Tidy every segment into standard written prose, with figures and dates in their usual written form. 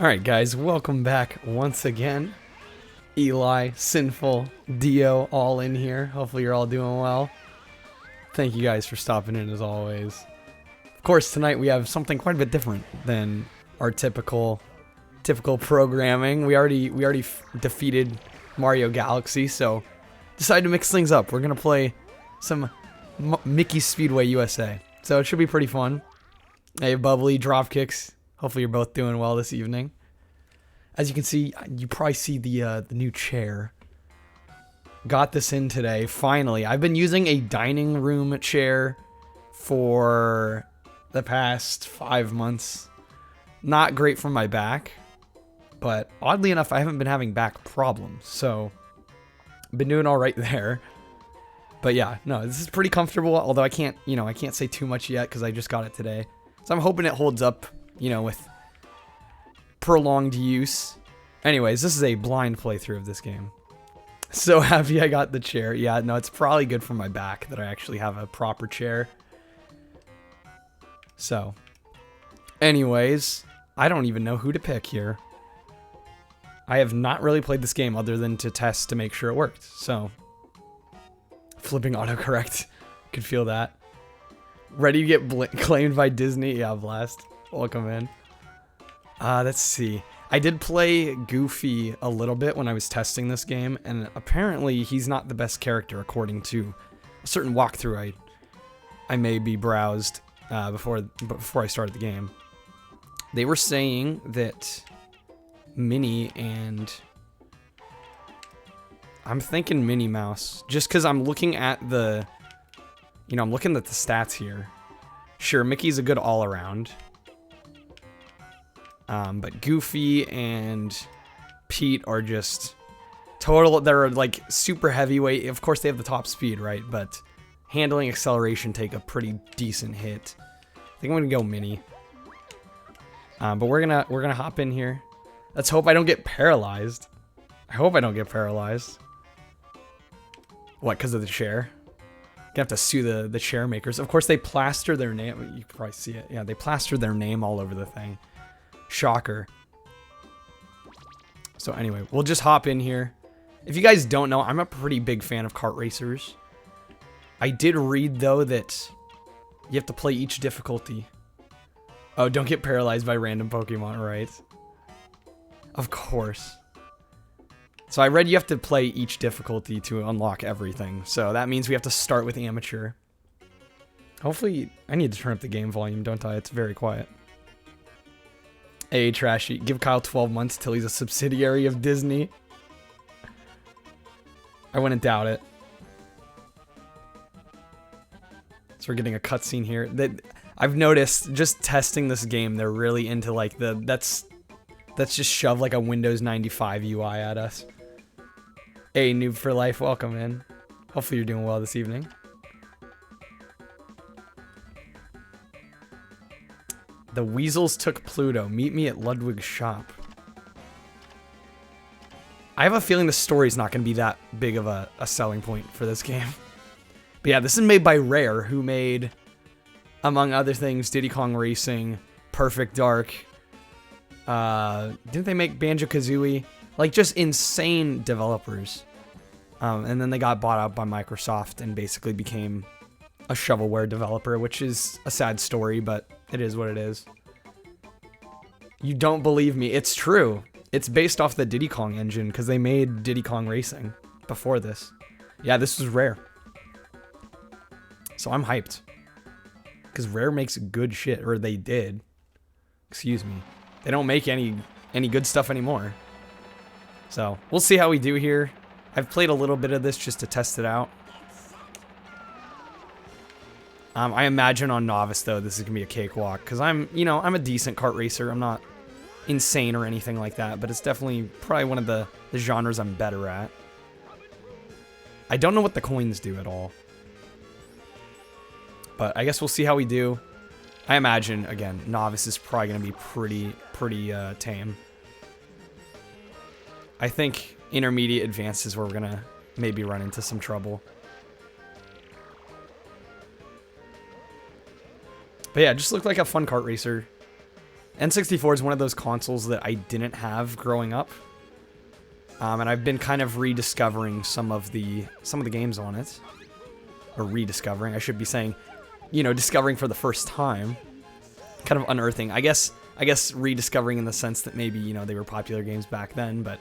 Alright guys, welcome back once again. Eli, Sinful, Dio, all in here. Hopefully you're all doing well. Thank you guys for stopping in as always. Of course, tonight we have something quite a bit different than our typical programming. We already defeated Mario Galaxy, so decided to mix things up. We're gonna play some Mickey Speedway USA. So it should be pretty fun. Hey, Bubbly, Dropkicks. Hopefully you're both doing well this evening. As you can see, you probably see the new chair. Got this in today, finally. I've been using a dining room chair for the past 5 months. Not great for my back, but oddly enough, I haven't been having back problems, so been doing all right there. But yeah, no, this is pretty comfortable, although I can't say too much yet because I just got it today. So I'm hoping it holds up, with prolonged use. Anyways, this is a blind playthrough of this game. So happy I got the chair. Yeah, no, it's probably good for my back that I actually have a proper chair. So, anyways, I don't even know who to pick here. I have not really played this game other than to test to make sure it worked. So, flipping autocorrect. Could feel that. Ready to get claimed by Disney? Yeah, Blast. Welcome in. Let's see. I did play Goofy a little bit when I was testing this game, and apparently he's not the best character according to a certain walkthrough I may be browsed before I started the game. They were saying that Minnie and I'm thinking Minnie Mouse, just because I'm looking at the stats here. Sure, Mickey's a good all-around. But Goofy and Pete are just they're like super heavyweight. Of course they have the top speed, right? But handling, acceleration take a pretty decent hit. I think I'm gonna go Minnie. But we're gonna hop in here. Let's hope I don't get paralyzed. I hope I don't get paralyzed. What, because of the chair? Gonna have to sue the chair makers. Of course they plaster their name. You can probably see it. Yeah, they plaster their name all over the thing. Shocker. So anyway, we'll just hop in here. If you guys don't know, I'm a pretty big fan of kart racers. I did read, though, that you have to play each difficulty. Oh, don't get paralyzed by random Pokemon, right? Of course. So I read you have to play each difficulty to unlock everything. So that means we have to start with amateur. Hopefully, I need to turn up the game volume, don't I? It's very quiet. Hey, Trashy, give Kyle 12 months till he's a subsidiary of Disney. I wouldn't doubt it. So we're getting a cutscene here. I've noticed, just testing this game, they're really into like that's just shove like a Windows 95 UI at us. Hey, Noob for Life, welcome in. Hopefully you're doing well this evening. The Weasels took Pluto. Meet me at Ludwig's shop. I have a feeling the story's not going to be that big of a selling point for this game. But yeah, this is made by Rare, who made, among other things, Diddy Kong Racing, Perfect Dark. Didn't they make Banjo-Kazooie? Like, just insane developers. And then they got bought out by Microsoft and basically became a shovelware developer, which is a sad story, but it is what it is. You don't believe me? It's true. It's based off the Diddy Kong engine because they made Diddy Kong Racing before this. Yeah, this was Rare. So I'm hyped. Because Rare makes good shit, or they did. Excuse me. They don't make any good stuff anymore. So we'll see how we do here. I've played a little bit of this just to test it out. I imagine on Novice, though, this is going to be a cakewalk, because I'm a decent kart racer. I'm not insane or anything like that, but it's definitely probably one of the genres I'm better at. I don't know what the coins do at all. But I guess we'll see how we do. I imagine, again, Novice is probably going to be pretty tame. I think Intermediate Advanced is where we're going to maybe run into some trouble. But yeah, just looked like a fun kart racer. N64 is one of those consoles that I didn't have growing up. And I've been kind of rediscovering some of the games on it. Or rediscovering, I should be saying, you know, discovering for the first time. Kind of unearthing. I guess rediscovering in the sense that maybe, you know, they were popular games back then, but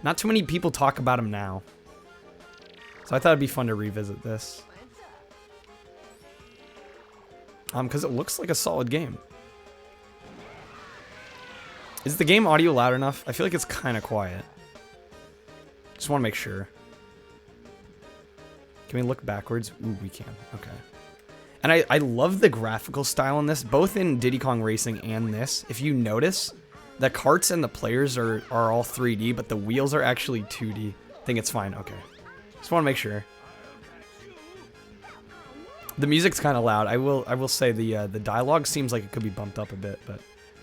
not too many people talk about them now. So I thought it'd be fun to revisit this. Because it looks like a solid game. Is the game audio loud enough? I feel like it's kind of quiet. Just want to make sure. Can we look backwards? Ooh, we can. Okay. And I love the graphical style in this, both in Diddy Kong Racing and this. If you notice, the carts and the players are all 3D, but the wheels are actually 2D. I think it's fine. Okay. Just want to make sure. The music's kind of loud. I will say the dialogue seems like it could be bumped up a bit, but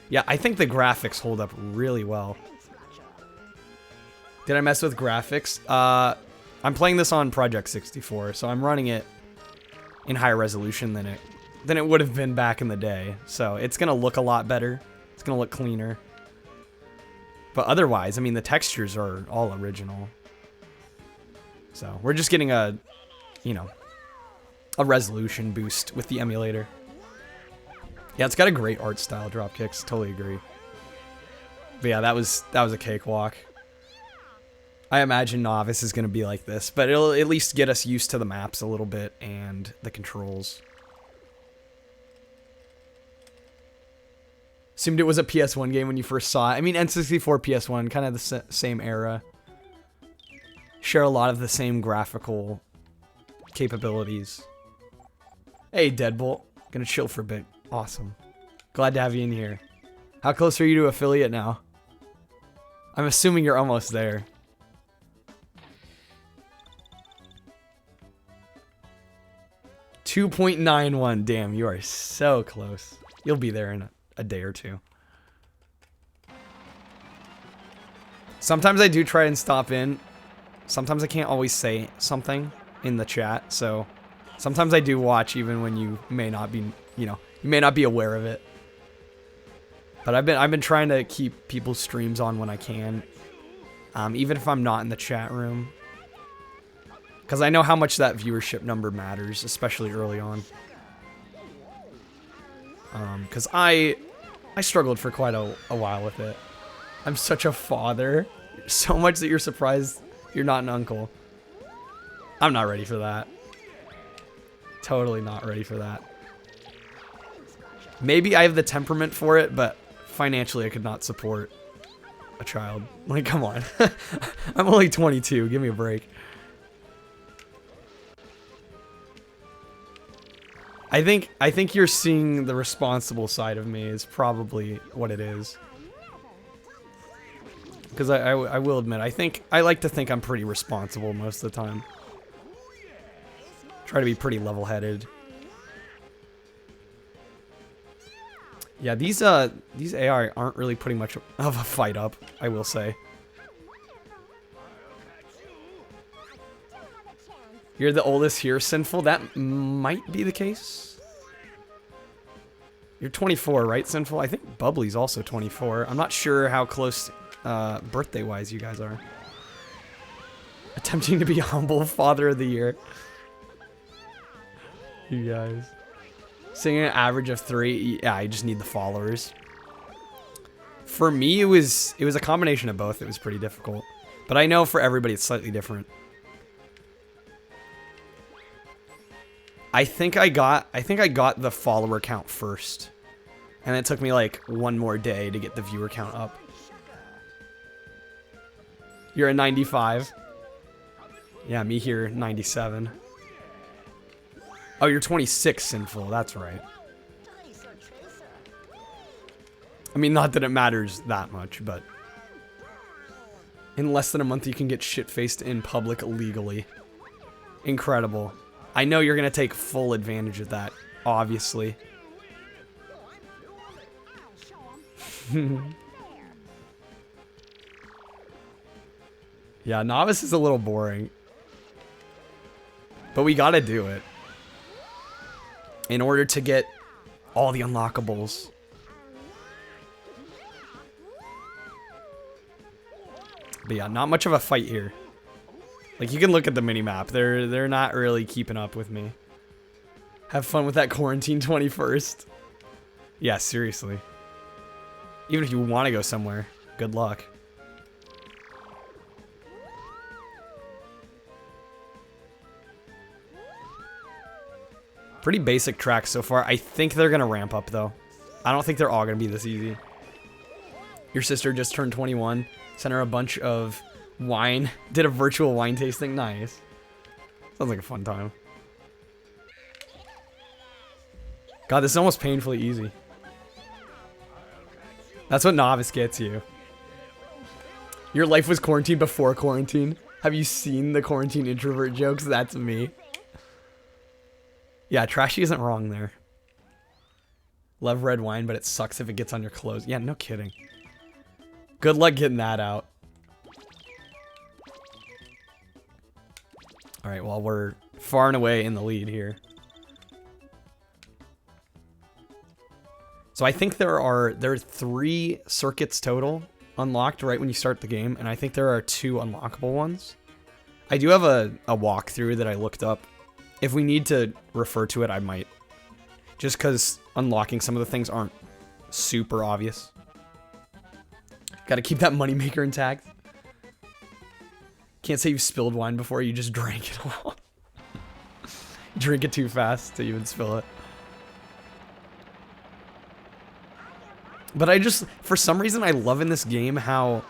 yeah, I think the graphics hold up really well. Did I mess with graphics? I'm playing this on Project 64, so I'm running it in higher resolution than it would have been back in the day. So it's gonna look a lot better. It's gonna look cleaner. But otherwise, I mean, the textures are all original. So we're just getting a, you know, a resolution boost with the emulator. Yeah, it's got a great art style, Dropkicks. Totally agree. But yeah, that was a cakewalk. I imagine Novice is going to be like this, but it'll at least get us used to the maps a little bit and the controls. Assumed it was a PS1 game when you first saw it. I mean, N64, PS1, kind of the same era. Share a lot of the same graphical capabilities. Hey, Deadbolt. Gonna chill for a bit. Awesome. Glad to have you in here. How close are you to affiliate now? I'm assuming you're almost there. $2.91. Damn, you are so close. You'll be there in a day or two. Sometimes I do try and stop in. Sometimes I can't always say something in the chat, so sometimes I do watch even when you may not be, you know, you may not be aware of it. But I've been trying to keep people's streams on when I can, even if I'm not in the chat room. Because I know how much that viewership number matters, especially early on. Because I struggled for quite a while with it. I'm such a father. So much that you're surprised you're not an uncle. I'm not ready for that. Totally not ready for that. Maybe I have the temperament for it, but financially I could not support a child. Like, come on. I'm only 22. Give me a break. I think you're seeing the responsible side of me is probably what it is. Because I will admit, I like to think I'm pretty responsible most of the time. Try to be pretty level-headed. Yeah, these AI aren't really putting much of a fight up, I will say. You're the oldest here, Sinful? That might be the case. You're 24, right, Sinful? I think Bubbly's also 24. I'm not sure how close birthday-wise you guys are. Attempting to be humble, Father of the Year. You guys. Singing an average of 3. Yeah, I just need the followers. For me, it was a combination of both. It was pretty difficult. But I know for everybody it's slightly different. I think I got the follower count first. And it took me like one more day to get the viewer count up. You're a 95. Yeah, me here, 97. Oh, you're 26, Sinful. That's right. I mean, not that it matters that much, but in less than a month you can get shit-faced in public legally. Incredible. I know you're going to take full advantage of that, obviously. Yeah, Novice is a little boring. But we got to do it. In order to get all the unlockables. But yeah, not much of a fight here. Like, you can look at the mini-map. They're not really keeping up with me. Have fun with that quarantine 21st. Yeah, seriously. Even if you want to go somewhere, good luck. Pretty basic tracks so far. I think they're going to ramp up, though. I don't think they're all going to be this easy. Your sister just turned 21. Sent her a bunch of wine. Did a virtual wine tasting. Nice. Sounds like a fun time. God, this is almost painfully easy. That's what novice gets you. Your life was quarantine before quarantine. Have you seen the quarantine introvert jokes? That's me. Yeah, Trashy isn't wrong there. Love red wine, but it sucks if it gets on your clothes. Yeah, no kidding. Good luck getting that out. Alright, well, we're far and away in the lead here. So I think there are 3 circuits total unlocked right when you start the game, and I think there are 2 unlockable ones. I do have a walkthrough that I looked up. If we need to refer to it, I might. Just because unlocking some of the things aren't super obvious. Gotta keep that moneymaker intact. Can't say you spilled wine before, you just drank it all. Drink it too fast to even spill it. But I just, for some reason, I love in this game how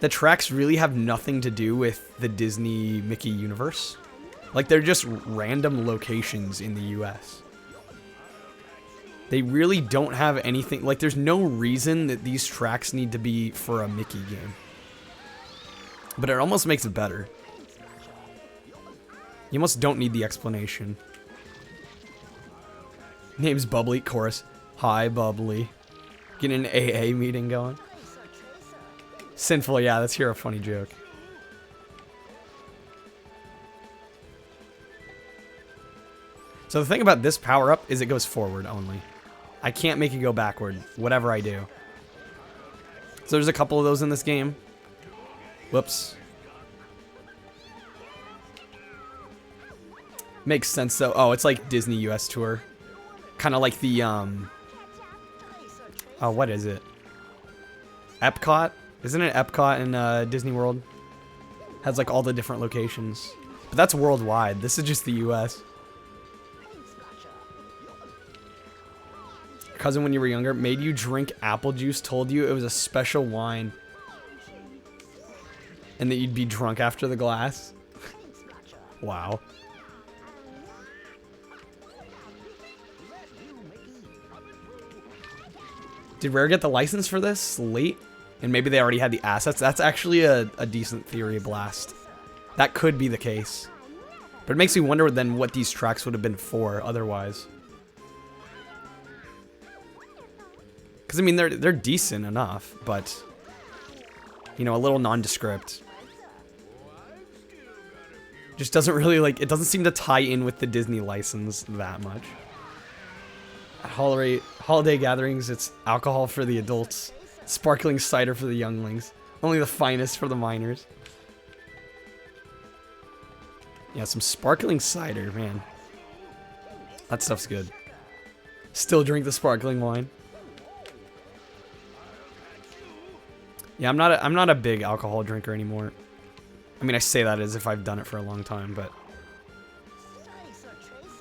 the tracks really have nothing to do with the Disney Mickey universe. Like, they're just random locations in the US. They really don't have anything, like, there's no reason that these tracks need to be for a Mickey game. But it almost makes it better. You almost don't need the explanation. Name's Bubbly, chorus. Hi, Bubbly. Getting an AA meeting going. Sinful, yeah, let's hear a funny joke. So the thing about this power-up is it goes forward only. I can't make it go backward, whatever I do. So there's a couple of those in this game. Whoops. Makes sense, though. Oh, it's like Disney US Tour. Kind of like the, oh, what is it? Epcot? Isn't it Epcot in Disney World? Has like all the different locations. But that's worldwide. This is just the US. Your cousin, when you were younger, made you drink apple juice, told you it was a special wine. And that you'd be drunk after the glass. Wow. Did Rare get the license for this late? And maybe they already had the assets? That's actually a decent theory, Blast. That could be the case. But it makes me wonder then what these tracks would have been for otherwise. Because, I mean, they're decent enough, but... You know, a little nondescript. Just doesn't really, like... It doesn't seem to tie in with the Disney license that much. At holiday gatherings, it's alcohol for the adults, sparkling cider for the younglings, only the finest for the minors. Yeah, some sparkling cider, man. That stuff's good. Still drink the sparkling wine. Yeah, I'm not a big alcohol drinker anymore. I mean, I say that as if I've done it for a long time, but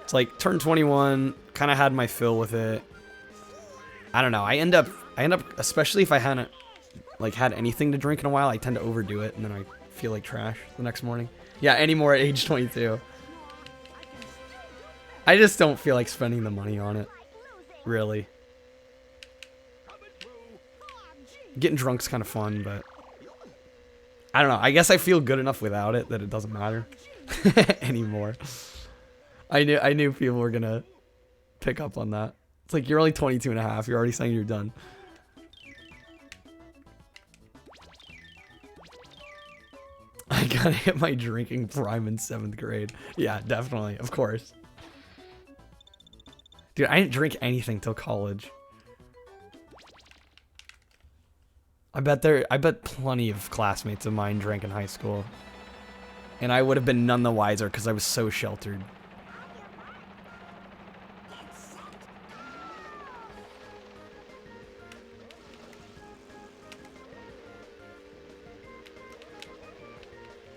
it's like turned 21, kind of had my fill with it. I don't know. I end up, especially if I hadn't like had anything to drink in a while, I tend to overdo it, and then I feel like trash the next morning. Yeah, anymore at age 22. I just don't feel like spending the money on it, really. Getting drunk's kind of fun, but I don't know. I guess I feel good enough without it that it doesn't matter anymore. I knew people were gonna pick up on that. It's like, you're only 22 and a half. You're already saying you're done. I gotta hit my drinking prime in 7th grade. Yeah, definitely. Of course. Dude, I didn't drink anything till college. I bet plenty of classmates of mine drank in high school. And I would have been none the wiser because I was so sheltered.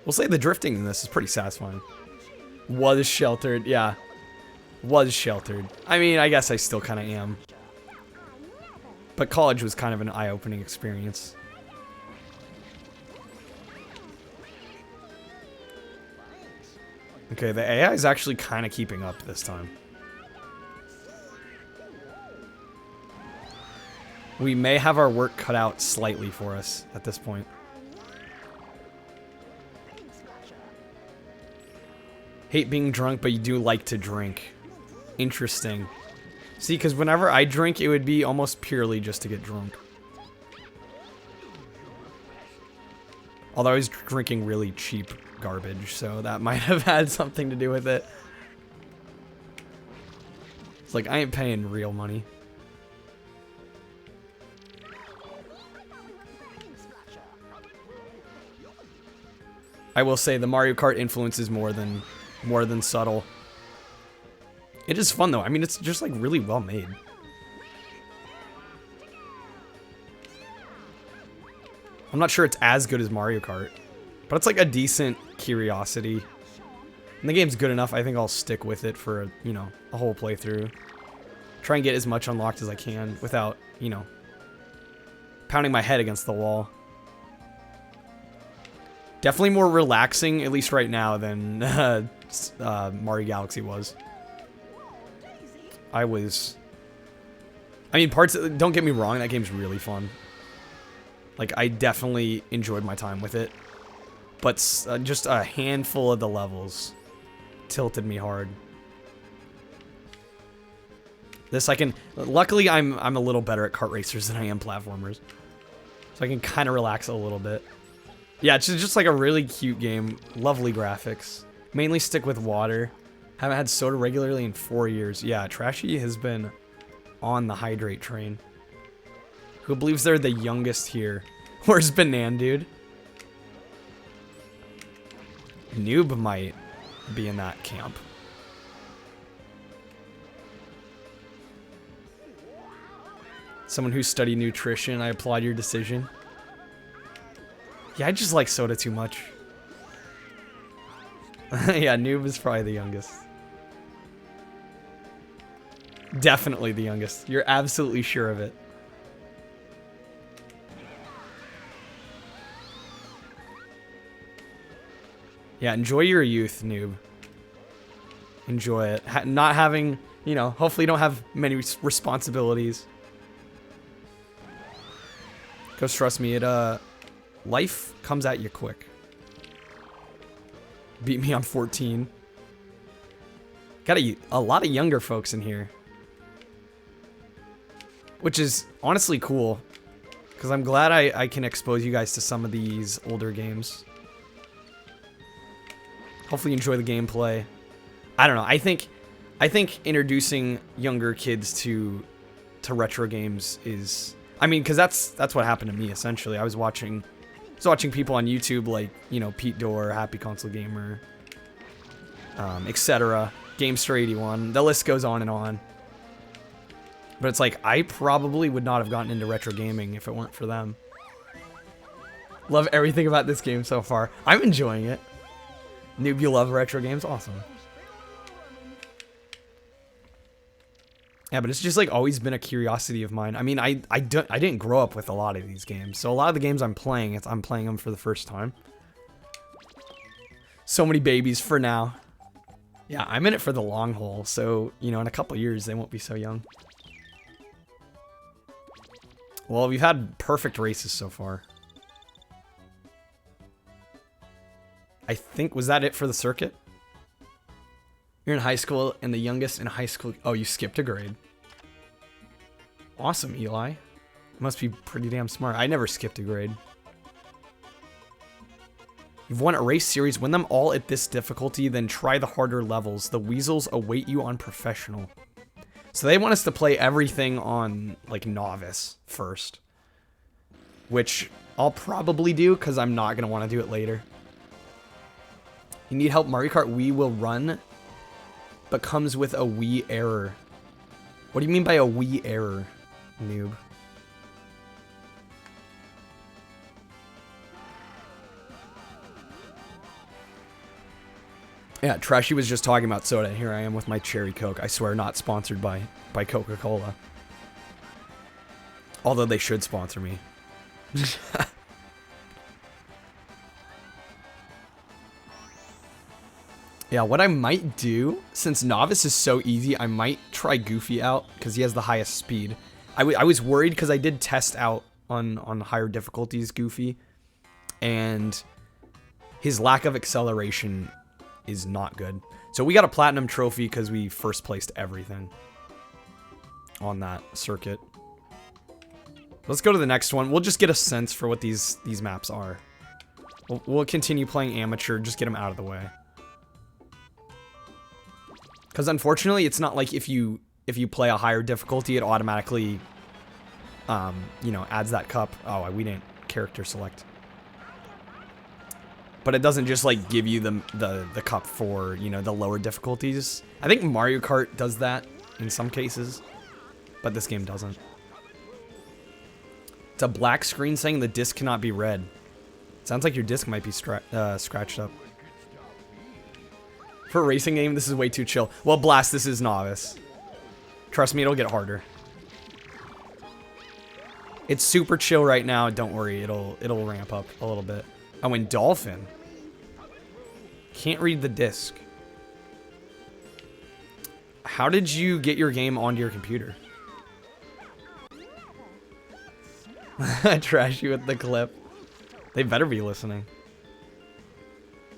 We'll say the drifting in this is pretty satisfying. Was sheltered, yeah. Was sheltered. I mean, I guess I still kind of am. But college was kind of an eye-opening experience. Okay, the AI is actually kind of keeping up this time. We may have our work cut out slightly for us at this point. Hate being drunk, but you do like to drink. Interesting. See, because whenever I drink, it would be almost purely just to get drunk. Although I was drinking really cheap garbage, so that might have had something to do with it. It's like, I ain't paying real money. I will say the Mario Kart influence is more than subtle. It is fun though. I mean, it's just like really well made. I'm not sure it's as good as Mario Kart, but it's like a decent curiosity. And the game's good enough. I think I'll stick with it for, you know, a whole playthrough. Try and get as much unlocked as I can without, you know, pounding my head against the wall. Definitely more relaxing, at least right now, than Mario Galaxy was. I mean, don't get me wrong, that game's really fun. Like, I definitely enjoyed my time with it. But just a handful of the levels tilted me hard. This I can... Luckily, I'm a little better at kart racers than I am platformers. So I can kind of relax a little bit. Yeah, it's just like a really cute game. Lovely graphics. Mainly stick with water. Haven't had soda regularly in 4 years. Yeah, Trashy has been on the hydrate train. Who believes they're the youngest here? Where's Banan, dude? Noob might be in that camp. Someone who studied nutrition, I applaud your decision. Yeah, I just like soda too much. Yeah, Noob is probably the youngest. Definitely the youngest. You're absolutely sure of it. Yeah, enjoy your youth, Noob. Enjoy it. Not having, you know, hopefully you don't have many responsibilities. Because trust me, life comes at you quick. Beat me on 14. Got a lot of younger folks in here. Which is honestly cool. Because I'm glad I can expose you guys to some of these older games. Hopefully you enjoy the gameplay. I don't know. I think introducing younger kids to retro games is... I mean, because that's what happened to me, essentially. I was watching people on YouTube like, you know, Pete Dorr, Happy Console Gamer, etc. Gamester81. The list goes on and on. But it's like, I probably would not have gotten into retro gaming if it weren't for them. Love everything about this game so far. I'm enjoying it. Noob, you love retro games? Awesome. Yeah, but it's just like always been a curiosity of mine. I mean, I didn't grow up with a lot of these games. So a lot of the games I'm playing, I'm playing them for the first time. So many babies for now. Yeah, I'm in it for the long haul. So, you know, in a couple years, they won't be so young. Well, we've had perfect races so far. I think, was that it for the circuit? You're in high school and the youngest in high school. Oh, you skipped a grade. Awesome, Eli. Must be pretty damn smart. I never skipped a grade. You've won a race series. Win them all at this difficulty, then try the harder levels. The weasels await you on professional. So they want us to play everything on, like, novice first. which I'll probably do because I'm not going to want to do it later. You need help? Mario Kart Wii will run, but comes with a Wii error. What do you mean by a Wii error, noob? Yeah, Trashy was just talking about soda. Here I am with my cherry Coke. I swear, not sponsored by Coca-Cola. Although they should sponsor me. Yeah, what I might do, since Novice is so easy, I might try Goofy out, because he has the highest speed. I was worried, because I did test out on higher difficulties Goofy, and his lack of acceleration is not good. So we got a platinum trophy, because we first placed everything on that circuit. Let's go to the next one. We'll just get a sense for what these maps are. We'll continue playing amateur, just get them out of the way. Because unfortunately, it's not like if you play a higher difficulty, it automatically, you know, adds that cup. Oh, we didn't character select. But it doesn't just like give you the cup for, you know, the lower difficulties. I think Mario Kart does that in some cases, but this game doesn't. It's a black screen saying the disc cannot be read. Sounds like your disc might be scratched up. For a racing game, this is way too chill. Well, Blast, this is Novice. Trust me, it'll get harder. It's super chill right now. Don't worry, it'll ramp up a little bit. Oh, and Dolphin. Can't read the disc. How did you get your game onto your computer? Trashy with the clip. They better be listening.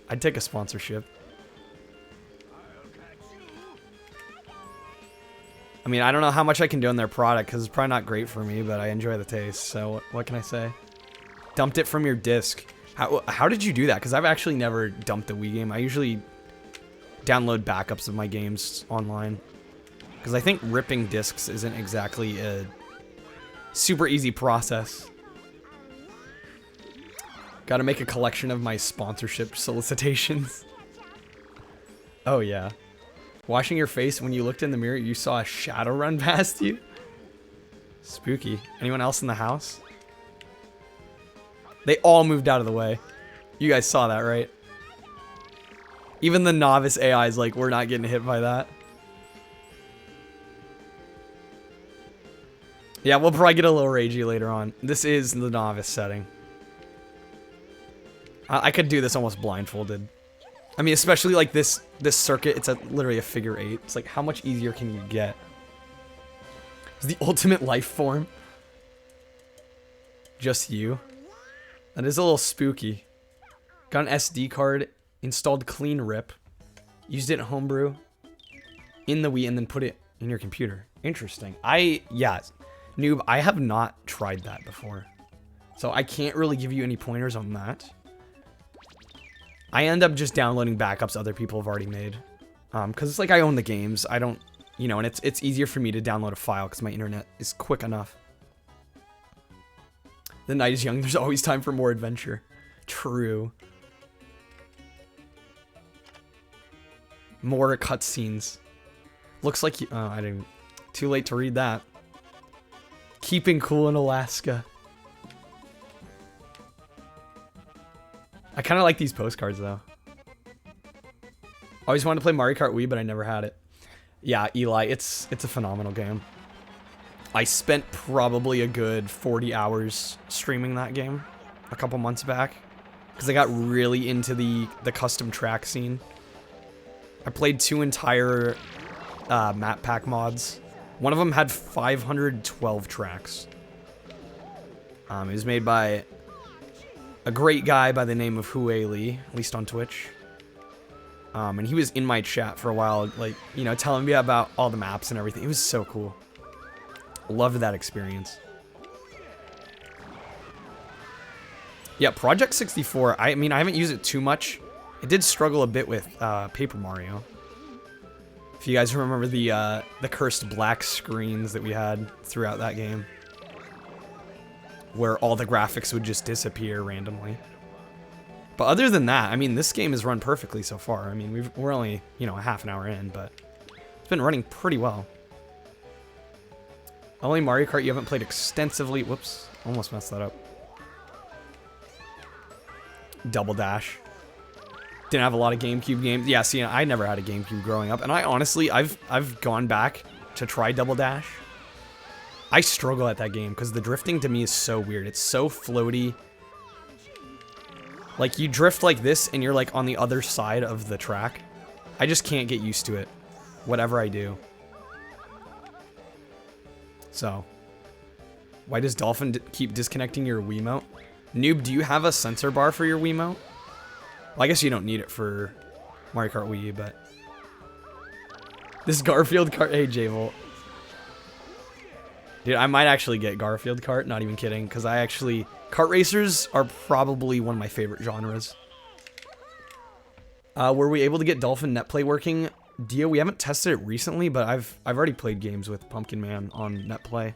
I'd take a sponsorship. I mean, I don't know how much I can do on their product because it's probably not great for me, but I enjoy the taste. So what can I say? Dumped it from your disc. How did you do that? Because I've actually never dumped a Wii game. I usually download backups of my games online. Because I think ripping discs isn't exactly a super easy process. Gotta make a collection of my sponsorship solicitations. Oh yeah. Washing your face, when you looked in the mirror, you saw a shadow run past you? Spooky. Anyone else in the house? They all moved out of the way. You guys saw that, right? Even the Novice AI is like, we're not getting hit by that. Yeah, we'll probably get a little ragey later on. This is the Novice setting. I could do this almost blindfolded. I mean, especially like this circuit, it's literally a figure 8. It's like, how much easier can you get? It's the ultimate life form. Just you. That is a little spooky. Got an SD card, installed Clean Rip, used it in Homebrew, in the Wii, and then put it in your computer. Interesting. Yeah, noob, I have not tried that before. So I can't really give you any pointers on that. I end up just downloading backups other people have already made. Because it's like I own the games. I don't, you know, and it's easier for me to download a file because my internet is quick enough. The night is young. There's always time for more adventure. True. More cutscenes. Looks like you... Oh, I didn't... Too late to read that. Keeping cool in Alaska. I kind of like these postcards, though. Always wanted to play Mario Kart Wii, but I never had it. Yeah, Eli, it's a phenomenal game. I spent probably a good 40 hours streaming that game a couple months back because I got really into the custom track scene. I played 2 entire map pack mods. One of them had 512 tracks. It was made by a great guy by the name of Hue Lee, at least on Twitch. And he was in my chat for a while, like, you know, telling me about all the maps and everything. It was so cool. Loved that experience. Yeah, Project 64, I mean, I haven't used it too much. It did struggle a bit with Paper Mario. If you guys remember the cursed black screens that we had throughout that game. where all the graphics would just disappear randomly. But other than that, I mean, this game has run perfectly so far. I mean, we're only, you know, a half an hour in, but it's been running pretty well. Only Mario Kart you haven't played extensively. Whoops, almost messed that up. Double Dash. Didn't have a lot of GameCube games. Yeah, see, I never had a GameCube growing up, and I honestly, I've gone back to try Double Dash. I struggle at that game because the drifting to me is so weird. It's so floaty. Like, you drift like this and you're like on the other side of the track. I just can't get used to it, whatever I do. So, why does Dolphin keep disconnecting your Wiimote? Noob, do you have a sensor bar for your Wiimote? Well, I guess you don't need it for Mario Kart Wii, but... This Garfield Kart... Hey, J-Volt. Dude, I might actually get Garfield Kart, not even kidding, because I actually... Kart racers are probably one of my favorite genres. Were we able to get Dolphin Netplay working? Dio, we haven't tested it recently, but I've already played games with Pumpkin Man on Netplay.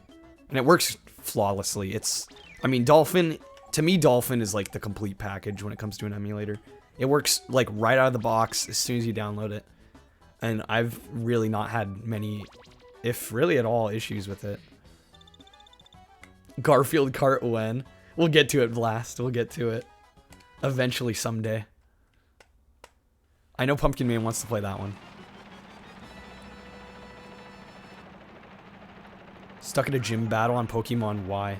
And it works flawlessly. It's... I mean, Dolphin... To me, Dolphin is like the complete package when it comes to an emulator. It works like right out of the box as soon as you download it. And I've really not had many, if really at all, issues with it. Garfield Kart when? We'll get to it, Blast. We'll get to it. Eventually, someday. I know Pumpkin Man wants to play that one. Stuck in a gym battle on Pokemon Y.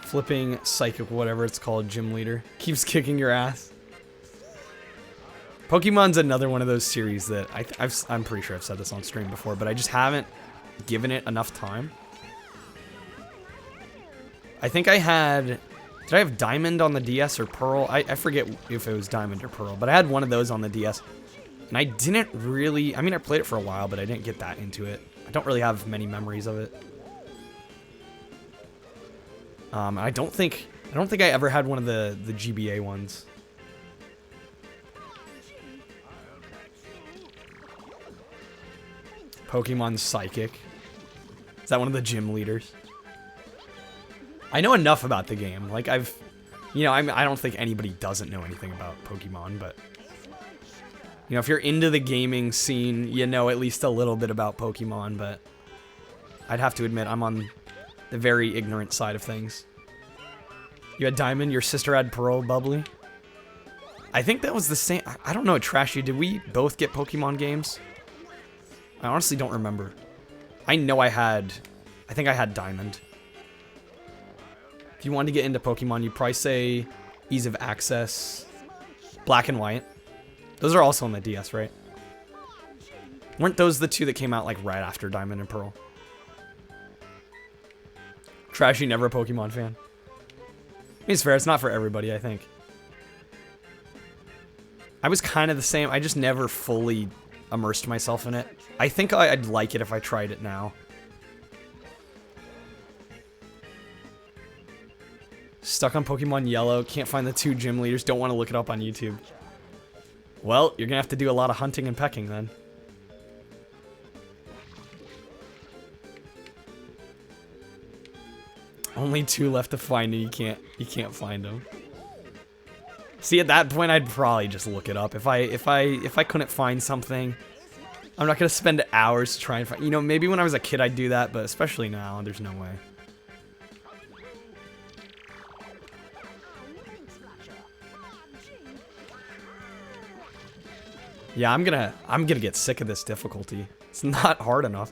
Flipping Psychic, whatever it's called, gym leader. Keeps kicking your ass. Pokemon's another one of those series that I'm pretty sure I've said this on stream before, but I just haven't given it enough time. I think I had... Did I have Diamond on the DS or Pearl? I forget if it was Diamond or Pearl, but I had one of those on the DS. And I didn't really... I mean, I played it for a while, but I didn't get that into it. I don't really have many memories of it. I don't think I ever had one of the GBA ones. Pokemon Psychic. Is that one of the gym leaders? I know enough about the game. Like, I don't think anybody doesn't know anything about Pokemon, but... You know, if you're into the gaming scene, you know at least a little bit about Pokemon, but... I'd have to admit, I'm on the very ignorant side of things. You had Diamond, your sister had Pearl, Bubbly. I think that was the same... I don't know, Trashy, did we both get Pokemon games? I honestly don't remember. I know I think I had Diamond. If you wanted to get into Pokemon, you'd probably say ease of access, Black and White. Those are also on the DS, right? Weren't those the two that came out like right after Diamond and Pearl? Trashy, never a Pokemon fan. It's fair, it's not for everybody, I think. I was kind of the same, I just never fully immersed myself in it. I think I'd like it if I tried it now. Stuck on Pokemon Yellow, can't find the two gym leaders, don't want to look it up on YouTube. Well, you're gonna have to do a lot of hunting and pecking then. Only two left to find and you can't find them. See, at that point I'd probably just look it up. If I couldn't find something, I'm not gonna spend hours to try and find, you know, maybe when I was a kid I'd do that, but especially now, there's no way. Yeah, I'm gonna get sick of this difficulty. It's not hard enough.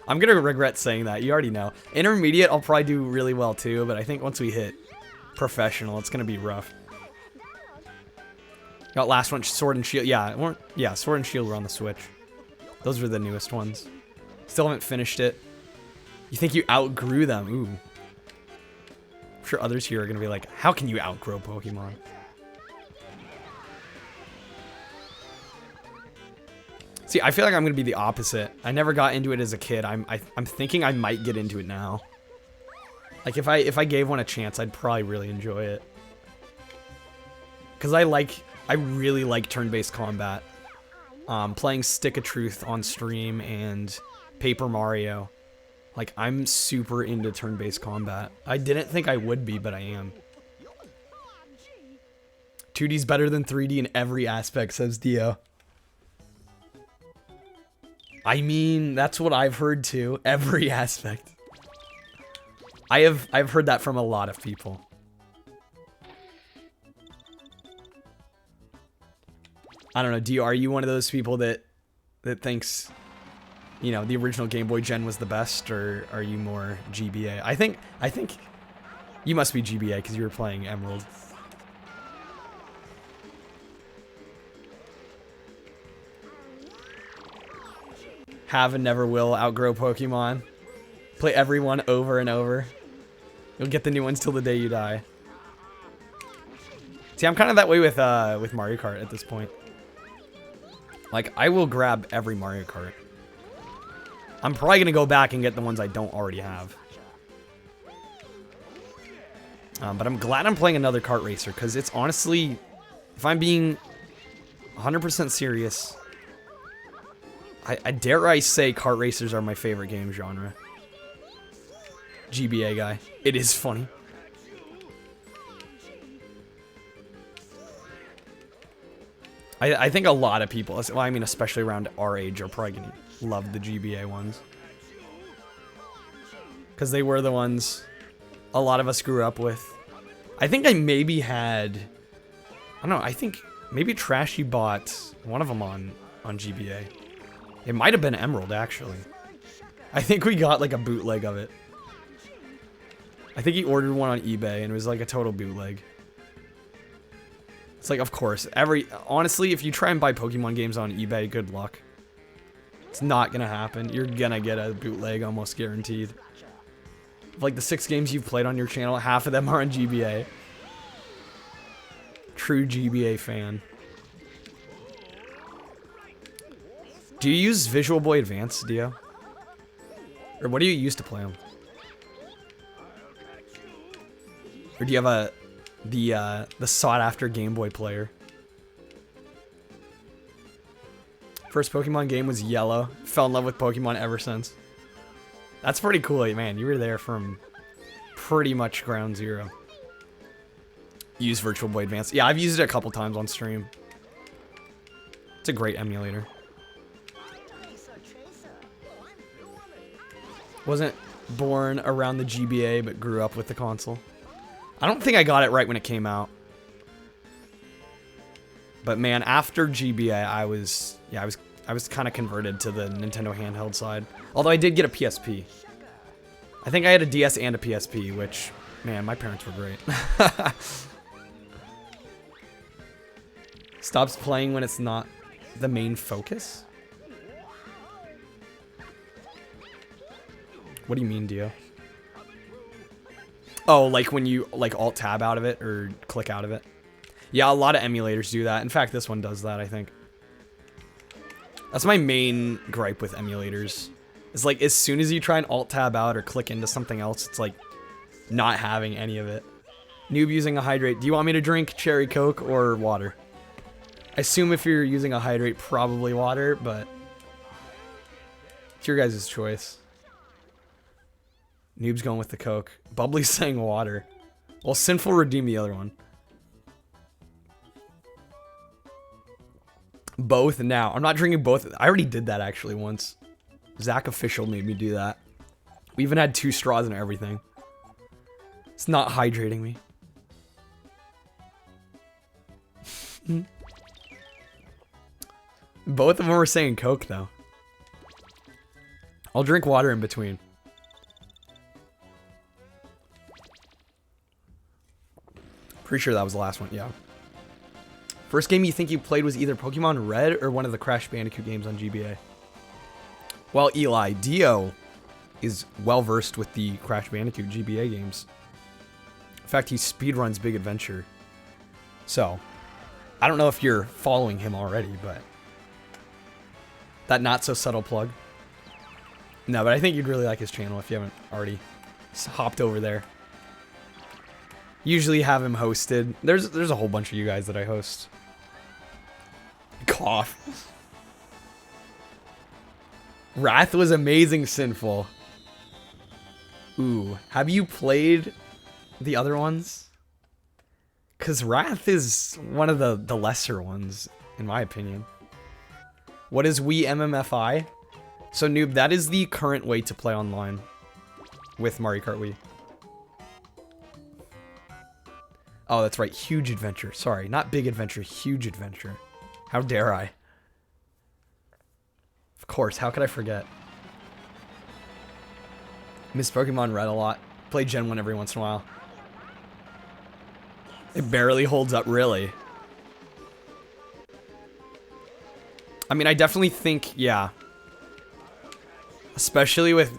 I'm gonna regret saying that, you already know. Intermediate, I'll probably do really well too, but I think once we hit professional, it's gonna be rough. Got last one, Sword and Shield. Yeah, Sword and Shield were on the Switch. Those were the newest ones. Still haven't finished it. You think you outgrew them? Ooh. I'm sure others here are gonna be like, how can you outgrow Pokemon? See, I feel like I'm gonna be the opposite. I never got into it as a kid. I'm thinking I might get into it now. Like if I gave one a chance, I'd probably really enjoy it. Cause I really like turn-based combat. Playing Stick of Truth on stream and Paper Mario. Like, I'm super into turn-based combat. I didn't think I would be, but I am. 2D's better than 3D in every aspect, says Dio. I mean, that's what I've heard too. Every aspect. I've heard that from a lot of people. I don't know, Dio, are you one of those people that thinks, you know, the original Game Boy gen was the best, or are you more GBA? I think you must be GBA because you were playing Emerald. Have and never will outgrow Pokemon. Play everyone over and over. You'll get the new ones till the day you die. See, I'm kind of that way with Mario Kart at this point. Like, I will grab every Mario Kart. I'm probably going to go back and get the ones I don't already have. But I'm glad I'm playing another kart racer, because it's honestly, if I'm being 100% serious, I dare I say kart racers are my favorite game genre. GBA guy. It is funny. I think a lot of people, well, I mean, especially around our age, are probably going to love the GBA ones. Because they were the ones a lot of us grew up with. I think I maybe had, I don't know, I think maybe Trashy bought one of them on GBA. It might have been Emerald, actually. I think we got like a bootleg of it. I think he ordered one on eBay and it was like a total bootleg. It's like, of course, honestly, if you try and buy Pokemon games on eBay, good luck. It's not gonna happen. You're gonna get a bootleg almost guaranteed. Like the 6 games you've played on your channel, half of them are on GBA. True GBA fan. Do you use Visual Boy Advance, Dio? Or what do you use to play them? Or do you have the sought-after Game Boy player? First Pokemon game was Yellow. Fell in love with Pokemon ever since. That's pretty cool, man. You were there from pretty much ground zero. Use Virtual Boy Advance. Yeah, I've used it a couple times on stream. It's a great emulator. Wasn't born around the GBA, but grew up with the console. I don't think I got it right when it came out. But man, after GBA, I was kind of converted to the Nintendo handheld side. Although I did get a PSP. I think I had a DS and a PSP, which, man, my parents were great. Stops playing when it's not the main focus? What do you mean, Dio? Oh, like when you like alt-tab out of it or click out of it? Yeah, a lot of emulators do that. In fact, this one does that, I think. That's my main gripe with emulators. It's like, as soon as you try and alt-tab out or click into something else, it's like not having any of it. Noob using a hydrate. Do you want me to drink cherry Coke or water? I assume if you're using a hydrate, probably water, but it's your guys' choice. Noob's going with the Coke. Bubbly's saying water. Well, Sinful redeem the other one. Both now. I'm not drinking both. I already did that actually once. Zach Official made me do that. We even had 2 straws and everything. It's not hydrating me. Both of them were saying Coke though. I'll drink water in between. Pretty sure that was the last one, yeah. First game you think you played was either Pokemon Red or one of the Crash Bandicoot games on GBA. Well, Eli, Dio is well-versed with the Crash Bandicoot GBA games. In fact, he speedruns Big Adventure. So, I don't know if you're following him already, but that not-so-subtle plug. No, but I think you'd really like his channel if you haven't already hopped over there. Usually have him hosted. There's a whole bunch of you guys that I host. Cough. Wrath was amazing, Sinful. Ooh, have you played the other ones? Because Wrath is one of the lesser ones, in my opinion. What is Wii MMFI? So, Noob, that is the current way to play online with Mario Kart Wii. Oh, that's right. Huge Adventure. Sorry, not Big Adventure. Huge Adventure. How dare I? Of course. How could I forget? Miss Pokemon Red a lot. Play Gen 1 every once in a while. It barely holds up, really. I mean, I definitely think, yeah. Especially with,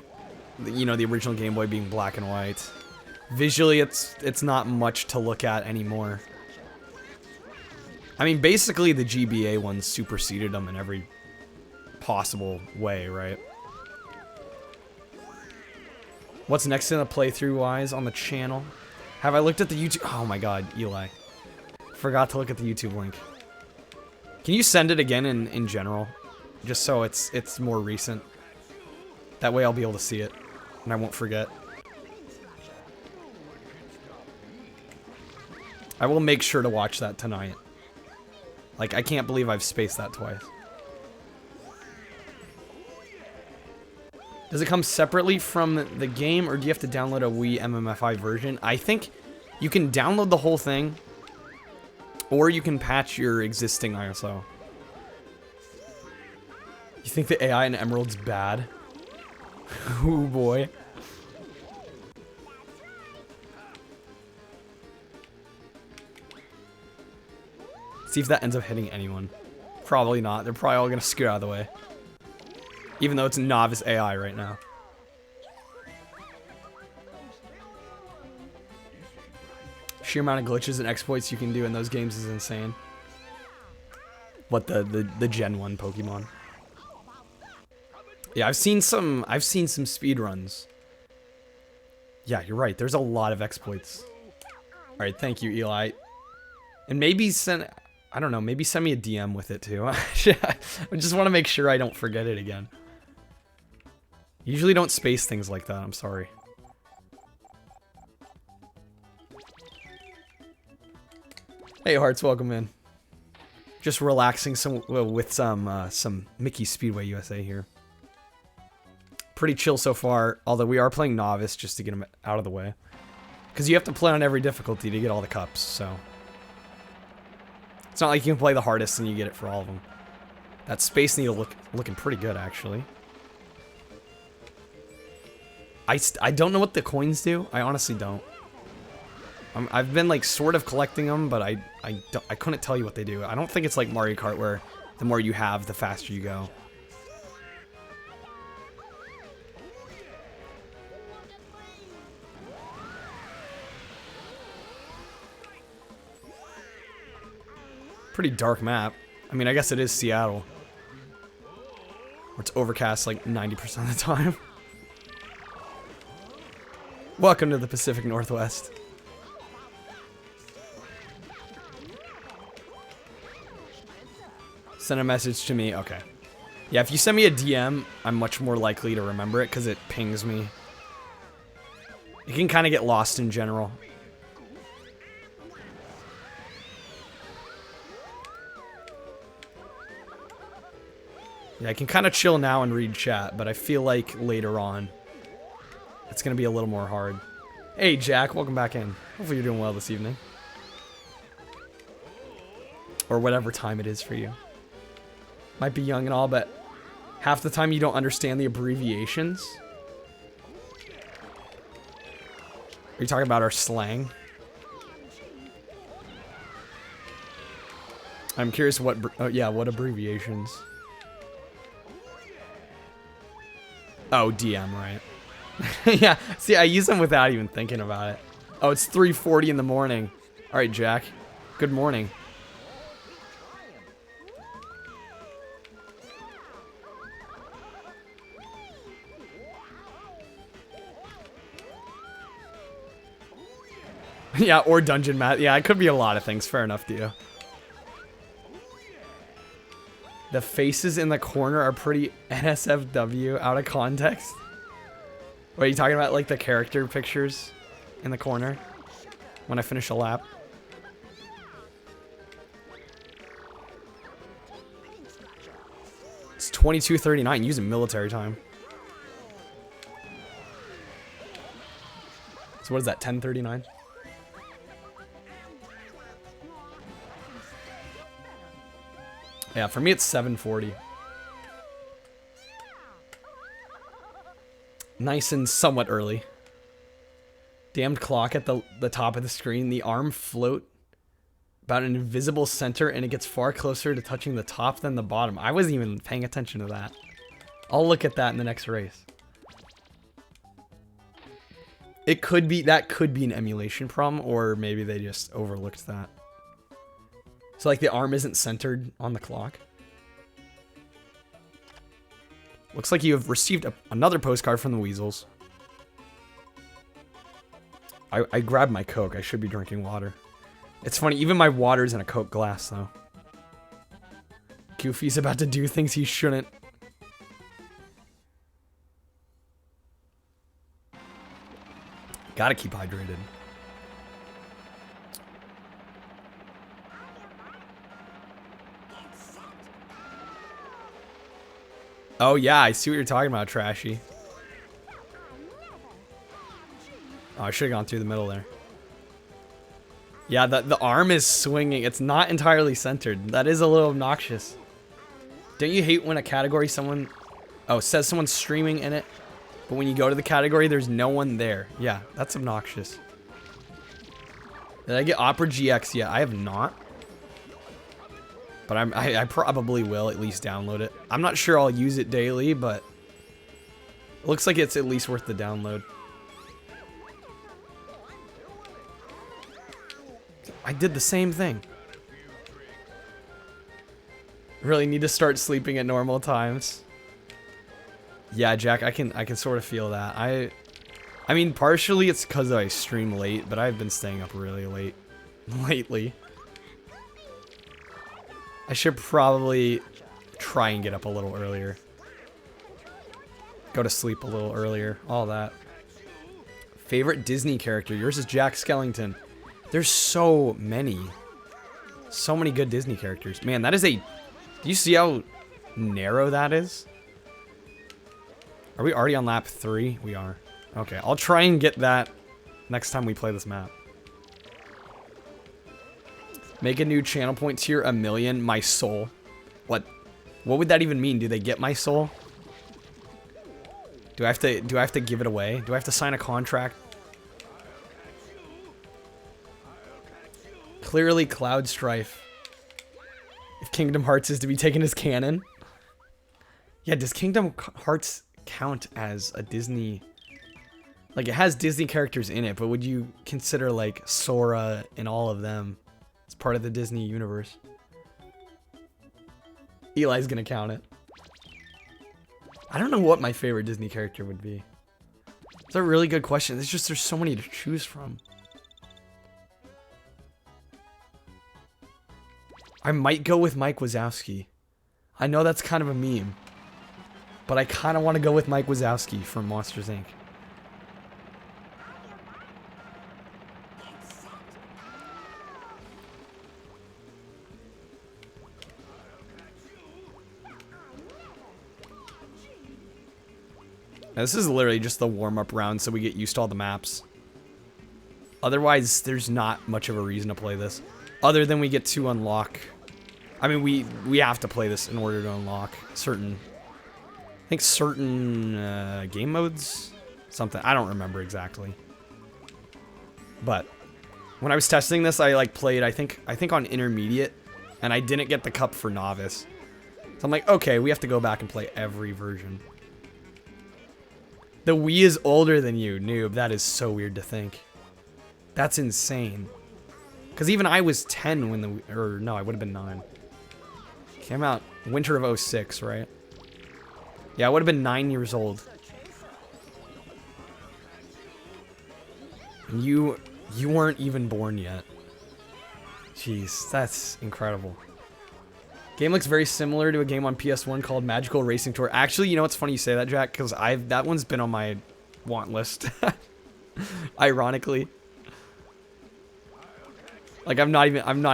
you know, the original Game Boy being black and white. Visually, it's not much to look at anymore. I mean, basically, the GBA ones superseded them in every possible way, right? What's next in the playthrough-wise on the channel? Have I looked at the YouTube? Oh my god, Eli. Forgot to look at the YouTube link. Can you send it again in general? Just so it's more recent. That way I'll be able to see it. And I won't forget. I will make sure to watch that tonight. Like, I can't believe I've spaced that twice. Does it come separately from the game, or do you have to download a Wii MMFI version? I think you can download the whole thing, or you can patch your existing ISO. You think the AI in Emerald's bad? Oh boy. See if that ends up hitting anyone. Probably not. They're probably all gonna scoot out of the way. Even though it's novice AI right now. Sheer amount of glitches and exploits you can do in those games is insane. What, the Gen 1 Pokemon? Yeah, I've seen some speed runs. Yeah, you're right. There's a lot of exploits. All right, thank you, Eli. And maybe send, I don't know, maybe send me a DM with it too. I just want to make sure I don't forget it again. Usually don't space things like that, I'm sorry. Hey Hearts, welcome in. Just relaxing with some Mickey Speedway USA here. Pretty chill so far, although we are playing Novice just to get them out of the way. Because you have to play on every difficulty to get all the cups, so... It's not like you can play the hardest and you get it for all of them. That Space Needle looking pretty good, actually. I don't know what the coins do. I honestly don't. I've been like sort of collecting them, but I couldn't tell you what they do. I don't think it's like Mario Kart where the more you have, the faster you go. Pretty dark map. I mean, I guess it is Seattle. Where it's overcast like 90% of the time. Welcome to the Pacific Northwest. Send a message to me. Okay. Yeah, if you send me a DM, I'm much more likely to remember it because it pings me. It can kind of get lost in general. Yeah, I can kind of chill now and read chat, but I feel like later on, it's going to be a little more hard. Hey, Jack, welcome back in. Hopefully you're doing well this evening. Or whatever time it is for you. Might be young and all, but half the time you don't understand the abbreviations. Are you talking about our slang? I'm curious what, yeah, what abbreviations? Oh, DM, right. Yeah, see, I use them without even thinking about it. Oh, it's 3:40 in the morning. All right, Jack. Good morning. Yeah, or dungeon mat. Yeah, it could be a lot of things. Fair enough, Dio. The faces in the corner are pretty NSFW out of context. What are you talking about? Like the character pictures in the corner when I finish a lap? It's 22:39 using military time. So what is that, 10:39? Yeah, for me it's 7:40. Nice and somewhat early. Damned clock at the top of the screen. The arm float about an invisible center, and it gets far closer to touching the top than the bottom. I wasn't even paying attention to that. I'll look at that in the next race. It could be, that could be an emulation problem, or maybe they just overlooked that. So like the arm isn't centered on the clock. Looks like you have received another postcard from the Weasels. I grabbed my Coke. I should be drinking water. It's funny, even my water's in a Coke glass, though. Goofy's about to do things he shouldn't. Gotta keep hydrated. Oh yeah, I see what you're talking about, Trashy. Oh, I should have gone through the middle there. Yeah, the arm is swinging. It's not entirely centered. That is a little obnoxious. Don't you hate when a category says someone's streaming in it, but when you go to the category, there's no one there? Yeah, that's obnoxious. Did I get Opera GX yet? I have not. But I probably will at least download it. I'm not sure I'll use it daily, but it looks like it's at least worth the download. I did the same thing. Really need to start sleeping at normal times. Yeah, Jack, I can sort of feel that. I mean, partially it's because I stream late, but I've been staying up really late lately. I should probably try and get up a little earlier. Go to sleep a little earlier. All that. Favorite Disney character? Yours is Jack Skellington. There's so many. So many good Disney characters. Man, that is a... Do you see how narrow that is? Are we already on lap 3? We are. Okay, I'll try and get that next time we play this map. Make a new channel point tier 1,000,000. My soul. What would that even mean? Do they get my soul? Do I have to give it away? Do I have to sign a contract? Clearly Cloud Strife. If Kingdom Hearts is to be taken as canon. Yeah, does Kingdom Hearts count as a Disney... Like, it has Disney characters in it, but would you consider, like, Sora and all of them as part of the Disney universe? Eli's gonna count it. I don't know what my favorite Disney character would be. It's a really good question. It's just there's so many to choose from. I might go with Mike Wazowski. I know that's kind of a meme, but I kind of want to go with Mike Wazowski from Monsters, Inc. Now, this is literally just the warm-up round so we get used to all the maps. Otherwise, there's not much of a reason to play this. Other than we get to unlock... I mean, we have to play this in order to unlock certain... I think certain game modes? Something. I don't remember exactly. But when I was testing this, I like played, I think on intermediate, and I didn't get the cup for novice. So I'm like, okay, we have to go back and play every version. The Wii is older than you, noob. That is so weird to think. That's insane. Because even I was 10 when the... Or, no, I would have been 9. Came out winter of 06, right? Yeah, I would have been 9 years old. You weren't even born yet. Jeez, that's incredible. Game looks very similar to a game on PS1 called Magical Racing Tour. Actually, you know what's funny you say that, Jack? Because that one's been on my want list. Ironically. Like I'm not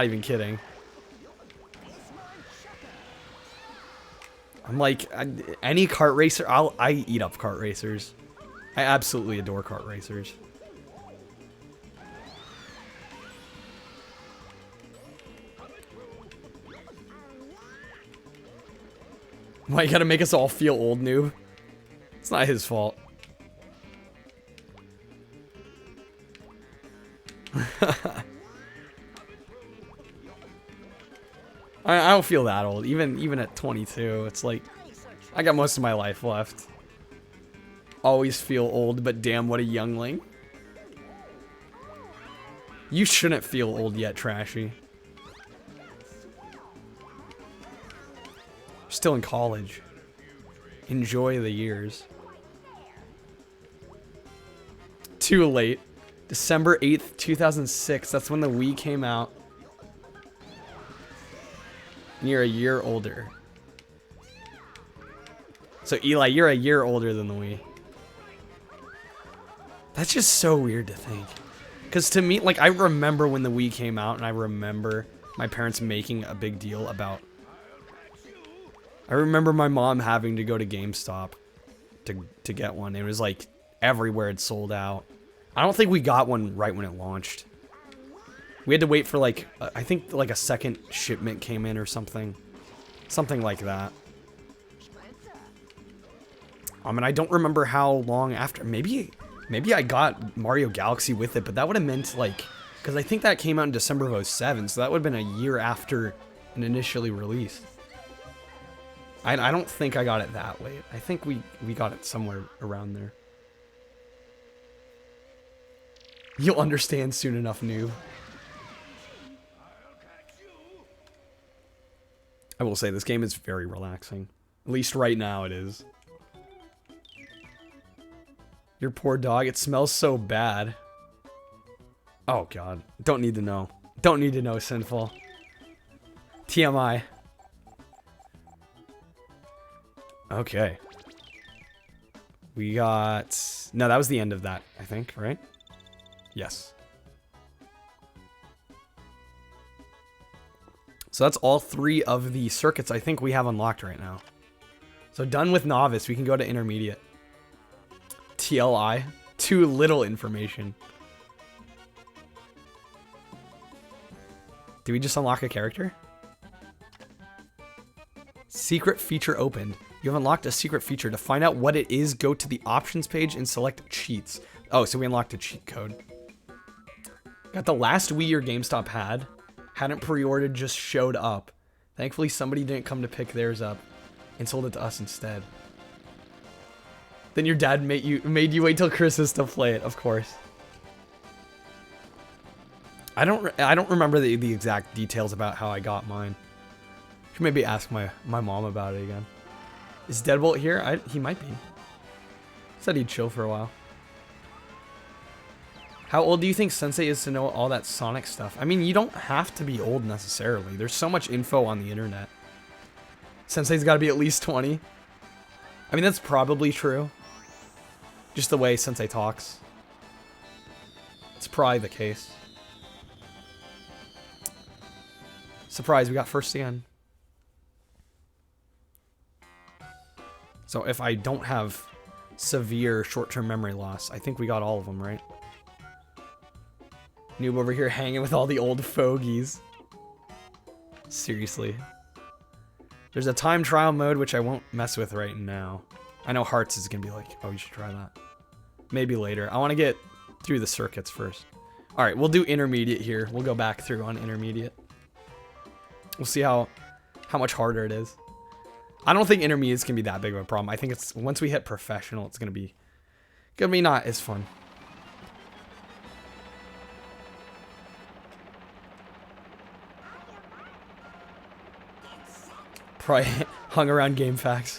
even kidding. I'm like any kart racer, I eat up kart racers. I absolutely adore kart racers. Why you gotta make us all feel old, noob? It's not his fault. I don't feel that old. Even at 22, it's like I got most of my life left. Always feel old, but damn, what a youngling. You shouldn't feel old yet, Trashy. Still in college. Enjoy the years. Too late. December 8th, 2006. That's when the Wii came out. And you're a year older. So Eli, you're a year older than the Wii. That's just so weird to think. Because to me, like, I remember when the Wii came out, and I remember my parents making a big deal about... I remember my mom having to go to GameStop to get one. It was like everywhere it sold out. I don't think we got one right when it launched. We had to wait for like, I think like a second shipment came in or something. Something like that. And I don't remember how long after. Maybe I got Mario Galaxy with it, but that would have meant like, because I think that came out in December of 07, so that would have been a year after it initially released. I don't think I got it that late. I think we got it somewhere around there. You'll understand soon enough, noob. I will say, this game is very relaxing. At least right now it is. Your poor dog, it smells so bad. Oh god, don't need to know. Don't need to know, Sinful. TMI. Okay. We got... No, that was the end of that, I think, right? Yes. So that's all 3 of the circuits I think we have unlocked right now. So done with Novice, we can go to Intermediate. TLI. Too little information. Did we just unlock a character? Secret feature opened. You have unlocked a secret feature. To find out what it is, go to the options page and select cheats. Oh, so we unlocked a cheat code. Got the last Wii your GameStop had. Hadn't pre-ordered, just showed up. Thankfully, somebody didn't come to pick theirs up and sold it to us instead. Then your dad made you wait till Christmas to play it, of course. I don't remember the exact details about how I got mine. Should maybe ask my mom about it again. Is Deadbolt here? He might be. Said he'd chill for a while. How old do you think Sensei is to know all that Sonic stuff? I mean, you don't have to be old necessarily. There's so much info on the internet. Sensei's got to be at least 20. I mean, that's probably true. Just the way Sensei talks. It's probably the case. Surprise, we got first again. So if I don't have severe short-term memory loss, I think we got all of them, right? Noob over here hanging with all the old fogies. Seriously. There's a time trial mode, which I won't mess with right now. I know Hearts is going to be like, oh, you should try that. Maybe later. I want to get through the circuits first. Alright, we'll do Intermediate here. We'll go back through on Intermediate. We'll see how much harder it is. I don't think Intermediate's going to be that big of a problem. I think it's once we hit Professional, it's going to be not as fun. Probably hung around GameFAQs.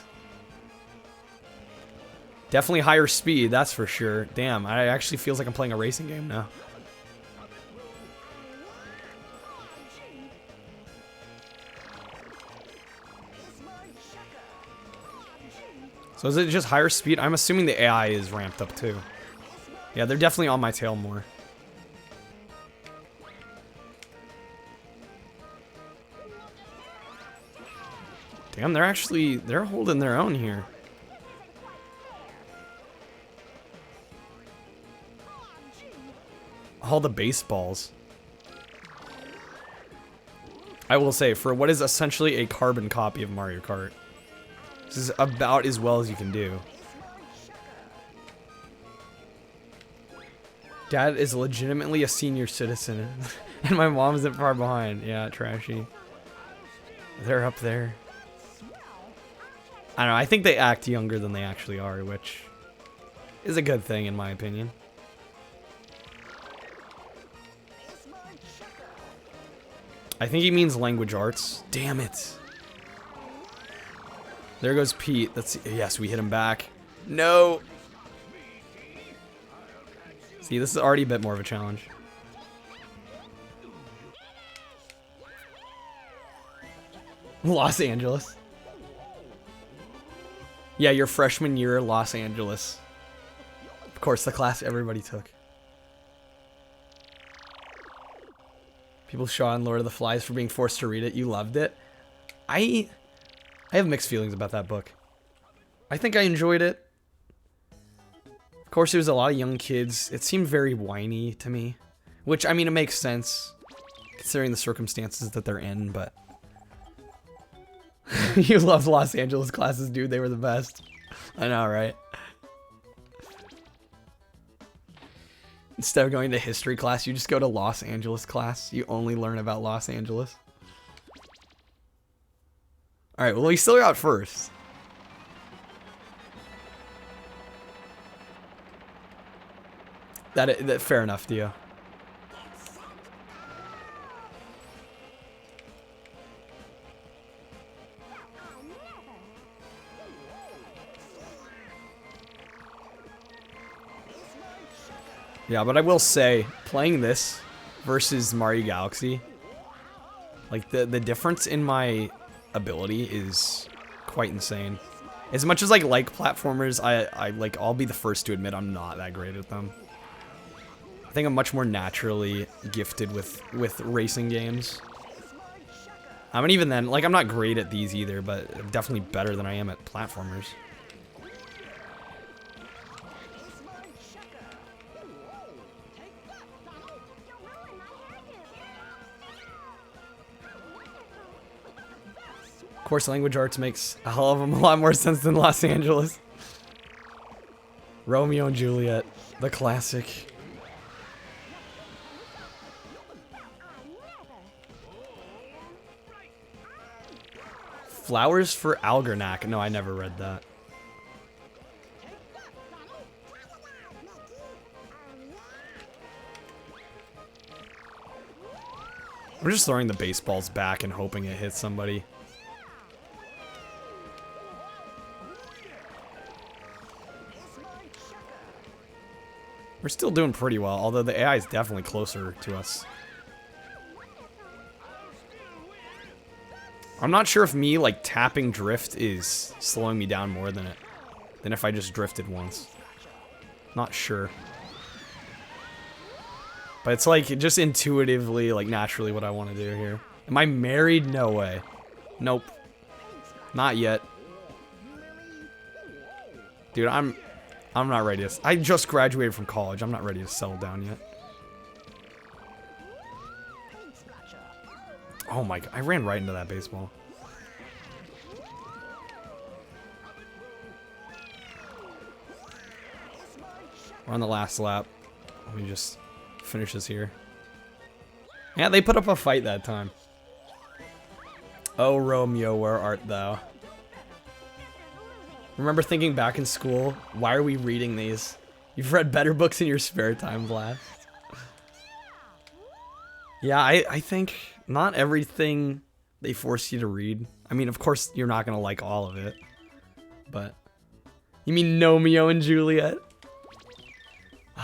Definitely higher speed, that's for sure. Damn, I actually feels like I'm playing a racing game now. So is it just higher speed? I'm assuming the AI is ramped up too. Yeah, they're definitely on my tail more. Damn, they're holding their own here. All the baseballs. I will say, for what is essentially a carbon copy of Mario Kart, this is about as well as you can do. Dad is legitimately a senior citizen, and my mom isn't far behind. Yeah, trashy. They're up there. I don't know, I think they act younger than they actually are, which is a good thing in my opinion. I think he means language arts. Damn it. There goes Pete. Yes, we hit him back. No. See, this is already a bit more of a challenge. Los Angeles. Yeah, your freshman year, Los Angeles. Of course, the class everybody took. People shot on Lord of the Flies for being forced to read it. You loved it. I have mixed feelings about that book. I think I enjoyed it. Of course, there was a lot of young kids. It seemed very whiny to me. Which, I mean, it makes sense, considering the circumstances that they're in, but... You love Los Angeles classes, dude. They were the best. I know, right? Instead of going to history class, you just go to Los Angeles class. You only learn about Los Angeles. Alright, well, we still got first. That fair enough, Dio. Yeah, but I will say, playing this versus Mario Galaxy, like the difference in my ability is quite insane. As much as I like platformers, I'll be the first to admit I'm not that great at them. I think I'm much more naturally gifted with racing games. I mean, even then, like, I'm not great at these either, but I'm definitely better than I am at platformers. Of course, language arts makes a hell of a lot more sense than Los Angeles. Romeo and Juliet, the classic. Flowers for Algernak. No, I never read that. I'm just throwing the baseballs back and hoping it hits somebody. We're still doing pretty well, although the AI is definitely closer to us. I'm not sure if me, like, tapping drift is slowing me down more than if I just drifted once. Not sure. But it's like, just intuitively, like, naturally what I want to do here. Am I married? No way. Nope. Not yet. Dude, I'm not ready to... I just graduated from college. I'm not ready to settle down yet. Oh my god, I ran right into that baseball. We're on the last lap. Let me just finish this here. Yeah, they put up a fight that time. Oh, Romeo, where art thou? Remember thinking back in school, why are we reading these? You've read better books in your spare time, Blast. Yeah, I think not everything they force you to read. I mean, of course, you're not going to like all of it. But... You mean Romeo and Juliet?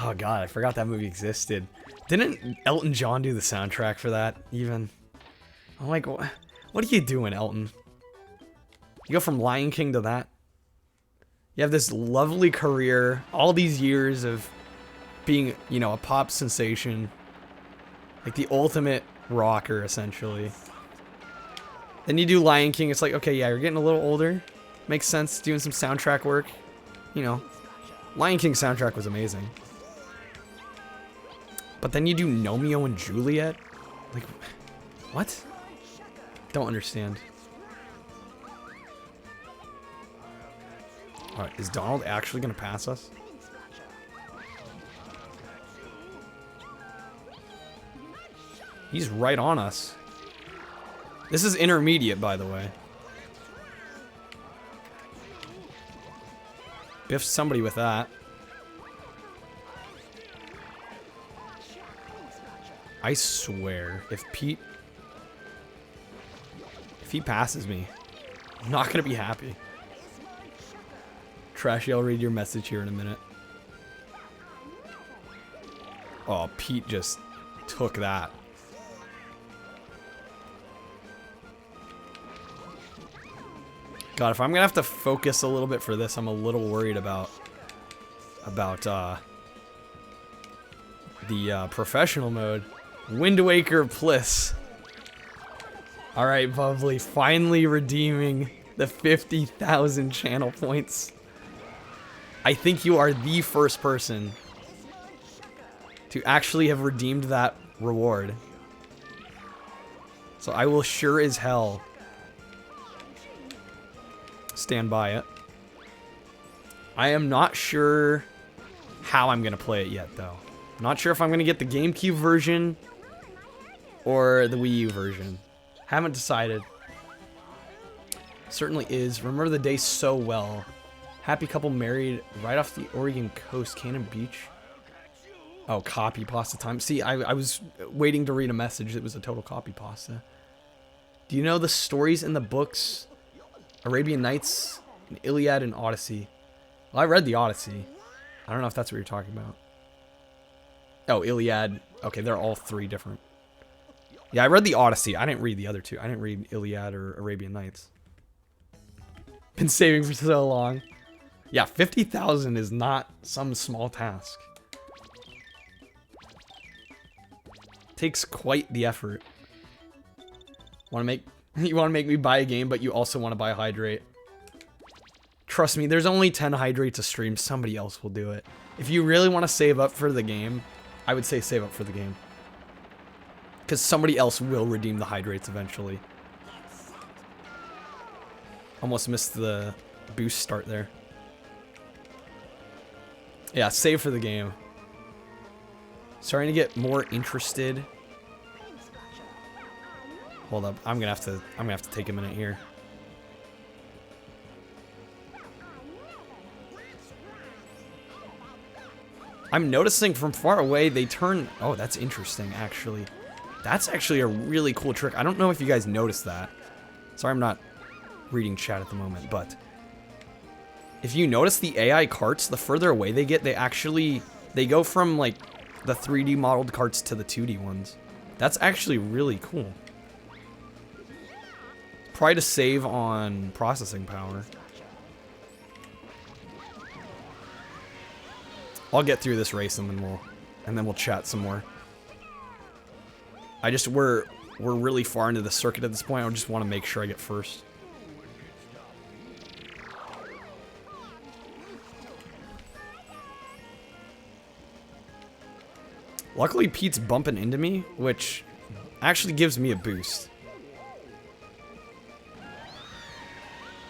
Oh god, I forgot that movie existed. Didn't Elton John do the soundtrack for that, even? I'm like, what are you doing, Elton? You go from Lion King to that? You have this lovely career, all these years of being, you know, a pop sensation. Like the ultimate rocker, essentially. Then you do Lion King, it's like, okay, yeah, you're getting a little older. Makes sense, doing some soundtrack work. You know, Lion King soundtrack was amazing. But then you do Romeo and Juliet? Like, what? Don't understand. Alright, is Donald actually gonna pass us? He's right on us. This is intermediate, by the way. Biffed somebody with that. I swear, if he passes me, I'm not gonna be happy. Trashy, I'll read your message here in a minute. Oh, Pete just took that. God, if I'm gonna have to focus a little bit for this, I'm a little worried about the professional mode. Wind Waker Bliss. Alright, Bubbly, finally redeeming the 50,000 channel points. I think you are the first person to actually have redeemed that reward. So I will sure as hell stand by it. I am not sure how I'm going to play it yet, though. I'm not sure if I'm going to get the GameCube version or the Wii U version. Haven't decided. Certainly is. Remember the day so well. Happy couple married right off the Oregon coast, Cannon Beach. Oh, copy pasta time. See, I was waiting to read a message. It was a total copy pasta. Do you know the stories in the books? Arabian Nights, and Iliad, and Odyssey. Well, I read the Odyssey. I don't know if that's what you're talking about. Oh, Iliad. Okay, they're all three different. Yeah, I read the Odyssey. I didn't read the other two. I didn't read Iliad or Arabian Nights. Been saving for so long. Yeah, 50,000 is not some small task. Takes quite the effort. You want to make me buy a game, but you also want to buy Hydrate. Trust me, there's only 10 Hydrates a stream. Somebody else will do it. If you really want to save up for the game, I would say save up for the game. Because somebody else will redeem the Hydrates eventually. Almost missed the boost start there. Yeah, save for the game. Starting to get more interested. Hold up, I'm gonna have to take a minute here. I'm noticing from far away they turn. Oh, that's interesting, actually. That's actually a really cool trick. I don't know if you guys noticed that. Sorry, I'm not reading chat at the moment, but if you notice the AI carts, the further away they get, they go from like the 3D modeled carts to the 2D ones. That's actually really cool. Probably to save on processing power. I'll get through this race and then we'll chat some more. We're really far into the circuit at this point. I just want to make sure I get first. Luckily, Pete's bumping into me, which actually gives me a boost.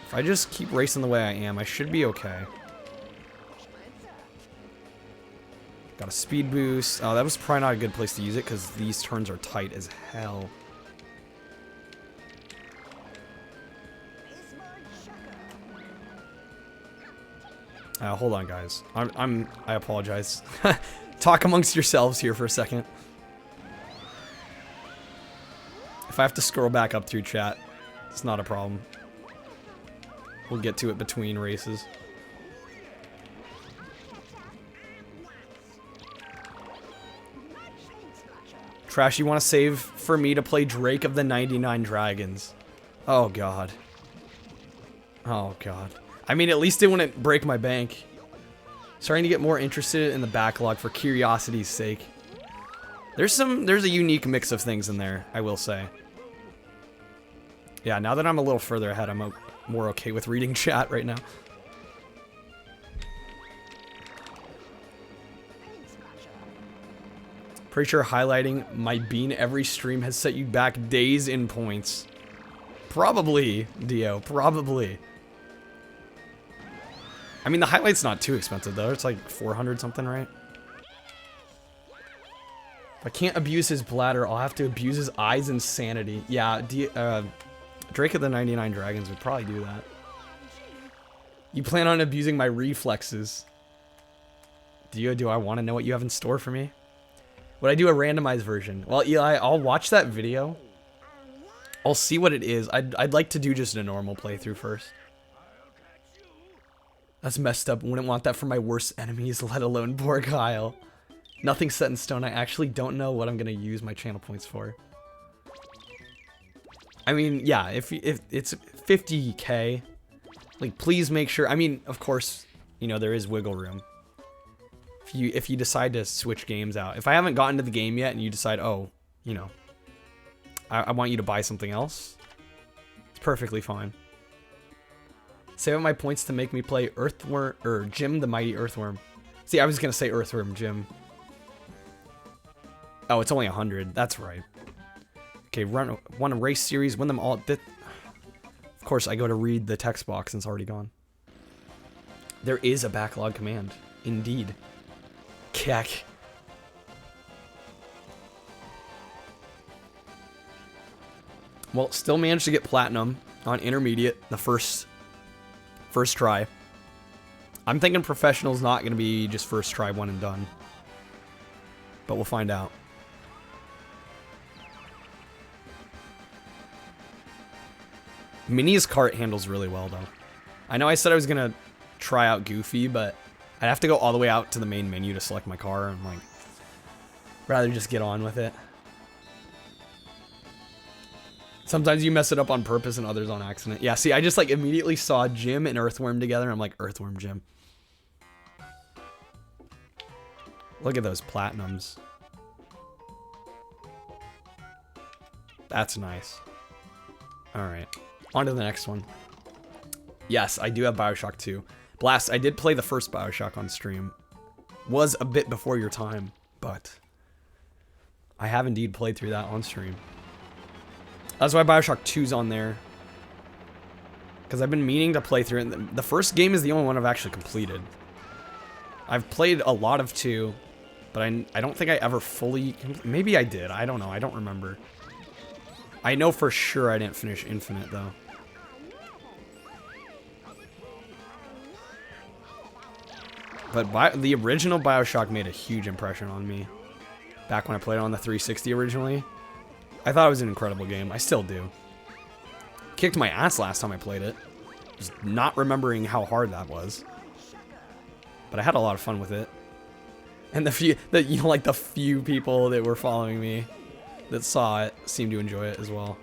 If I just keep racing the way I am, I should be okay. Got a speed boost. Oh, that was probably not a good place to use it because these turns are tight as hell. Hold on, guys. I apologize. Talk amongst yourselves here for a second. If I have to scroll back up through chat, it's not a problem. We'll get to it between races. Trash, you want to save for me to play Drake of the 99 Dragons? Oh, God. Oh, God. I mean, at least it wouldn't break my bank. Starting to get more interested in the backlog for curiosity's sake. There's a unique mix of things in there, I will say. Yeah, now that I'm a little further ahead, I'm more okay with reading chat right now. Pretty sure highlighting my bean every stream has set you back days in points. Probably, Dio, probably. I mean, the highlight's not too expensive, though. It's like 400 something, right? If I can't abuse his bladder, I'll have to abuse his eyes and sanity. Yeah, Drake of the 99 Dragons would probably do that. You plan on abusing my reflexes. Dio, do I want to know what you have in store for me? Would I do a randomized version? Well, Eli, I'll watch that video. I'll see what it is. I'd like to do just a normal playthrough first. That's messed up. Wouldn't want that for my worst enemies, let alone poor Kyle. Nothing's set in stone. I actually don't know what I'm going to use my channel points for. I mean, yeah, if it's 50k, like, please make sure. I mean, of course, you know, there is wiggle room. If you decide to switch games out. If I haven't gotten to the game yet and you decide, oh, you know, I want you to buy something else, it's perfectly fine. Save up my points to make me play Earthworm, or Jim the Mighty Earthworm. See, I was going to say Earthworm Jim. Oh, it's only 100. That's right. Okay, won a race series, win them all. Of course, I go to read the text box and it's already gone. There is a backlog command. Indeed. Keck. Well, still managed to get platinum on intermediate the first try. I'm thinking professional's not going to be just first try, one and done. But we'll find out. Mini's cart handles really well, though. I know I said I was going to try out Goofy, but I'd have to go all the way out to the main menu to select my car, and, like, rather just get on with it. Sometimes you mess it up on purpose and others on accident. Yeah, see, I just, like, immediately saw Jim and Earthworm together. I'm like, Earthworm Jim. Look at those platinums. That's nice. Alright. On to the next one. Yes, I do have Bioshock 2. Blast, I did play the first Bioshock on stream. Was a bit before your time, but I have indeed played through that on stream. That's why Bioshock 2's on there. Because I've been meaning to play through it. The first game is the only one I've actually completed. I've played a lot of 2, but I don't think I ever fully... Maybe I did. I don't know. I don't remember. I know for sure I didn't finish Infinite, though. But the original Bioshock made a huge impression on me. Back when I played it on the 360 originally. I thought it was an incredible game. I still do. Kicked my ass last time I played it. Just not remembering how hard that was. But I had a lot of fun with it. And the few people that were following me that saw it seemed to enjoy it as well.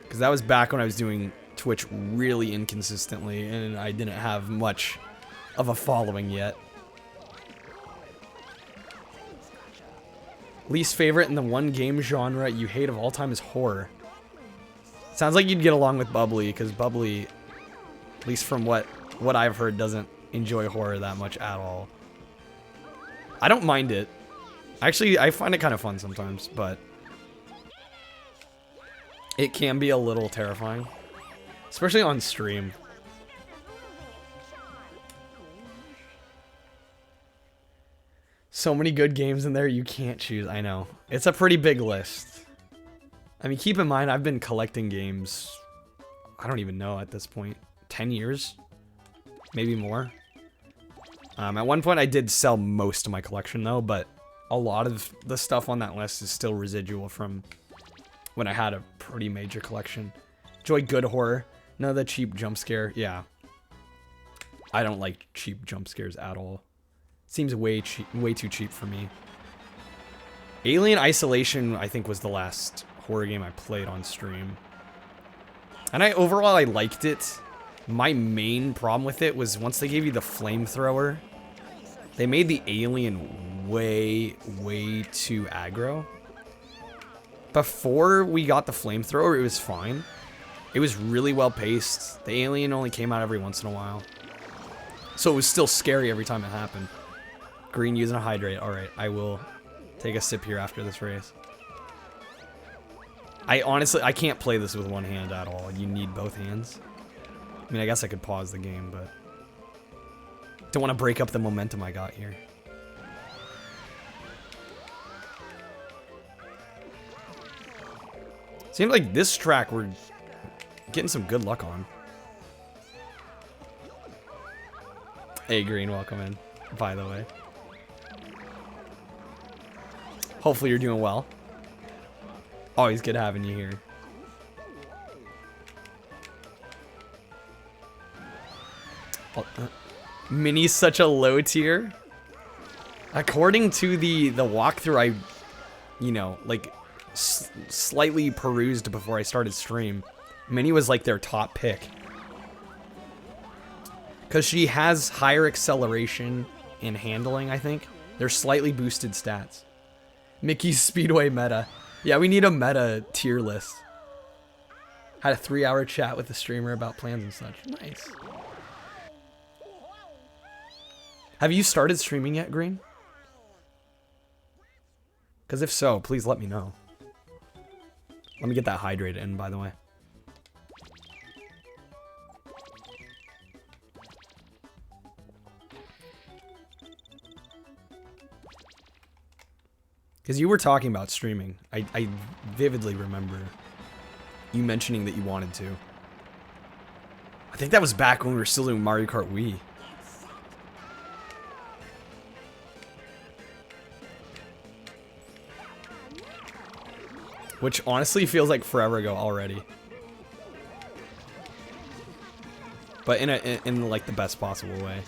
Because that was back when I was doing Twitch really inconsistently and I didn't have much of a following yet. Least favorite in the one game genre you hate of all time is horror. Sounds like you'd get along with Bubbly, because Bubbly, at least from what I've heard, doesn't enjoy horror that much at all. I don't mind it. Actually, I find it kind of fun sometimes, but it can be a little terrifying. Especially on stream. So many good games in there you can't choose. I know. It's a pretty big list. I mean, keep in mind, I've been collecting games, I don't even know at this point, 10 years? Maybe more? At one point, I did sell most of my collection, though, but a lot of the stuff on that list is still residual from when I had a pretty major collection. Enjoy good horror. None of the cheap jump scare. Yeah. I don't like cheap jump scares at all. Seems way too cheap for me. Alien Isolation, I think, was the last horror game I played on stream. And overall, I liked it. My main problem with it was once they gave you the flamethrower, they made the alien way, way too aggro. Before we got the flamethrower, it was fine. It was really well paced. The alien only came out every once in a while. So it was still scary every time it happened. Green using a hydrate. Alright, I will take a sip here after this race. I can't play this with one hand at all. You need both hands. I mean, I guess I could pause the game, but don't want to break up the momentum I got here. Seems like this track we're getting some good luck on. Hey, Green, welcome in, by the way. Hopefully you're doing well. Always good having you here. Mini's such a low tier. According to the walkthrough, you know, like slightly perused before I started stream, Mini was like their top pick. Because she has higher acceleration and handling, I think. They're slightly boosted stats. Mickey's Speedway meta. Yeah, we need a meta tier list. Had a 3-hour chat with the streamer about plans and such. Nice. Have you started streaming yet, Green? Because if so, please let me know. Let me get that hydrated in, by the way. Because you were talking about streaming. I vividly remember you mentioning that you wanted to. I think that was back when we were still doing Mario Kart Wii. Which honestly feels like forever ago already. But in like the best possible way.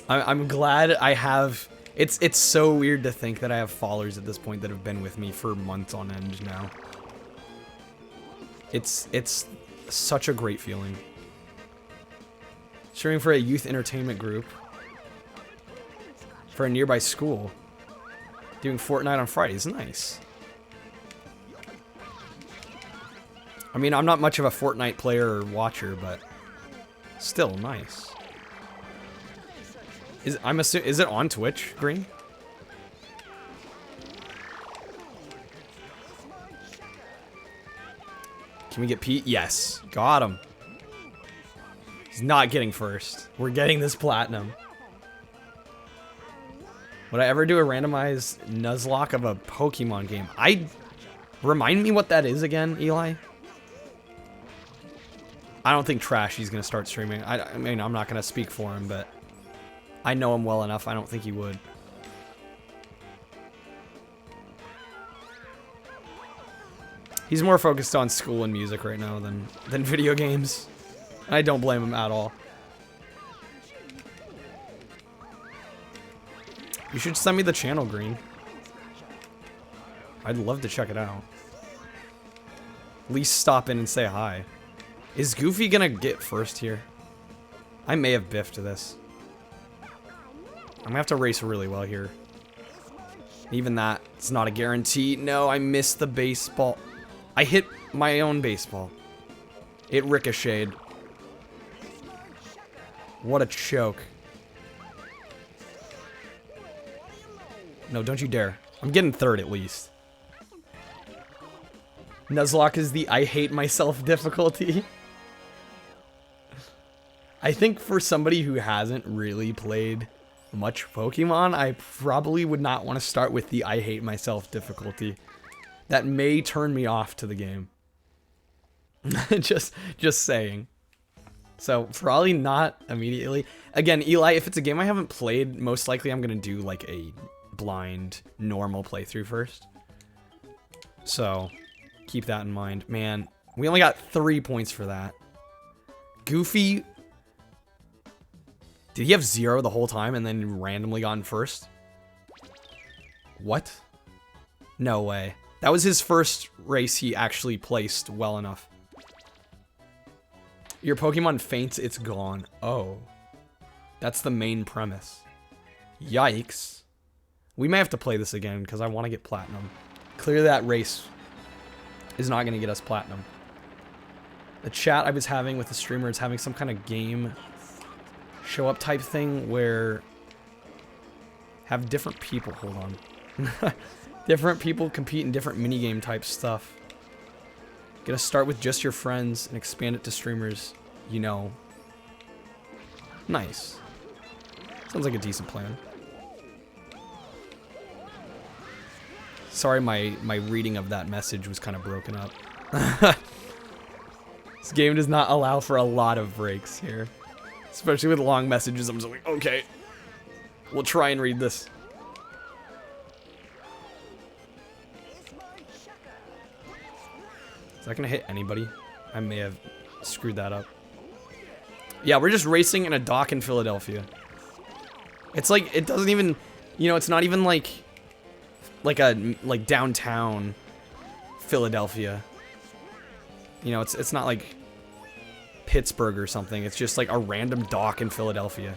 I'm glad I have. It's so weird to think that I have followers at this point that have been with me for months on end now. It's such a great feeling. Streaming for a youth entertainment group for a nearby school. Doing Fortnite on Fridays. Nice. I mean, I'm not much of a Fortnite player or watcher, but still nice. Is it on Twitch, Green? Can we get Pete? Yes. Got him. He's not getting first. We're getting this platinum. Would I ever do a randomized Nuzlocke of a Pokemon game? Remind me what that is again, Eli? I don't think Trashy's gonna start streaming. I mean, I'm not gonna speak for him, but I know him well enough. I don't think he would. He's more focused on school and music right now than video games. And I don't blame him at all. You should send me the channel, Green. I'd love to check it out. At least stop in and say hi. Is Goofy gonna get first here? I may have biffed this. I'm gonna have to race really well here. Even that, it's not a guarantee. No, I missed the baseball. I hit my own baseball. It ricocheted. What a choke. No, don't you dare. I'm getting third at least. Nuzlocke is the I hate myself difficulty. I think for somebody who hasn't really played much Pokemon, I probably would not want to start with the I hate myself difficulty. That may turn me off to the game. just saying. So probably not immediately. Again, Eli, if it's a game I haven't played, most likely I'm gonna do like a blind normal playthrough first. So keep that in mind. Man, we only got 3 points for that. Goofy, did he have 0 the whole time and then randomly gotten first? What? No way. That was his first race he actually placed well enough. Your Pokemon faints, it's gone. Oh. That's the main premise. Yikes. We may have to play this again because I want to get platinum. Clearly that race is not going to get us platinum. The chat I was having with the streamer is having some kind of game show up type thing where have different people, hold on. Different people compete in different minigame type stuff. Gonna start with just your friends and expand it to streamers, you know. Nice. Sounds like a decent plan. Sorry, my reading of that message was kind of broken up. This game does not allow for a lot of breaks here. Especially with long messages, I'm just like, okay. We'll try and read this. Is that gonna hit anybody? I may have screwed that up. Yeah, we're just racing in a dock in Philadelphia. It's like, it doesn't even, you know, it's not even like downtown Philadelphia. You know, it's not like Pittsburgh or something. It's just like a random dock in Philadelphia.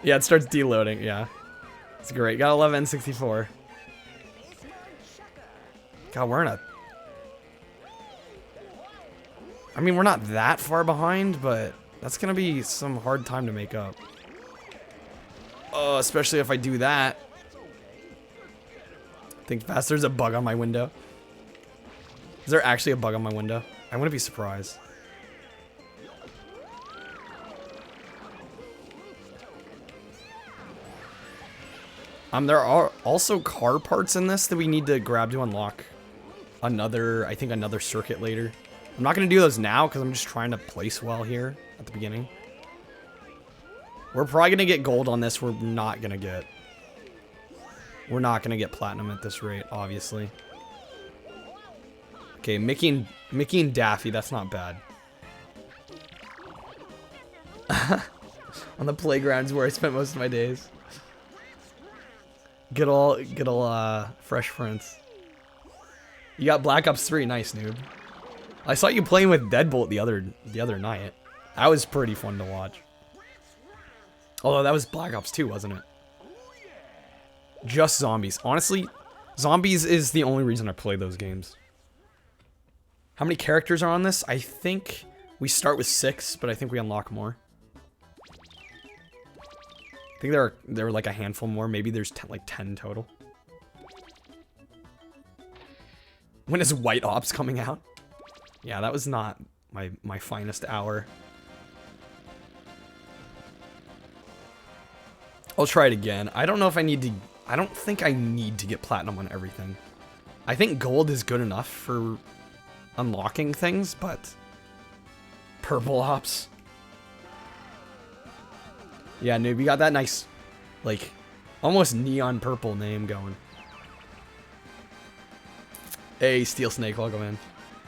Yeah, it starts deloading, yeah. It's great. Gotta love N64. God, we're in a... I mean, we're not that far behind, but that's gonna be some hard time to make up. Oh, especially if I do that. Think fast. There's a bug on my window. Is there actually a bug on my window? I wouldn't be surprised. There are also car parts in this that we need to grab to unlock another, I think another circuit later. I'm not going to do those now because I'm just trying to place well here at the beginning. We're probably going to get gold on this. We're not going to get platinum at this rate, obviously. Okay, Mickey and Daffy, that's not bad. On the playgrounds where I spent most of my days. Good ol' Fresh Prince. You got Black Ops 3, nice, noob. I saw you playing with Deadbolt the other night. That was pretty fun to watch. Although that was Black Ops 2, wasn't it? Just zombies. Honestly, zombies is the only reason I play those games. How many characters are on this? I think we start with 6, but I think we unlock more. I think there are like a handful more. Maybe there's like 10 total. When is White Ops coming out? Yeah, that was not my finest hour. I'll try it again. I don't know if I need to... I don't think I need to get platinum on everything. I think gold is good enough for unlocking things, but... Purple Ops... Yeah, noob, you got that nice, like, almost neon purple name going. Hey, Steel Snake, welcome in.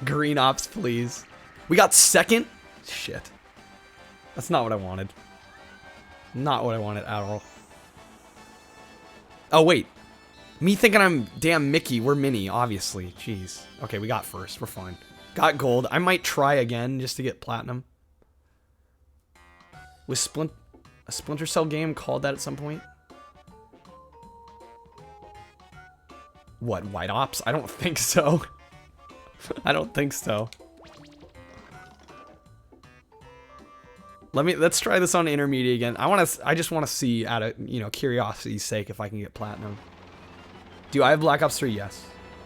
Green Ops, please. We got second? Shit. That's not what I wanted. Not what I wanted at all. Oh, wait. Me thinking I'm damn Mickey. We're Minnie, obviously. Jeez. Okay, we got first. We're fine. Got gold. I might try again just to get platinum. Was a Splinter Cell game called that at some point? What, White Ops? I don't think so. I don't think so. Let's try this on intermediate again. I just want to see out of, you know, curiosity's sake if I can get platinum. Do I have Black Ops 3? Yes,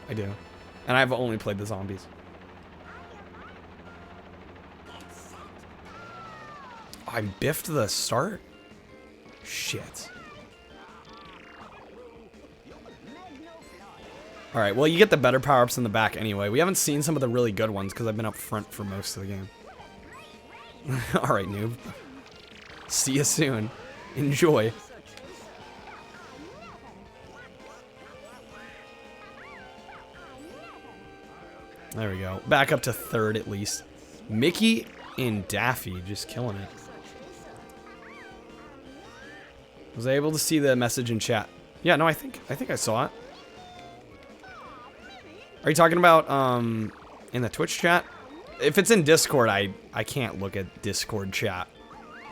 I do. And I've only played the zombies. I biffed the start? Shit. Alright, well, you get the better power-ups in the back anyway. We haven't seen some of the really good ones because I've been up front for most of the game. Alright, noob. See you soon. Enjoy. There we go. Back up to third at least. Mickey and Daffy just killing it. Was I able to see the message in chat? Yeah, no, I think I saw it. Are you talking about in the Twitch chat? If it's in Discord, I can't look at Discord chat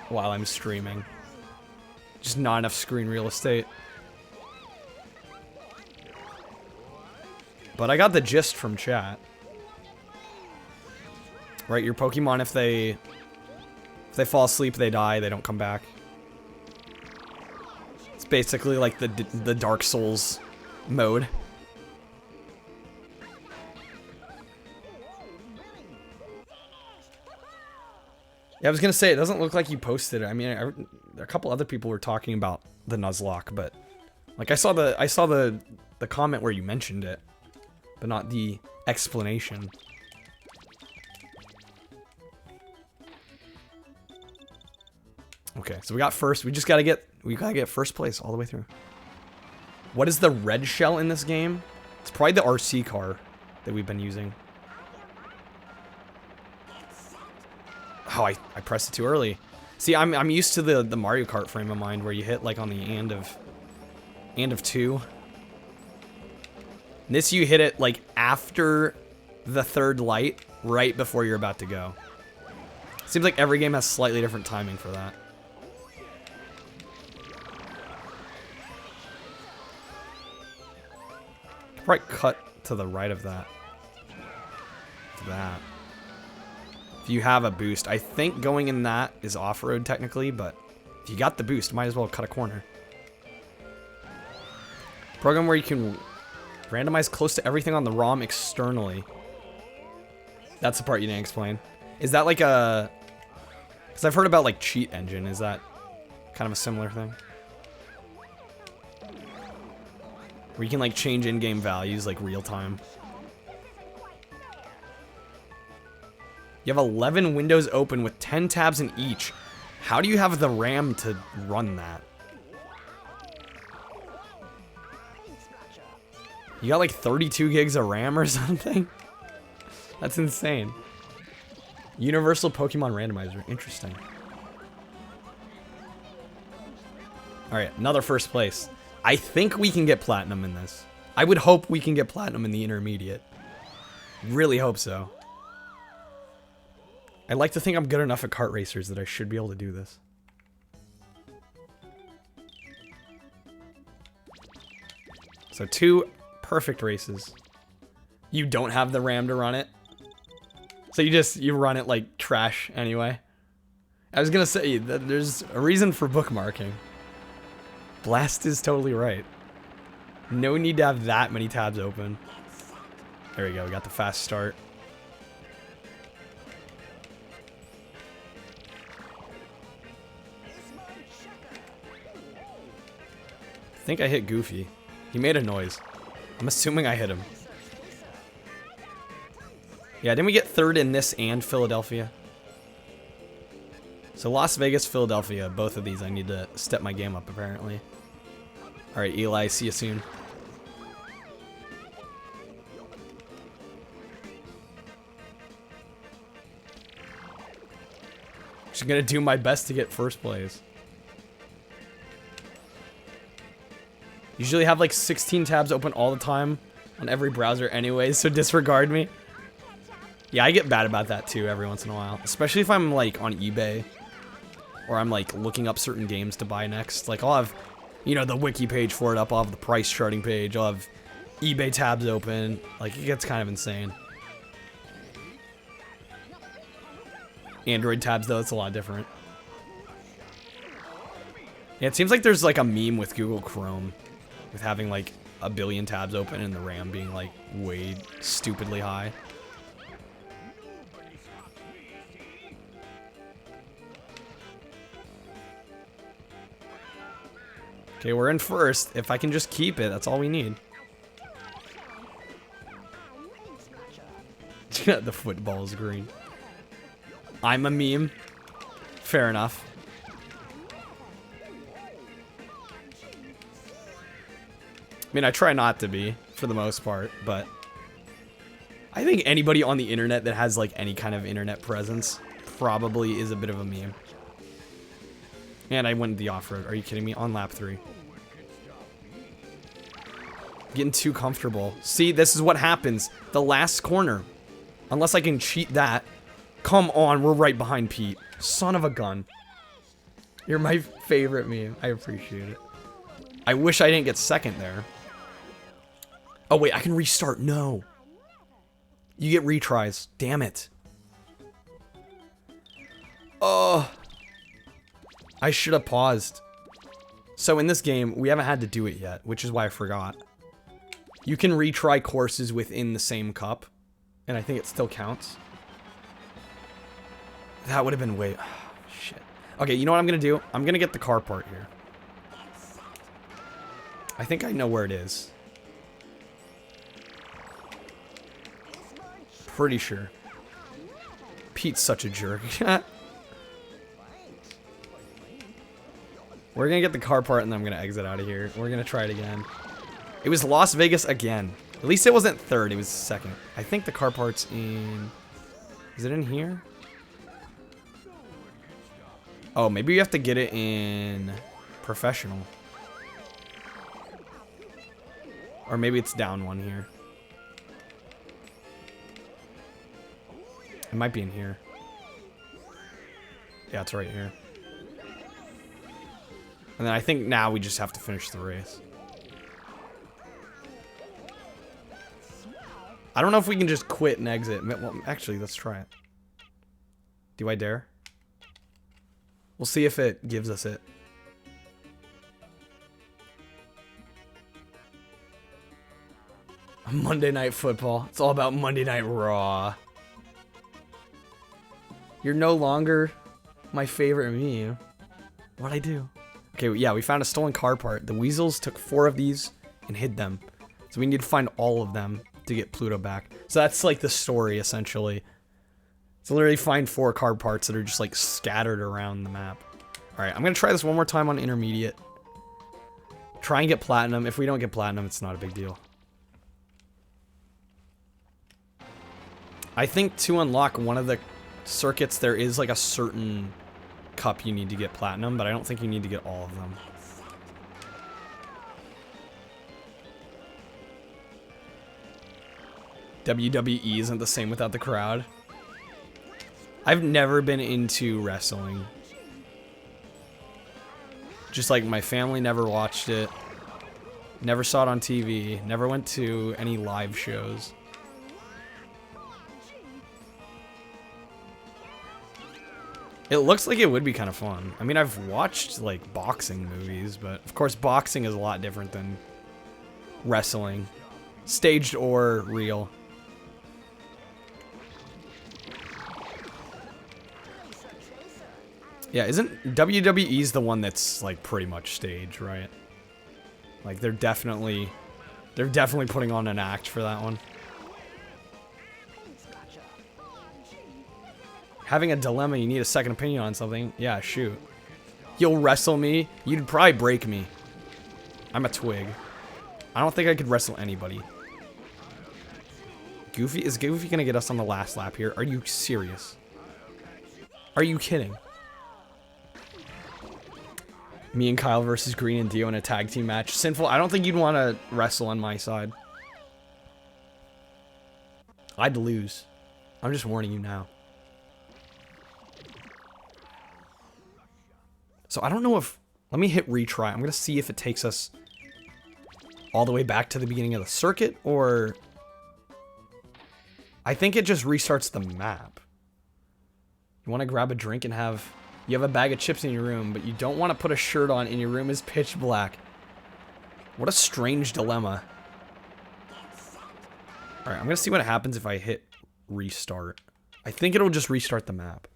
while I'm streaming. Just not enough screen real estate. But I got the gist from chat. Right, your Pokemon, if they fall asleep, they die, they don't come back. It's basically like the Dark Souls mode. Yeah, I was gonna say, it doesn't look like you posted it. I mean, a couple other people were talking about the Nuzlocke, but like I saw the comment where you mentioned it, but not the explanation. Okay, so we got first. We gotta get first place all the way through. What is the red shell in this game? It's probably the RC car that we've been using. Oh, I pressed it too early. See, I'm used to the Mario Kart frame of mind where you hit like on the end of two. This you hit it like after the third light, right before you're about to go. Seems like every game has slightly different timing for that. Probably cut to the right of that. To that. If you have a boost. I think going in that is off-road technically, but if you got the boost, might as well cut a corner. Program where you can randomize close to everything on the ROM externally. That's the part you didn't explain. Is that like a... Because I've heard about like cheat engine. Is that kind of a similar thing? Where you can like change in-game values like real time. You have 11 windows open with 10 tabs in each. How do you have the RAM to run that? You got like 32 gigs of RAM or something? That's insane. Universal Pokemon Randomizer. Interesting. Alright, another first place. I think we can get platinum in this. I would hope we can get platinum in the intermediate. Really hope so. I like to think I'm good enough at kart racers that I should be able to do this. So 2 perfect races. You don't have the RAM to run it. So you run it like trash anyway. I was gonna say that there's a reason for bookmarking. Blast is totally right. No need to have that many tabs open. There we go, we got the fast start. I think I hit Goofy. He made a noise. I'm assuming I hit him. Yeah, didn't we get third in this and Philadelphia? So Las Vegas, Philadelphia, both of these I need to step my game up apparently. Alright, Eli, see you soon. Just gonna do my best to get first place. Usually have like 16 tabs open all the time on every browser anyways, so disregard me. Yeah, I get bad about that too every once in a while. Especially if I'm like on eBay. Or I'm like looking up certain games to buy next. Like I'll have, you know, the wiki page for it up. I'll have the price charting page. I'll have eBay tabs open. Like it gets kind of insane. Android tabs though, it's a lot different. Yeah, it seems like there's like a meme with Google Chrome. With having like a billion tabs open and the RAM being like way stupidly high. Okay, we're in first. If I can just keep it, that's all we need. The football's green. I'm a meme. Fair enough. I mean, I try not to be, for the most part, but... I think anybody on the internet that has like any kind of internet presence probably is a bit of a meme. And I went the off-road. Are you kidding me? On lap 3. Getting too comfortable. See, this is what happens. The last corner. Unless I can cheat that. Come on, we're right behind Pete. Son of a gun. You're my favorite meme. I appreciate it. I wish I didn't get second there. Oh, wait, I can restart. No. You get retries. Damn it. Oh. I should have paused. So in this game, we haven't had to do it yet, which is why I forgot. You can retry courses within the same cup, and I think it still counts. That would have been way... Oh, shit. Okay, you know what I'm going to do? I'm going to get the car part here. I think I know where it is. Pretty sure. Pete's such a jerk. We're gonna get the car part and then I'm gonna exit out of here. We're gonna try it again. It was Las Vegas again. At least it wasn't third, it was second. I think the car part's in... Is it in here? Oh, maybe you have to get it in professional. Or maybe it's down one here. It might be in here. Yeah, it's right here. And then I think now we just have to finish the race. I don't know if we can just quit and exit. Well, actually, let's try it. Do I dare? We'll see if it gives us it. Monday Night Football. It's all about Monday Night Raw. You're no longer my favorite meme. What'd I do? Okay, yeah, we found a stolen car part. The weasels took 4 of these and hid them. So we need to find all of them to get Pluto back. So that's like the story, essentially. So literally find 4 car parts that are just like scattered around the map. Alright, I'm going to try this one more time on intermediate. Try and get platinum. If we don't get platinum, it's not a big deal. I think to unlock one of the circuits, there is like a certain cup you need to get platinum, but I don't think you need to get all of them. WWE isn't the same without the crowd. I've never been into wrestling. Just like my family never watched it. Never saw it on TV. Never went to any live shows. It looks like it would be kind of fun. I mean, I've watched, like, boxing movies, but of course boxing is a lot different than wrestling. Staged or real. Yeah, isn't WWE's the one that's, like, pretty much staged, right? Like, they're definitely putting on an act for that one. Having a dilemma, you need a second opinion on something. Yeah, shoot. You'll wrestle me? You'd probably break me. I'm a twig. I don't think I could wrestle anybody. Goofy? Is Goofy gonna get us on the last lap here? Are you serious? Are you kidding? Me and Kyle versus Green and Dio in a tag team match. Sinful, I don't think you'd want to wrestle on my side. I'd lose. I'm just warning you now. So I don't know if... Let me hit retry. I'm going to see if it takes us all the way back to the beginning of the circuit, or... I think it just restarts the map. You want to grab a drink and have... You have a bag of chips in your room, but you don't want to put a shirt on and your room is pitch black. What a strange dilemma. Alright, I'm going to see what happens if I hit restart. I think it'll just restart the map.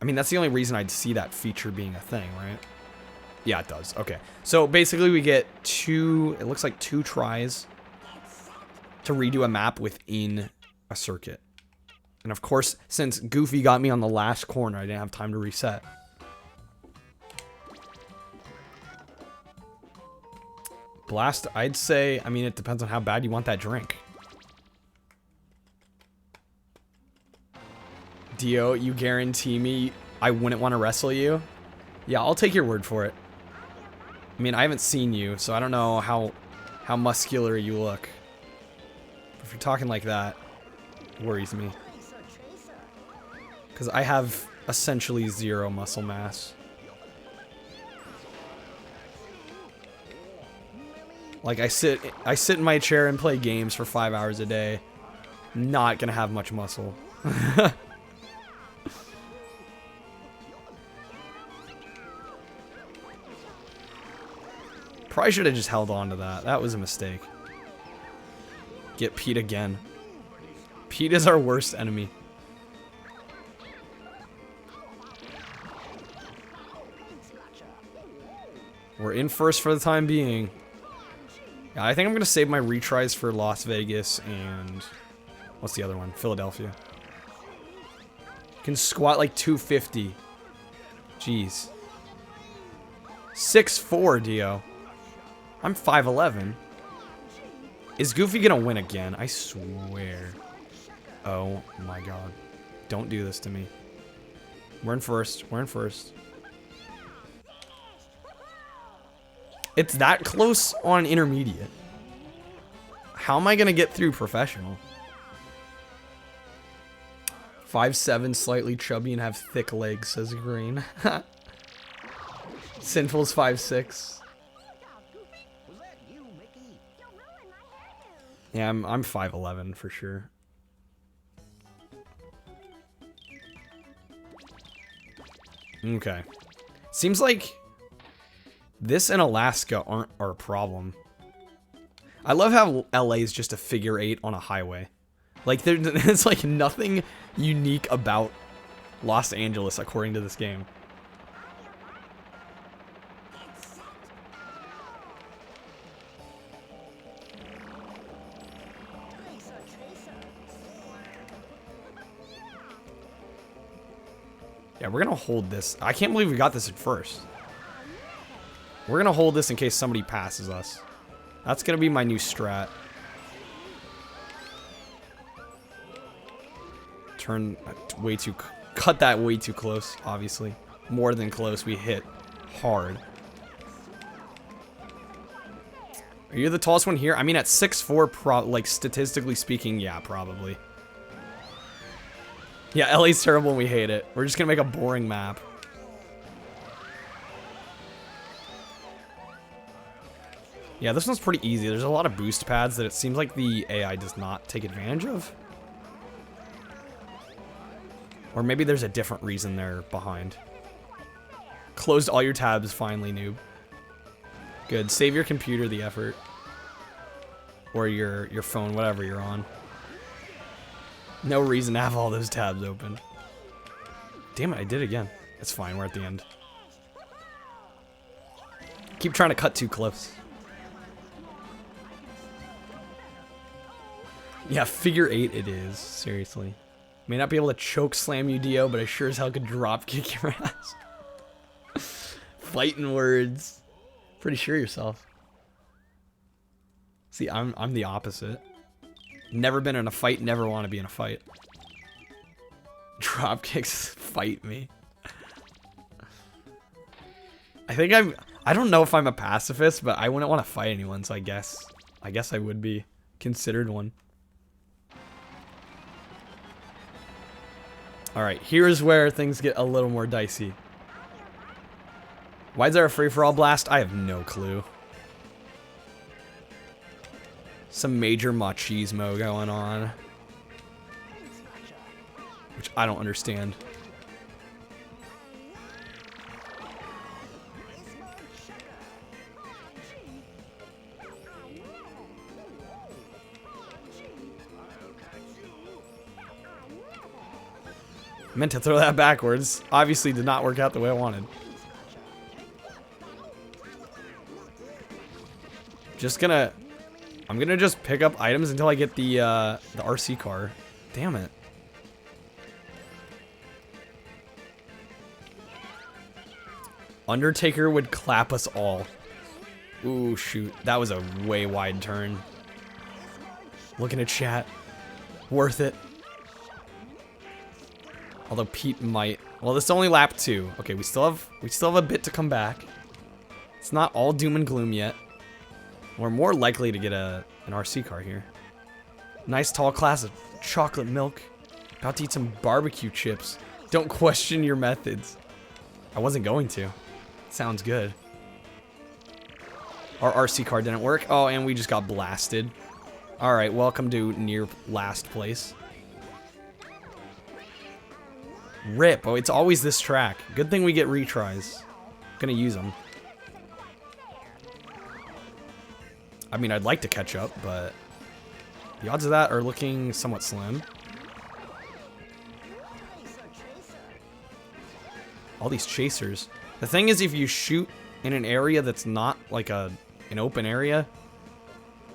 I mean, that's the only reason I'd see that feature being a thing, right? Yeah, it does. Okay. So basically we get it looks like 2 tries to redo a map within a circuit. And of course, since Goofy got me on the last corner, I didn't have time to reset. Blast, I'd say, I mean, it depends on how bad you want that drink. Dio, you guarantee me I wouldn't want to wrestle you? Yeah, I'll take your word for it. I mean, I haven't seen you, so I don't know how muscular you look. If you're talking like that, it worries me. Because I have essentially 0 muscle mass. Like, I sit in my chair and play games for 5 hours a day. Not gonna have much muscle. Probably should have just held on to that. That was a mistake. Get Pete again. Pete is our worst enemy. We're in first for the time being. Yeah, I think I'm going to save my retries for Las Vegas and... what's the other one? Philadelphia. Can squat like 250. Jeez. 6'4", Dio. I'm 5'11". Is Goofy gonna win again? I swear. Oh my god. Don't do this to me. We're in first. We're in first. It's that close on intermediate. How am I gonna get through professional? 5'7", slightly chubby, and have thick legs, says Green. Sinful's 5'6". Yeah, I'm 5'11" for sure. Okay. Seems like this and Alaska are a problem. I love how LA is just a figure 8 on a highway. Like, there's like nothing unique about Los Angeles according to this game. Yeah, we're gonna hold this. I can't believe we got this at first. We're gonna hold this in case somebody passes us. That's gonna be my new strat. Turn way too... cut that way too close, obviously. More than close, we hit hard. Are you the tallest one here? I mean, at 6'4", like, statistically speaking, yeah, probably. Yeah, LA's terrible and we hate it. We're just gonna make a boring map. Yeah, this one's pretty easy. There's a lot of boost pads that it seems like the AI does not take advantage of. Or maybe there's a different reason they're behind. Closed all your tabs finally, noob. Good. Save your computer the effort. Or your phone, whatever you're on. No reason to have all those tabs open. Damn it, I did it again. It's fine, we're at the end. Keep trying to cut too close. Yeah, figure 8 it is, seriously. May not be able to choke slam you, Dio, but I sure as hell could drop kick your ass. Fighting words. Pretty sure yourself. See, I'm the opposite. Never been in a fight, never want to be in a fight. Drop kicks fight me. I don't know if I'm a pacifist, but I wouldn't want to fight anyone, so I guess I would be considered one. Alright, here's where things get a little more dicey. Why is there a free-for-all blast? I have no clue. Some major machismo going on. Which I don't understand. Meant to throw that backwards. Obviously did not work out the way I wanted. I'm gonna just pick up items until I get the RC car. Damn it. Undertaker would clap us all. Ooh, shoot. That was a way wide turn. Looking at chat. Worth it. Although Pete might. Well, this is only lap 2. Okay, we still have a bit to come back. It's not all doom and gloom yet. We're more likely to get an RC car here. Nice tall glass of chocolate milk. About to eat some barbecue chips. Don't question your methods. I wasn't going to. Sounds good. Our RC car didn't work. Oh, and we just got blasted. Alright, welcome to near last place. Rip. Oh, it's always this track. Good thing we get retries. Gonna use them. I mean, I'd like to catch up, but the odds of that are looking somewhat slim. All these chasers. The thing is, if you shoot in an area that's not like an open area,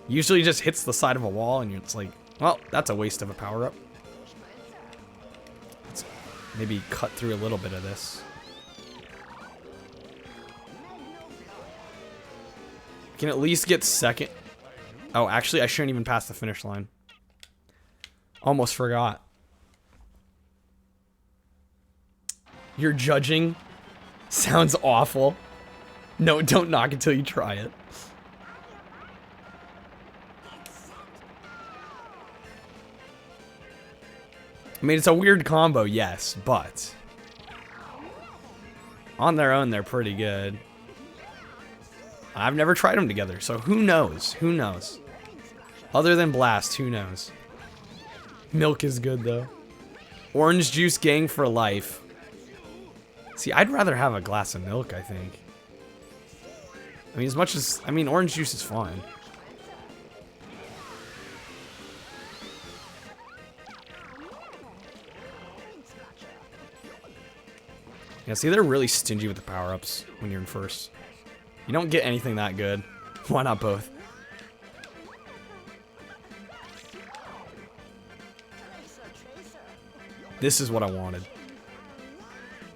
usually just hits the side of a wall and it's like, well, that's a waste of a power-up. Let's maybe cut through a little bit of this. Can at least get second. Oh, actually, I shouldn't even pass the finish line. Almost forgot. Your judging sounds awful. No, don't knock until you try it. I mean, it's a weird combo, yes, but on their own, they're pretty good. I've never tried them together, so who knows? Who knows? Other than Blast, who knows? Milk is good, though. Orange juice gang for life. See, I'd rather have a glass of milk, I think. I mean, as much as... I mean, orange juice is fine. Yeah, see, they're really stingy with the power-ups when you're in first. You don't get anything that good. Why not both? This is what I wanted.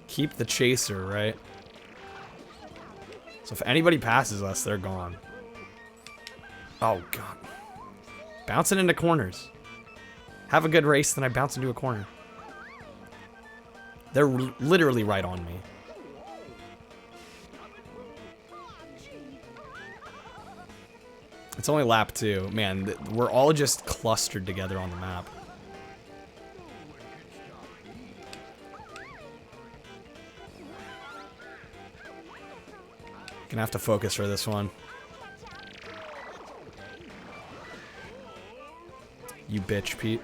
Keep the chaser, right? So if anybody passes us, they're gone. Oh, God. Bouncing into corners. Have a good race, then I bounce into a corner. They're literally right on me. It's only lap 2. Man, we're all just clustered together on the map. Gonna have to focus for this one. You bitch, Pete.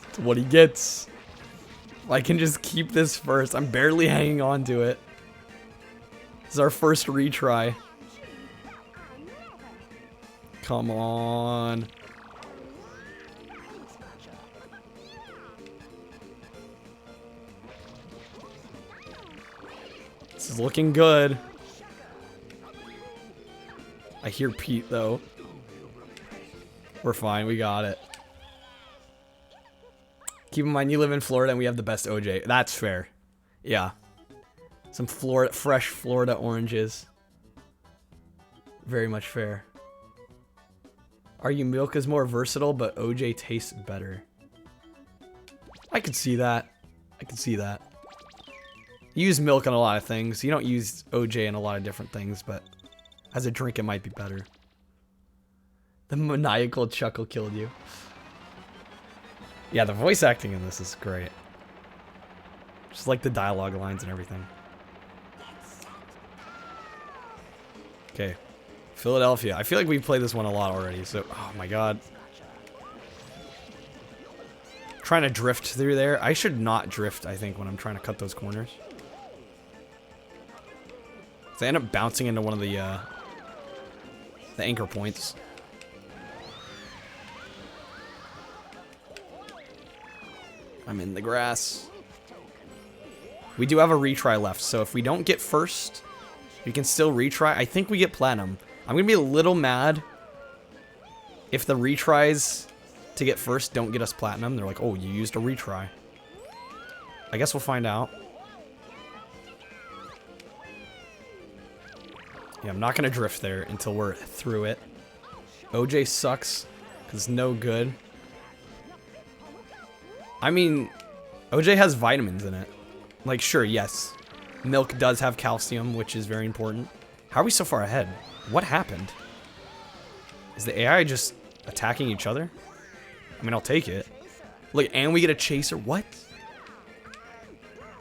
That's what he gets. I can just keep this first. I'm barely hanging on to it. This is our first retry. Come on. This is looking good. I hear Pete, though. We're fine. We got it. Keep in mind, you live in Florida and we have the best OJ. That's fair. Yeah. Some Florida, fresh Florida oranges. Very much fair. Argue milk is more versatile, but OJ tastes better. I could see that. I could see that. You use milk on a lot of things. You don't use OJ in a lot of different things, but as a drink, it might be better. The maniacal chuckle killed you. Yeah, the voice acting in this is great. Just like the dialogue lines and everything. Okay. Philadelphia. I feel like we've played this one a lot already, so... Oh my god. Trying to drift through there. I should not drift, I think, when I'm trying to cut those corners. So I end up bouncing into one of the anchor points. I'm in the grass. We do have a retry left, so if we don't get first, we can still retry. I think we get platinum. I'm going to be a little mad if the retries to get first don't get us platinum. They're like, oh, you used a retry. I guess we'll find out. Yeah, I'm not going to drift there until we're through it. OJ sucks because it's no good. I mean, OJ has vitamins in it. Like, sure, yes. Milk does have calcium, which is very important. How are we so far ahead? What happened? Is the AI just attacking each other? I mean, I'll take it. Look, and we get a chaser. What?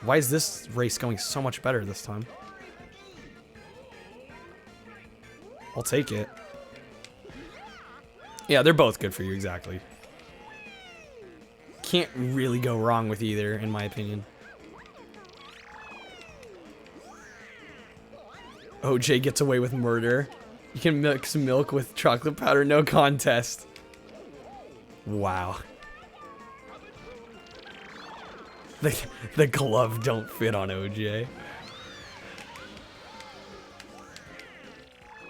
Why is this race going so much better this time? I'll take it. Yeah, they're both good for you, exactly. Can't really go wrong with either, in my opinion. OJ gets away with murder. You can mix milk with chocolate powder, no contest. Wow. The glove don't fit on OJ.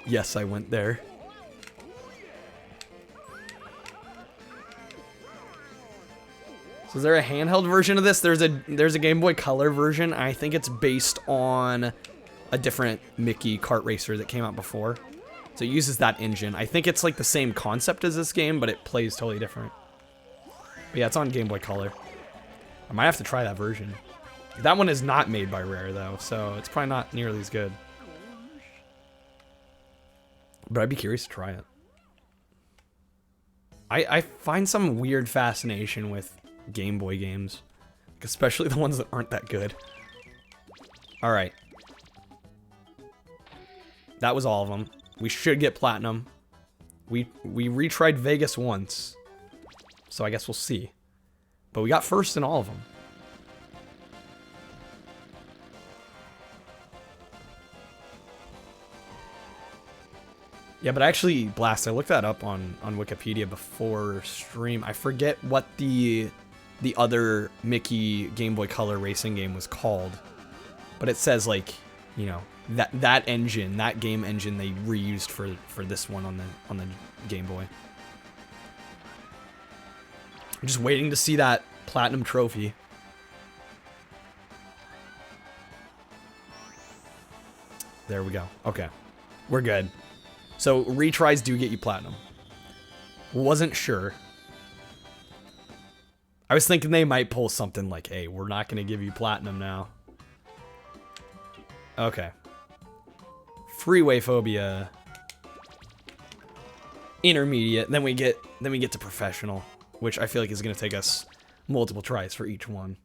Yes, I went there. So is there a handheld version of this? There's a Game Boy Color version. I think it's based on a different Mickey kart racer that came out before. So it uses that engine. I think it's like the same concept as this game, but it plays totally different. But yeah, it's on Game Boy Color. I might have to try that version. That one is not made by Rare, though, so it's probably not nearly as good. But I'd be curious to try it. I find some weird fascination with Game Boy games. Especially the ones that aren't that good. Alright. That was all of them. We should get platinum. We retried Vegas once. So I guess we'll see. But we got first in all of them. Yeah, but actually, Blast, I looked that up on Wikipedia before stream. I forget what the other Mickey Game Boy Color racing game was called. But it says, like, you know, that engine, that game engine they reused for this one on the Game Boy. I'm just waiting to see that platinum trophy. There we go. Okay. We're good. So, retries do get you platinum. Wasn't sure. I was thinking they might pull something like, hey, we're not going to give you platinum now. Okay. Freeway phobia. Intermediate. Then we get to professional, which I feel like is going to take us multiple tries for each one.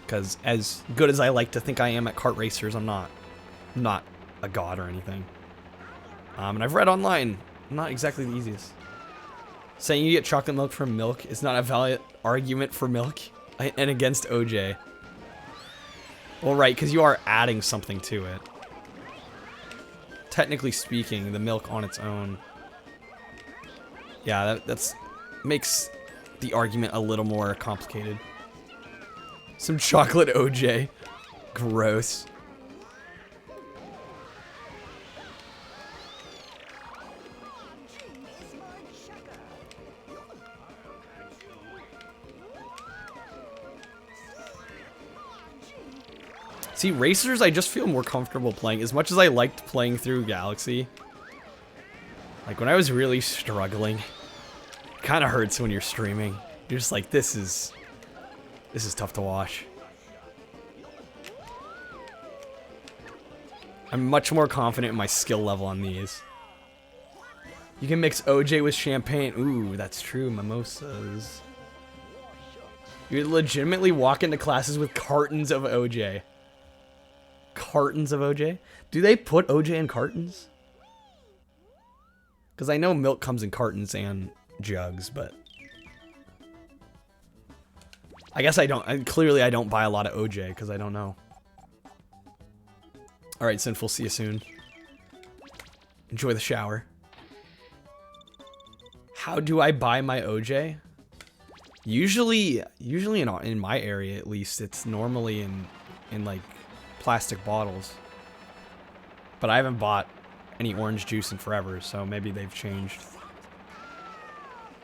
Because as good as I like to think I am at kart racers, I'm not a god or anything. And I've read online, not exactly the easiest. Saying you get chocolate milk from milk is not a valid argument for milk and against OJ. Well, right, because you are adding something to it. Technically speaking, the milk on its own. Yeah, that's makes the argument a little more complicated. Some chocolate OJ. Gross. See, Racers, I just feel more comfortable playing. As much as I liked playing through Galaxy. Like, when I was really struggling, it kind of hurts when you're streaming. You're just like, this is tough to watch. I'm much more confident in my skill level on these. You can mix OJ with champagne. Ooh, that's true. Mimosas. You legitimately walk into classes with cartons of OJ. Cartons of OJ? Do they put OJ in cartons? Because I know milk comes in cartons and jugs, but I guess I don't. Clearly, I don't buy a lot of OJ because I don't know. All right, Sinful. See you soon. Enjoy the shower. How do I buy my OJ? Usually in my area at least, it's normally in like plastic bottles. But I haven't bought any orange juice in forever, so maybe they've changed.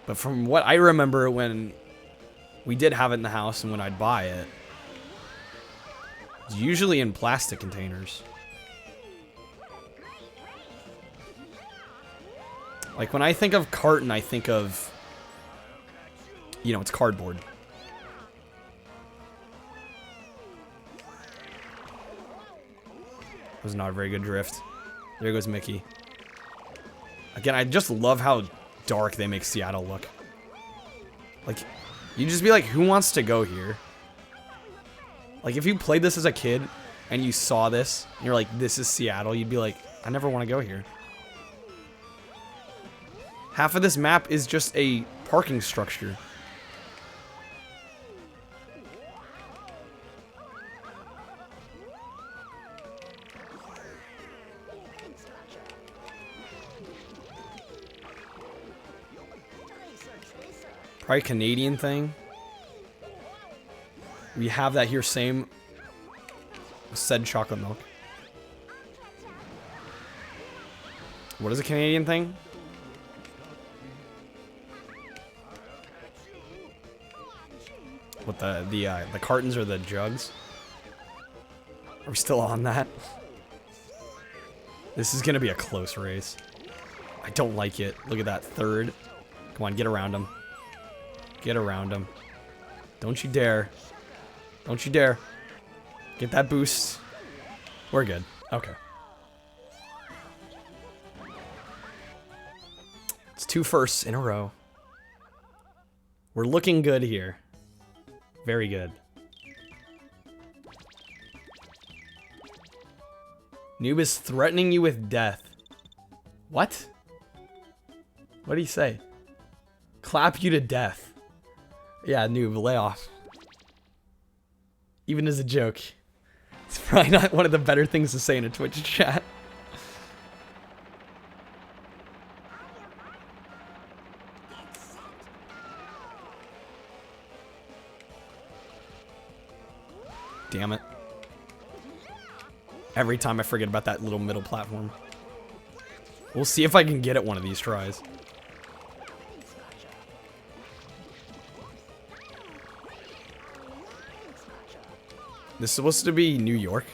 But from what I remember when we did have it in the house and when I'd buy it, it's usually in plastic containers. Like when I think of carton, I think of, you know, it's cardboard. That was not a very good drift. There goes Mickey. Again, I just love how dark they make Seattle look. Like, you just be like, who wants to go here? Like, if you played this as a kid and you saw this, and you're like, this is Seattle, you'd be like, I never want to go here. Half of this map is just a parking structure. Probably Canadian thing. We have that here, same said chocolate milk. What is a Canadian thing? What the cartons or the jugs? Are we still on that? This is gonna be a close race. I don't like it. Look at that third. Come on, get around him. Get around him. Don't you dare. Don't you dare. Get that boost. We're good. Okay. It's 2 firsts in a row. We're looking good here. Very good. Noob is threatening you with death. What? What did he say? Clap you to death. Yeah, Noob, lay off. Even as a joke. It's probably not one of the better things to say in a Twitch chat. Damn it. Every time I forget about that little middle platform. We'll see if I can get it one of these tries. This is supposed to be New York.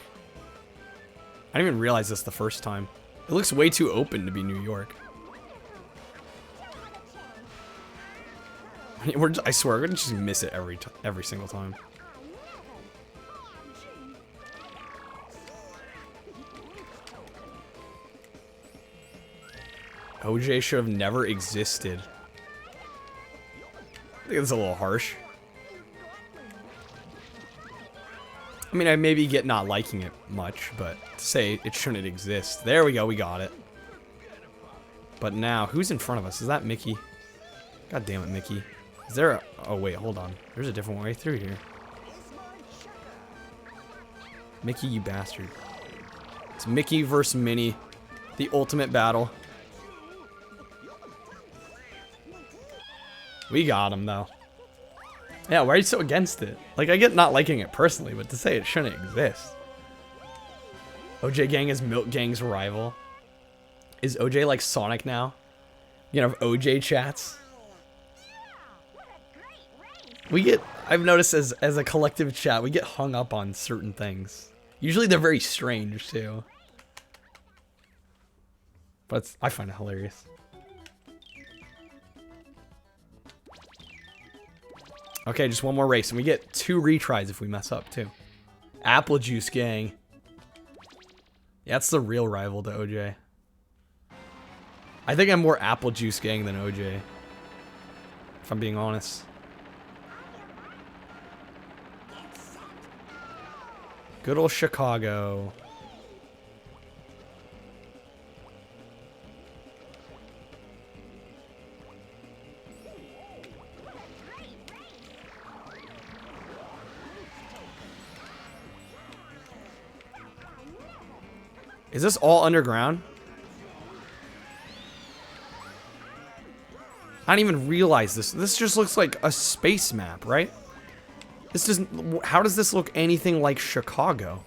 I didn't even realize this the first time. It looks way too open to be New York. I swear, we're gonna just miss it every single time. OJ should have never existed. I think that's a little harsh. I mean, I maybe get not liking it much, but to say it shouldn't exist. There we go, we got it. But now, who's in front of us? Is that Mickey? God damn it, Mickey. Is there a... Oh, wait, hold on. There's a different way through here. Mickey, you bastard. It's Mickey versus Minnie. The ultimate battle. We got him, though. Yeah, why are you so against it? Like, I get not liking it personally, but to say it shouldn't exist. OJ Gang is Milk Gang's rival. Is OJ like Sonic now? You know, OJ chats. We get, I've noticed as a collective chat, we get hung up on certain things. Usually they're very strange, too. But I find it hilarious. Okay, just one more race, and we get 2 retries if we mess up, too. Apple Juice Gang. Yeah, that's the real rival to OJ. I think I'm more Apple Juice Gang than OJ. If I'm being honest. Good old Chicago. Is this all underground? I didn't even realize this. This just looks like a space map, right? This doesn't... How does this look anything like Chicago?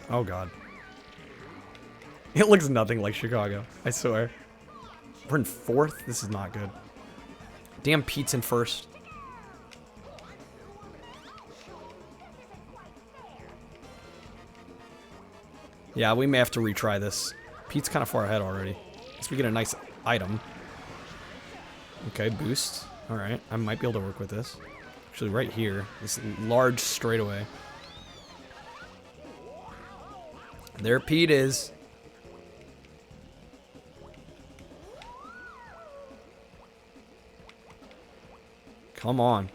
Oh, God. It looks nothing like Chicago, I swear. We're in 4th? This is not good. Damn, Pete's in 1st. Yeah, we may have to retry this. Pete's kind of far ahead already. Guess we get a nice item. Okay, boost. Alright, I might be able to work with this. Actually, right here. This large straightaway. There Pete is. Come on.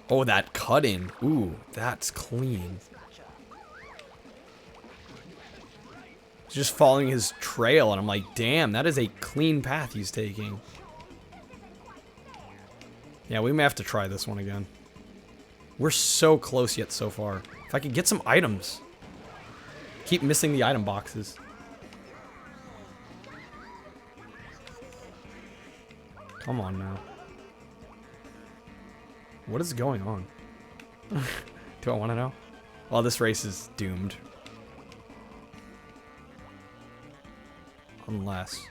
Oh, that cut in. Ooh, that's clean. He's just following his trail, and I'm like, damn, that is a clean path he's taking. Yeah, we may have to try this one again. We're so close yet so far. If I could get some items. Keep missing the item boxes. Come on now. What is going on? Do I want to know? Well, this race is doomed. Unless...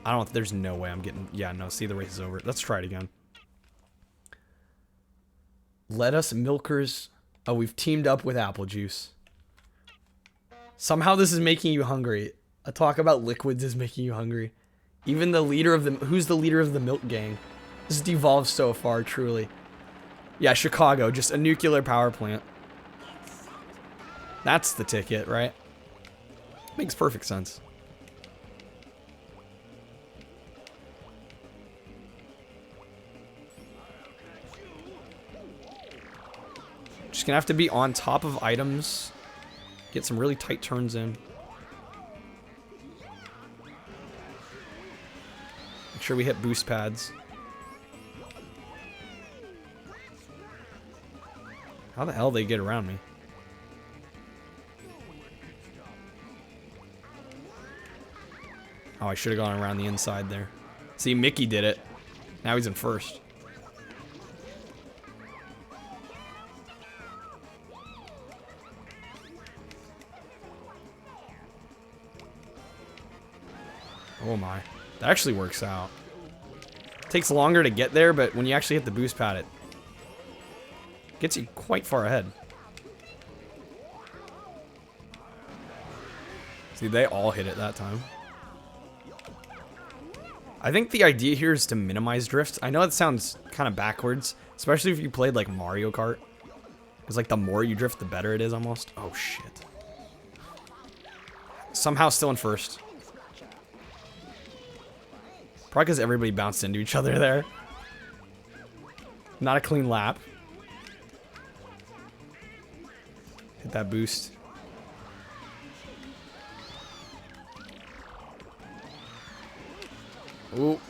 I don't... There's no way I'm getting... Yeah, no, see, the race is over. Let's try it again. Let us milkers... Oh, we've teamed up with apple juice. Somehow this is making you hungry. A talk about liquids is making you hungry. Even the leader of the... Who's the leader of the milk gang? This has devolved so far, truly. Yeah, Chicago. Just a nuclear power plant. That's the ticket, right? Makes perfect sense. Just gonna have to be on top of items. Get some really tight turns in. Make sure we hit boost pads. How the hell they get around me? Oh, I should have gone around the inside there. See, Mickey did it. Now he's in first. Oh my. That actually works out. Takes longer to get there, but when you actually hit the boost pad, it gets you quite far ahead. See, they all hit it that time. I think the idea here is to minimize drifts. I know it sounds kind of backwards, especially if you played like Mario Kart. Because like the more you drift, the better it is almost. Oh shit. Somehow still in first. Probably because everybody bounced into each other there. Not a clean lap. Hit that boost. Ooh.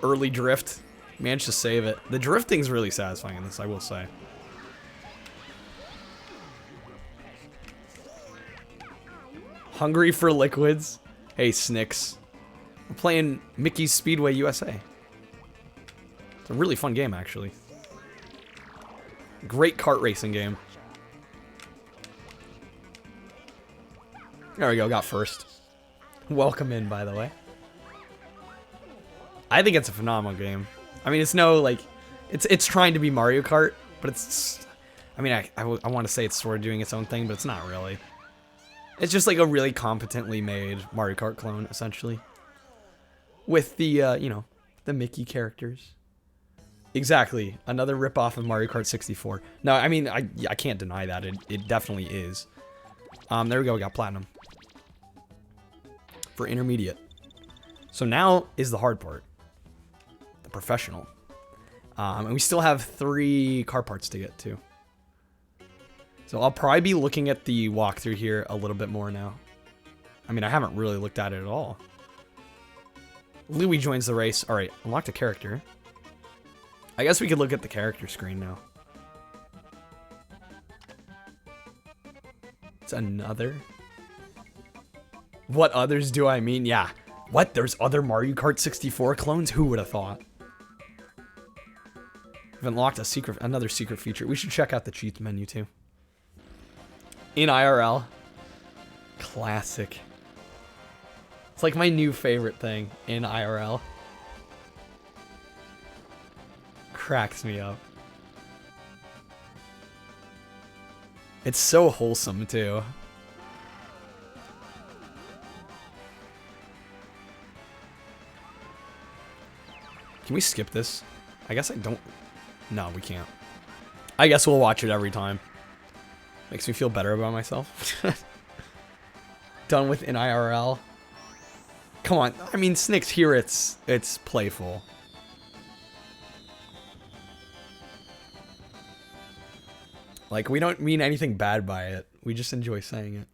Early drift. Managed to save it. The drifting's really satisfying in this, I will say. Hungry for liquids? Hey, Snicks. We're playing Mickey's Speedway USA. It's a really fun game, actually. Great kart racing game. There we go, got first. Welcome in, by the way. I think it's a phenomenal game. I mean, it's no, like... It's trying to be Mario Kart, but it's... I mean, I want to say it's sort of doing its own thing, but it's not really. It's just like a really competently made Mario Kart clone, essentially. With the, you know, the Mickey characters. Exactly. Another ripoff of Mario Kart 64. No, I mean, I can't deny that. It definitely is. There we go. We got platinum. For intermediate. So now is the hard part. The professional. And we still have 3 car parts to get to. So I'll probably be looking at the walkthrough here a little bit more now. I mean, I haven't really looked at it at all. Louis joins the race. Alright, unlocked a character. I guess we could look at the character screen now. It's another. What others do I mean? Yeah. What? There's other Mario Kart 64 clones? Who would have thought? We've unlocked another secret feature. We should check out the cheats menu too. In IRL. Classic. It's like my new favorite thing in IRL. Cracks me up. It's so wholesome too. Can we skip this? I guess I don't... No, we can't. I guess we'll watch it every time. Makes me feel better about myself. Done with in IRL. Come on. I mean, Snicks here, it's playful. Like, we don't mean anything bad by it. We just enjoy saying it.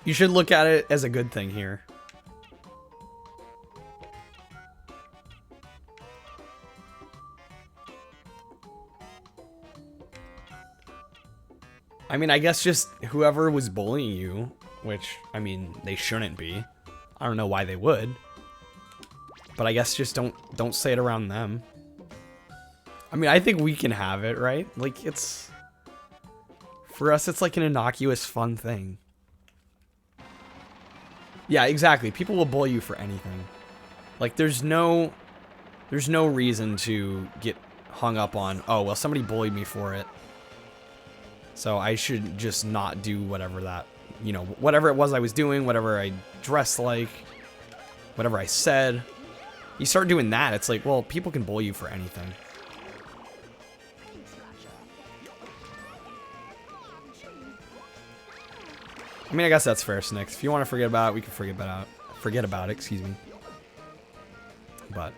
You should look at it as a good thing here. I mean, I guess just whoever was bullying you, which, I mean, they shouldn't be. I don't know why they would. But I guess just don't say it around them. I mean, I think we can have it, right? Like, it's... For us, it's like an innocuous, fun thing. Yeah, exactly. People will bully you for anything. Like, there's no reason to get hung up on, oh, well, somebody bullied me for it, so I should just not do whatever that, you know, whatever it was I was doing, whatever I dressed like, whatever I said. You start doing that, it's like, well, people can bully you for anything. I mean, I guess that's fair, Snicks. If you want to forget about it, we can forget about it, excuse me. But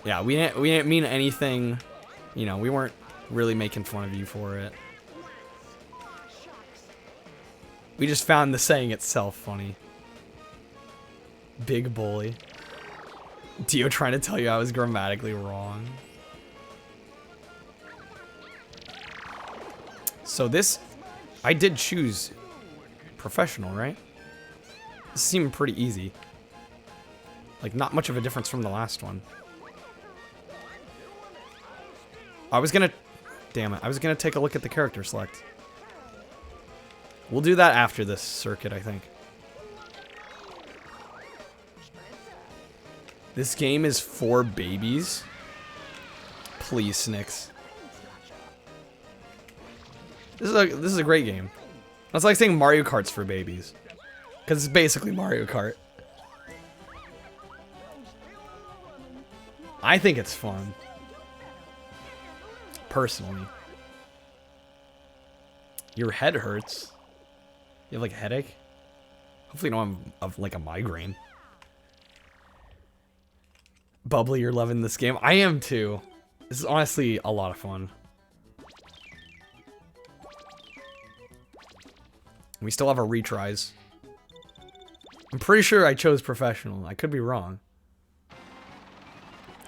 yeah, we didn't mean anything, you know, we weren't really making fun of you for it. We just found the saying itself funny. Big bully. Dio trying to tell you I was grammatically wrong. So this, I did choose professional, right? This seemed pretty easy. Like, not much of a difference from the last one. I was gonna... Damn it. I was gonna take a look at the character select. We'll do that after this circuit, I think. This game is for babies. Please, Snicks. This is a great game. That's like saying Mario Kart's for babies. Because it's basically Mario Kart. I think it's fun. Personally. Your head hurts. You have like a headache? Hopefully you don't have like a migraine. Bubbly, you're loving this game. I am too. This is honestly a lot of fun. We still have our retries. I'm pretty sure I chose professional. I could be wrong.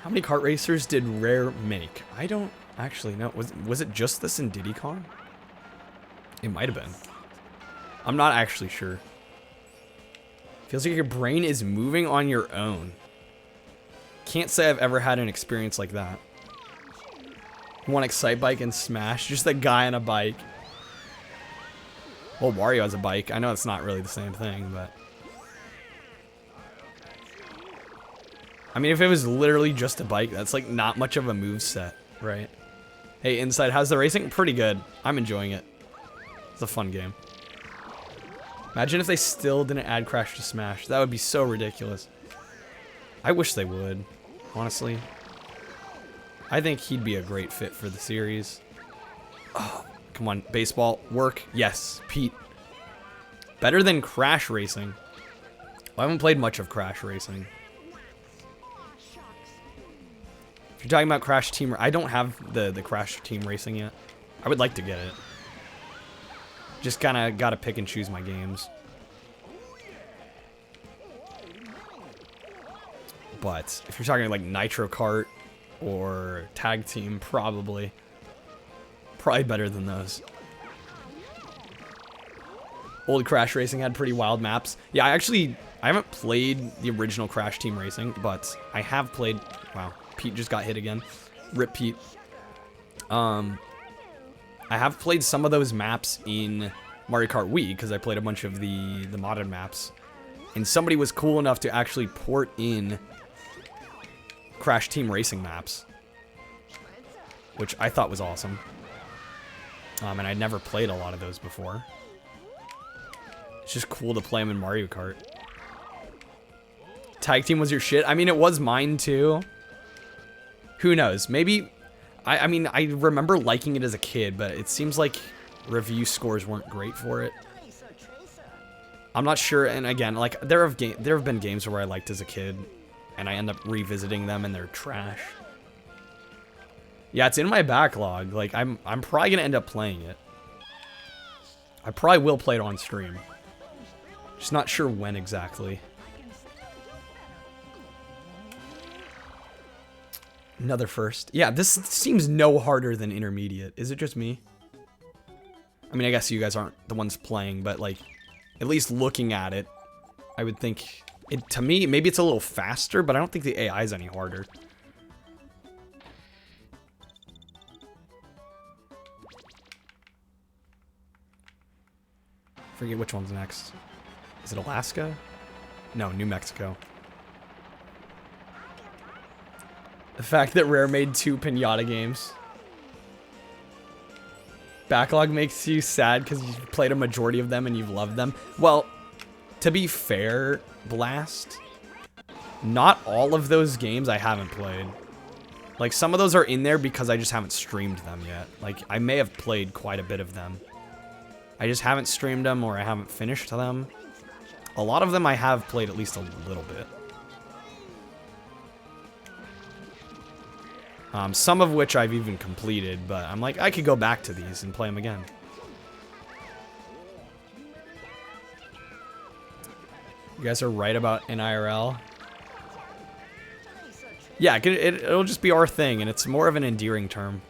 How many kart racers did Rare make? I don't actually know. Was it just this in Diddy Kong? It might have been. I'm not actually sure. Feels like your brain is moving on your own. Can't say I've ever had an experience like that. One Excite Bike and Smash. Just a guy on a bike. Well, Wario has a bike. I know it's not really the same thing, but... I mean, if it was literally just a bike, that's like not much of a move set, right? Hey, Inside, how's the racing? Pretty good. I'm enjoying it. It's a fun game. Imagine if they still didn't add Crash to Smash. That would be so ridiculous. I wish they would, honestly. I think he'd be a great fit for the series. Oh, come on, baseball, work. Yes, Pete. Better than Crash Racing. I haven't played much of Crash Racing. If you're talking about Crash Team... I don't have the Crash Team Racing yet. I would like to get it. Just kind of got to pick and choose my games. But if you're talking like Nitro Kart or Tag Team, probably better than those. Old Crash Racing had pretty wild maps. Yeah, I haven't played the original Crash Team Racing, but I have played... Wow, Pete just got hit again. Rip Pete. I have played some of those maps in Mario Kart Wii, because I played a bunch of the modded maps. And somebody was cool enough to actually port in Crash Team Racing maps, which I thought was awesome. And I'd never played a lot of those before. It's just cool to play them in Mario Kart. Tag Team was your shit? I mean, it was mine too. Who knows? Maybe... I mean, I remember liking it as a kid, but it seems like review scores weren't great for it. I'm not sure, and again, like, there have been games where I liked as a kid, and I end up revisiting them and they're trash. Yeah, it's in my backlog. Like, I'm probably gonna end up playing it. I probably will play it on stream. Just not sure when exactly. Another first. Yeah, this seems no harder than intermediate. Is it just me? I mean, I guess you guys aren't the ones playing, but like, at least looking at it, I would think it, to me, maybe it's a little faster, but I don't think the AI is any harder. Forget which one's next. Is it Alaska? No, New Mexico. The fact that Rare made 2 Pinata games. Backlog makes you sad because you've played a majority of them and you've loved them. Well, to be fair, Blast, not all of those games I haven't played. Like, some of those are in there because I just haven't streamed them yet. Like, I may have played quite a bit of them. I just haven't streamed them or I haven't finished them. A lot of them I have played at least a little bit. Some of which I've even completed, but I'm like, I could go back to these and play them again. You guys are right about NIRL. Yeah, it'll just be our thing, and it's more of an endearing term.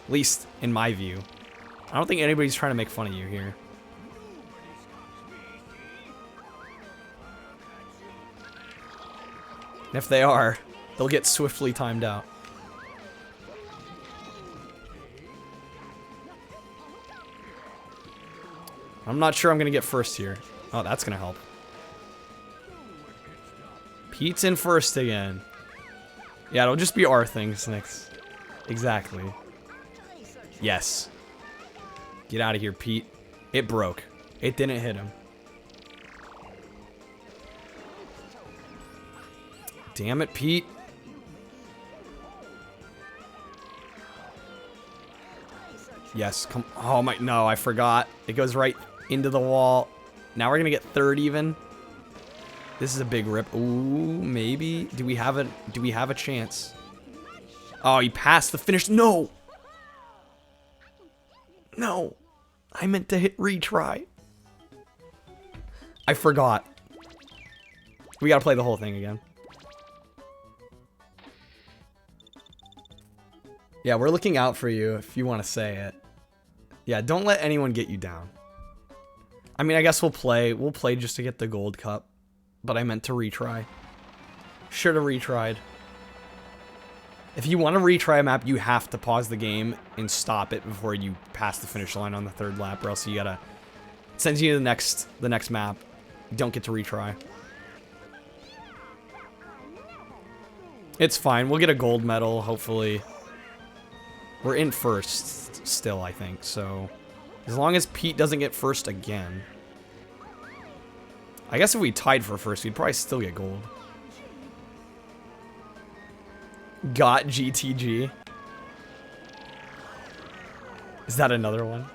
At least in my view. I don't think anybody's trying to make fun of you here. And if they are, they'll get swiftly timed out. I'm not sure I'm going to get first here. Oh, that's going to help. Pete's in first again. Yeah, it'll just be our things next. Exactly. Yes. Get out of here, Pete. It broke. It didn't hit him. Damn it, Pete. Yes, come. Oh my, no, I forgot. It goes right into the wall. Now we're gonna get third even. This is a big rip. Ooh, maybe. Do we have a chance? Oh, he passed the finish. No. No. I meant to hit retry. I forgot. We gotta play the whole thing again. Yeah, we're looking out for you if you want to say it. Yeah, don't let anyone get you down. I mean, I guess we'll play just to get the gold cup, but I meant to retry. Should have retried. If you want to retry a map, you have to pause the game and stop it before you pass the finish line on the third lap, or else you gotta, it sends you to the next map. You don't get to retry. It's fine. We'll get a gold medal, hopefully. We're in first still, I think, so as long as Pete doesn't get first again. I guess if we tied for first, we'd probably still get gold. Got GTG. Is that another one?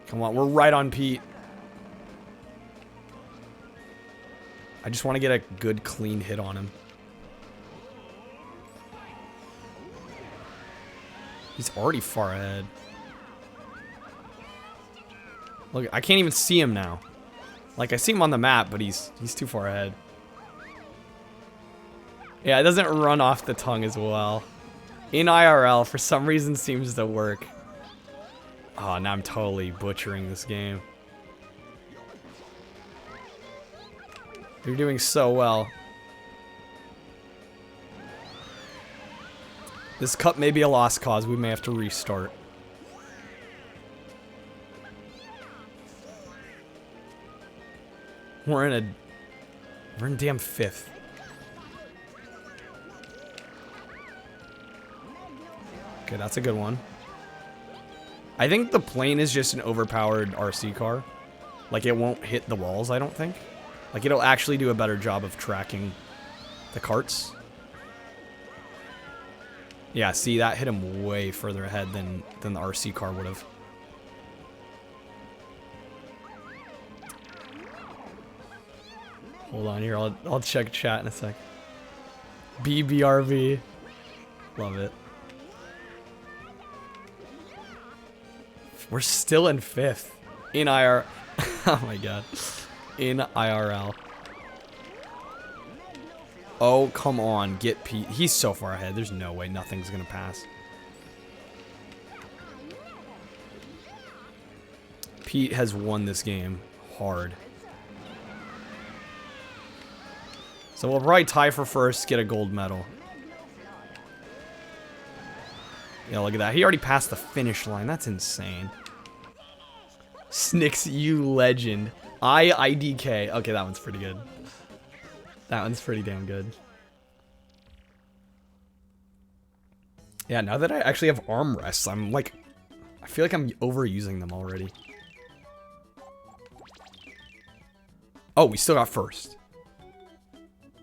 Come on, we're right on Pete. I just want to get a good, clean hit on him. He's already far ahead. Look, I can't even see him now. Like, I see him on the map, but he's too far ahead. Yeah, it doesn't run off the tongue as well. In IRL, for some reason, seems to work. Oh, now I'm totally butchering this game. You're doing so well. This cup may be a lost cause. We may have to restart. We're in damn fifth. Okay, that's a good one. I think the plane is just an overpowered RC car. Like, it won't hit the walls, I don't think. Like, it'll actually do a better job of tracking the carts. Yeah, see, that hit him way further ahead than the RC car would have. Hold on here, I'll check chat in a sec. BBRV. Love it. We're still in 5th. In IR. Oh my god. In IRL. Oh, come on. Get Pete. He's so far ahead. There's no way nothing's gonna pass. Pete has won this game hard. So we'll probably tie for first, get a gold medal. Yeah, look at that. He already passed the finish line. That's insane. Snicks, you legend. IDK. Okay, that one's pretty good. That one's pretty damn good. Yeah, now that I actually have armrests, I'm like... I feel like I'm overusing them already. Oh, we still got first.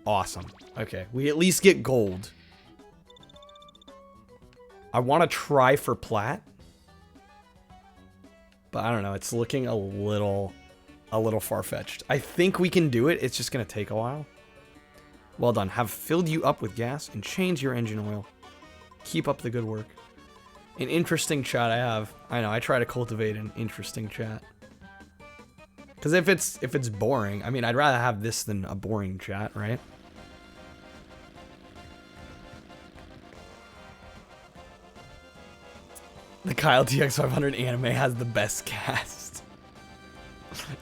Awesome. Okay, we at least get gold. I want to try for plat. But I don't know, it's looking a little far-fetched. I think we can do it, it's just going to take a while. Well done. Have filled you up with gas and changed your engine oil. Keep up the good work. An interesting chat I have. I know, I try to cultivate an interesting chat. Because if it's boring, I mean, I'd rather have this than a boring chat, right? The Kyle TX500 anime has the best cast.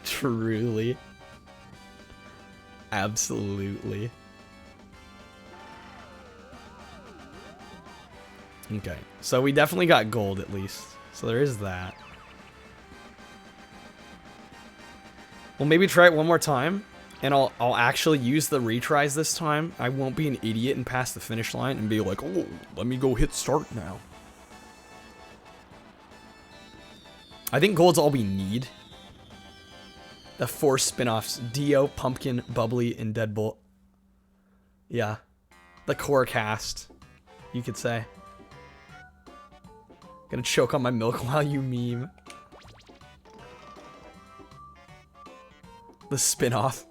Truly. Absolutely. Okay, so we definitely got gold at least. So there is that. We'll maybe try it one more time, and I'll actually use the retries this time. I won't be an idiot and pass the finish line and be like, oh, let me go hit start now. I think gold's all we need. The 4 spin-offs. Dio, Pumpkin, Bubbly, and Deadbolt. Yeah. The core cast, you could say. Gonna choke on my milk while you meme. The spin-off.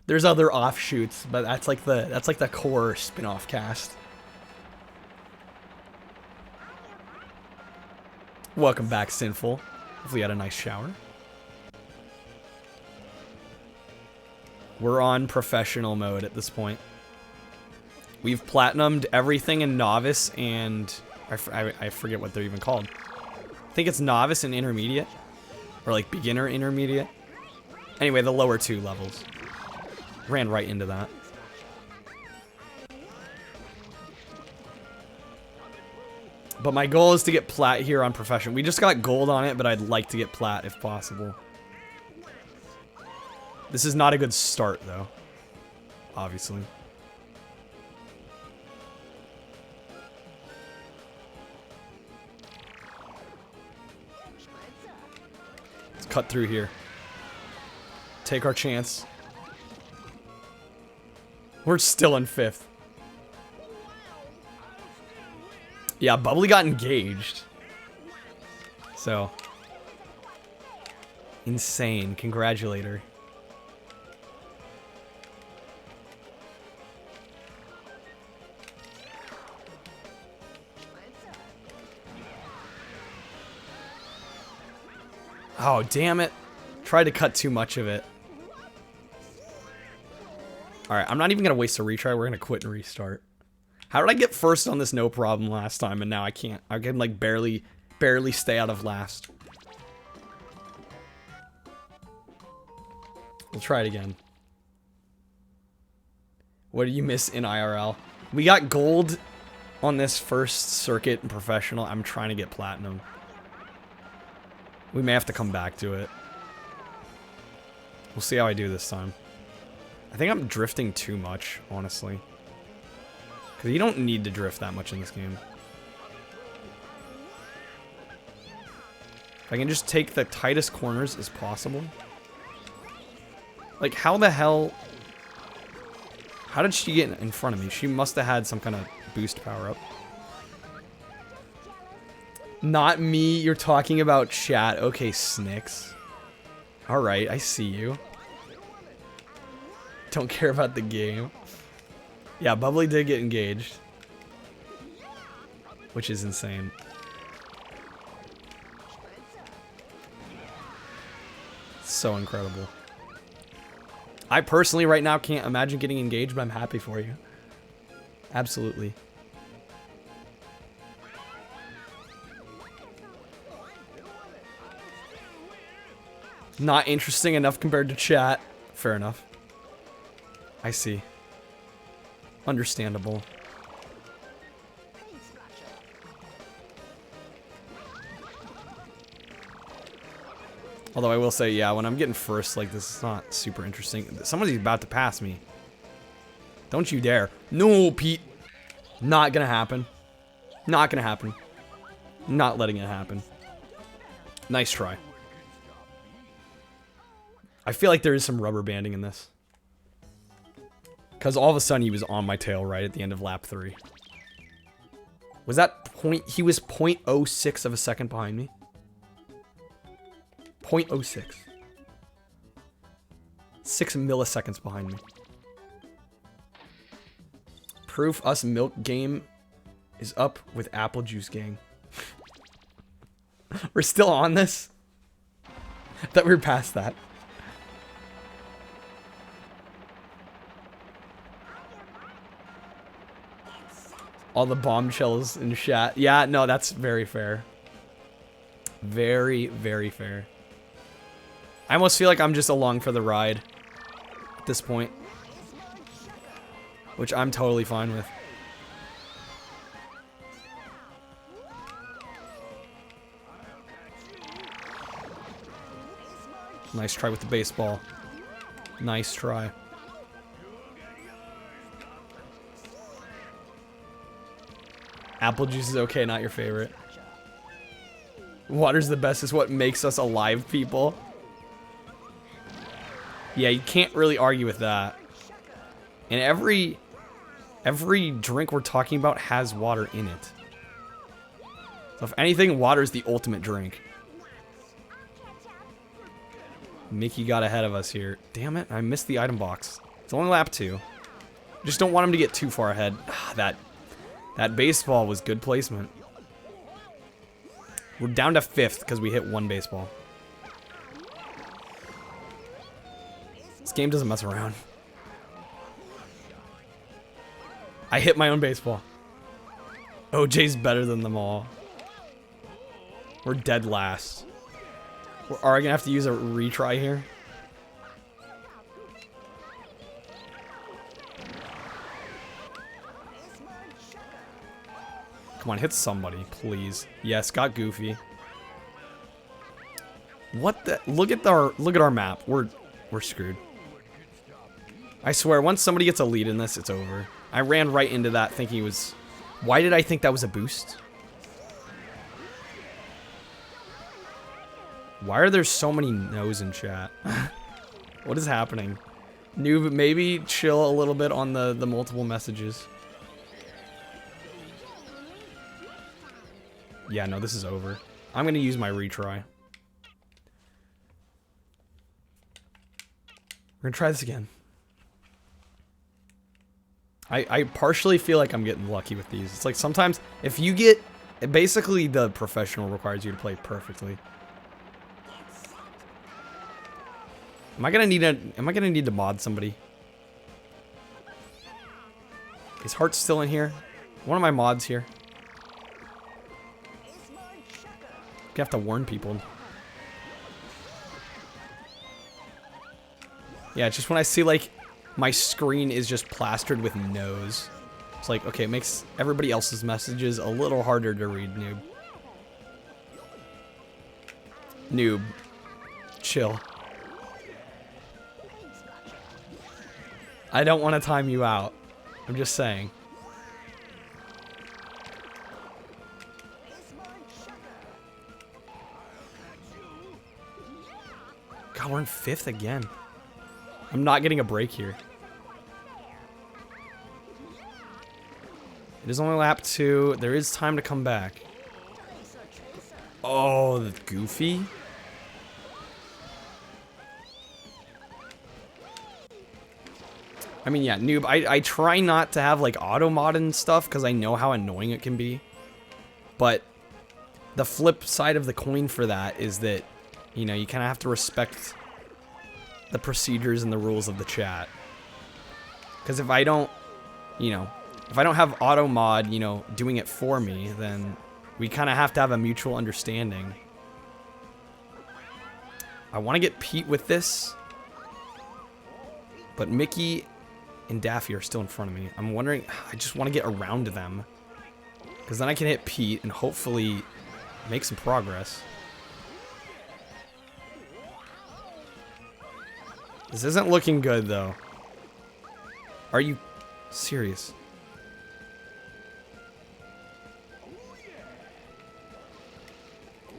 There's other offshoots, but that's like the core spin-off cast. Welcome back, Sinful. Hopefully you had a nice shower. We're on professional mode at this point. We've platinumed everything in novice and... I forget what they're even called. I think it's novice and intermediate. Or like beginner intermediate. Anyway, the lower 2 levels. Ran right into that. But my goal is to get plat here on professional. We just got gold on it, but I'd like to get plat if possible. This is not a good start, though. Obviously. Let's cut through here. Take our chance. We're still in 5th. Yeah, Bubbly got engaged. So. Insane. Congratulate her. Oh, damn it. Tried to cut too much of it. Alright, I'm not even going to waste a retry. We're going to quit and restart. How did I get first on this no problem last time and now I can't? I can like barely stay out of last. We'll try it again. What did you miss in IRL? We got gold on this first circuit in professional. I'm trying to get platinum. We may have to come back to it. We'll see how I do this time. I think I'm drifting too much, honestly. Because you don't need to drift that much in this game. If I can just take the tightest corners as possible. Like, how the hell... How did she get in front of me? She must have had some kind of boost power-up. Not me, you're talking about chat. Okay, Snicks. Alright, I see you. Don't care about the game. Yeah, Bubbly did get engaged. Which is insane. So incredible. I personally right now can't imagine getting engaged, but I'm happy for you. Absolutely. Not interesting enough compared to chat. Fair enough. I see. Understandable. Although I will say, yeah, when I'm getting first, like, this is not super interesting. Somebody's about to pass me. Don't you dare. No, Pete. Not gonna happen. Not gonna happen. Not letting it happen. Nice try. I feel like there is some rubber banding in this. Because all of a sudden he was on my tail right at the end of lap 3. Was that point? He was 0.06 of a second behind me. 0.06. 6 milliseconds behind me. Proof us milk game is up with apple juice gang. We're still on this? I thought we were past that. All the bombshells in chat. Yeah, no, that's very fair. Very, very fair. I almost feel like I'm just along for the ride at this point. Which I'm totally fine with. Nice try with the baseball. Nice try. Apple juice is okay, not your favorite. Water's the best is what makes us alive, people. Yeah, you can't really argue with that. And every drink we're talking about has water in it. So if anything, water is the ultimate drink. Mickey got ahead of us here. Damn it, I missed the item box. It's only lap 2. Just don't want him to get too far ahead. That baseball was good placement. We're down to 5th because we hit 1 baseball. This game doesn't mess around. I hit my own baseball. OJ's better than them all. We're dead last. Are we gonna have to use a retry here? Come on, hit somebody, please. Yes, got goofy. What the? Look at our map. We're screwed. I swear, once somebody gets a lead in this, it's over. I ran right into that thinking it was... Why did I think that was a boost? Why are there so many no's in chat? What is happening? Noob, maybe chill a little bit on the multiple messages. Yeah, no, this is over. I'm gonna use my retry. We're gonna try this again. I partially feel like I'm getting lucky with these. It's like sometimes if you get... Basically, the professional requires you to play perfectly. Am I gonna need to mod somebody? Is Heart still in here? One of my mods here. You have to warn people. Yeah, it's just when I see like my screen is just plastered with no's. It's like, okay, it makes everybody else's messages a little harder to read, noob. Noob. Chill. I don't want to time you out. I'm just saying. in 5th again. I'm not getting a break here. It is only lap 2. There is time to come back. Oh, the Goofy. I mean, yeah, noob. I try not to have, like, auto mod and stuff because I know how annoying it can be. But the flip side of the coin for that is that, you know, you kind of have to respect the procedures and the rules of the chat. Because if I don't, you know, if I don't have auto mod, you know, doing it for me, then we kind of have to have a mutual understanding. I want to get Pete with this, but Mickey and Daffy are still in front of me. I'm wondering, I just want to get around them, because then I can hit Pete and hopefully make some progress. This isn't looking good, though. Are you serious?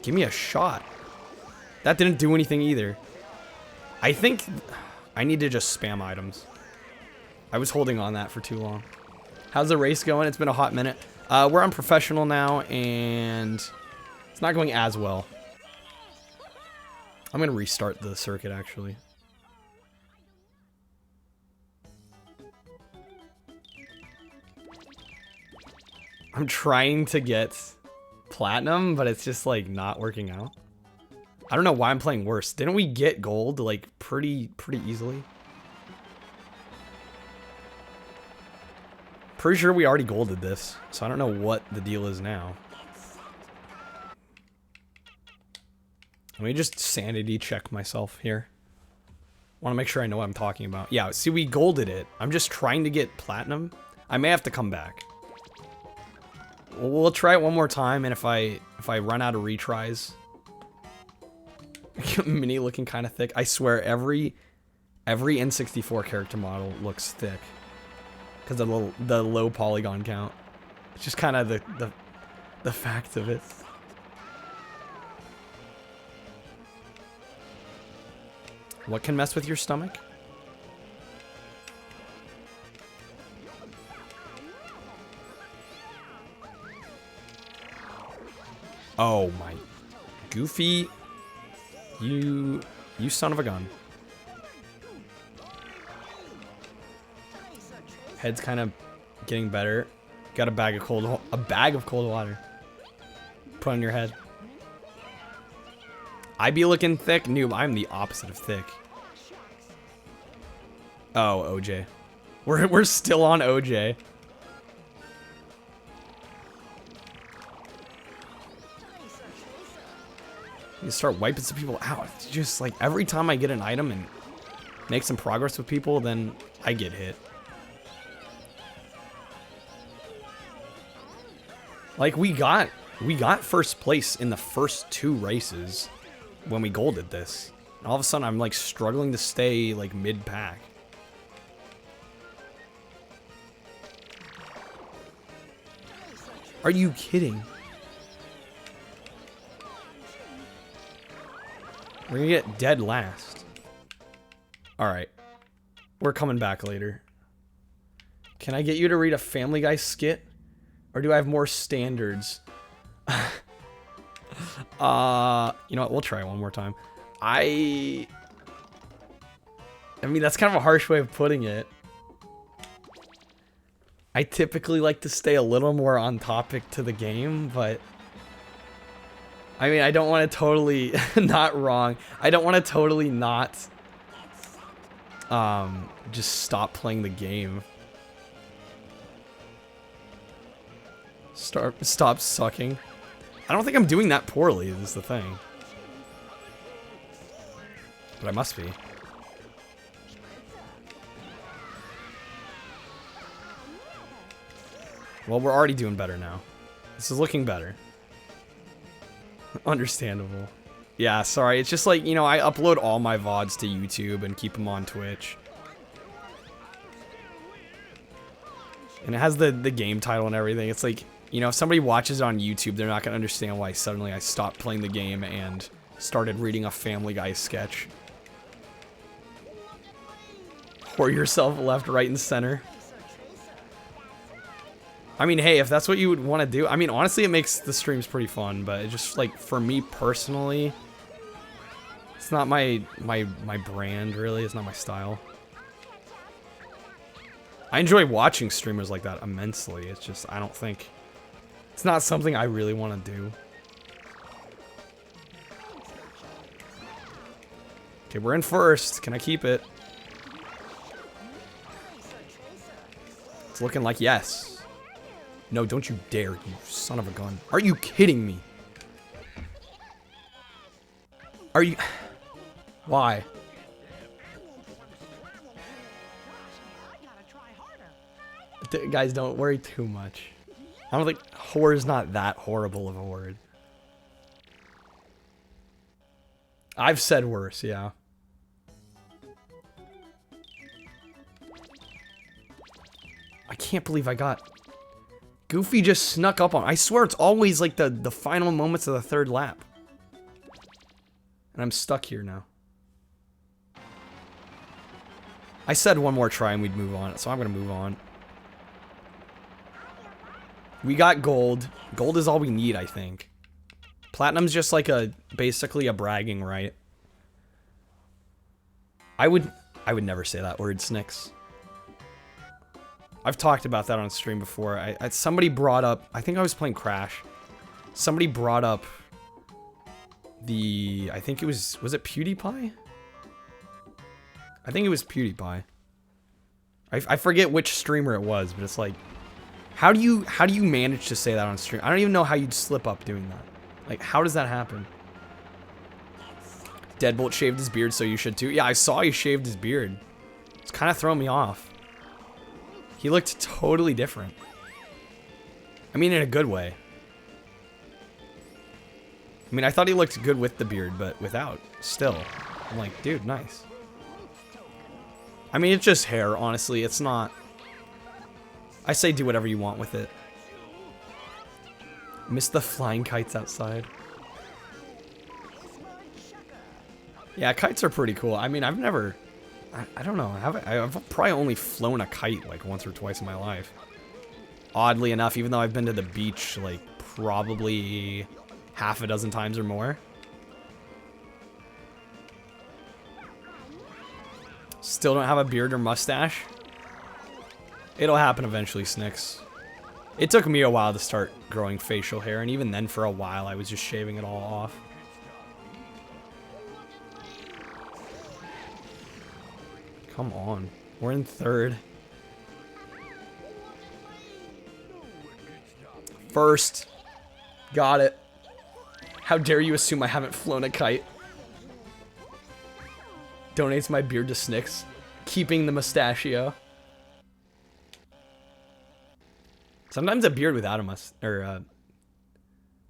Give me a shot. That didn't do anything either. I think I need to just spam items. I was holding on that for too long. How's the race going? It's been a hot minute. We're on professional now, and it's not going as well. I'm going to restart the circuit, actually. I'm trying to get platinum, but it's just, like, not working out. I don't know why I'm playing worse. Didn't we get gold, like, pretty easily? Pretty sure we already golded this, so I don't know what the deal is now. Let me just sanity check myself here. Want to make sure I know what I'm talking about. Yeah, see, we golded it. I'm just trying to get platinum. I may have to come back. We'll try it one more time, and if I run out of retries, Mini looking kind of thick. I swear every N64 character model looks thick because of the low polygon count. It's just kind of the fact of it. What can mess with your stomach? Oh my, Goofy, you son of a gun. Head's kind of getting better. Got a bag of cold water. Put on your head. I be looking thick, noob. I'm the opposite of thick. Oh, OJ. We're still on OJ. You start wiping some people out. It's just like every time I get an item and make some progress with people, then I get hit. Like we got first place in the first 2 races when we golded this. And all of a sudden I'm like struggling to stay like mid-pack. Are you kidding? We're gonna get dead last. Alright. We're coming back later. Can I get you to read a Family Guy skit? Or do I have more standards? You know what? We'll try it one more time. I mean, that's kind of a harsh way of putting it. I typically like to stay a little more on topic to the game, but I mean, I don't want to totally not wrong. I don't want to totally not just stop playing the game. Stop sucking. I don't think I'm doing that poorly, is the thing. But I must be. Well, we're already doing better now. This is looking better. Understandable. Yeah, sorry. It's just like, you know, I upload all my VODs to YouTube and keep them on Twitch. And it has the game title and everything. It's like, you know, if somebody watches it on YouTube, they're not going to understand why suddenly I stopped playing the game and started reading a Family Guy sketch. Pour yourself left, right, and center. I mean, hey, if that's what you would want to do. I mean, honestly, it makes the streams pretty fun, but it just, like, for me personally, it's not my brand, really. It's not my style. I enjoy watching streamers like that immensely. It's just, I don't think... It's not something I really want to do. Okay, we're in first. Can I keep it? It's looking like yes. No, don't you dare, you son of a gun. Are you kidding me? Are you... Why? Guys, don't worry too much. I don't think whore is not that horrible of a word. I've said worse, yeah. I can't believe I got... Goofy just snuck up on... I swear it's always like the final moments of the third lap. And I'm stuck here now. I said one more try and we'd move on, so I'm gonna move on. We got gold. Gold is all we need, I think. Platinum's just like basically a bragging right. I would never say that word, Snicks. I've talked about that on stream before. Somebody brought up, I think I was playing Crash. Somebody brought up I think it was it PewDiePie? I think it was PewDiePie. I forget which streamer it was, but it's like, how do you manage to say that on stream? I don't even know how you'd slip up doing that. Like, how does that happen? Deadbolt shaved his beard, so you should too. Yeah, I saw he shaved his beard. It's kind of throwing me off. He looked totally different. I mean, in a good way. I mean, I thought he looked good with the beard, but without, still. I'm like, dude, nice. I mean, it's just hair, honestly. It's not... I say do whatever you want with it. Miss the flying kites outside. Yeah, kites are pretty cool. I mean, I've never... I don't know. I've probably only flown a kite like once or twice in my life. Oddly enough, even though I've been to the beach like probably half a dozen times or more. Still don't have a beard or mustache. It'll happen eventually, Snicks. It took me a while to start growing facial hair, and even then for a while I was just shaving it all off. Come on. We're in third. First. Got it. How dare you assume I haven't flown a kite? Donates my beard to Snicks. Keeping the mustachio. Sometimes a beard without a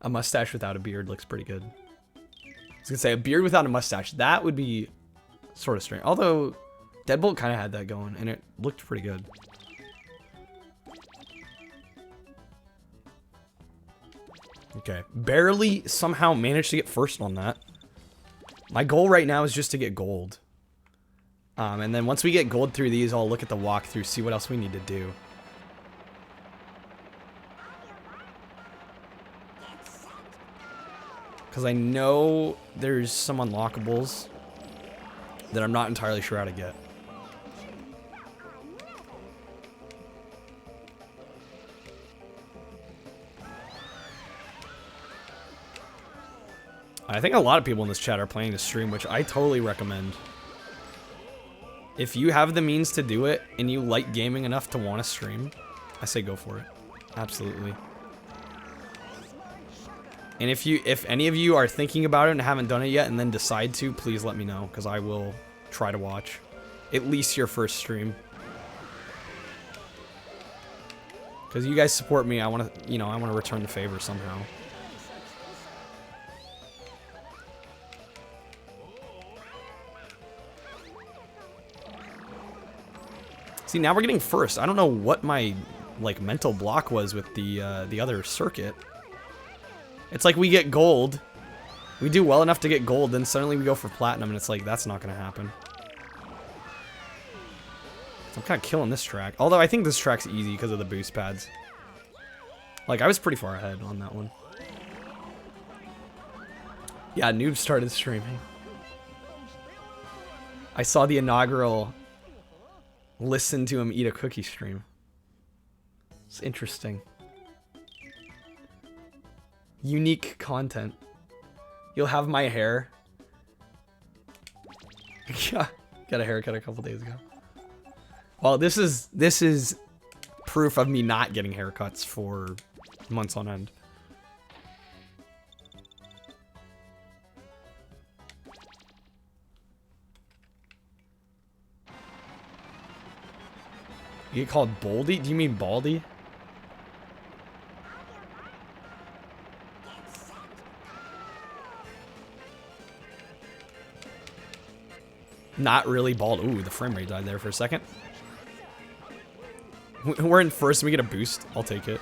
mustache without a beard looks pretty good. I was gonna say a beard without a mustache. That would be sort of strange. Although Deadbolt kind of had that going, and it looked pretty good. Okay, barely somehow managed to get first on that. My goal right now is just to get gold. And then once we get gold through these, I'll look at the walkthrough, see what else we need to do. Because I know there's some unlockables that I'm not entirely sure how to get. I think a lot of people in this chat are playing this stream, which I totally recommend. If you have the means to do it, and you like gaming enough to want to stream, I say go for it. Absolutely. And if any of you are thinking about it and haven't done it yet and then decide to, please let me know, because I will try to watch at least your first stream. Because you guys support me, I want to, I want to return the favor somehow. See, now we're getting first. I don't know what my mental block was with the other circuit. It's like we get gold. We do well enough to get gold, then suddenly we go for platinum, and it's like, that's not going to happen. I'm kind of killing this track. Although I think this track's easy because of the boost pads. Like, I was pretty far ahead on that one. Yeah, Noob started streaming. I saw the inaugural listen to him eat a cookie stream. It's interesting. Unique content. You'll have my hair. Yeah, got a haircut a couple days ago. Well, this is proof of me not getting haircuts for months on end. You get called Baldy? Do you mean Baldy? Not really bald. Ooh, the frame rate died there for a second. We're in first and we get a boost. I'll take it.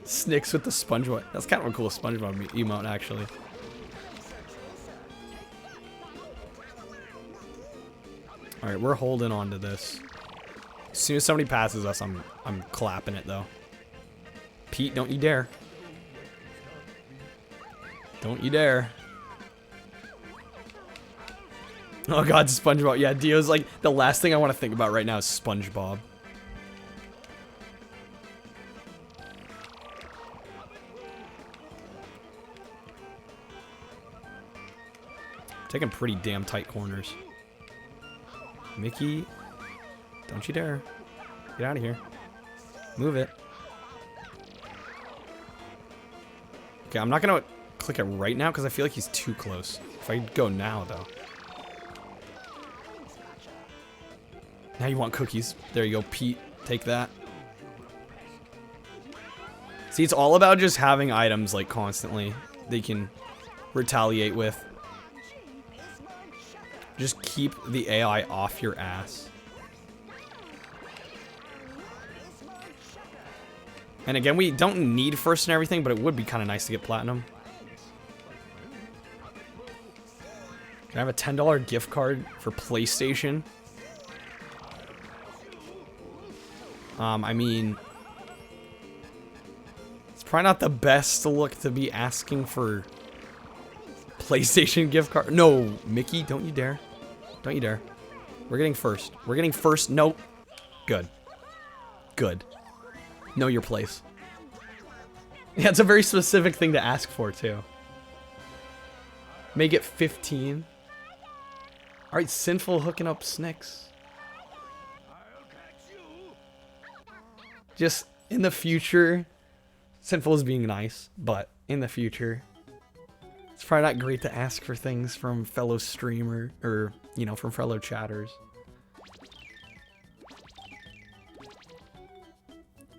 Snicks with the SpongeBob. That's kind of a cool SpongeBob emote, actually. Alright, we're holding on to this. As soon as somebody passes us, I'm clapping it, though. Pete, don't you dare. Don't you dare. Oh god, SpongeBob. Yeah, Dio's like, the last thing I want to think about right now is SpongeBob. Taking pretty damn tight corners. Mickey, don't you dare. Get out of here. Move it. Okay, I'm not gonna click it right now because I feel like he's too close. If I go now, though. Now you want cookies. There you go, Pete. Take that. See, it's all about just having items, like, constantly they can retaliate with. Just keep the AI off your ass. And again, we don't need first and everything, but it would be kind of nice to get platinum. Can I have a $10 gift card for PlayStation? I mean, it's probably not the best look to be asking for PlayStation gift card. No, Mickey, don't you dare. Don't you dare. We're getting first. We're getting first. Nope. Good. Good. Know your place. Yeah, it's a very specific thing to ask for, too. Make it 15. Alright, Sinful hooking up Snicks. Just in the future, Sinful is being nice, but in the future, it's probably not great to ask for things from fellow streamer, or, you know, from fellow chatters.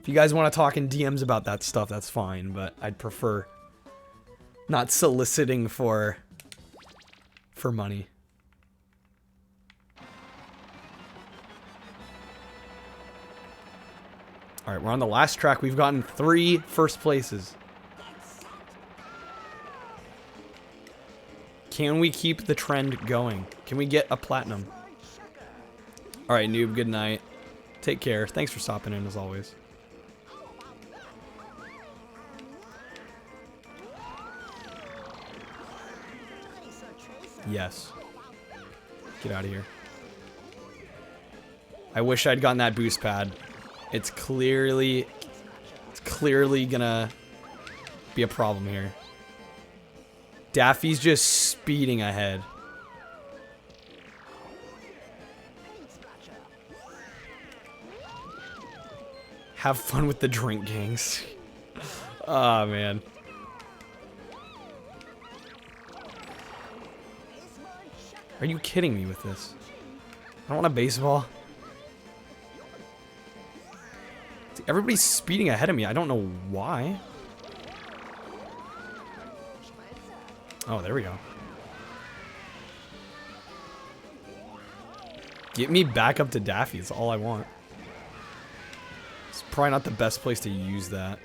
If you guys want to talk in DMs about that stuff, that's fine, but I'd prefer not soliciting for money. Alright, we're on the last track. We've gotten 3 first places. Can we keep the trend going? Can we get a platinum? Alright, Noob, good night. Take care. Thanks for stopping in, as always. Yes. Get out of here. I wish I'd gotten that boost pad. It's clearly gonna be a problem here. Daffy's just speeding ahead. Have fun with the drink gangs. Oh, man. Are you kidding me with this? I don't want a baseball. See, everybody's speeding ahead of me. I don't know why. Oh, there we go. Get me back up to Daffy. It's all I want. It's probably not the best place to use that.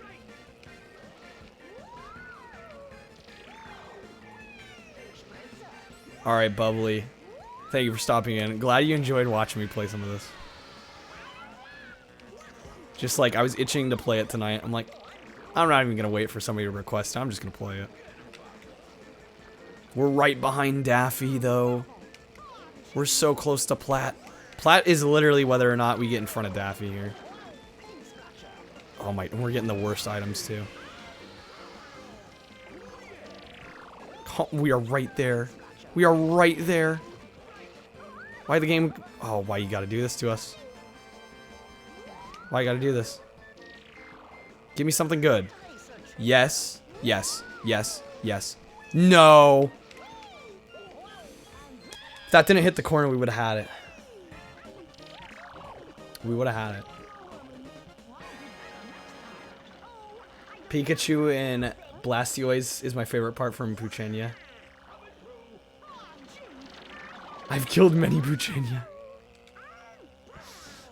Alright, Bubbly. Thank you for stopping in. Glad you enjoyed watching me play some of this. Just like, I was itching to play it tonight. I'm like, I'm not even going to wait for somebody to request it. I'm just going to play it. We're right behind Daffy, though. We're so close to Plat. Plat is literally whether or not we get in front of Daffy here. Oh my, we're getting the worst items, too. We are right there. We are right there. Why the game... Oh, why you gotta do this to us? Why you gotta do this? Give me something good. Yes. Yes. Yes. Yes. No! If that didn't hit the corner, we would have had it. We would have had it. Pikachu and Blastoise is my favorite part from Puchenia. I've killed many Puchenia.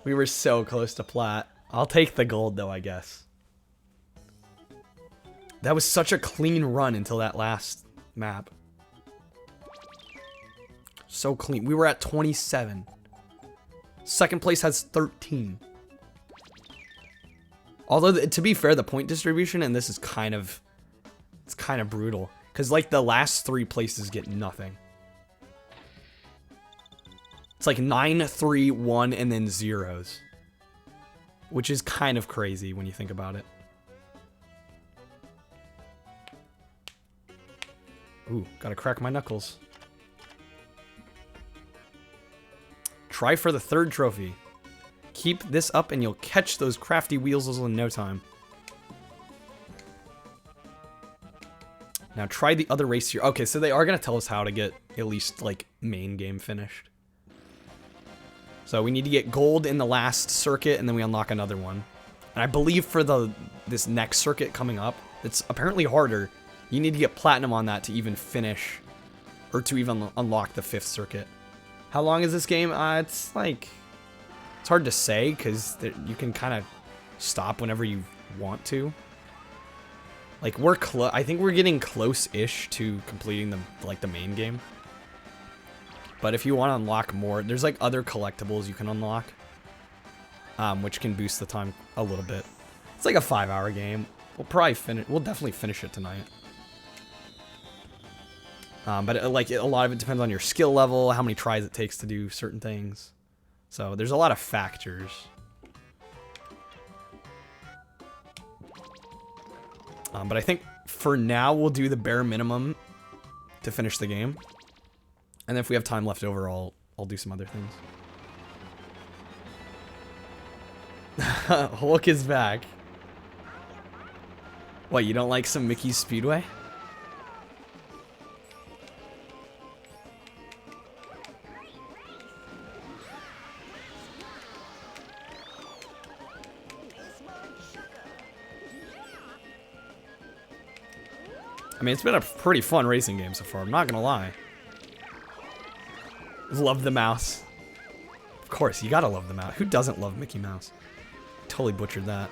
We were so close to Plat. I'll take the gold, though, I guess. That was such a clean run until that last map. So clean. We were at 27. Second place has 13. Although, to be fair, the point distribution in this is kind of... It's kind of brutal. Because, like, the last 3 places get nothing. It's like 9, 3, 1, and then zeros. Which is kind of crazy when you think about it. Ooh, gotta crack my knuckles. Try for the 3rd trophy. Keep this up and you'll catch those crafty wheels in no time. Now try the other race here. Okay, so they are gonna tell us how to get at least, like, main game finished. So we need to get gold in the last circuit, and then we unlock another one. And I believe for this next circuit coming up, it's apparently harder. You need to get platinum on that to even finish, or to even unlock the 5th circuit. How long is this game? It's like, it's hard to say, because you can kind of stop whenever you want to. Like, I think we're getting close-ish to completing the main game. But if you want to unlock more, there's like other collectibles you can unlock, which can boost the time a little bit. It's like a 5-hour game. We'll definitely finish it tonight. But a lot of it depends on your skill level, how many tries it takes to do certain things. So there's a lot of factors. But I think for now we'll do the bare minimum to finish the game. And then if we have time left over, I'll do some other things. Hulk is back. What, you don't like some Mickey's Speedway? I mean, it's been a pretty fun racing game so far, I'm not gonna lie. Love the mouse. Of course, you gotta love the mouse. Who doesn't love Mickey Mouse? Totally butchered that.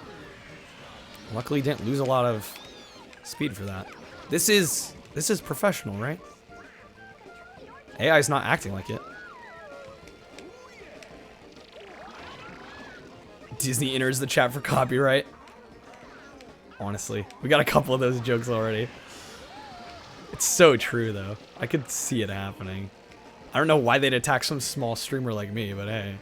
Luckily, didn't lose a lot of speed for that. This is professional, right? AI's not acting like it. Disney enters the chat for copyright. Honestly, we got a couple of those jokes already. It's so true, though. I could see it happening. I don't know why they'd attack some small streamer like me, but hey.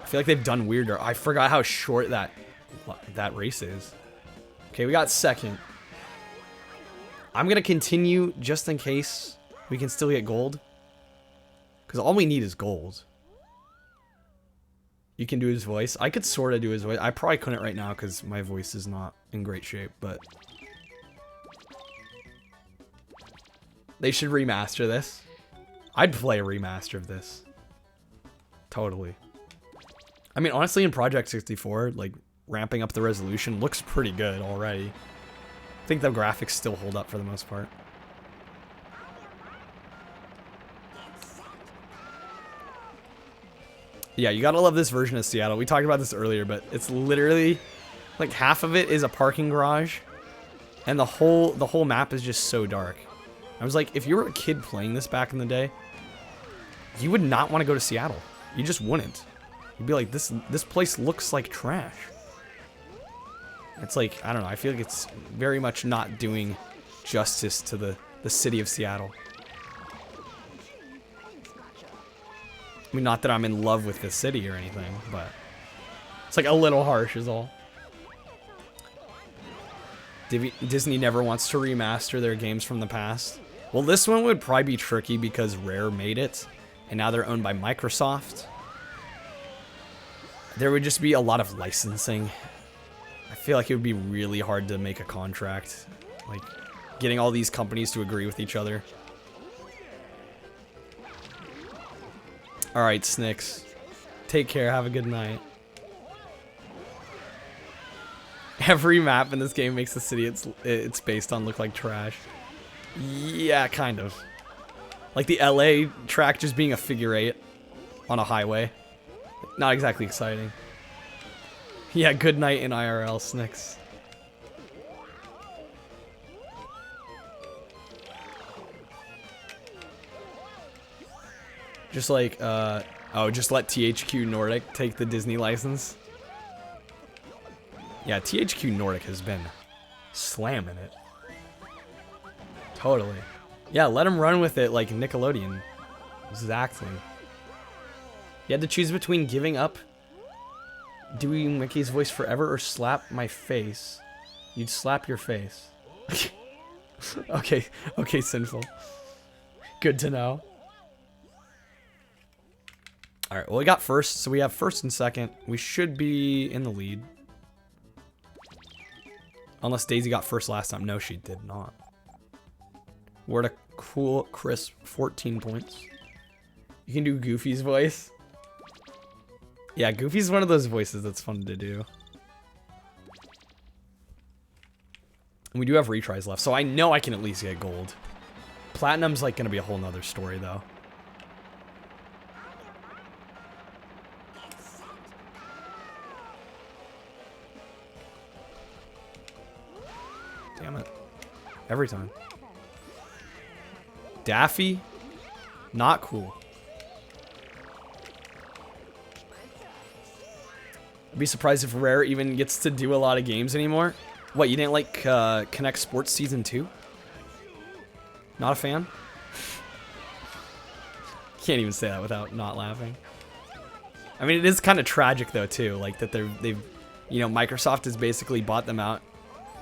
I feel like they've done weirder. I forgot how short that race is. Okay, we got 2nd. I'm gonna continue just in case we can still get gold. Because all we need is gold. You can do his voice. I could sort of do his voice. I probably couldn't right now because my voice is not in great shape, but... They should remaster this. I'd play a remaster of this. Totally. I mean, honestly, in Project 64, like, ramping up the resolution looks pretty good already. I think the graphics still hold up for the most part. Yeah, you gotta love this version of Seattle. We talked about this earlier, but it's literally, like, half of it is a parking garage. And the whole map is just so dark. I was like, if you were a kid playing this back in the day, you would not want to go to Seattle. You just wouldn't. You'd be like, this place looks like trash. It's like, I don't know, I feel like it's very much not doing justice to the city of Seattle. I mean, not that I'm in love with the city or anything, but it's like a little harsh is all. Disney never wants to remaster their games from the past. Well, this one would probably be tricky because Rare made it, and now they're owned by Microsoft. There would just be a lot of licensing. I feel like it would be really hard to make a contract. Like, getting all these companies to agree with each other. Alright, Snicks. Take care, have a good night. Every map in this game makes the city it's based on look like trash. Yeah, kind of. Like the LA track just being a figure 8 on a highway. Not exactly exciting. Yeah, good night in IRL, Snicks. Just like, oh, just let THQ Nordic take the Disney license. Yeah, THQ Nordic has been slamming it. Totally. Yeah, let him run with it like Nickelodeon. Exactly. You had to choose between giving up doing Mickey's voice forever or slap my face. You'd slap your face. Okay, Sinful. Good to know. Alright, well we got first, so we have first and second. We should be in the lead. Unless Daisy got first last time. No, she did not. We're at a cool, crisp 14 points. You can do Goofy's voice. Yeah, Goofy's one of those voices that's fun to do. And we do have retries left, so I know I can at least get gold. Platinum's like gonna be a whole nother story though. Damn it. Every time. Daffy? Not cool. I'd be surprised if Rare even gets to do a lot of games anymore. What, you didn't like Connect Sports Season 2? Not a fan? Can't even say that without not laughing. I mean, it is kind of tragic though too, like that they've, you know, Microsoft has basically bought them out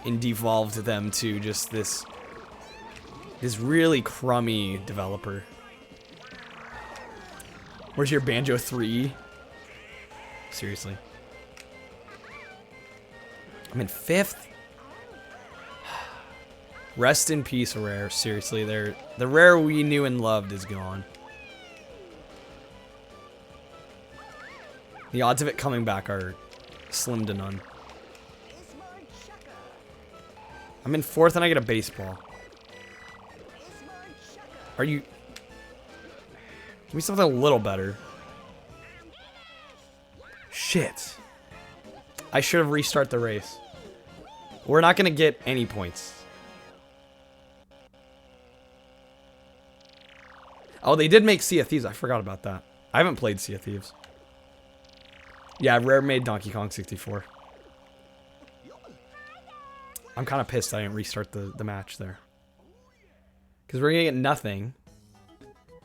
and devolved them to just this really crummy developer. Where's your Banjo 3? Seriously. I'm in 5th. Rest in peace, Rare. Seriously, the Rare we knew and loved is gone. The odds of it coming back are slim to none. I'm in 4th and I get a baseball. Are you... Give me something a little better. Shit. I should have restarted the race. We're not going to get any points. Oh, they did make Sea of Thieves. I forgot about that. I haven't played Sea of Thieves. Yeah, Rare made Donkey Kong 64. I'm kind of pissed I didn't restart the match there. Because we're going to get nothing.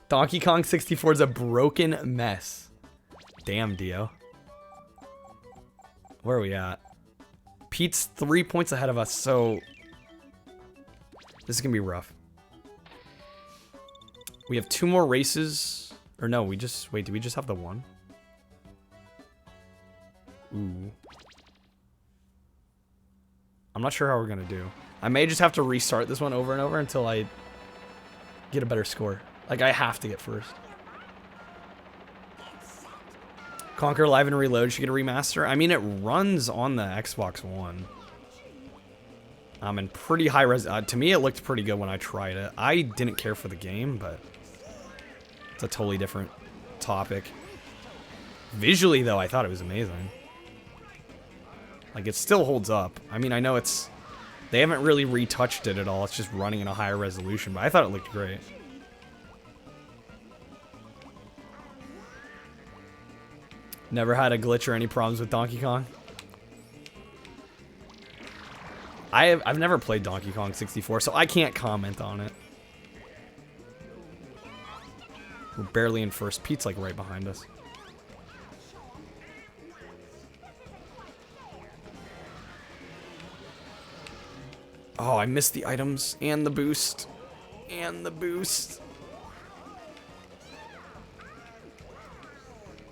Donkey Kong 64 is a broken mess. Damn, Dio. Where are we at? Pete's 3 points ahead of us, so... This is going to be rough. We have 2 more races. Or no, we just... Wait, do we just have the one? Ooh. I'm not sure how we're going to do. I may just have to restart this one over and over until I get a better score. Like, I have to get first. Conquer Live and Reload should get a remaster. I mean, it runs on the Xbox One. In pretty high res. To me, it looked pretty good when I tried it. I didn't care for the game, but it's a totally different topic. Visually, though, I thought it was amazing. Like, it still holds up. I mean, I know it's They haven't really retouched it at all. It's just running in a higher resolution, but I thought it looked great. Never had a glitch or any problems with Donkey Kong. I've never played Donkey Kong 64, so I can't comment on it. We're barely in first. Pete's like right behind us. Oh, I missed the items and the boost. And the boost.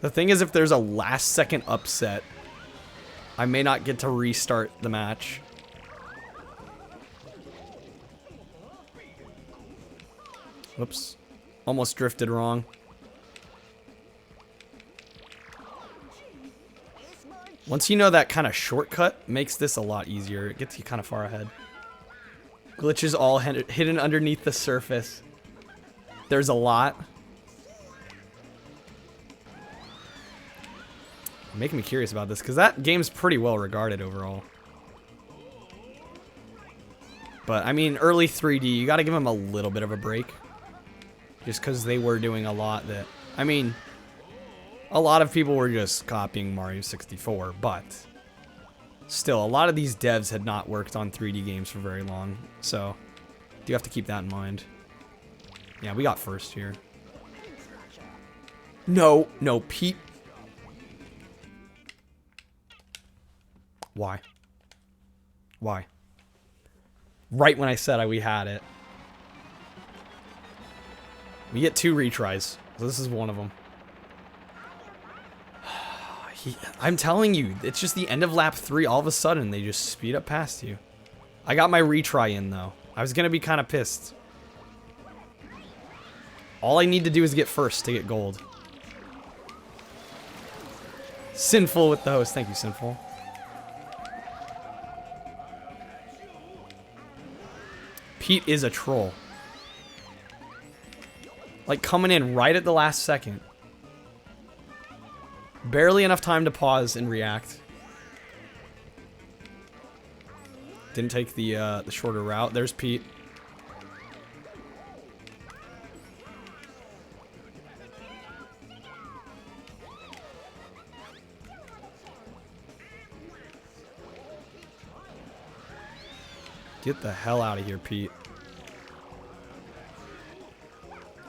The thing is, if there's a last second upset, I may not get to restart the match. Whoops. Almost drifted wrong. Once you know that kind of shortcut, makes this a lot easier. It gets you kind of far ahead. Glitches all hidden underneath the surface. There's a lot. Making me curious about this, because that game's pretty well regarded overall. But, I mean, early 3D, you gotta give them a little bit of a break. Just because they were doing a lot that... I mean, a lot of people were just copying Mario 64, but... Still, a lot of these devs had not worked on 3D games for very long, so... You have to keep that in mind. Yeah, we got first here. No, no, Pete... Why? Why? Right when I said we had it. We get 2 retries. So this is one of them. I'm telling you, it's just the end of lap 3. All of a sudden, they just speed up past you. I got my retry in, though. I was going to be kind of pissed. All I need to do is get first to get gold. Sinful with the host. Thank you, Sinful. Pete is a troll. Like, coming in right at the last second. Barely enough time to pause and react. Didn't take the shorter route. There's Pete. Get the hell out of here, Pete.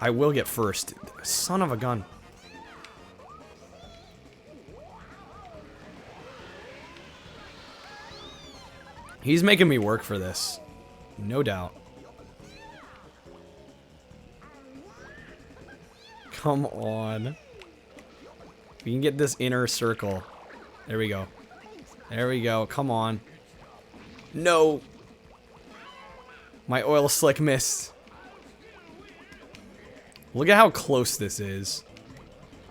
I will get first. Son of a gun. He's making me work for this. No doubt. Come on. We can get this inner circle. There we go. There we go. Come on. No. My oil slick missed. Look at how close this is.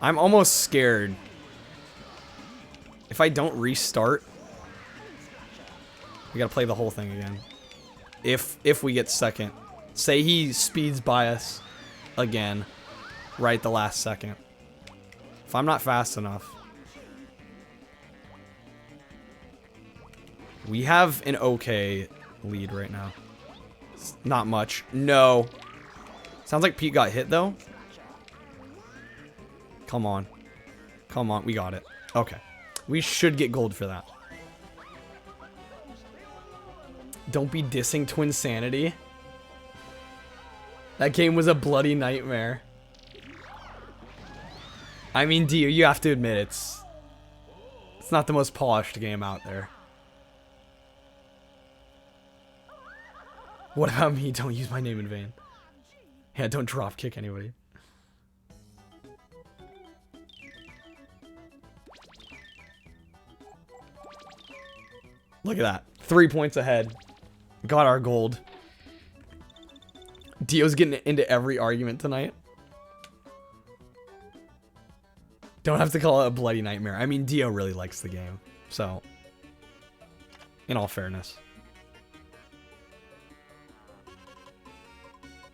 I'm almost scared. If I don't restart, we gotta play the whole thing again. If we get second. Say he speeds by us again right at the last second. If I'm not fast enough. We have an okay lead right now. It's not much. No. Sounds like Pete got hit, though. Come on. Come on. We got it. Okay. We should get gold for that. Don't be dissing Twinsanity. That game was a bloody nightmare. I mean, Dio, you have to admit it's not the most polished game out there. What about me? Don't use my name in vain. Yeah, don't drop kick anybody. Look at that. 3 points ahead. Got our gold. Dio's getting into every argument tonight. Don't have to call it a bloody nightmare. I mean, Dio really likes the game. So, in all fairness.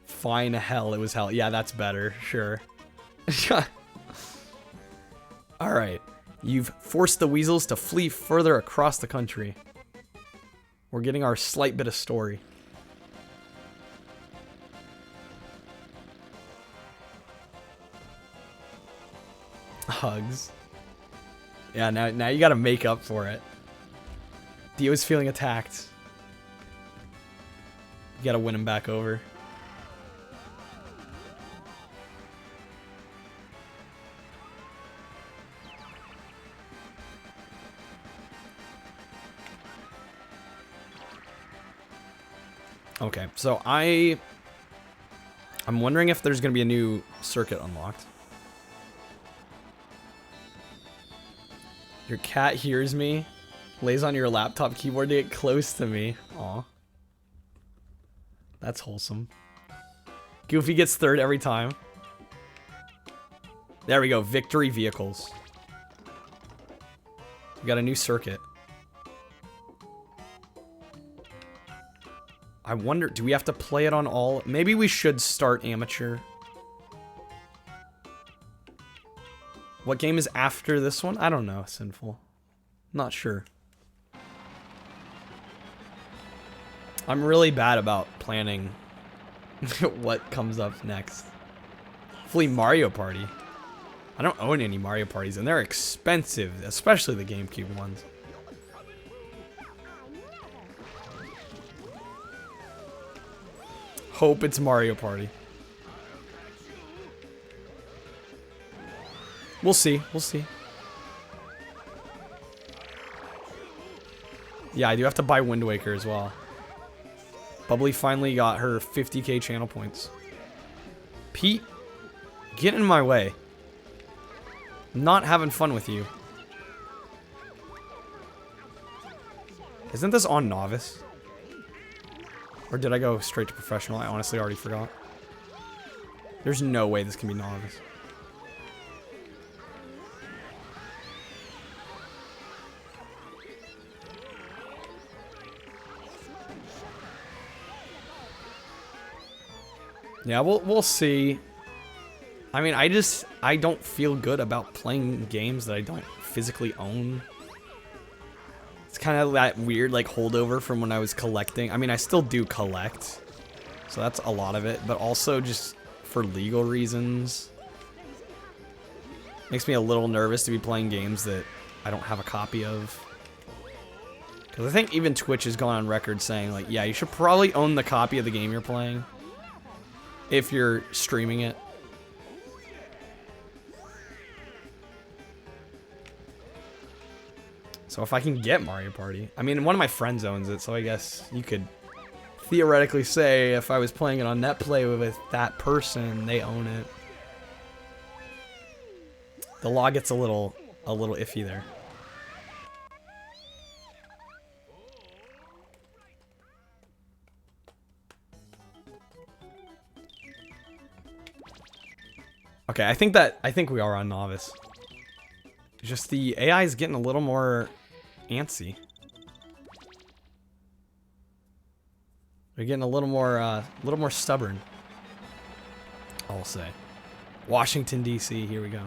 Fine hell, it was hell. Yeah, that's better. Sure. Alright. You've forced the weasels to flee further across the country. We're getting our slight bit of story. Hugs. Yeah, now you gotta make up for it. Dio's feeling attacked. You gotta win him back over. Okay, so I'm wondering if there's gonna be a new circuit unlocked. Your cat hears me, lays on your laptop keyboard to get close to me. Aw. That's wholesome. Goofy gets third every time. There we go, victory vehicles. We got a new circuit. I wonder, do we have to play it on all? Maybe we should start amateur. What game is after this one? I don't know, Sinful. Not sure. I'm really bad about planning what comes up next. Hopefully Mario Party. I don't own any Mario Parties, and they're expensive, especially the GameCube ones. Hope it's Mario Party. We'll see. We'll see. Yeah, I do have to buy Wind Waker as well. Bubbly finally got her 50k channel points. Pete, get in my way. I'm not having fun with you. Isn't this on Novice? Or did I go straight to Professional? I honestly already forgot. There's no way this can be Novice. Yeah, we'll see. I mean, I don't feel good about playing games that I don't physically own. It's kind of that weird, like, holdover from when I was collecting. I mean, I still do collect, so that's a lot of it, but also just for legal reasons. Makes me a little nervous to be playing games that I don't have a copy of. Because I think even Twitch has gone on record saying, like, yeah, you should probably own the copy of the game you're playing if you're streaming it. So if I can get Mario Party. I mean, one of my friends owns it, so I guess you could theoretically say if I was playing it on NetPlay with that person, they own it. The law gets a little iffy there. Okay, I think we are on Novice. Just the AI is getting a little more antsy. They're getting a little more stubborn, I'll say. Washington, D.C., here we go.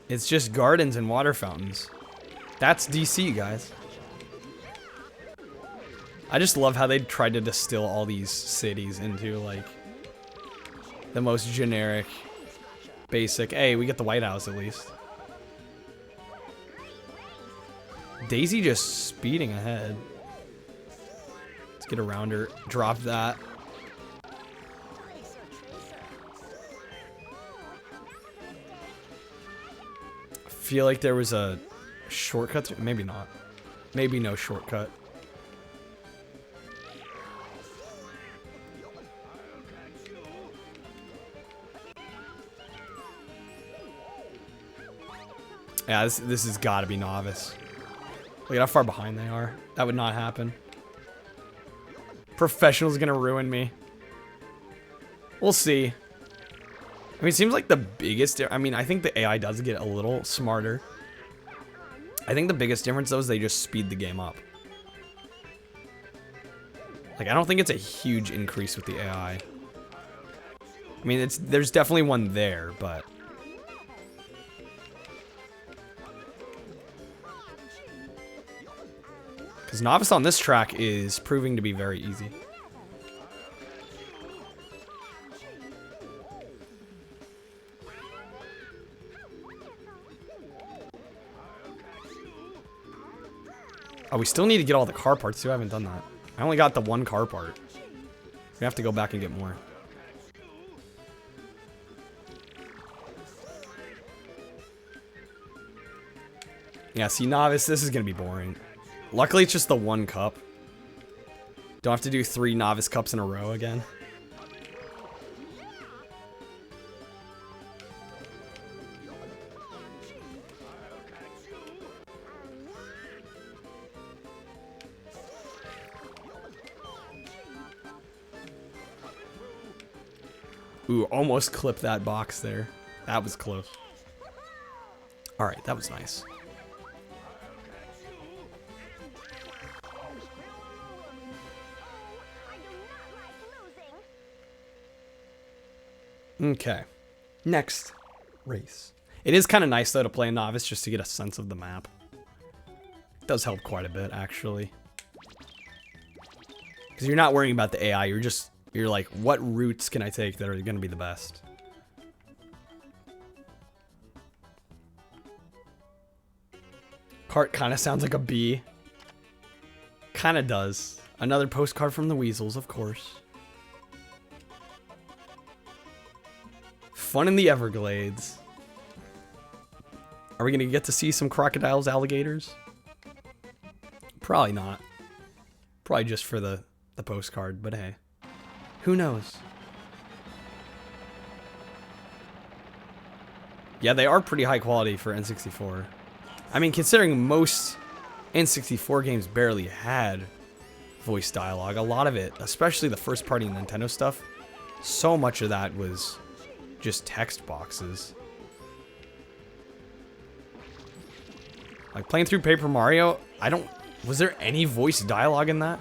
It's just gardens and water fountains. That's D.C., guys. I just love how they tried to distill all these cities into, like, the most generic, basic. Hey, we get the White House at least. Daisy just speeding ahead. Let's get around her. Drop that. I feel like there was a shortcut. Maybe not. Maybe no shortcut. Yeah, this has got to be Novice. Look at how far behind they are. That would not happen. Professional's gonna ruin me. We'll see. I mean, it seems like the biggest... I mean, I think the AI does get a little smarter. I think the biggest difference, though, is they just speed the game up. Like, I don't think it's a huge increase with the AI. I mean, there's definitely one there, but... Because Novice on this track is proving to be very easy. Oh, we still need to get all the car parts too. I haven't done that. I only got the one car part. We have to go back and get more. Yeah, see, Novice, this is going to be boring. Luckily, it's just the one cup. Don't have to do 3 Novice cups in a row again. Ooh, almost clipped that box there. That was close. Alright, that was nice. Okay. Next race. It is kind of nice, though, to play a Novice just to get a sense of the map. It does help quite a bit, actually. Because you're not worrying about the AI, you're like, what routes can I take that are going to be the best? Kart kind of sounds like a B. Kind of does. Another postcard from the Weasels, of course. Fun in the Everglades. Are we going to get to see some crocodiles, alligators? Probably not. Probably just for the postcard, but hey. Who knows? Yeah, they are pretty high quality for N64. I mean, considering most N64 games barely had voice dialogue, a lot of it, especially the first-party Nintendo stuff, so much of that was just text boxes. Like, playing through Paper Mario, was there any voice dialogue in that?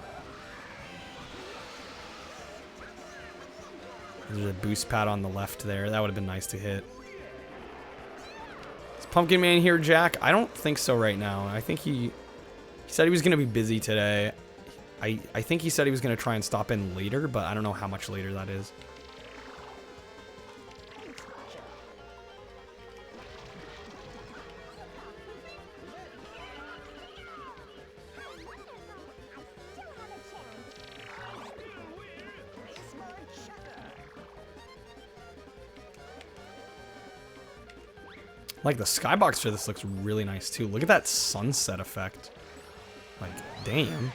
There's a boost pad on the left there. That would have been nice to hit. Is Pumpkin Man here, Jack? I don't think so right now. I think he said he was going to be busy today. I think he said he was going to try and stop in later, but I don't know how much later that is. Like, the skybox for this looks really nice, too. Look at that sunset effect. Like, damn.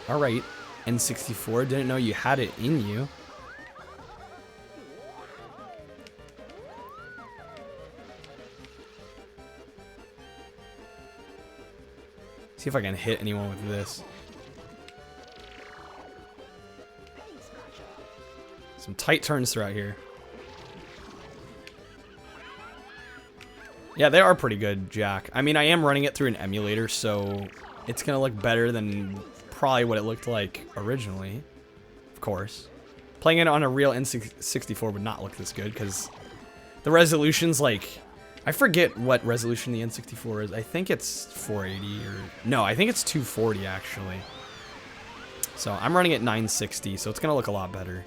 Alright, N64, didn't know you had it in you. See if I can hit anyone with this. Some tight turns throughout here. Yeah, they are pretty good, Jack. I mean, I am running it through an emulator, so it's going to look better than probably what it looked like originally, of course. Playing it on a real N64 would not look this good, because the resolution's like... I forget what resolution the N64 is. I think it's 480 or... No, I think it's 240, actually. So I'm running at 960, so it's going to look a lot better.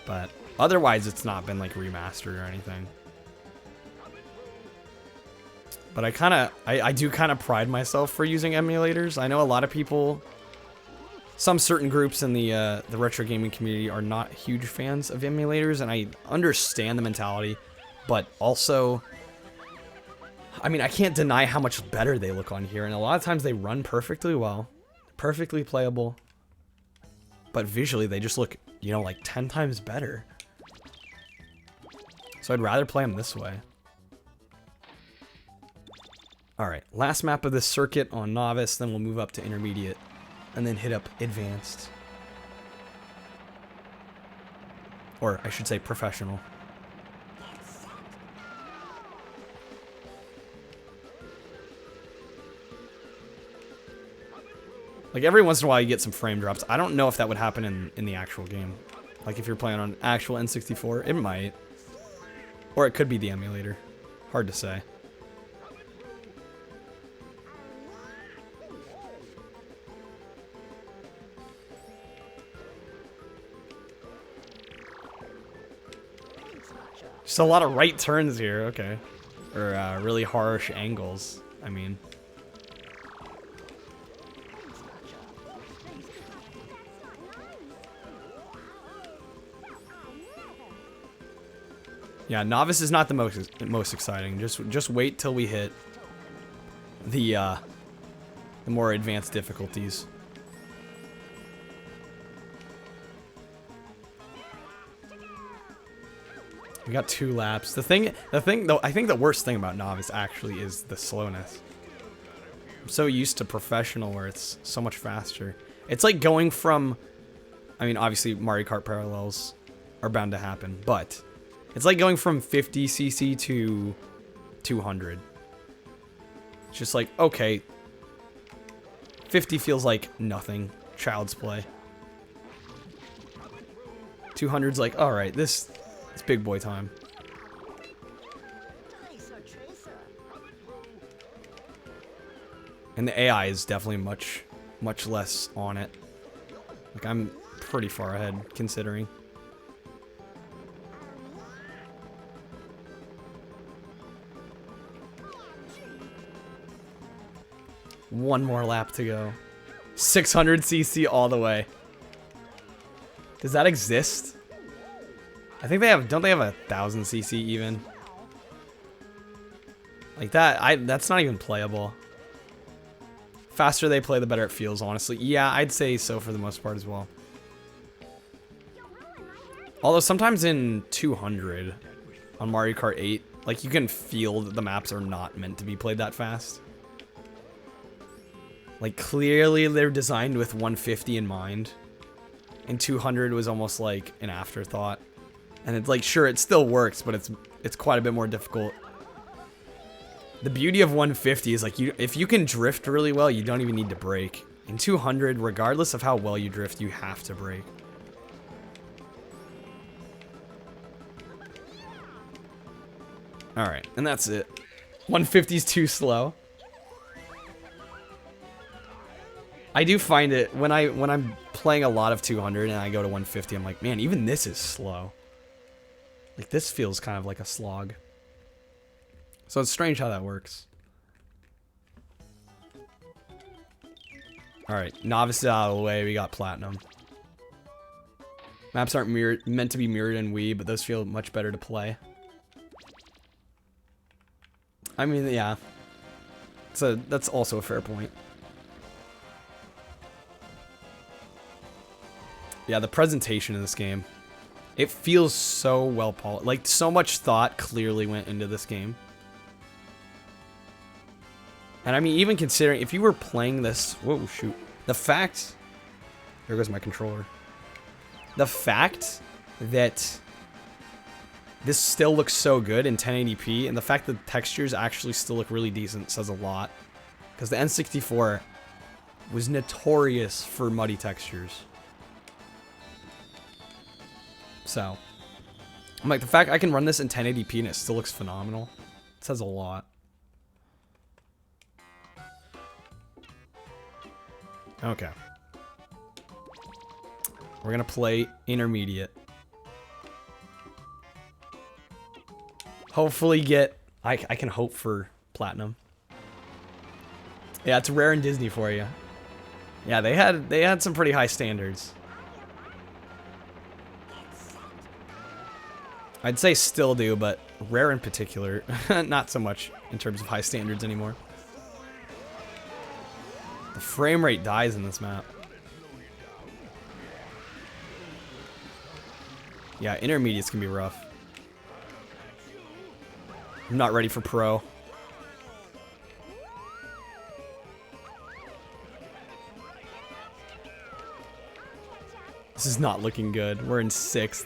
But otherwise, it's not been, like, remastered or anything. But I do kind of pride myself for using emulators. I know a lot of people, some certain groups in the retro gaming community are not huge fans of emulators, and I understand the mentality, but also, I mean, I can't deny how much better they look on here, and a lot of times they run perfectly well, perfectly playable, but visually they just look, you know, like 10 times better. So I'd rather play them this way. Alright, last map of this circuit on Novice, then we'll move up to Intermediate, and then hit up Advanced. Or, I should say, Professional. Like, every once in a while you get some frame drops. I don't know if that would happen in the actual game. Like, if you're playing on actual N64, it might. Or it could be the emulator. Hard to say. Just a lot of right turns here, okay. Or really harsh angles, I mean. Yeah, novice is not the most exciting. Just wait till we hit the more advanced difficulties. We got 2 laps. The thing though, I think the worst thing about novice actually is the slowness. I'm so used to professional where it's so much faster. It's like going from, I mean, obviously Mario Kart parallels are bound to happen, but it's like going from 50cc to 200. It's just like, okay, 50 feels like nothing. Child's play. 200's like, alright, it's big boy time. And the AI is definitely much less on it. Like, I'm pretty far ahead, considering. One more lap to go. 600cc all the way. Does that exist? I think they have, don't they have 1000cc even? Like that, that's not even playable. Faster they play, the better it feels, honestly. Yeah, I'd say so for the most part as well. Although sometimes in 200 on Mario Kart 8, like you can feel that the maps are not meant to be played that fast. Like clearly they're designed with 150 in mind. And 200 was almost like an afterthought. And it's like, sure, it still works, but it's quite a bit more difficult. The beauty of 150 is like, if you can drift really well, you don't even need to brake. In 200, regardless of how well you drift, you have to brake. Alright, and that's it. 150 is too slow. I do find it, when I'm playing a lot of 200 and I go to 150, I'm like, man, even this is slow. Like, this feels kind of like a slog. So it's strange how that works. Alright, novice out of the way, we got platinum. Maps aren't meant to be mirrored in Wii, but those feel much better to play. I mean, yeah. That's also a fair point. Yeah, the presentation in this game. It feels so well polished. Like, so much thought clearly went into this game. And I mean, even considering, if you were playing this... Whoa, shoot. The fact... There goes my controller. The fact that this still looks so good in 1080p, and the fact that the textures actually still look really decent says a lot. Because the N64 was notorious for muddy textures. So, I'm like, the fact I can run this in 1080p and it still looks phenomenal, it says a lot. Okay. We're gonna play intermediate. Hopefully get, I can hope for platinum. Yeah, it's Rare and Disney for you. Yeah, they had some pretty high standards. I'd say still do, but Rare in particular, not so much in terms of high standards anymore. The frame rate dies in this map. Yeah, intermediates can be rough. I'm not ready for pro. This is not looking good. We're in 6th.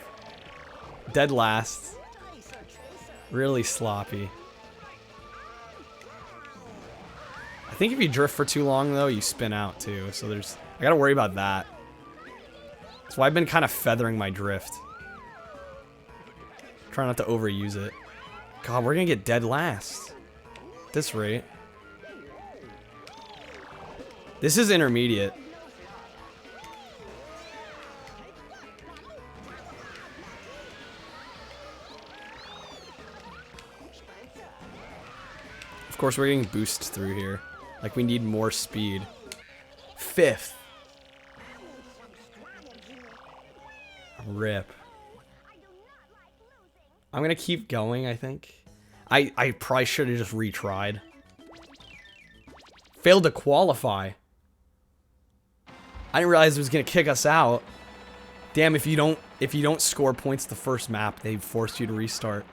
Dead last. Really sloppy. I think if you drift for too long, though, you spin out, too. So I gotta worry about that. That's why I've been kind of feathering my drift. Try not to overuse it. God, we're gonna get dead last. At this rate. This is intermediate. course, we're getting boosts through here. Like, we need more speed. 5th. Rip. I'm gonna keep going, I think. I probably should have just retried. Failed to qualify. I didn't realize it was gonna kick us out. Damn, if you don't score points the first map, they force you to restart.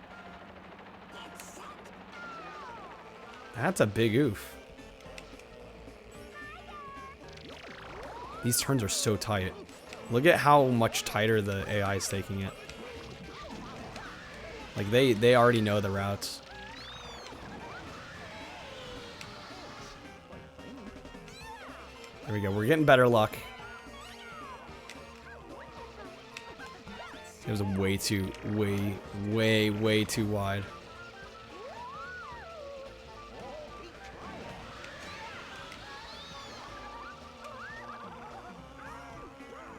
That's a big oof. These turns are so tight. Look at how much tighter the AI is taking it. Like, they already know the routes. There we go. We're getting better luck. It was way too wide.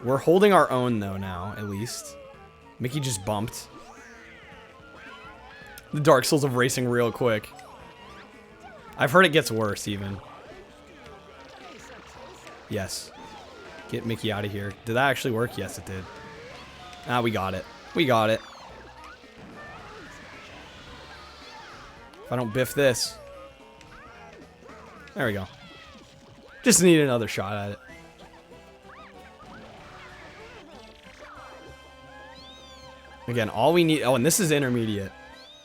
We're holding our own, though, now, at least. Mickey just bumped. The Dark Souls of racing real quick. I've heard it gets worse, even. Yes. Get Mickey out of here. Did that actually work? Yes, it did. Ah, we got it. We got it. If I don't biff this. There we go. Just need another shot at it. Again, all we need... Oh, and this is intermediate.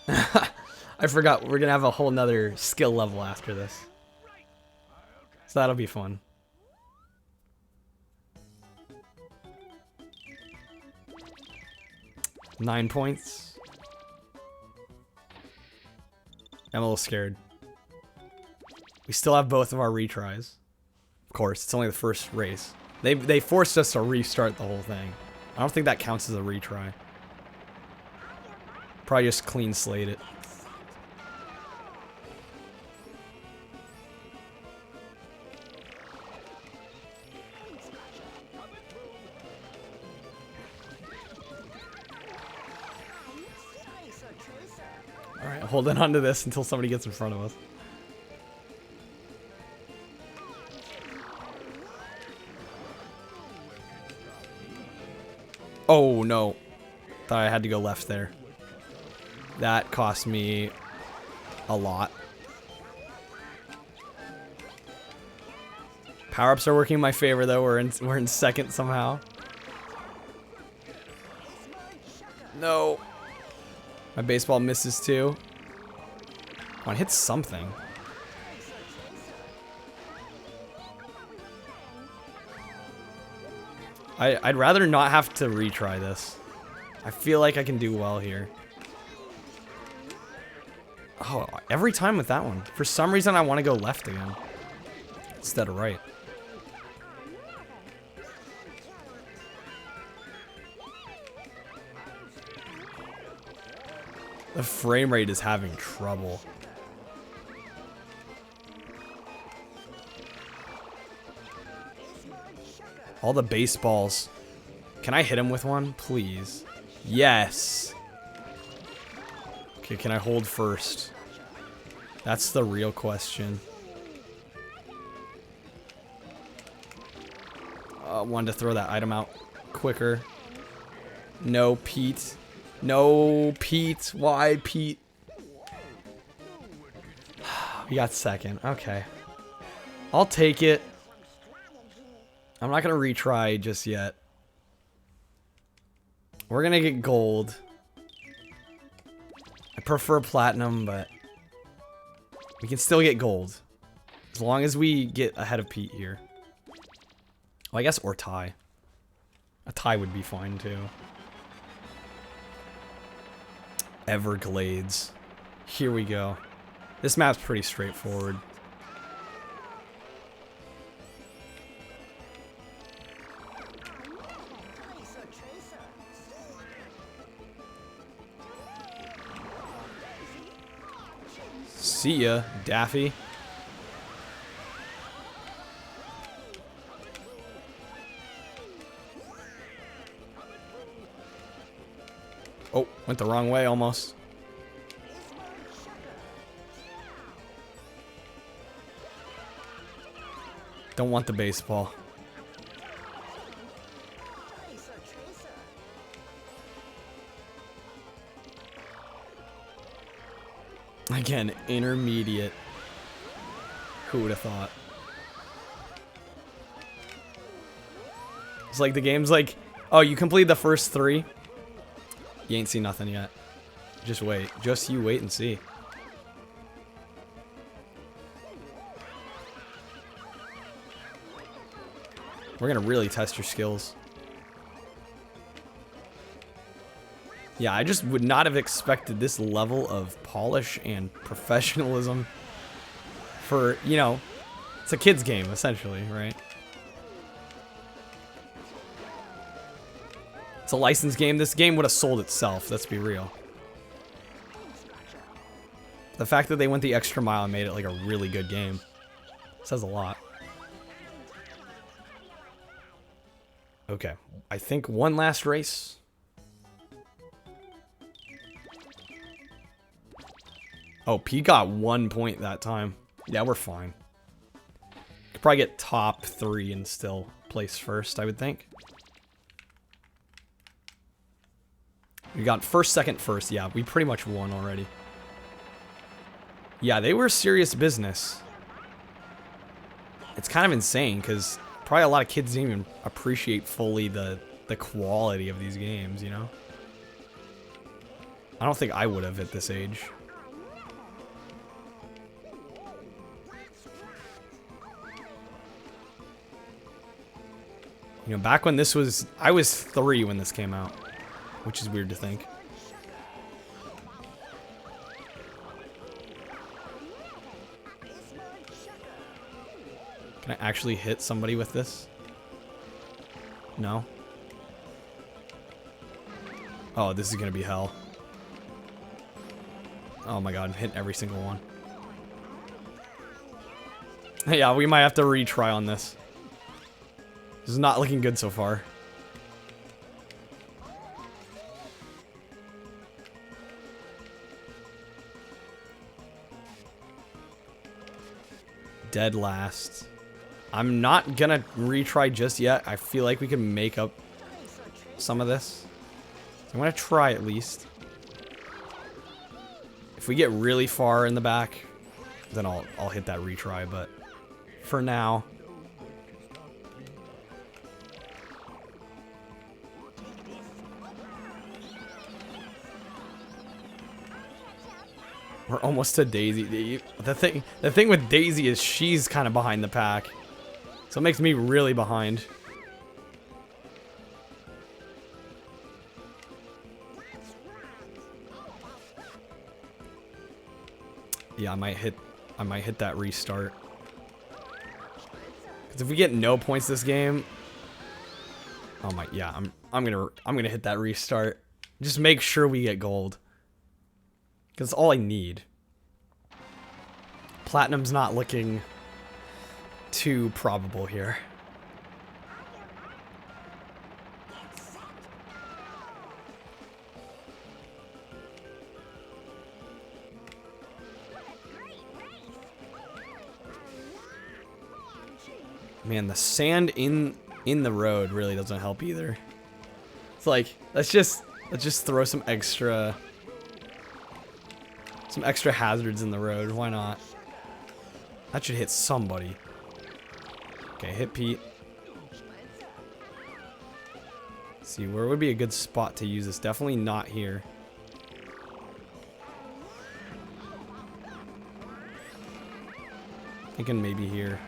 I forgot. We're going to have a whole nother skill level after this. So that'll be fun. Nine points. I'm a little scared. We still have both of our retries. Of course, it's only the first race. They forced us to restart the whole thing. I don't think that counts as a retry. Probably just clean slate it. Alright, holding on to this until somebody gets in front of us. Oh no. Thought I had to go left there. That cost me a lot. Power-ups are working in my favor, though. We're in second somehow. No. My baseball misses too. Come on, hit something. I'd rather not have to retry this. I feel like I can do well here. Oh, every time with that one. For some reason, I want to go left again instead of right. The frame rate is having trouble. All the baseballs. Can I hit him with one, please? Yes. Okay, can I hold first? That's the real question. Wanted to throw that item out quicker. No, Pete. No, Pete. Why, Pete? We got second. Okay. I'll take it. I'm not going to retry just yet. We're going to get gold. I prefer platinum, but we can still get gold. As long as we get ahead of Pete here. Well, I guess, or tie. A tie would be fine, too. Everglades. Here we go. This map's pretty straightforward. See ya, Daffy. Oh, went the wrong way almost. Don't want the baseball. Again, intermediate. Who would have thought? It's like the game's like, oh, you completed the first 3. You ain't seen nothing yet. Just wait. Just you wait and see. We're gonna really test your skills. Yeah, I just would not have expected this level of polish and professionalism for, you know, it's a kid's game, essentially, right? It's a licensed game. This game would have sold itself, let's be real. The fact that they went the extra mile and made it like a really good game says a lot. Okay, I think one last race. Oh, Pete got 1 point that time. Yeah, we're fine. Could probably get top 3 and still place first, I would think. We got first, second, first. Yeah, we pretty much won already. Yeah, they were serious business. It's kind of insane because probably a lot of kids didn't even appreciate fully the quality of these games, you know? I don't think I would have at this age. You know, back when this was... I was 3 when this came out. Which is weird to think. Can I actually hit somebody with this? No? Oh, this is gonna be hell. Oh my god, I'm hitting every single one. Yeah, we might have to retry on this. This is not looking good so far. Dead last. I'm not gonna retry just yet. I feel like we can make up some of this. So I'm gonna try at least. If we get really far in the back, then I'll hit that retry, but for now. We're almost to Daisy. The thing with Daisy is she's kind of behind the pack. So it makes me really behind. Yeah, I might hit that restart. Cuz if we get no points this game, oh my, yeah, I'm going to hit that restart. Just make sure we get gold. Because it's all I need. Platinum's not looking too probable here. Man, the sand in the road really doesn't help either. It's like, let's just throw some extra hazards in the road. Why not? That should hit somebody. Okay, hit Pete. Let's see, where would be a good spot to use this? Definitely not here. Thinking maybe here.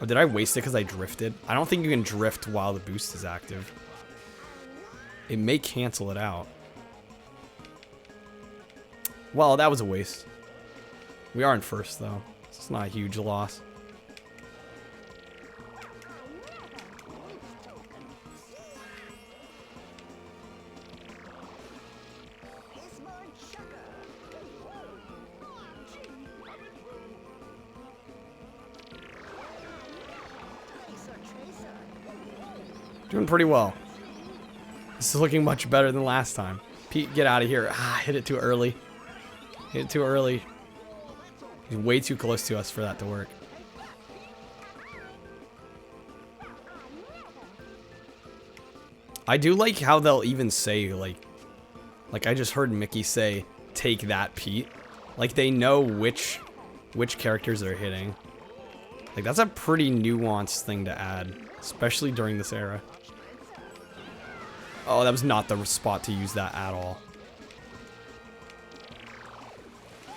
Oh, did I waste it because I drifted? I don't think you can drift while the boost is active. It may cancel it out. Well, that was a waste. We are in first, though. So it's not a huge loss. Doing pretty well. This is looking much better than last time. Pete, get out of here. Ah, hit it too early. Hit it too early. He's way too close to us for that to work. I do like how they'll even say, like I just heard Mickey say, take that, Pete. Like, they know which characters they're hitting. Like, that's a pretty nuanced thing to add, especially during this era. Oh, that was not the spot to use that at all.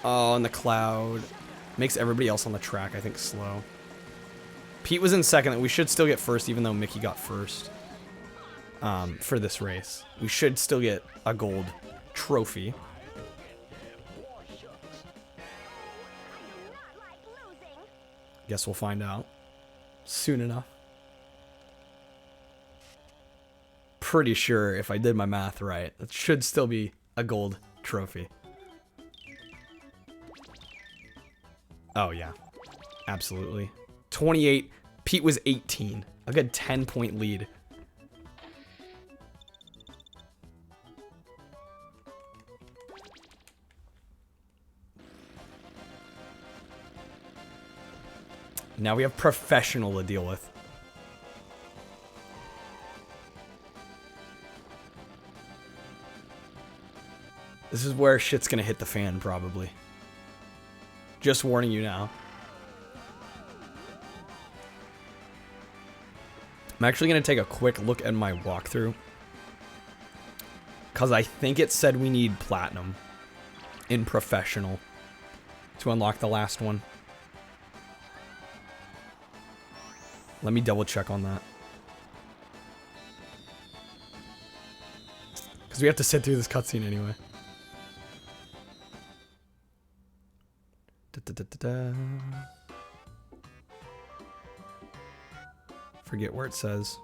Oh, and the cloud makes everybody else on the track, I think, slow. Pete was in second. We should still get first, even though Mickey got first. For this race. We should still get a gold trophy. Guess we'll find out soon enough. Pretty sure if I did my math right, it should still be a gold trophy. Oh yeah, absolutely. 28, Pete was 18. A good 10-point lead. Now we have professional to deal with. This is where shit's gonna hit the fan, probably. Just warning you now. I'm actually gonna take a quick look at my walkthrough, because I think it said we need platinum in professional to unlock the last one. Let me double check on that. Because we have to sit through this cutscene anyway. Forget where it says.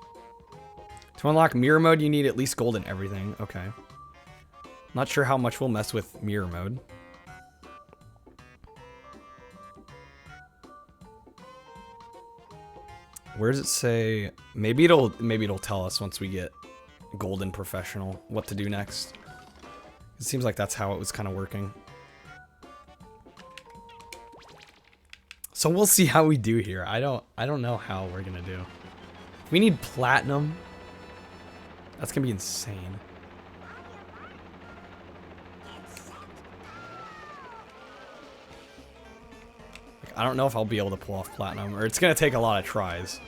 To unlock mirror mode, you need at least gold in everything. Okay. Not sure how much we'll mess with mirror mode. Where does it say? Maybe it'll tell us once we get gold in professional what to do next. It seems like that's how it was kind of working. So we'll see how we do here. I don't know how we're gonna do. We need platinum. That's gonna be insane. Like, I don't know if I'll be able to pull off platinum, or it's gonna take a lot of tries.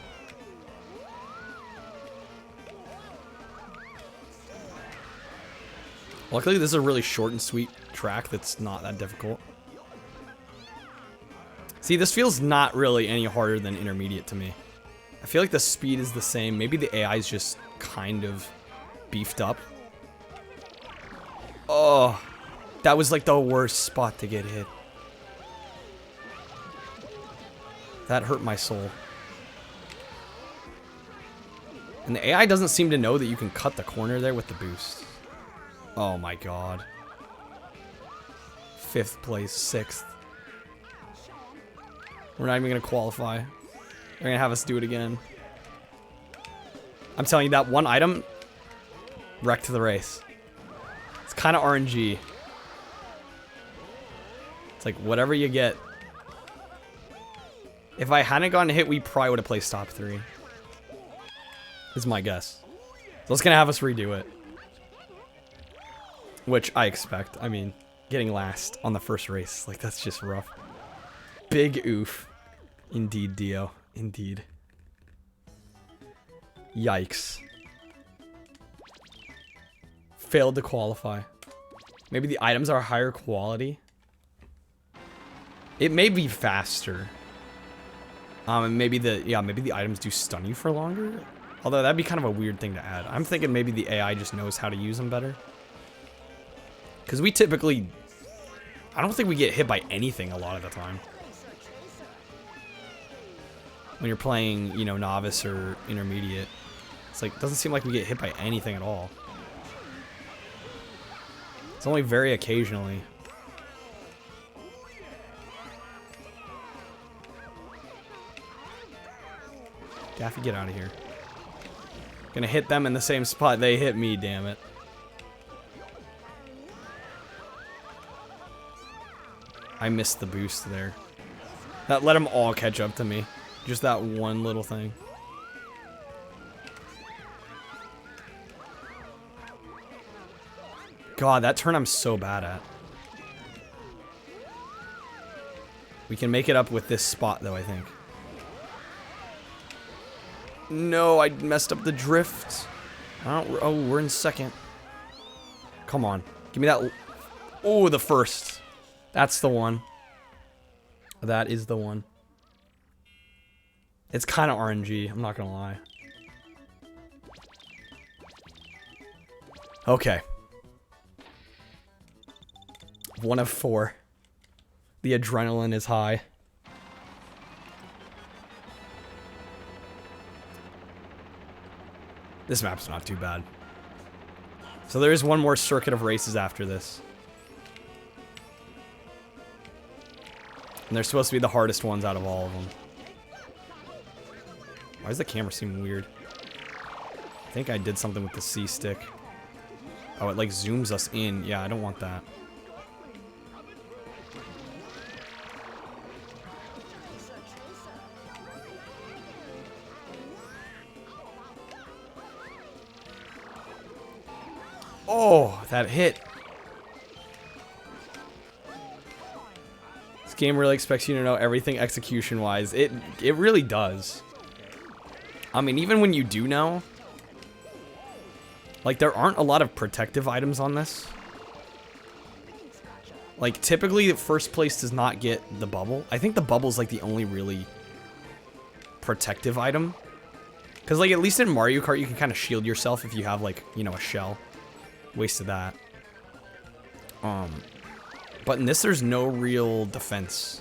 Luckily, this is a really short and sweet track that's not that difficult. See, this feels not really any harder than intermediate to me. I feel like the speed is the same. Maybe the AI is just kind of beefed up. Oh, that was like the worst spot to get hit. That hurt my soul. And the AI doesn't seem to know that you can cut the corner there with the boost. Oh my god. 5th place, 6th. We're not even going to qualify. They're going to have us do it again. I'm telling you, that one item wrecked the race. It's kind of RNG. It's like, whatever you get. If I hadn't gotten hit, we probably would have placed top 3. Is my guess. So it's going to have us redo it. Which I expect. I mean, getting last on the first race, like, that's just rough. Big oof. Indeed, Dio. Indeed. Yikes. Failed to qualify. Maybe the items are higher quality. It may be faster. And maybe the items do stun you for longer. Although that'd be kind of a weird thing to add. I'm thinking maybe the AI just knows how to use them better. Because we typically... I don't think we get hit by anything a lot of the time. When you're playing, you know, novice or intermediate. It's like, it doesn't seem like we get hit by anything at all. It's only very occasionally. Daffy, get out of here. Gonna hit them in the same spot they hit me, damn it. I missed the boost there. That let them all catch up to me. Just that one little thing. God, that turn I'm so bad at. We can make it up with this spot, though, I think. No, I messed up the drift. Oh, we're in second. Come on. Give me that. Oh, the first. That's the one. That is the one. It's kind of RNG, I'm not gonna lie. Okay. 1 of 4. The adrenaline is high. This map's not too bad. So there is one more circuit of races after this. And they're supposed to be the hardest ones out of all of them. Why does the camera seem weird? I think I did something with the C stick. Oh, it like zooms us in. Yeah, I don't want that. Oh, that hit. This game really expects you to know everything execution-wise. It really does. I mean, even when you do know, like, there aren't a lot of protective items on this. Like, typically, first place does not get the bubble. I think the bubble's, like, the only really protective item. Because, like, at least in Mario Kart, you can kind of shield yourself if you have, like, you know, a shell. Wasted that. But in this, there's no real defense.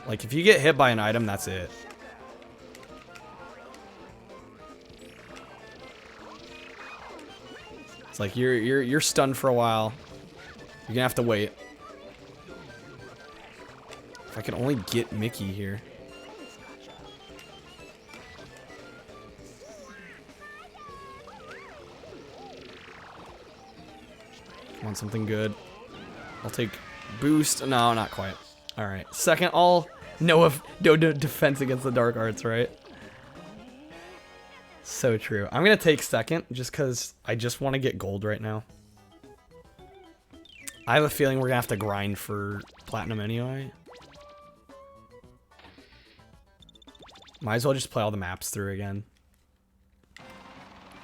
Like, if you get hit by an item, that's it. It's like you're stunned for a while. You're gonna have to wait. If I could only get Mickey here. Want something good. I'll take boost. No, not quite. Alright. Second, no defense against the dark arts, right? So true. I'm gonna take second just because I just want to get gold right now. I have a feeling we're gonna have to grind for platinum anyway. Might as well just play all the maps through again.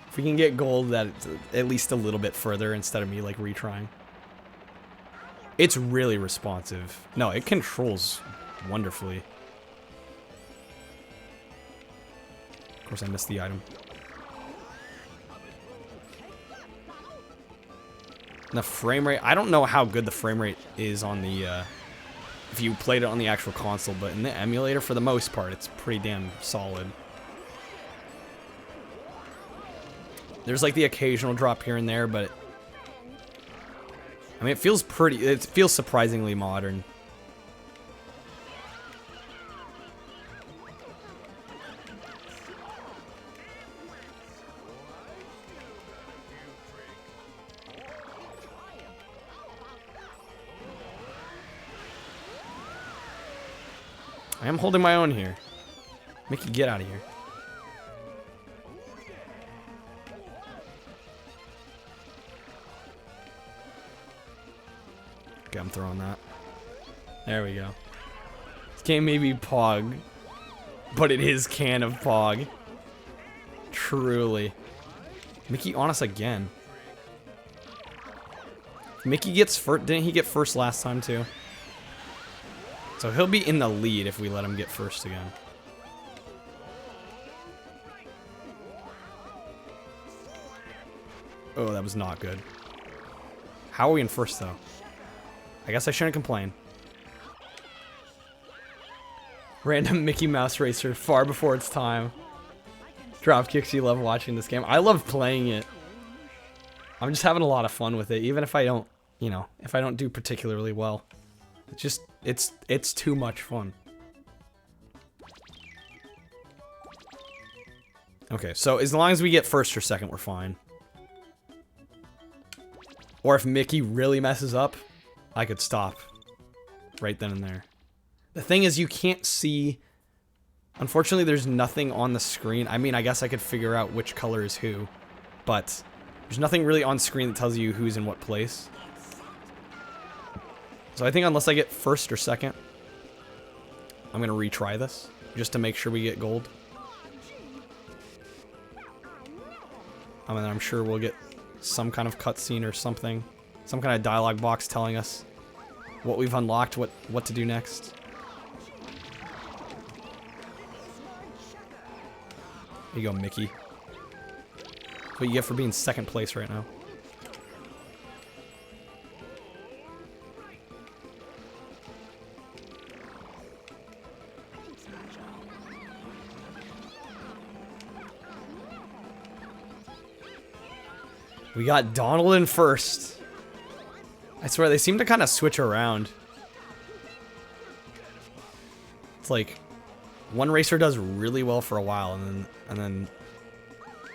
If we can get gold, that's at least a little bit further instead of me like retrying. It's really responsive. No, it controls wonderfully. Of course, I missed the item. And the frame rate, I don't know how good the frame rate is on the, if you played it on the actual console, but in the emulator, for the most part, it's pretty damn solid. There's like the occasional drop here and there, but I mean, it feels surprisingly modern. I am holding my own here. Mickey, get out of here. Okay, I'm throwing that. There we go. This game may be Pog, but it is can of Pog. Truly. Mickey on us again. Mickey gets first. Didn't he get first last time too? So he'll be in the lead if we let him get first again. Oh, that was not good. How are we in first though? I guess I shouldn't complain. Random Mickey Mouse Racer far before its time. Dropkicks, you love watching this game. I love playing it. I'm just having a lot of fun with it, even if I don't, you know, if I don't do particularly well. It's just, it's too much fun. Okay, so as long as we get first or second, we're fine. Or if Mickey really messes up, I could stop right then and there. The thing is, you can't see... Unfortunately, there's nothing on the screen. I mean, I guess I could figure out which color is who, but there's nothing really on screen that tells you who's in what place. So I think unless I get first or second, I'm going to retry this, just to make sure we get gold. And then I'm sure we'll get some kind of cutscene or something. Some kind of dialogue box telling us what we've unlocked, what to do next. Here you go, Mickey. That's what you get for being second place right now. We got Donald in first. I swear, they seem to kind of switch around. It's like one racer does really well for a while, and then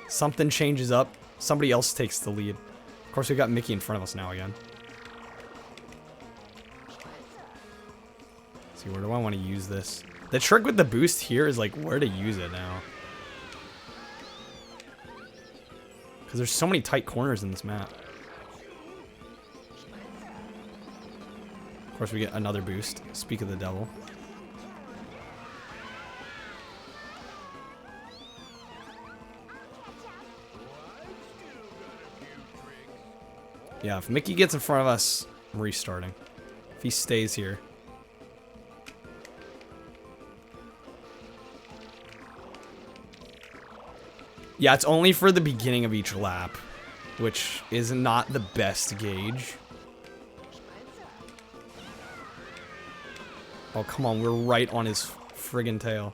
something changes up. Somebody else takes the lead. Of course, we've got Mickey in front of us now again. Let's see, where do I want to use this? The trick with the boost here is like where to use it now. Because there's so many tight corners in this map. Of course, we get another boost. Speak of the devil. Yeah, if Mickey gets in front of us, I'm restarting. If he stays here. Yeah, it's only for the beginning of each lap, which is not the best gauge. Oh, come on, we're right on his friggin' tail.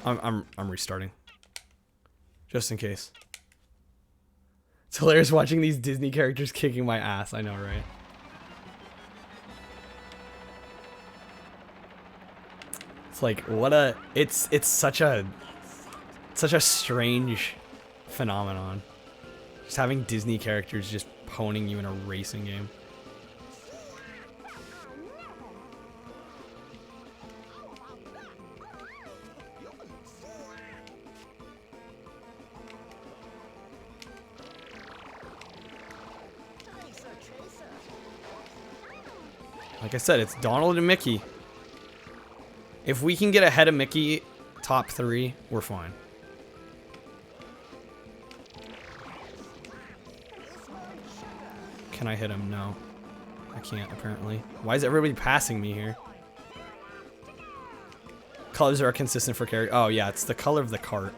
I'm restarting. Just in case. It's hilarious watching these Disney characters kicking my ass, I know, right? It's like, what a... It's such a strange phenomenon. Just having Disney characters just poning you in a racing game. Like I said, it's Donald and Mickey. If we can get ahead of Mickey, top 3, we're fine. Can I hit him? No. I can't, apparently. Why is everybody passing me here? Colors are consistent for character. Oh, yeah, it's the color of the cart.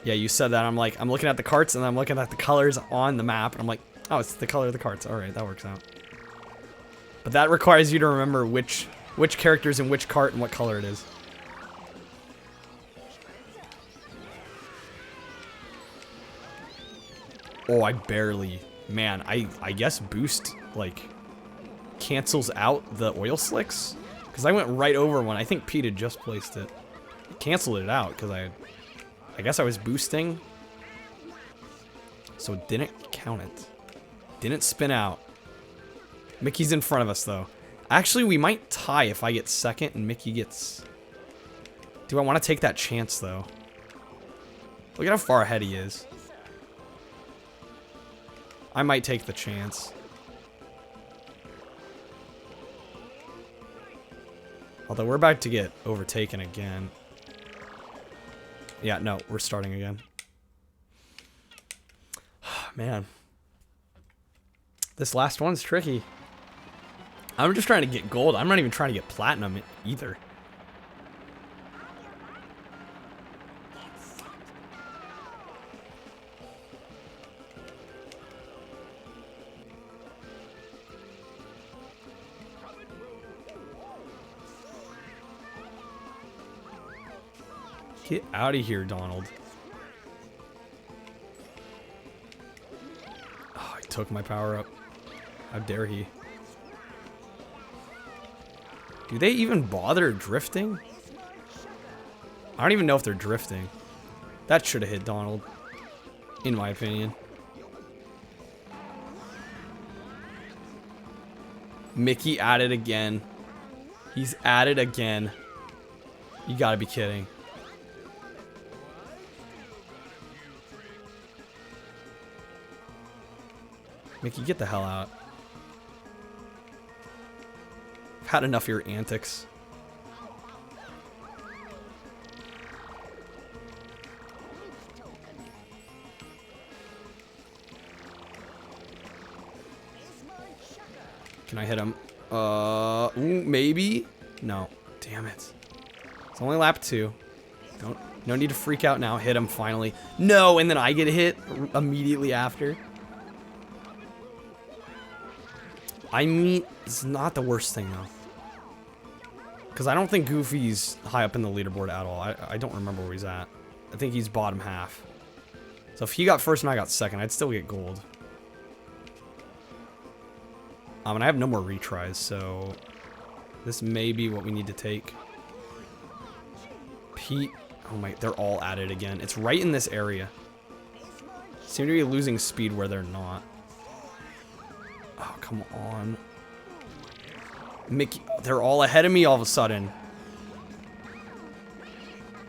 Yeah, you said that. I'm like, I'm looking at the carts and I'm looking at the colors on the map. And I'm like, oh, it's the color of the carts. All right, that works out. But that requires you to remember which character's in which cart and what color it is. Oh, I barely... Man, I guess boost, like, cancels out the oil slicks? Because I went right over one. I think Pete had just placed it. It canceled it out because I guess I was boosting. So it didn't count it. Didn't spin out. Mickey's in front of us, though. Actually, we might tie if I get second and Mickey gets... Do I want to take that chance, though? Look at how far ahead he is. I might take the chance. Although we're about to get overtaken again. Yeah, no, we're starting again. Man. This last one's tricky. I'm just trying to get gold. I'm not even trying to get platinum either. Get out of here, Donald. Oh, he took my power up. How dare he? Do they even bother drifting? I don't even know if they're drifting. That should have hit Donald, in my opinion. Mickey at it again. He's at it again. You gotta be kidding. Mickey, get the hell out. I've had enough of your antics. Can I hit him? Ooh, maybe? No. Damn it. It's only lap 2. No need to freak out now. Hit him finally. No, and then I get hit immediately after. I mean, it's not the worst thing though. Because I don't think Goofy's high up in the leaderboard at all. I don't remember where he's at. I think he's bottom half. So if he got first and I got second, I'd still get gold. And I have no more retries, so this may be what we need to take. Pete, oh my, they're all at it again. It's right in this area. Seem to be losing speed where they're not. Oh, come on. Mickey, they're all ahead of me all of a sudden.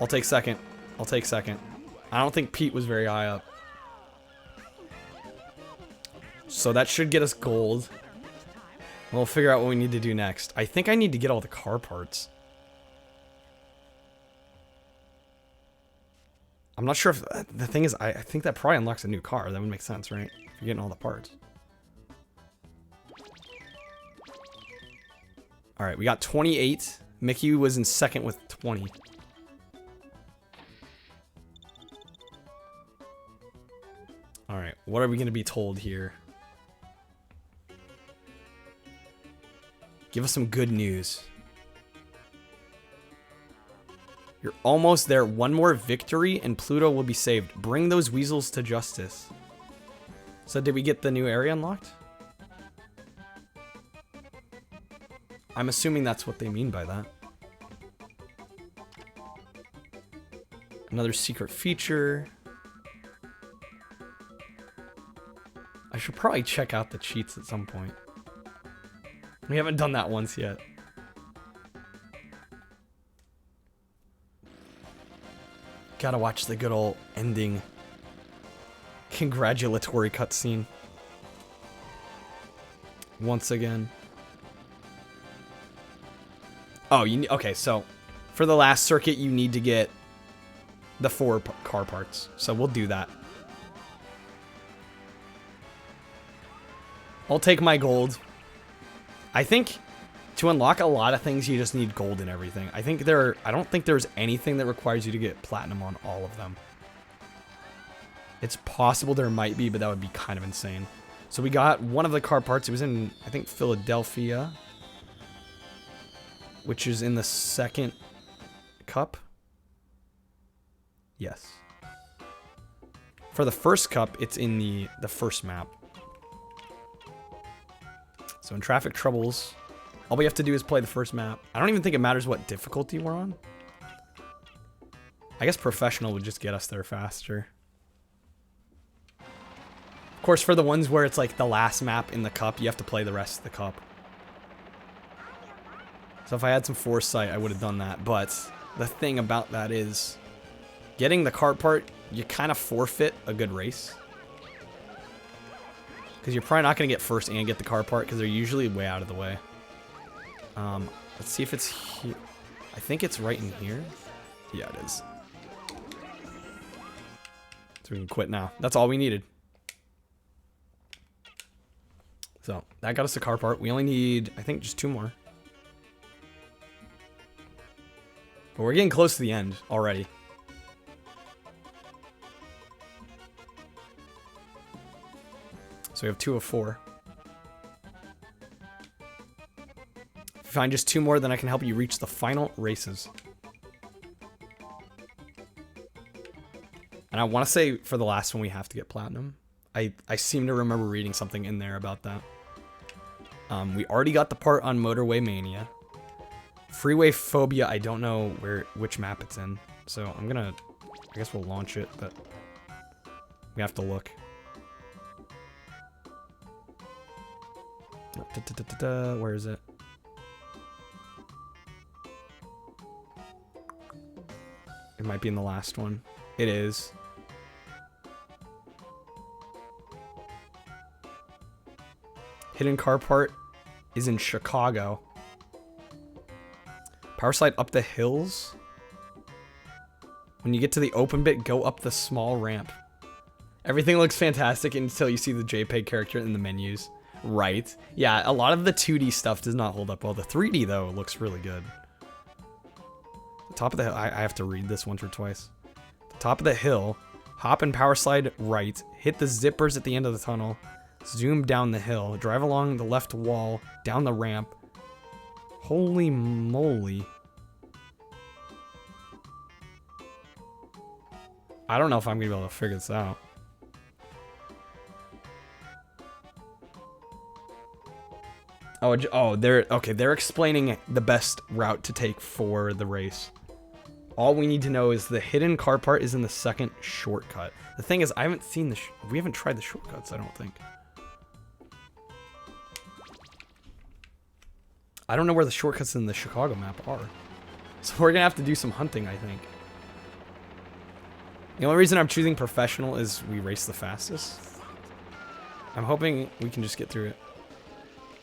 I'll take second. I'll take second. I don't think Pete was very high up. So that should get us gold. We'll figure out what we need to do next. I think I need to get all the car parts. I'm not sure if... the thing is, I think that probably unlocks a new car. That would make sense, right? If you're getting all the parts. Alright, we got 28. Mickey was in second with 20. Alright, what are we going to be told here? Give us some good news. You're almost there. One more victory and Pluto will be saved. Bring those weasels to justice. So did we get the new area unlocked? I'm assuming that's what they mean by that. Another secret feature. I should probably check out the cheats at some point. We haven't done that once yet. Gotta watch the good old ending congratulatory cutscene. Once again. Oh, okay, so for the last circuit, you need to get the 4 car parts. So we'll do that. I'll take my gold. I think to unlock a lot of things, you just need gold and everything. I don't think there's anything that requires you to get platinum on all of them. It's possible there might be, but that would be kind of insane. So we got one of the car parts. It was in, I think, Philadelphia, which is in the second cup. Yes. For the first cup, it's in the first map. So in traffic troubles, all we have to do is play the first map. I don't even think it matters what difficulty we're on. I guess professional would just get us there faster. Of course, for the ones where it's like the last map in the cup, you have to play the rest of the cup. So if I had some foresight, I would have done that. But the thing about that is, getting the kart part, you kind of forfeit a good race. Because you're probably not going to get first and get the car part because they're usually way out of the way. Let's see if it's here. I think it's right in here. Yeah, it is. So we can quit now. That's all we needed. So that got us the car part. We only need, I think, just 2 more. But we're getting close to the end already. So we have 2 of 4. If you find just 2 more, then I can help you reach the final races. And I want to say for the last one, we have to get platinum. I seem to remember reading something in there about that. We already got the part on Motorway Mania. Freeway Phobia, I don't know which map it's in. so I'm gonna... I guess we'll launch it, but... we have to look. Where is it? It might be in the last one. It is. Hidden car part is in Chicago. Power slide up the hills. When you get to the open bit, go up the small ramp. Everything looks fantastic until you see the JPEG character in the menus. Right. Yeah, a lot of the 2D stuff does not hold up well. The 3D, though, looks really good. The top of the hill, I have to read this once or twice. The top of the hill, hop and power slide right, hit the zippers at the end of the tunnel, zoom down the hill, drive along the left wall, down the ramp. Holy moly. I don't know if I'm going to be able to figure this out. Oh, they're explaining the best route to take for the race. All we need to know is the hidden car part is in the second shortcut. The thing is, I haven't seen we haven't tried the shortcuts, I don't think. I don't know where the shortcuts in the Chicago map are. So we're gonna have to do some hunting, I think. The only reason I'm choosing professional is we race the fastest. I'm hoping we can just get through it.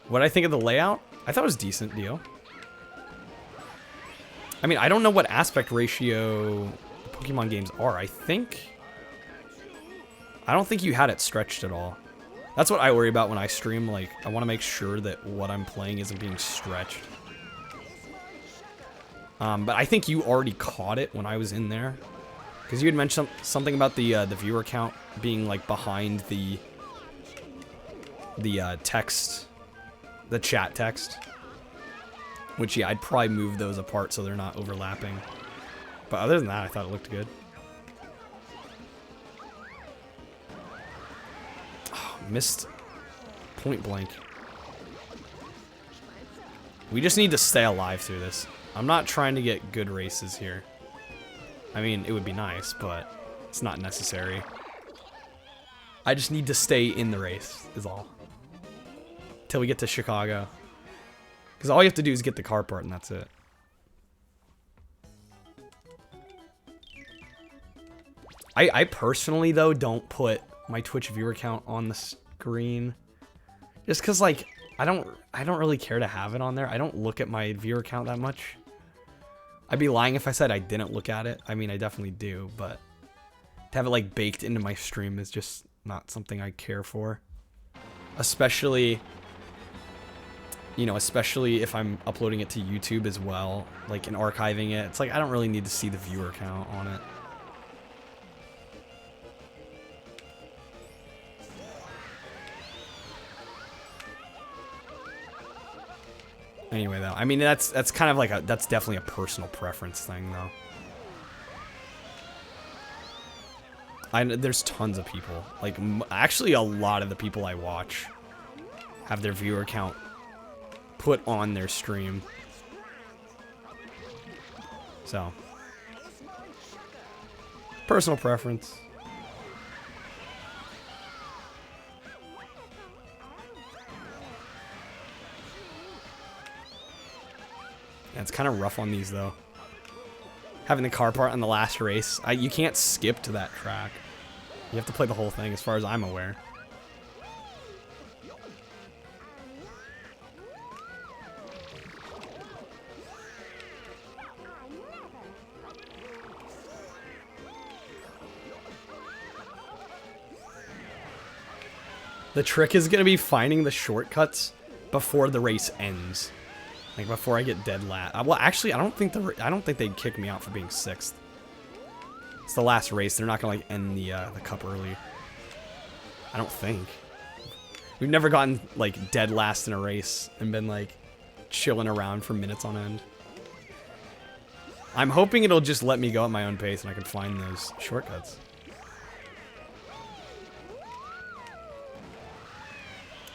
What I think of the layout, I thought it was decent, Dio. I mean, I don't know what aspect ratio Pokemon games are. I don't think you had it stretched at all. That's what I worry about when I stream. Like, I want to make sure that what I'm playing isn't being stretched. But I think you already caught it when I was in there. Because you had mentioned something about the viewer count being, like, behind the text... the chat text. Which, yeah, I'd probably move those apart so they're not overlapping. But other than that, I thought it looked good. Oh, missed point blank. We just need to stay alive through this. I'm not trying to get good races here. I mean, it would be nice, but it's not necessary. I just need to stay in the race, is all. Till we get to Chicago. Because all you have to do is get the car part and that's it. I personally, though, don't put my Twitch viewer count on the screen. Just because, like, I don't really care to have it on there. I don't look at my viewer count that much. I'd be lying if I said I didn't look at it. I mean, I definitely do, but to have it, like, baked into my stream is just not something I care for. Especially... you know, especially if I'm uploading it to YouTube as well, like, and archiving it. It's like, I don't really need to see the viewer count on it. Anyway, though, I mean, that's kind of like that's definitely a personal preference thing, though. There's tons of people, like, actually a lot of the people I watch have their viewer count put on their stream. So, personal preference. Yeah, it's kind of rough on these, though. Having the car part on the last race, you can't skip to that track. You have to play the whole thing, as far as I'm aware. The trick is gonna be finding the shortcuts before the race ends, like before I get dead last. Well, actually, I don't think they'd kick me out for being 6th. It's the last race. They're not gonna like end the cup early. I don't think. We've never gotten like dead last in a race and been like chilling around for minutes on end. I'm hoping it'll just let me go at my own pace and I can find those shortcuts.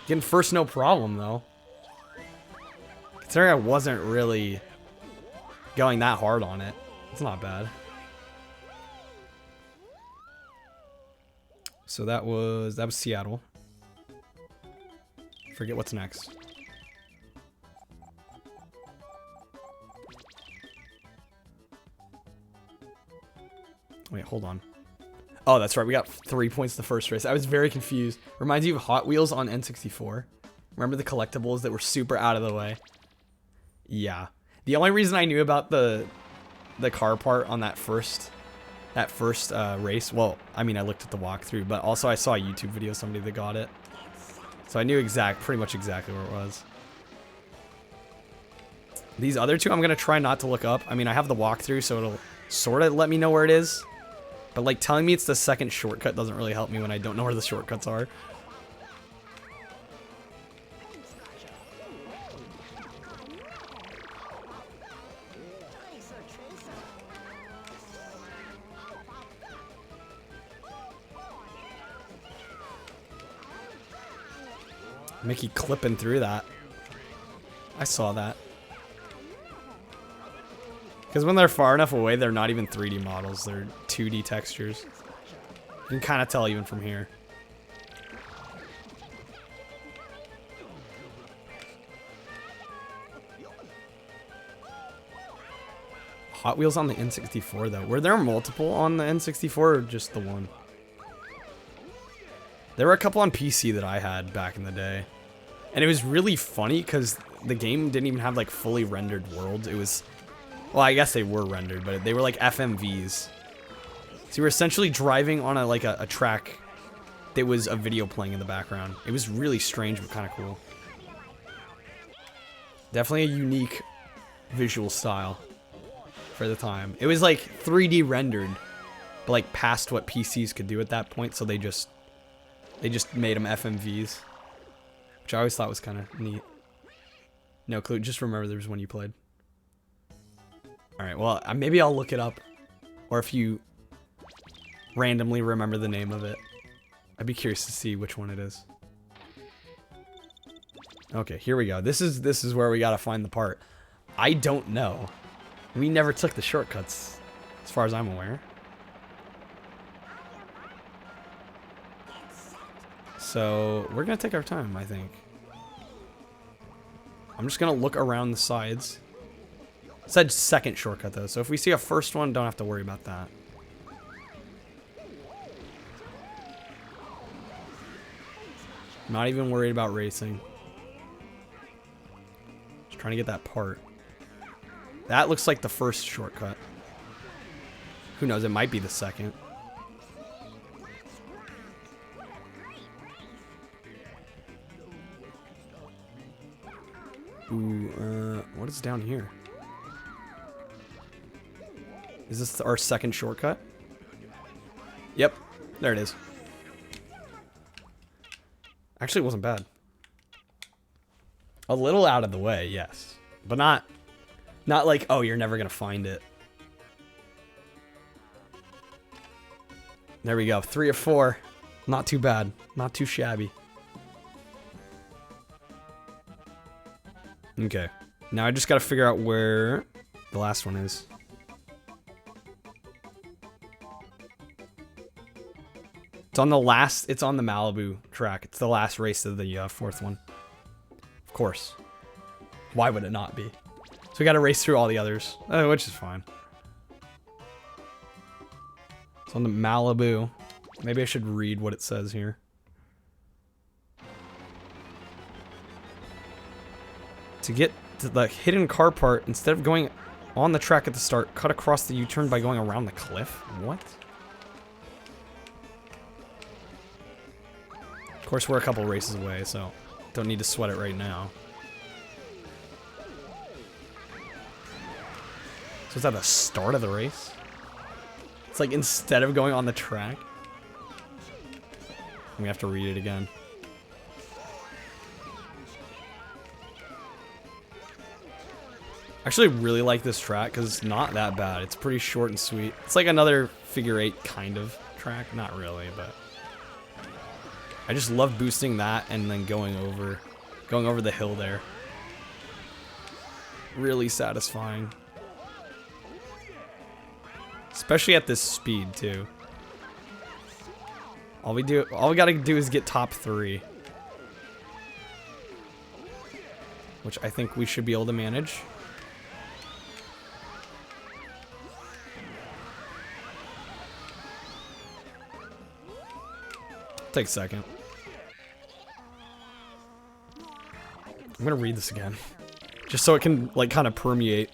Getting first, no problem, though. Considering I wasn't really going that hard on it. It's not bad. So that was Seattle. Forget what's next. Wait, hold on. Oh, that's right. We got 3 points the first race. I was very confused. Reminds you of Hot Wheels on N64. Remember the collectibles that were super out of the way? Yeah. The only reason I knew about the car part on that first race, well, I mean, I looked at the walkthrough, but also I saw a YouTube video of somebody that got it. So I knew pretty much exactly where it was. These other two, I'm going to try not to look up. I mean, I have the walkthrough, so it'll sort of let me know where it is. But, like, telling me it's the second shortcut doesn't really help me when I don't know where the shortcuts are. Mickey clipping through that. I saw that. Because when they're far enough away, they're not even 3D models. They're 2D textures. You can kind of tell even from here. Hot Wheels on the N64, though. Were there multiple on the N64 or just the one? There were a couple on PC that I had back in the day. And it was really funny because the game didn't even have like fully rendered worlds. It was, well, I guess they were rendered, but they were like FMVs. So you were essentially driving on a track that was a video playing in the background. It was really strange, but kind of cool. Definitely a unique visual style for the time. It was like 3D rendered, but like past what PCs could do at that point. So they just made them FMVs, which I always thought was kind of neat. No clue. Just remember there was one you played. All right. Well, maybe I'll look it up, or if you randomly remember the name of it, I'd be curious to see which one it is. Okay, here we go. This is where we gotta find the part. I don't know. We never took the shortcuts, as far as I'm aware. So we're gonna take our time, I think. I'm just gonna look around the sides. It said second shortcut though, so if we see a first one, don't have to worry about that. Not even worried about racing. Just trying to get that part. That looks like the first shortcut. Who knows, it might be the second. Ooh, what is down here? Is this our second shortcut? Yep, there it is. Actually, it wasn't bad. A little out of the way, yes. But not like, oh, you're never gonna find it. There we go, 3 of 4. Not too bad, not too shabby. Okay, now I just gotta figure out where the last one is. It's on the Malibu track. It's the last race of the fourth one. Of course. Why would it not be? So we gotta race through all the others, which is fine. It's on the Malibu. Maybe I should read what it says here. To get to the hidden car part, instead of going on the track at the start, cut across the U-turn by going around the cliff? What? Of course, we're a couple races away, so don't need to sweat it right now. So is that the start of the race? It's like instead of going on the track, we have to read it again. I actually really like this track because it's not that bad. It's pretty short and sweet. It's like another figure 8 kind of track. Not really, but I just love boosting that and then going over the hill there. Really satisfying. Especially at this speed too. All we gotta do is get top 3. Which I think we should be able to manage. Take a second. I'm gonna read this again. Just so it can, like, kind of permeate.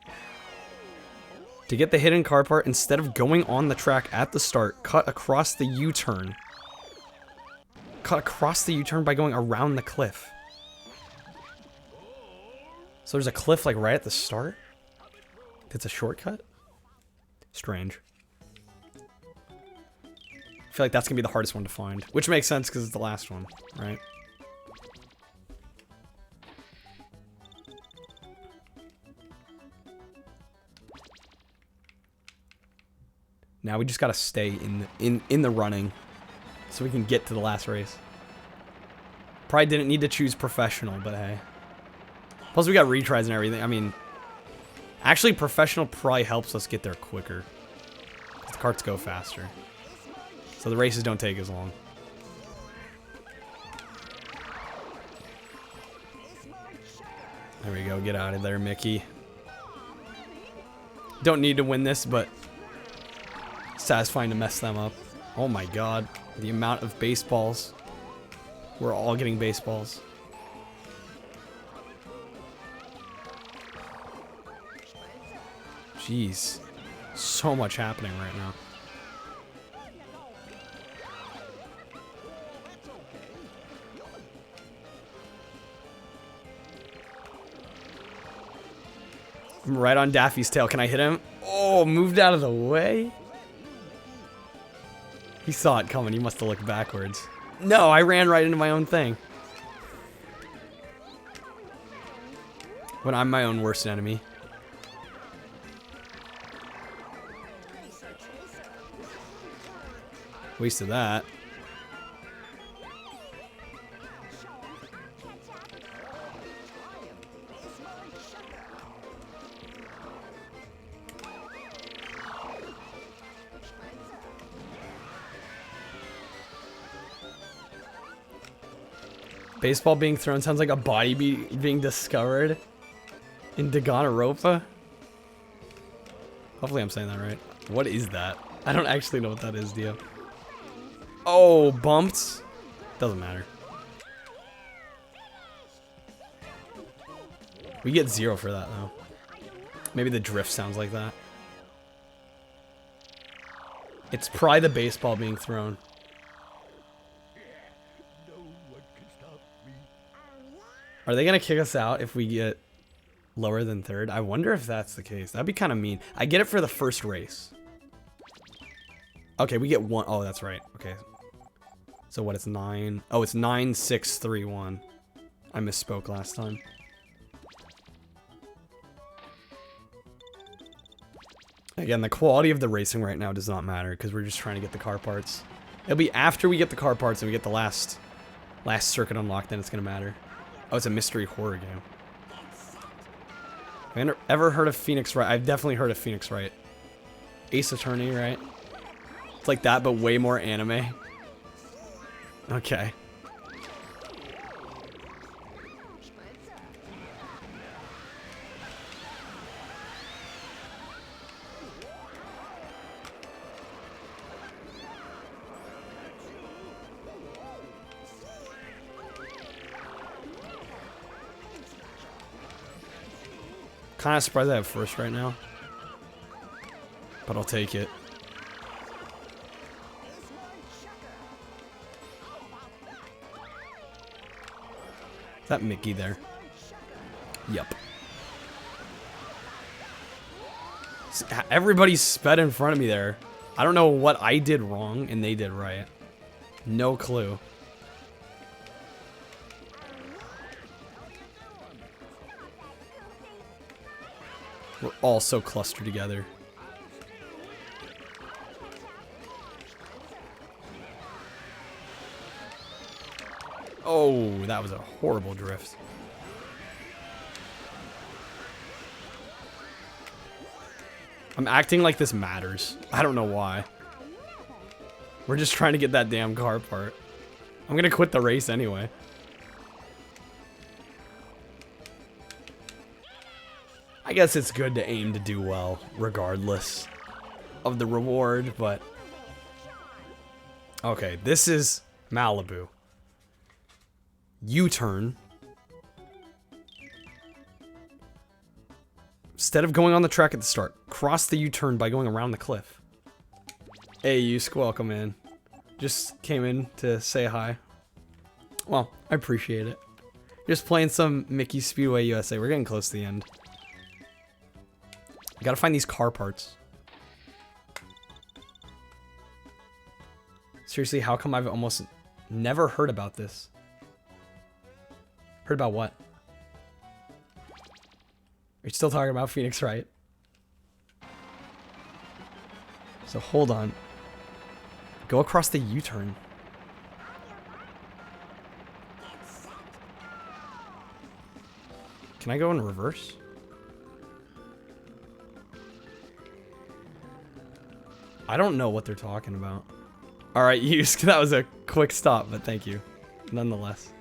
To get the hidden car part, instead of going on the track at the start, cut across the U-turn. Cut across the U-turn by going around the cliff. So there's a cliff, like, right at the start? It's a shortcut? Strange. I feel like that's gonna be the hardest one to find. Which makes sense, because it's the last one, right? Now we just gotta stay in the running so we can get to the last race. Probably didn't need to choose professional, but hey. Plus we got retries and everything. I mean, actually professional probably helps us get there quicker. 'Cause the carts go faster. So the races don't take as long. There we go, get out of there, Mickey. Don't need to win this, but satisfying to mess them up. Oh my god, the amount of baseballs. We're all getting baseballs. Jeez, so much happening right now. I'm right on Daffy's tail. Can I hit him? Oh, moved out of the way. He saw it coming. He must have looked backwards. No, I ran right into my own thing. When I'm my own worst enemy. Wasted that. Baseball being thrown sounds like a body being discovered in Danganronpa. Hopefully I'm saying that right. What is that? I don't actually know what that is, Dio. Oh, bumped? Doesn't matter. We get 0 for that, though. Maybe the drift sounds like that. It's probably the baseball being thrown. Are they gonna kick us out if we get lower than 3rd? I wonder if that's the case. That'd be kind of mean. I get it for the first race. Okay, we get 1. Oh, that's right. Okay. So what, it's 9. Oh, it's 9, 6, 3, 1. I misspoke last time. Again, the quality of the racing right now does not matter because we're just trying to get the car parts. It'll be after we get the car parts and we get the last circuit unlocked, then it's gonna matter. Oh, it's a mystery horror game. Have you ever heard of Phoenix Wright? I've definitely heard of Phoenix Wright. Ace Attorney, right? It's like that, but way more anime. Okay. Kind of surprised I have first right now, but I'll take it. Is that Mickey there? Yep. Everybody's sped in front of me there. I don't know what I did wrong and they did right. No clue. We're all so clustered together. Oh, that was a horrible drift. I'm acting like this matters. I don't know why. We're just trying to get that damn car part. I'm gonna quit the race anyway. I guess it's good to aim to do well, regardless of the reward, but... Okay, this is Malibu. U-turn. Instead of going on the track at the start, cross the U-turn by going around the cliff. Hey, Yusk, welcome in. Just came in to say hi. Well, I appreciate it. Just playing some Mickey Speedway USA. We're getting close to the end. Gotta find these car parts. Seriously, how come I've almost never heard about this? Heard about what? Are you still talking about Phoenix, right? So hold on. Go across the U-turn. Can I go in reverse? I don't know what they're talking about. Alright, Yusk, that was a quick stop, but thank you. Nonetheless.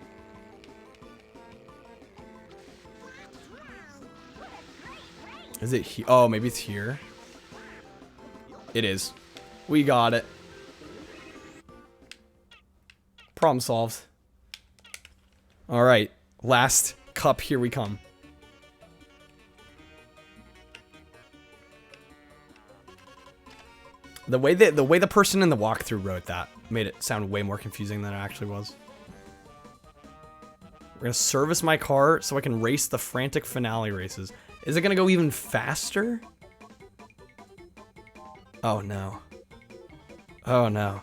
Is it here? Oh, maybe it's here. It is. We got it. Problem solved. Alright, last cup, here we come. The way the person in the walkthrough wrote that made it sound way more confusing than it actually was. We're gonna service my car so I can race the frantic finale races. Is it gonna go even faster? Oh no. Oh no.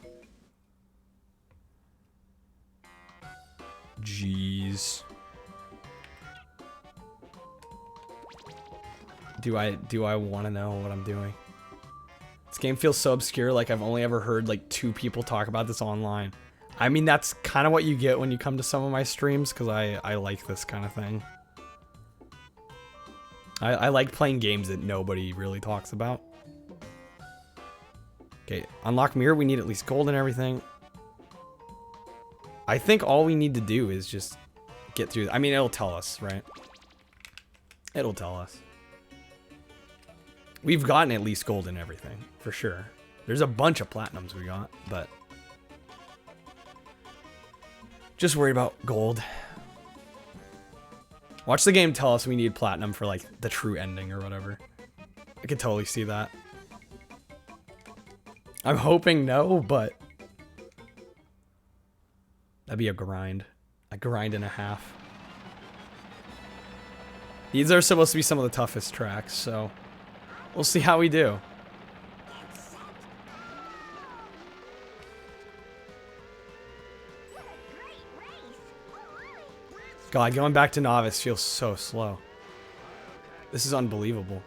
Jeez. Do I want to know what I'm doing? This game feels so obscure, like I've only ever heard like 2 people talk about this online. I mean, that's kind of what you get when you come to some of my streams, because I like this kind of thing. I like playing games that nobody really talks about. Okay, unlock mirror, we need at least gold and everything. I think all we need to do is just get through. I mean, it'll tell us, right? It'll tell us. We've gotten at least gold and everything, for sure. There's a bunch of platinums we got, but... just worried about gold. Watch the game tell us we need platinum for, like, the true ending or whatever. I could totally see that. I'm hoping no, but... that'd be a grind. A grind and a half. These are supposed to be some of the toughest tracks, so... we'll see how we do. God, going back to novice feels so slow. This is unbelievable.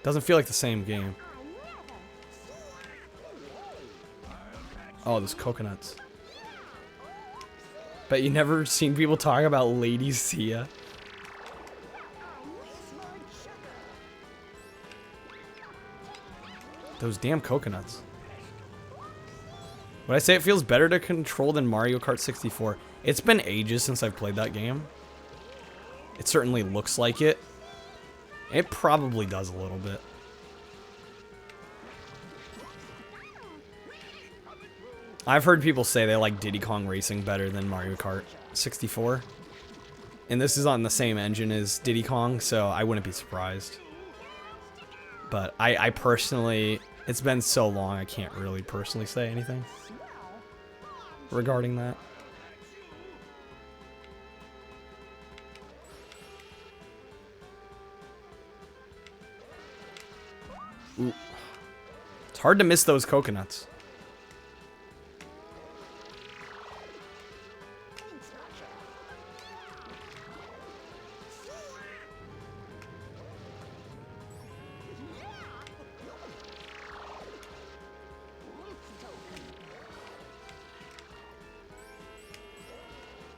Doesn't feel like the same game. Oh, those coconuts. Bet you never seen people talk about Lady Sia. Those damn coconuts. Would I say it feels better to control than Mario Kart 64? It's been ages since I've played that game. It certainly looks like it. It probably does a little bit. I've heard people say they like Diddy Kong Racing better than Mario Kart 64. And this is on the same engine as Diddy Kong, so I wouldn't be surprised. But I personally, it's been so long, I can't really personally say anything regarding that. Ooh. It's hard to miss those coconuts.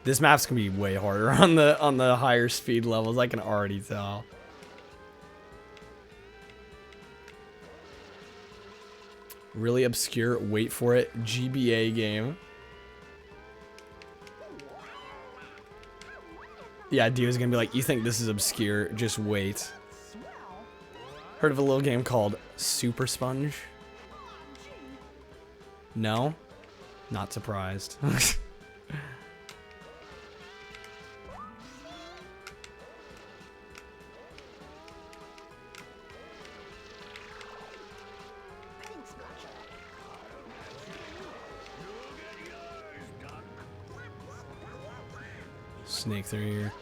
This map's gonna be way harder on the higher speed levels. I can already tell. Really obscure, wait for it, GBA game. Yeah, Dio's gonna be like, you think this is obscure, just wait. Heard of a little game called Super Sponge? No? Not surprised. Snake through here.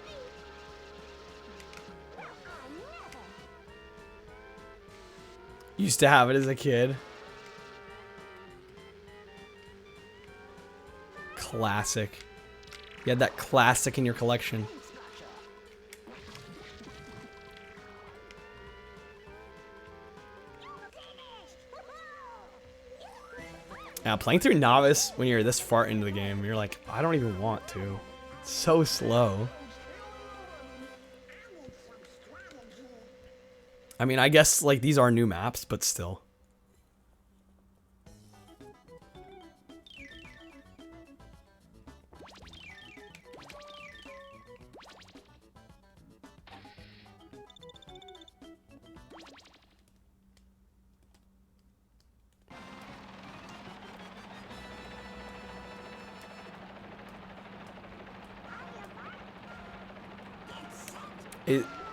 Used to have it as a kid. Classic. You had that classic in your collection. Now, playing through Novice when you're this far into the game, you're like, I don't even want to. It's so slow. I mean, I guess, like, these are new maps, but still.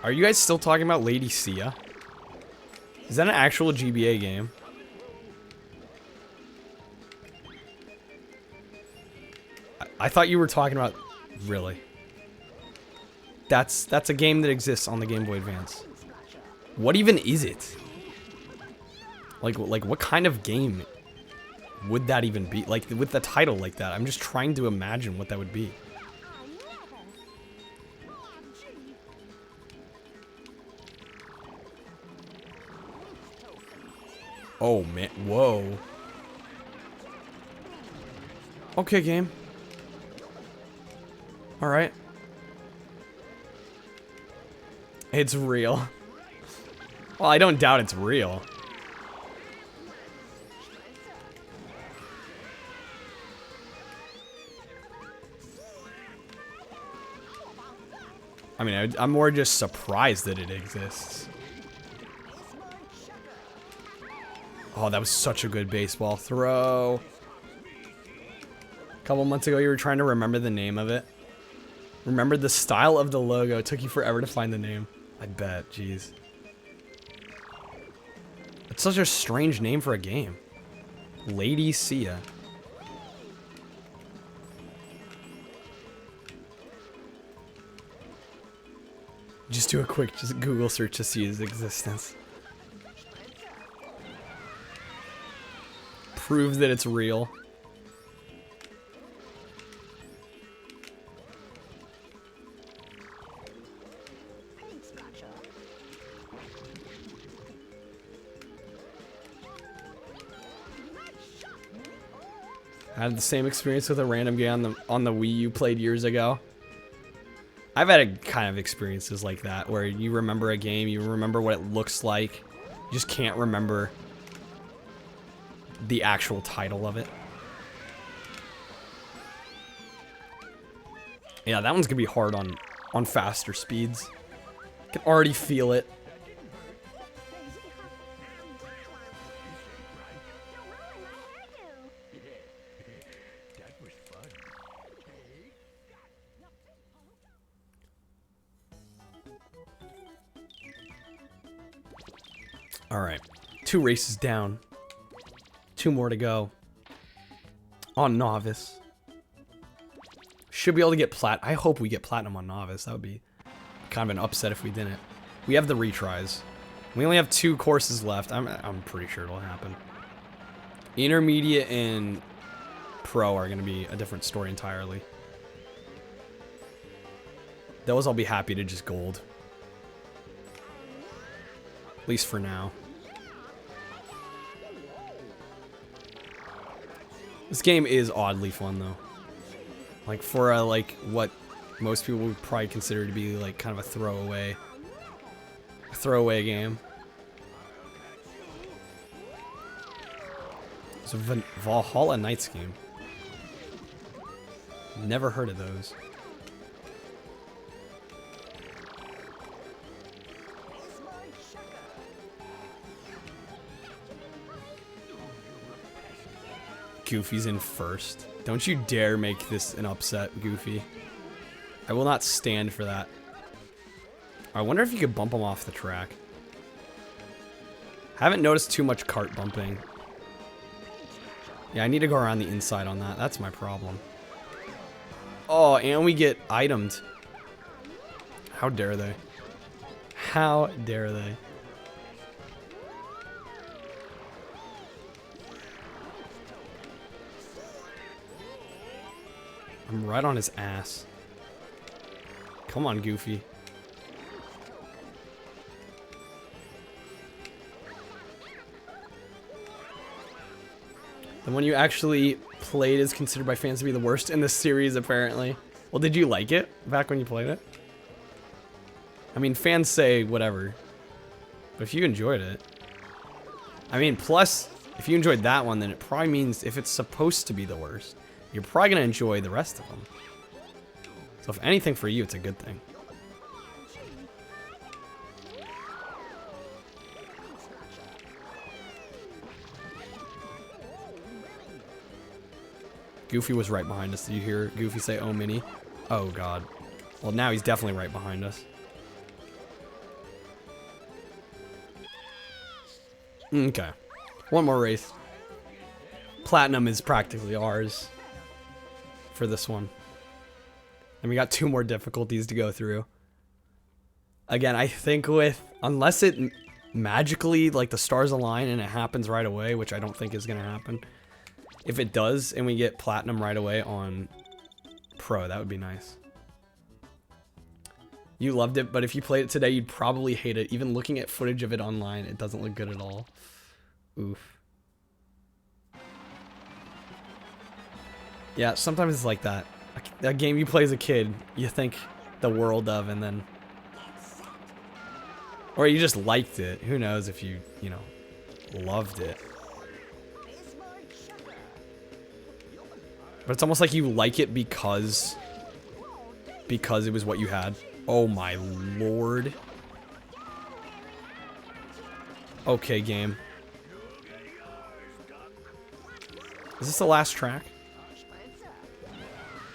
Are you guys still talking about Lady Sia? Is that an actual GBA game? I thought you were talking about... Really? That's a game that exists on the Game Boy Advance. What even is it? Like what kind of game would that even be? Like, with the title like that, I'm just trying to imagine what that would be. Oh, man. Whoa. Okay, game. Alright. It's real. Well, I don't doubt it's real. I mean, I'm more just surprised that it exists. Oh, that was such a good baseball throw. A couple months ago, you were trying to remember the name of it. Remembered the style of the logo. It took you forever to find the name. I bet, jeez. It's such a strange name for a game. Lady Sia. Just do a quick Google search to see his existence. Prove that it's real. I had the same experience with a random game on the Wii U played years ago. I've had a kind of experiences like that where you remember a game, you remember what it looks like, you just can't remember the actual title of it. Yeah, that one's gonna be hard on faster speeds. I can already feel it. Alright, 2 races down. 2 more to go. On Novice. Should be able to get I hope we get Platinum on Novice. That would be kind of an upset if we didn't. We have the retries. We only have 2 courses left. I'm pretty sure it'll happen. Intermediate and Pro are going to be a different story entirely. Those I'll be happy to just gold. At least for now. This game is oddly fun though. Like for a, like what most people would probably consider to be like kind of a throwaway game. It's a Valhalla Knights game. Never heard of those. Goofy's in first. Don't you dare make this an upset, Goofy. I will not stand for that. I wonder if you could bump him off the track. Haven't noticed too much kart bumping. Yeah, I need to go around the inside on that. That's my problem. Oh, and we get itemed. How dare they? How dare they? I'm right on his ass. Come on, Goofy. The one you actually played is considered by fans to be the worst in the series, apparently. Well, did you like it back when you played it? I mean, fans say whatever. But if you enjoyed it... I mean, plus, if you enjoyed that one, then it probably means if it's supposed to be the worst, you're probably going to enjoy the rest of them. So if anything for you, it's a good thing. Goofy was right behind us. Did you hear Goofy say, "Oh, Mini"? Oh, God. Well, now he's definitely right behind us. Okay. One more race. Platinum is practically ours for this one. And we got 2 more difficulties to go through. Again, I think unless it magically, like, the stars align and it happens right away, which I don't think is going to happen. If it does and we get platinum right away on Pro, that would be nice. You loved it, but if you played it today, you'd probably hate it. Even looking at footage of it online, it doesn't look good at all. Oof. Yeah, sometimes it's like that. A game you play as a kid, you think the world of, and then... Or you just liked it. Who knows if you know, loved it. But it's almost like you like it because it was what you had. Oh my lord. Okay, game. Is this the last track?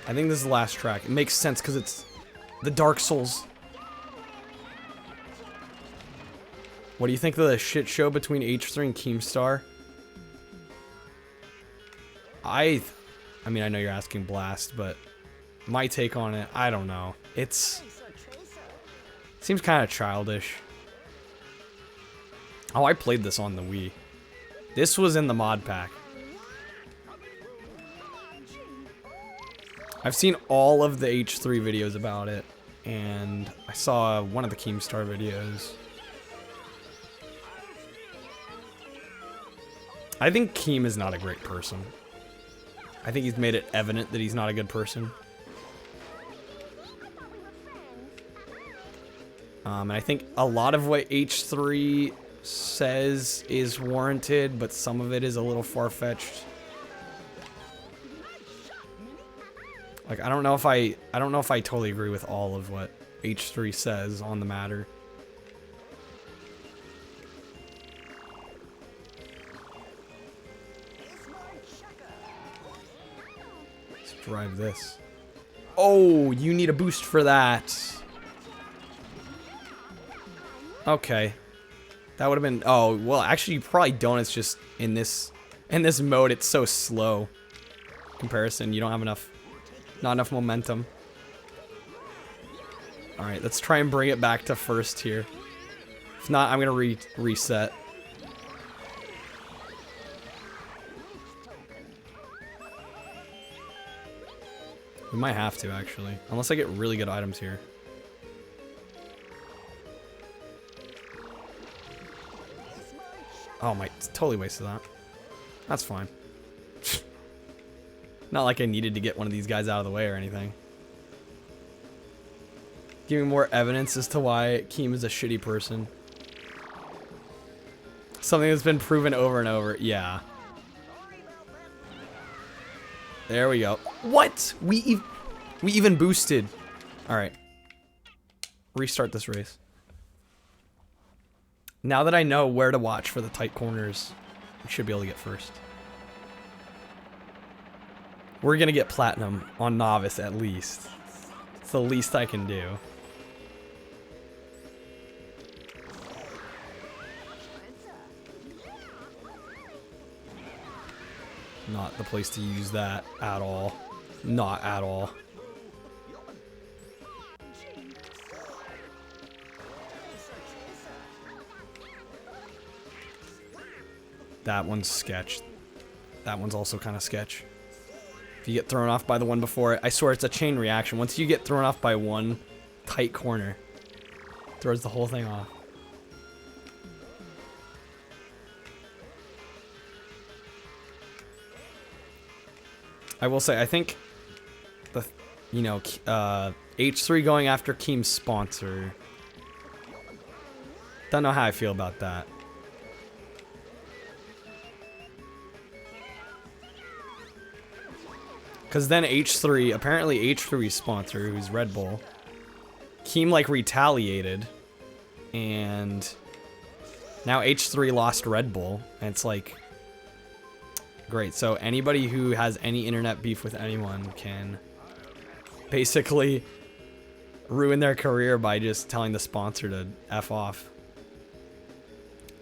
I think this is the last track. It makes sense because it's the Dark Souls. What do you think of the shit show between H3 and Keemstar? I mean, I know you're asking Blast, but my take on it, I don't know. It seems kind of childish. Oh, I played this on the Wii. This was in the mod pack. I've seen all of the H3 videos about it, and I saw one of the Keemstar videos. I think Keem is not a great person. I think he's made it evident that he's not a good person. And I think a lot of what H3 says is warranted, but some of it is a little far-fetched. Like, I don't know if I totally agree with all of what H3 says on the matter. Let's drive this. Oh, you need a boost for that. Okay. That would have been... Oh, well, actually, you probably don't. It's just in this mode, it's so slow. Comparison, you don't have enough... Not enough momentum. Alright, let's try and bring it back to first here. If not, I'm going to reset. We might have to, actually. Unless I get really good items here. Oh my, totally wasted that. That's fine. Not like I needed to get one of these guys out of the way or anything. Giving more evidence as to why Keem is a shitty person. Something that's been proven over and over. Yeah. There we go. What? We even boosted. All right. Restart this race. Now that I know where to watch for the tight corners, we should be able to get first. We're gonna get platinum on novice at least. It's the least I can do. Not the place to use that at all. Not at all. That one's sketch. That one's also kind of sketch. If you get thrown off by the one before it, I swear it's a chain reaction. Once you get thrown off by one tight corner, it throws the whole thing off. I will say, I think the, you know, H3 going after Keem's sponsor. Don't know how I feel about that. Because then H3, apparently H3's sponsor, who's Red Bull, Keem like retaliated, and now H3 lost Red Bull, and it's like, great. So anybody who has any internet beef with anyone can basically ruin their career by just telling the sponsor to F off.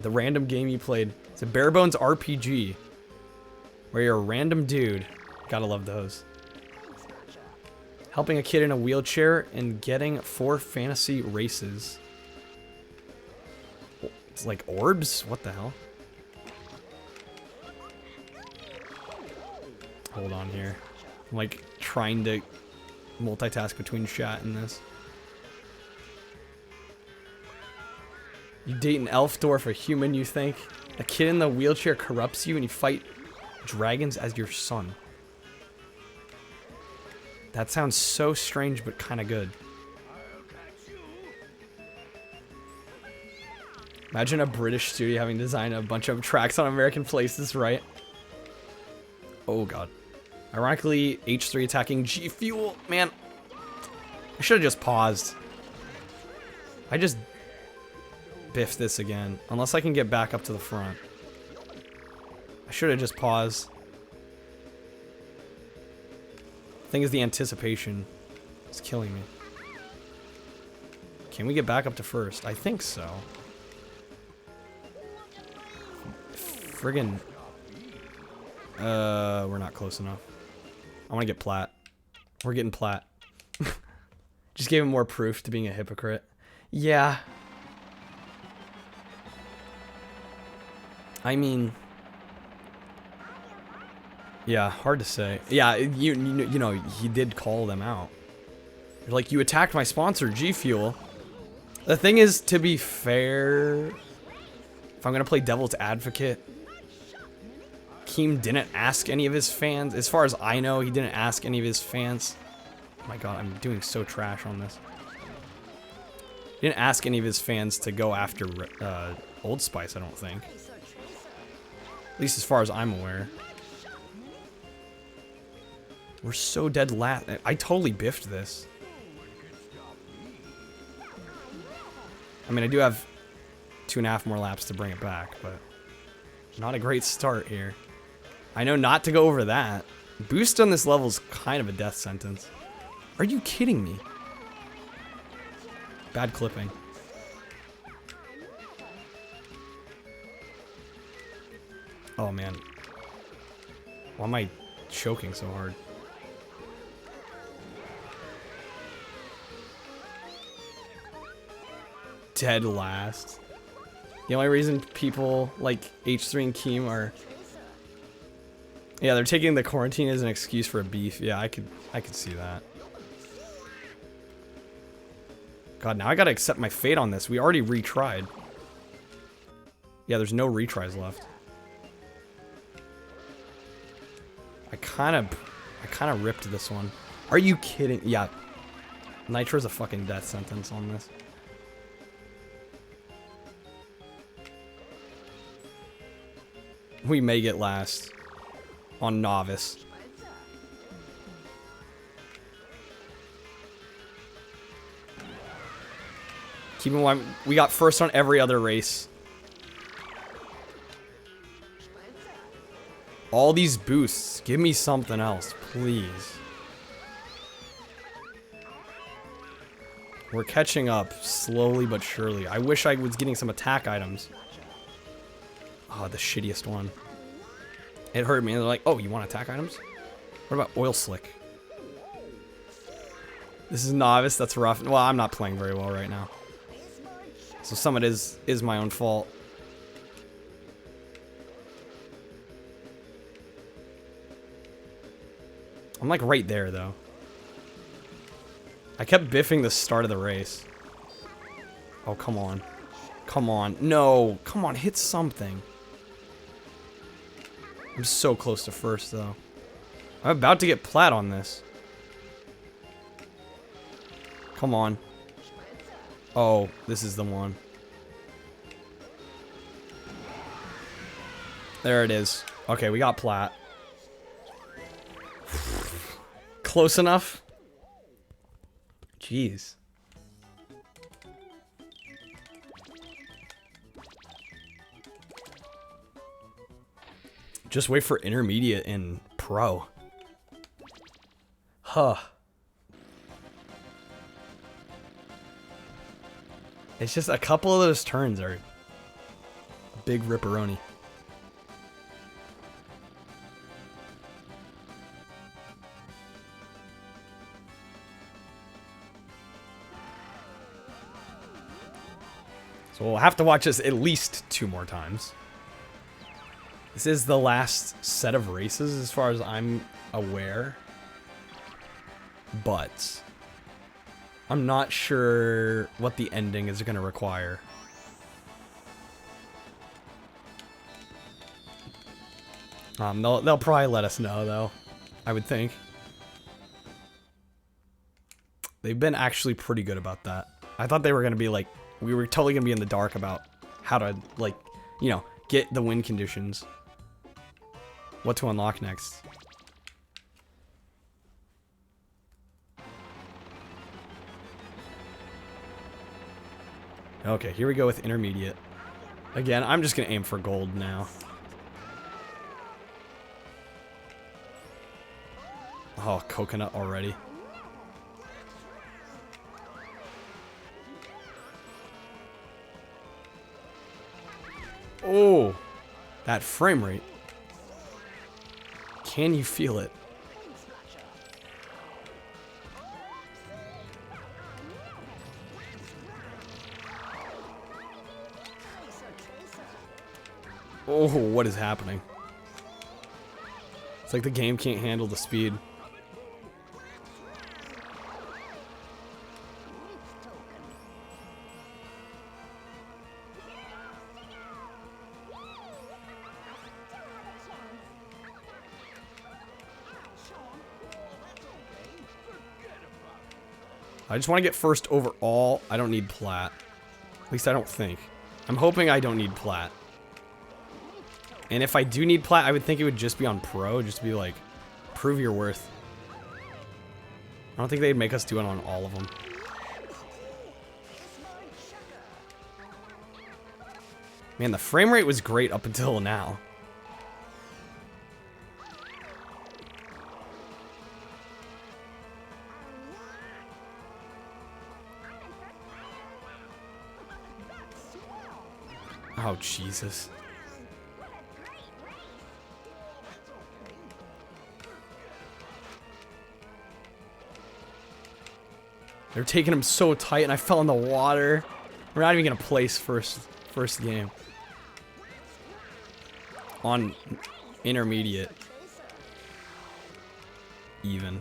The random game you played, it's a bare bones RPG, where you're a random dude. Gotta love those. Helping a kid in a wheelchair and getting 4 fantasy races. It's like orbs? What the hell? Hold on here. I'm like trying to multitask between chat and this. You date an elf dwarf, a human, you think? A kid in the wheelchair corrupts you and you fight dragons as your son. That sounds so strange, but kind of good. Imagine a British studio having designed a bunch of tracks on American places, right? Oh, God. Ironically, H3 attacking G Fuel. Man, I should have just paused. I just biffed this again. Unless I can get back up to the front. I should have just paused. Thing is, the anticipation is killing me. Can we get back up to first? I think so. Friggin'. We're not close enough. I want to get plat. We're getting plat. Just gave him more proof to being a hypocrite. Yeah. I mean... yeah, hard to say. Yeah, you know, he did call them out. Like, you attacked my sponsor, G Fuel. The thing is, to be fair, if I'm gonna play devil's advocate, Keem didn't ask any of his fans. As far as I know, he didn't ask any of his fans. Oh my God, I'm doing so trash on this. He didn't ask any of his fans to go after Old Spice, I don't think. At least as far as I'm aware. We're so dead last. I totally biffed this. I mean, I do have 2.5 more laps to bring it back, but not a great start here. I know not to go over that. Boost on this level is kind of a death sentence. Are you kidding me? Bad clipping. Oh, man. Why am I choking so hard? Dead last. The only reason people like H3 and Keem are... yeah, they're taking the quarantine as an excuse for a beef. Yeah, I could see that. God, now I gotta accept my fate on this. We already retried. Yeah, there's no retries left. I kind of ripped this one. Are you kidding? Yeah. Nitro's a fucking death sentence on this. We may get last on novice. Keep in mind, we got first on every other race. All these boosts. Give me something else, please. We're catching up slowly but surely. I wish I was getting some attack items. Oh, the shittiest one. It hurt me. They're like, oh, you want attack items? What about oil slick? This is novice. That's rough. Well, I'm not playing very well right now. So some of it is my own fault. I'm like right there, though. I kept biffing the start of the race. Oh, come on. Come on. No. Come on. Hit something. I'm so close to first, though. I'm about to get plat on this. Come on. Oh, this is the one. There it is. Okay, we got plat. Close enough? Jeez. Just wait for intermediate and pro. Huh. It's just a couple of those turns are a big ripperoni. So we'll have to watch this at least 2 more times. This is the last set of races as far as I'm aware. But I'm not sure what the ending is going to require. They'll probably let us know, though, I would think. They've been actually pretty good about that. I thought they were going to be like, we were totally going to be in the dark about how to, like, you know, get the win conditions. What to unlock next. Okay, here we go with intermediate. Again, I'm just going to aim for gold now. Oh, coconut already. Oh, that frame rate. Can you feel it? Oh, what is happening? It's like the game can't handle the speed. I just want to get first overall. I don't need plat. At least I don't think. I'm hoping I don't need plat. And if I do need plat, I would think it would just be on pro, just to be like, prove your worth. I don't think they'd make us do it on all of them. Man, the frame rate was great up until now. Oh, Jesus. They're taking him so tight, and I fell in the water. We're not even gonna place first game. On intermediate. Even.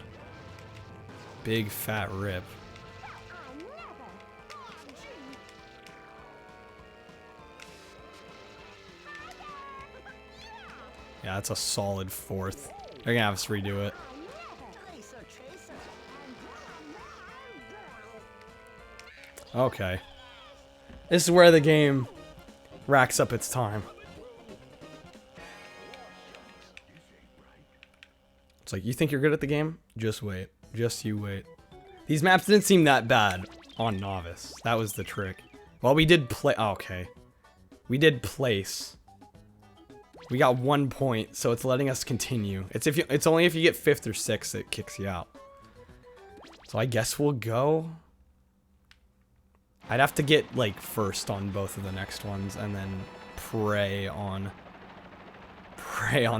Big fat rip. Yeah, that's a solid 4th. They're gonna have us redo it. Okay. This is where the game racks up its time. It's like, you think you're good at the game? Just wait. Just you wait. These maps didn't seem that bad on Novice. That was the trick. Well, we did play. Oh, okay. We did place. We got 1 point, so it's letting us continue. It's only if you get 5th or 6th it kicks you out. So I guess we'll go. I'd have to get like 1st on both of the next ones, and then pray on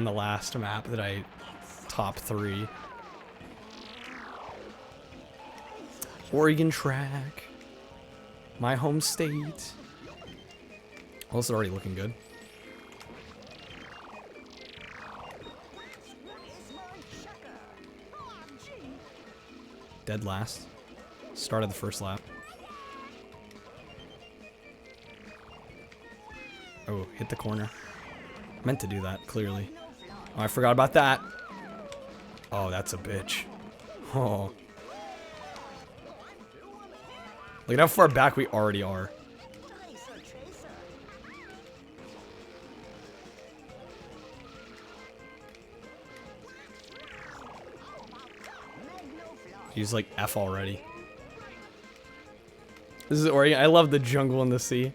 the last map that I top 3. Oregon track. My home state. Well, this is already looking good. Dead last. Started the first lap. Oh, hit the corner. Meant to do that, clearly. Oh, I forgot about that. Oh, that's a bitch. Oh. Look at how far back we already are. He's like F already. This is Oregon. I love the jungle and the sea.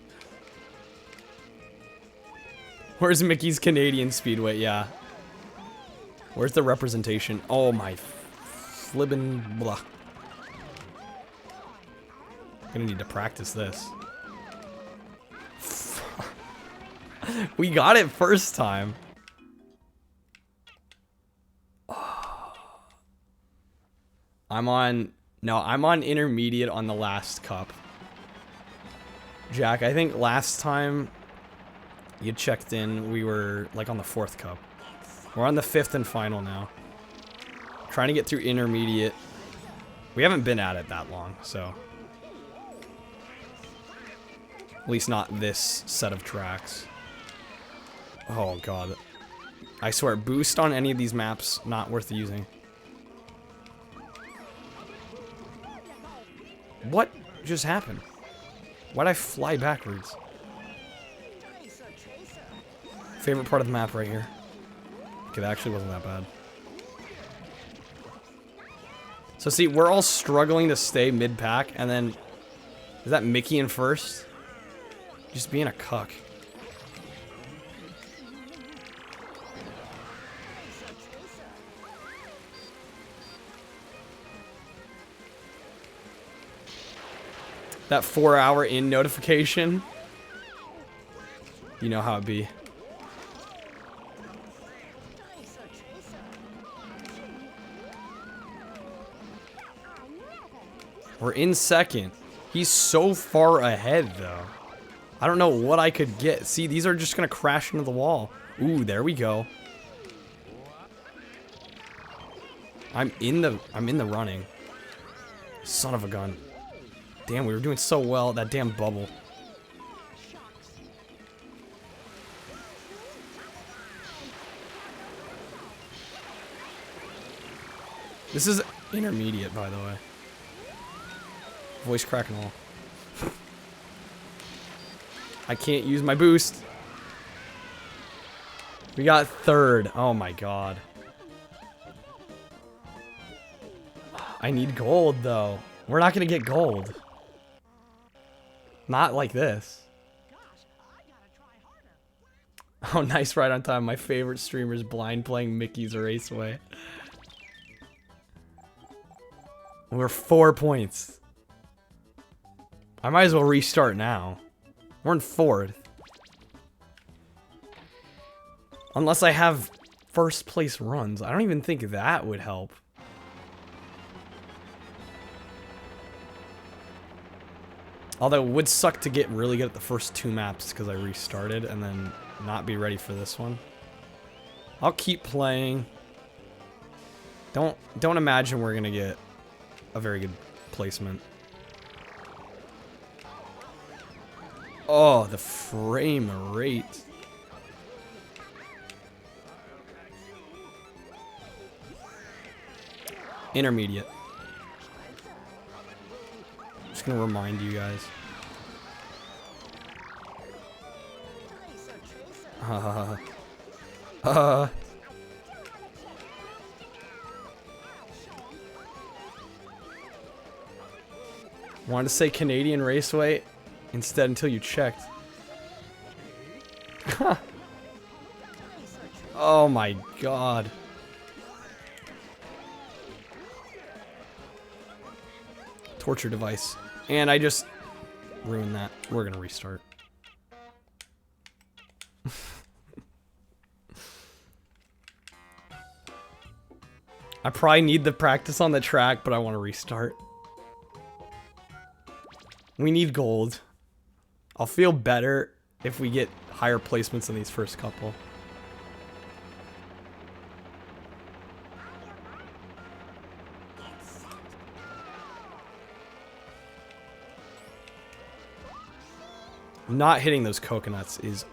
Where's Mickey's Canadian Speedway? Yeah. Where's the representation? Oh my flibbin' blah. Gonna need to practice this. We got it first time. I'm on intermediate on the last cup. Jack, I think last time you checked in, we were like on the 4th cup. We're on the 5th and final now. Trying to get through intermediate. We haven't been at it that long, so. At least not this set of tracks. Oh god. I swear, boost on any of these maps, not worth using. What just happened? Why'd I fly backwards? Favorite part of the map right here. Okay, that actually wasn't that bad. So see, we're all struggling to stay mid-pack, and then... Is that Mickey in first? Just being a cuck. That 4-hour in notification. You know how it be. We're in 2nd. He's so far ahead, though. I don't know what I could get. See, these are just gonna crash into the wall. Ooh, there we go. I'm in the running. Son of a gun. Damn, we were doing so well. That damn bubble. This is intermediate, by the way. Voice crack and all. I can't use my boost. We got 3rd. Oh my god. I need gold, though. We're not gonna get gold. Not like this. Oh, nice, right on time. My favorite streamer's blind playing Mickey's Raceway. We're 4 points. I might as well restart now. We're in 4th. Unless I have 1st place runs. I don't even think that would help. Although it would suck to get really good at the first 2 maps because I restarted and then not be ready for this one. I'll keep playing. Don't imagine we're gonna get a very good placement. Oh, the frame rate. Intermediate. Just gonna remind you guys. Wanted to say Canadian Raceway. instead until you checked. Oh my god. Torture device. And I just ruined that. We're gonna restart. I probably need the practice on the track, but I want to restart. We need gold. I'll feel better if we get higher placements in these first couple. Not hitting those coconuts is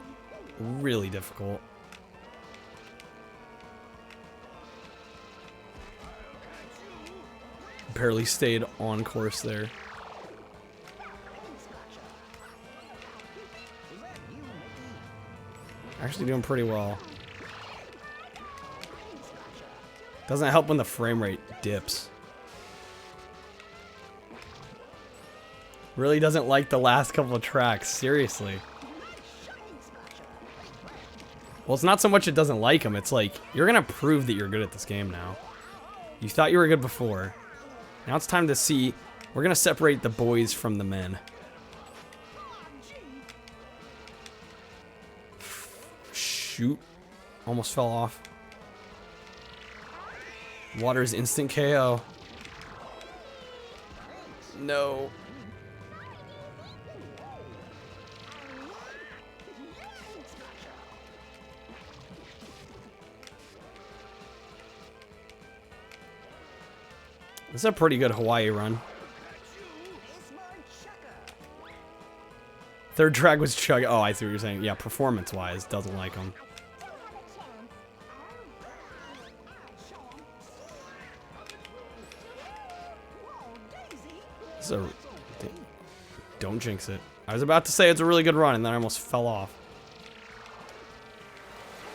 really difficult. Barely stayed on course there. Actually doing pretty well. Doesn't help when the frame rate dips. Really doesn't like the last couple of tracks, seriously. Well, it's not so much it doesn't like them, it's like, you're gonna prove that you're good at this game now. You thought you were good before. Now it's time to see, we're gonna separate the boys from the men. Shoot. Almost fell off. Water's instant KO. No. This is a pretty good Hawaii run. Third track was Chug. Oh, I see what you're saying. Yeah, performance-wise, doesn't like him. So, don't jinx it. I was about to say it's a really good run, and then I almost fell off.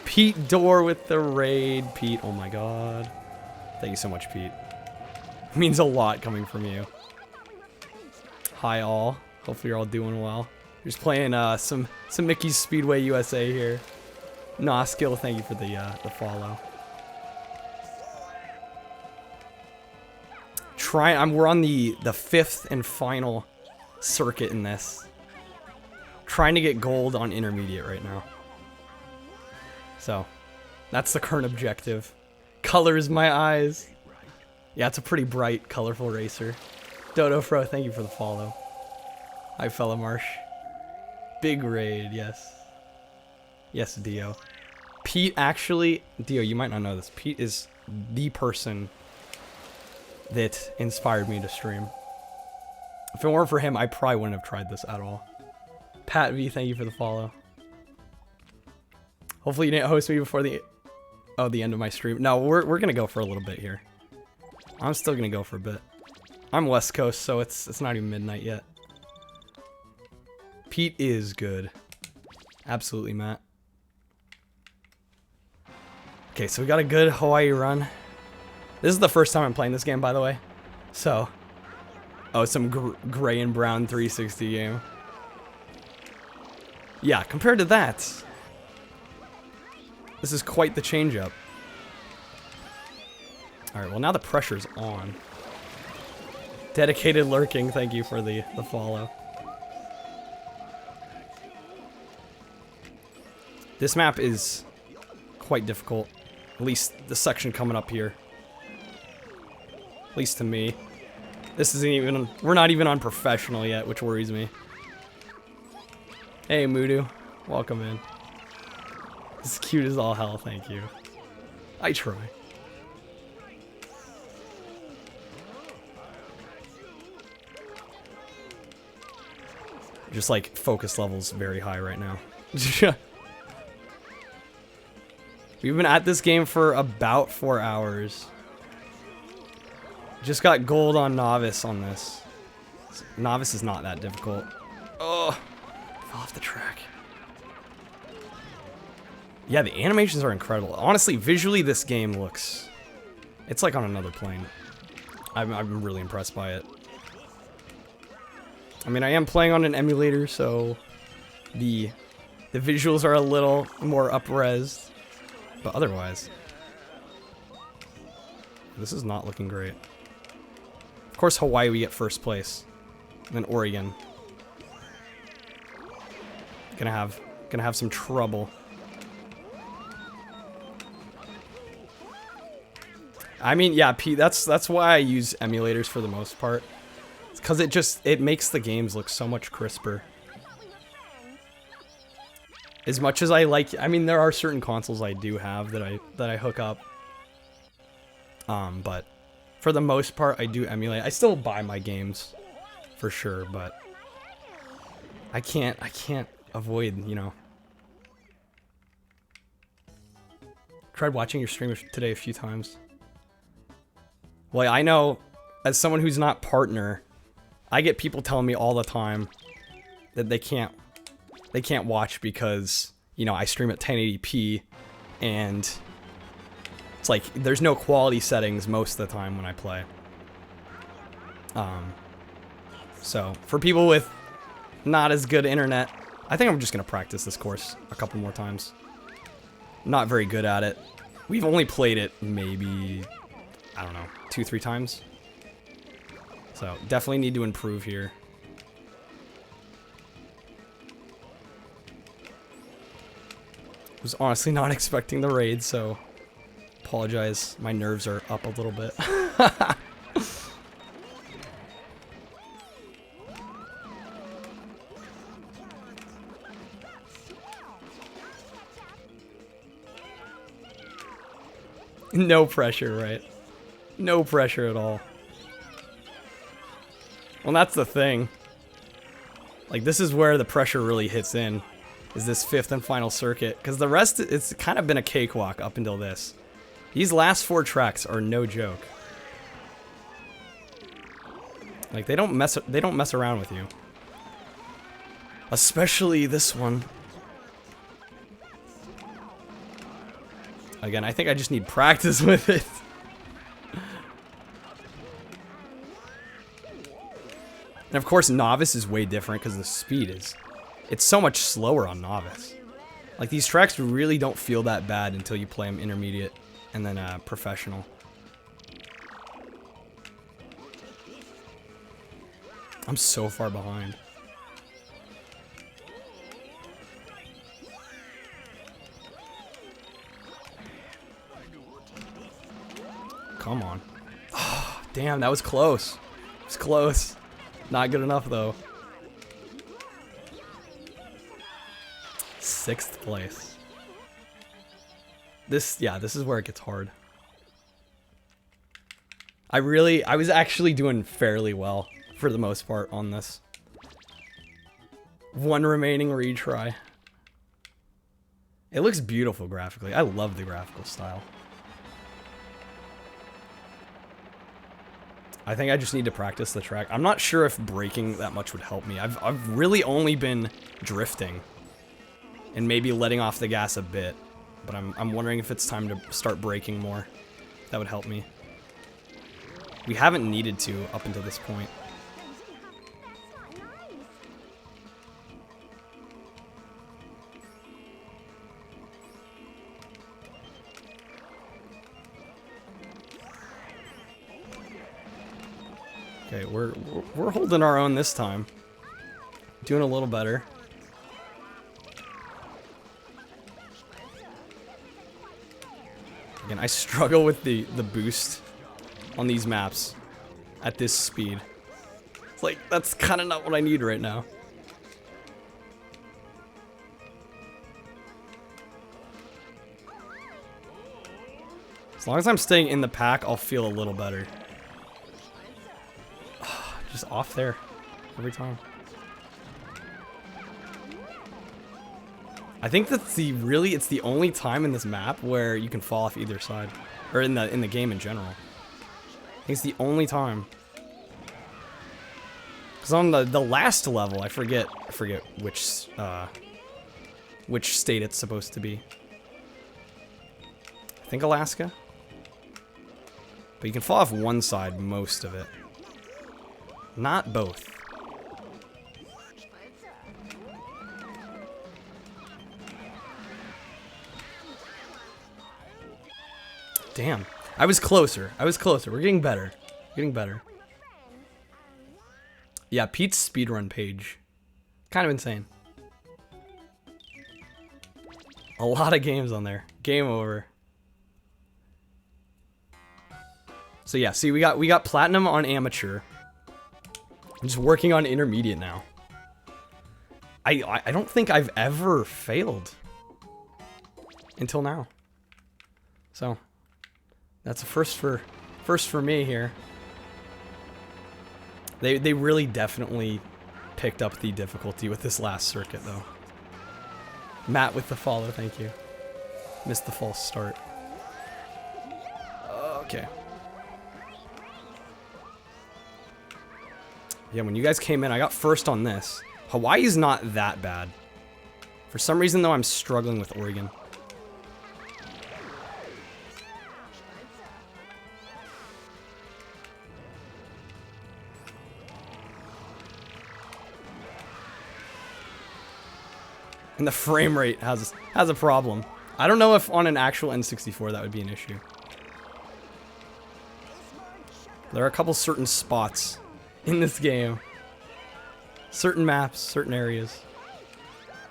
Pete Dorr with the raid. Pete, oh my god. Thank you so much, Pete. It means a lot coming from you. Hi all. Hopefully you're all doing well. You're just playing some Mickey's Speedway USA here. Nah, Skill, thank you for the follow. We're on the fifth and final circuit in this. Trying to get gold on intermediate right now. So, that's the current objective. Colors my eyes. Yeah, it's a pretty bright, colorful racer. Dodo Fro, thank you for the follow. Hi, fella Marsh. Big raid, yes. Yes, Dio. Pete actually, Dio, you might not know this. Pete is the person that inspired me to stream. If it weren't for him, I probably wouldn't have tried this at all. Pat V, thank you for the follow. Hopefully you didn't host me before the end of my stream. No, we're gonna go for a little bit here. I'm still gonna go for a bit. I'm West Coast, so it's not even midnight yet. Pete is good. Absolutely, Matt. Okay, so we got a good Hawaii run. This is the first time I'm playing this game, by the way. So, oh, some gray and brown 360 game. Yeah, compared to that, this is quite the change up. Alright, well now the pressure's on. Dedicated lurking, thank you for the follow. This map is quite difficult. At least the section coming up here. At least to me. This isn't even, we're not even on professional yet, which worries me. Hey Mudu, welcome in. This is cute as all hell, thank you. I try. Just like focus levels very high right now. We've been at this game for about 4 hours. Just got gold on Novice on this. Novice is not that difficult. Oh, fell off the track. Yeah, the animations are incredible. Honestly, visually this game looks... It's like on another plane. I'm really impressed by it. I mean, I am playing on an emulator, so the visuals are a little more up-res, but otherwise, this is not looking great. Of course, Hawaii, we get first place, and then Oregon. Gonna have some trouble. I mean, yeah, Pete, that's why I use emulators for the most part. It's because it makes the games look so much crisper. As much as I like, I mean, there are certain consoles I do have that I hook up. But for the most part, I do emulate. I still buy my games, for sure, but I can't avoid, you know. Tried watching your stream today a few times. Well, I know, as someone who's not partner, I get people telling me all the time that they can't watch because, you know, I stream at 1080p and it's like there's no quality settings most of the time when I play. So for people with not as good internet, I think I'm just gonna practice this course a couple more times. Not very good at it. We've only played it maybe, I don't know, 2-3 times. So definitely need to improve here. Was honestly not expecting the raid, so apologize. My nerves are up a little bit. No pressure, right? No pressure at all. Well, that's the thing. Like, this is where the pressure really hits in, is this 5th and final circuit. Because the rest, it's kind of been a cakewalk up until this. These last 4 tracks are no joke. Like, they don't mess around with you. Especially this one. Again, I think I just need practice with it. And of course, Novice is way different because the speed is... It's so much slower on Novice. Like, these tracks really don't feel that bad until you play them Intermediate and then Professional. I'm so far behind. Come on. Oh, damn, that was close. It was close. Not good enough, though. 6th place. This is where it gets hard. I was actually doing fairly well, for the most part, on this. 1 remaining retry. It looks beautiful graphically. I love the graphical style. I think I just need to practice the track. I'm not sure if braking that much would help me. I've really only been drifting and maybe letting off the gas a bit, but I'm wondering if it's time to start braking more. That would help me. We haven't needed to up until this point. Okay, we're holding our own this time. Doing a little better. Again, I struggle with the boost on these maps at this speed. It's like, that's kind of not what I need right now. As long as I'm staying in the pack, I'll feel a little better. Just off there every time. I think that's it's the only time in this map where you can fall off either side, or in the game in general. I think it's the only time. Because on the last level, I forget which state it's supposed to be. I think Alaska. But you can fall off one side most of it. Not both. Damn. I was closer. I was closer. We're getting better. Getting better. Yeah, Pete's speedrun page. Kind of insane. A lot of games on there. Game over. So yeah, see, we got platinum on amateur. I'm just working on intermediate now. I don't think I've ever failed until now. So that's a first for me here. They really definitely picked up the difficulty with this last circuit though. Matt with the follow, thank you. Missed the false start. Okay. Yeah, when you guys came in, I got first on this. Hawaii's not that bad. For some reason, though, I'm struggling with Oregon. And the frame rate has a problem. I don't know if on an actual N64 that would be an issue. There are a couple certain spots in this game. Certain maps, certain areas.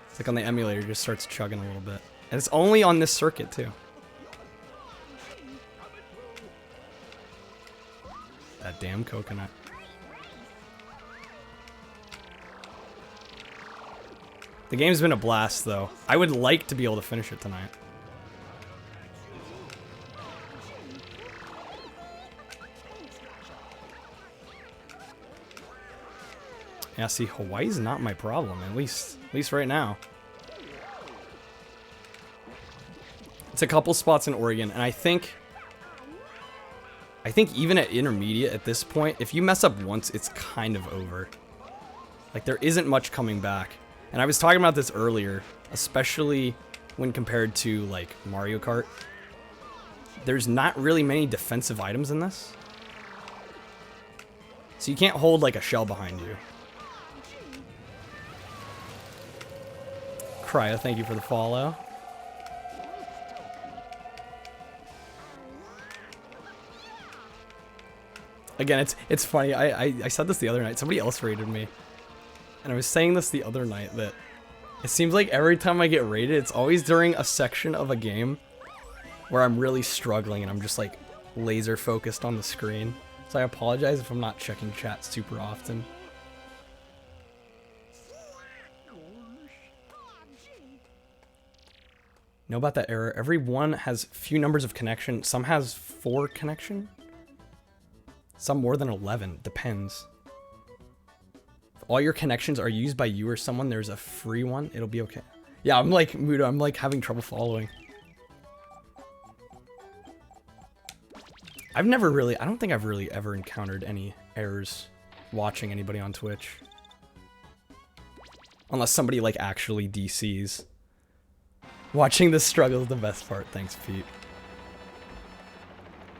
It's like on the emulator, it just starts chugging a little bit. And it's only on this circuit, too. That damn coconut. The game's been a blast, though. I would like to be able to finish it tonight. Yeah, see, Hawaii's not my problem, at least right now. It's a couple spots in Oregon, and I think even at intermediate at this point, if you mess up once, it's kind of over. Like, there isn't much coming back. And I was talking about this earlier, especially when compared to, like, Mario Kart. There's not really many defensive items in this. So you can't hold, like, a shell behind you. Cryo, thank you for the follow. Again, it's funny. I said this the other night. Somebody else rated me. And I was saying this the other night that it seems like every time I get rated, it's always during a section of a game where I'm really struggling and I'm just like laser focused on the screen. So I apologize if I'm not checking chat super often. Know about that error? Every one has few numbers of connection. Some has 4 connection. Some more than 11. Depends. If all your connections are used by you or someone, there's a free one. It'll be okay. Yeah, I'm like, Mudo, I'm like having trouble following. I don't think I've really ever encountered any errors watching anybody on Twitch. Unless somebody like actually DCs. Watching the struggle is the best part. Thanks, Pete.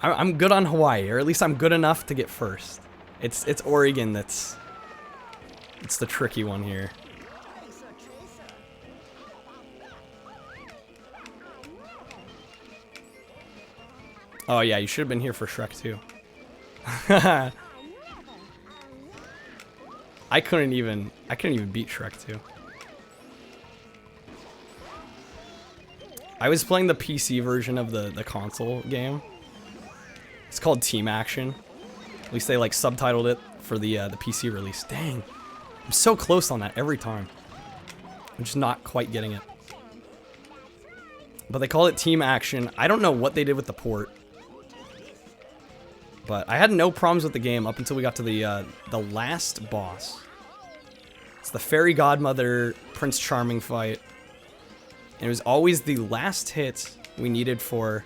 I'm good on Hawaii, or at least I'm good enough to get first. It's Oregon that's... It's the tricky one here. Oh yeah, you should have been here for Shrek 2. I couldn't even beat Shrek 2. I was playing the PC version of the console game. It's called Team Action. At least they like subtitled it for the PC release. Dang, I'm so close on that every time. I'm just not quite getting it. But they call it Team Action. I don't know what they did with the port. But I had no problems with the game up until we got to the last boss. It's the Fairy Godmother Prince Charming fight. And it was always the last hit we needed for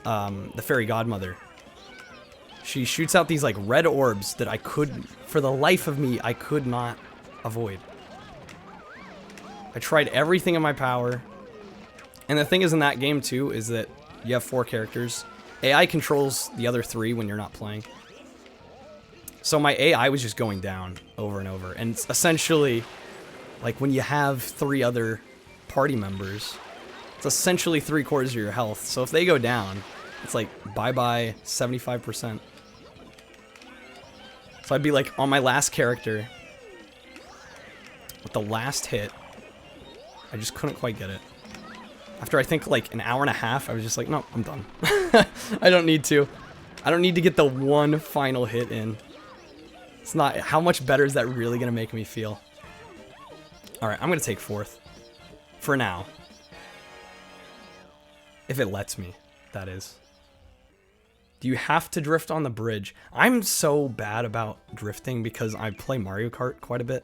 the Fairy Godmother. She shoots out these like red orbs that I could, for the life of me, I could not avoid. I tried everything in my power. And the thing is in that game too, is that you have 4 characters. AI controls the other 3 when you're not playing. So my AI was just going down over and over. And it's essentially, like when you have 3 other party members, It's essentially 3/4 of your health. So if they go down, it's like bye-bye 75%. So I'd be like on my last character with the last hit. I just couldn't quite get it. After I think like an hour and a half, I was just like, no, I'm done. I don't need to. I don't need to get the one final hit in. It's not, how much better is that really gonna make me feel? Alright, I'm gonna take 4th. For now. If it lets me, that is. Do you have to drift on the bridge? I'm so bad about drifting because I play Mario Kart quite a bit.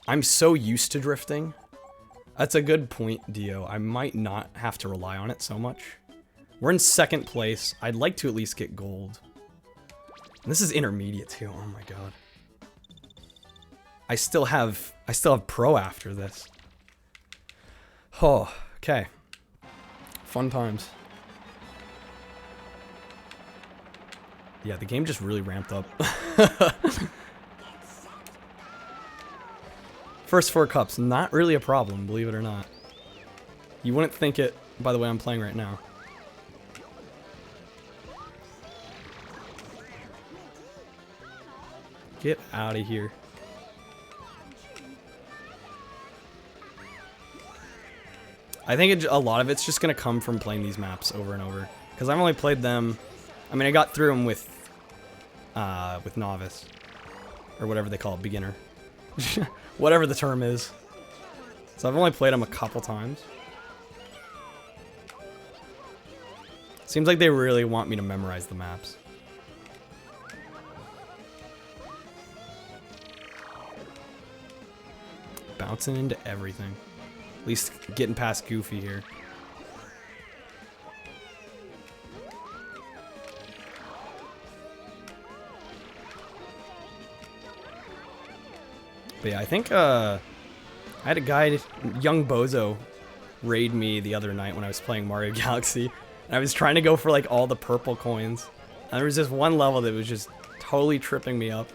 I'm so used to drifting. That's a good point, Dio. I might not have to rely on it so much. We're in 2nd place. I'd like to at least get gold. And this is intermediate too. Oh my god. I still have pro after this. Oh, okay. Fun times. Yeah, the game just really ramped up. First 4 cups, not really a problem, believe it or not. You wouldn't think it by the way I'm playing right now. Get out of here. I think a lot of it's just going to come from playing these maps over and over. Because I've only played them... I mean, I got through them with novice. Or whatever they call it, beginner. Whatever the term is. So I've only played them a couple times. Seems like they really want me to memorize the maps. Bouncing into everything. At least getting past Goofy here. But yeah, I think I had a guy, Young Bozo, raid me the other night when I was playing Mario Galaxy. And I was trying to go for like all the purple coins. And there was this one level that was just totally tripping me up.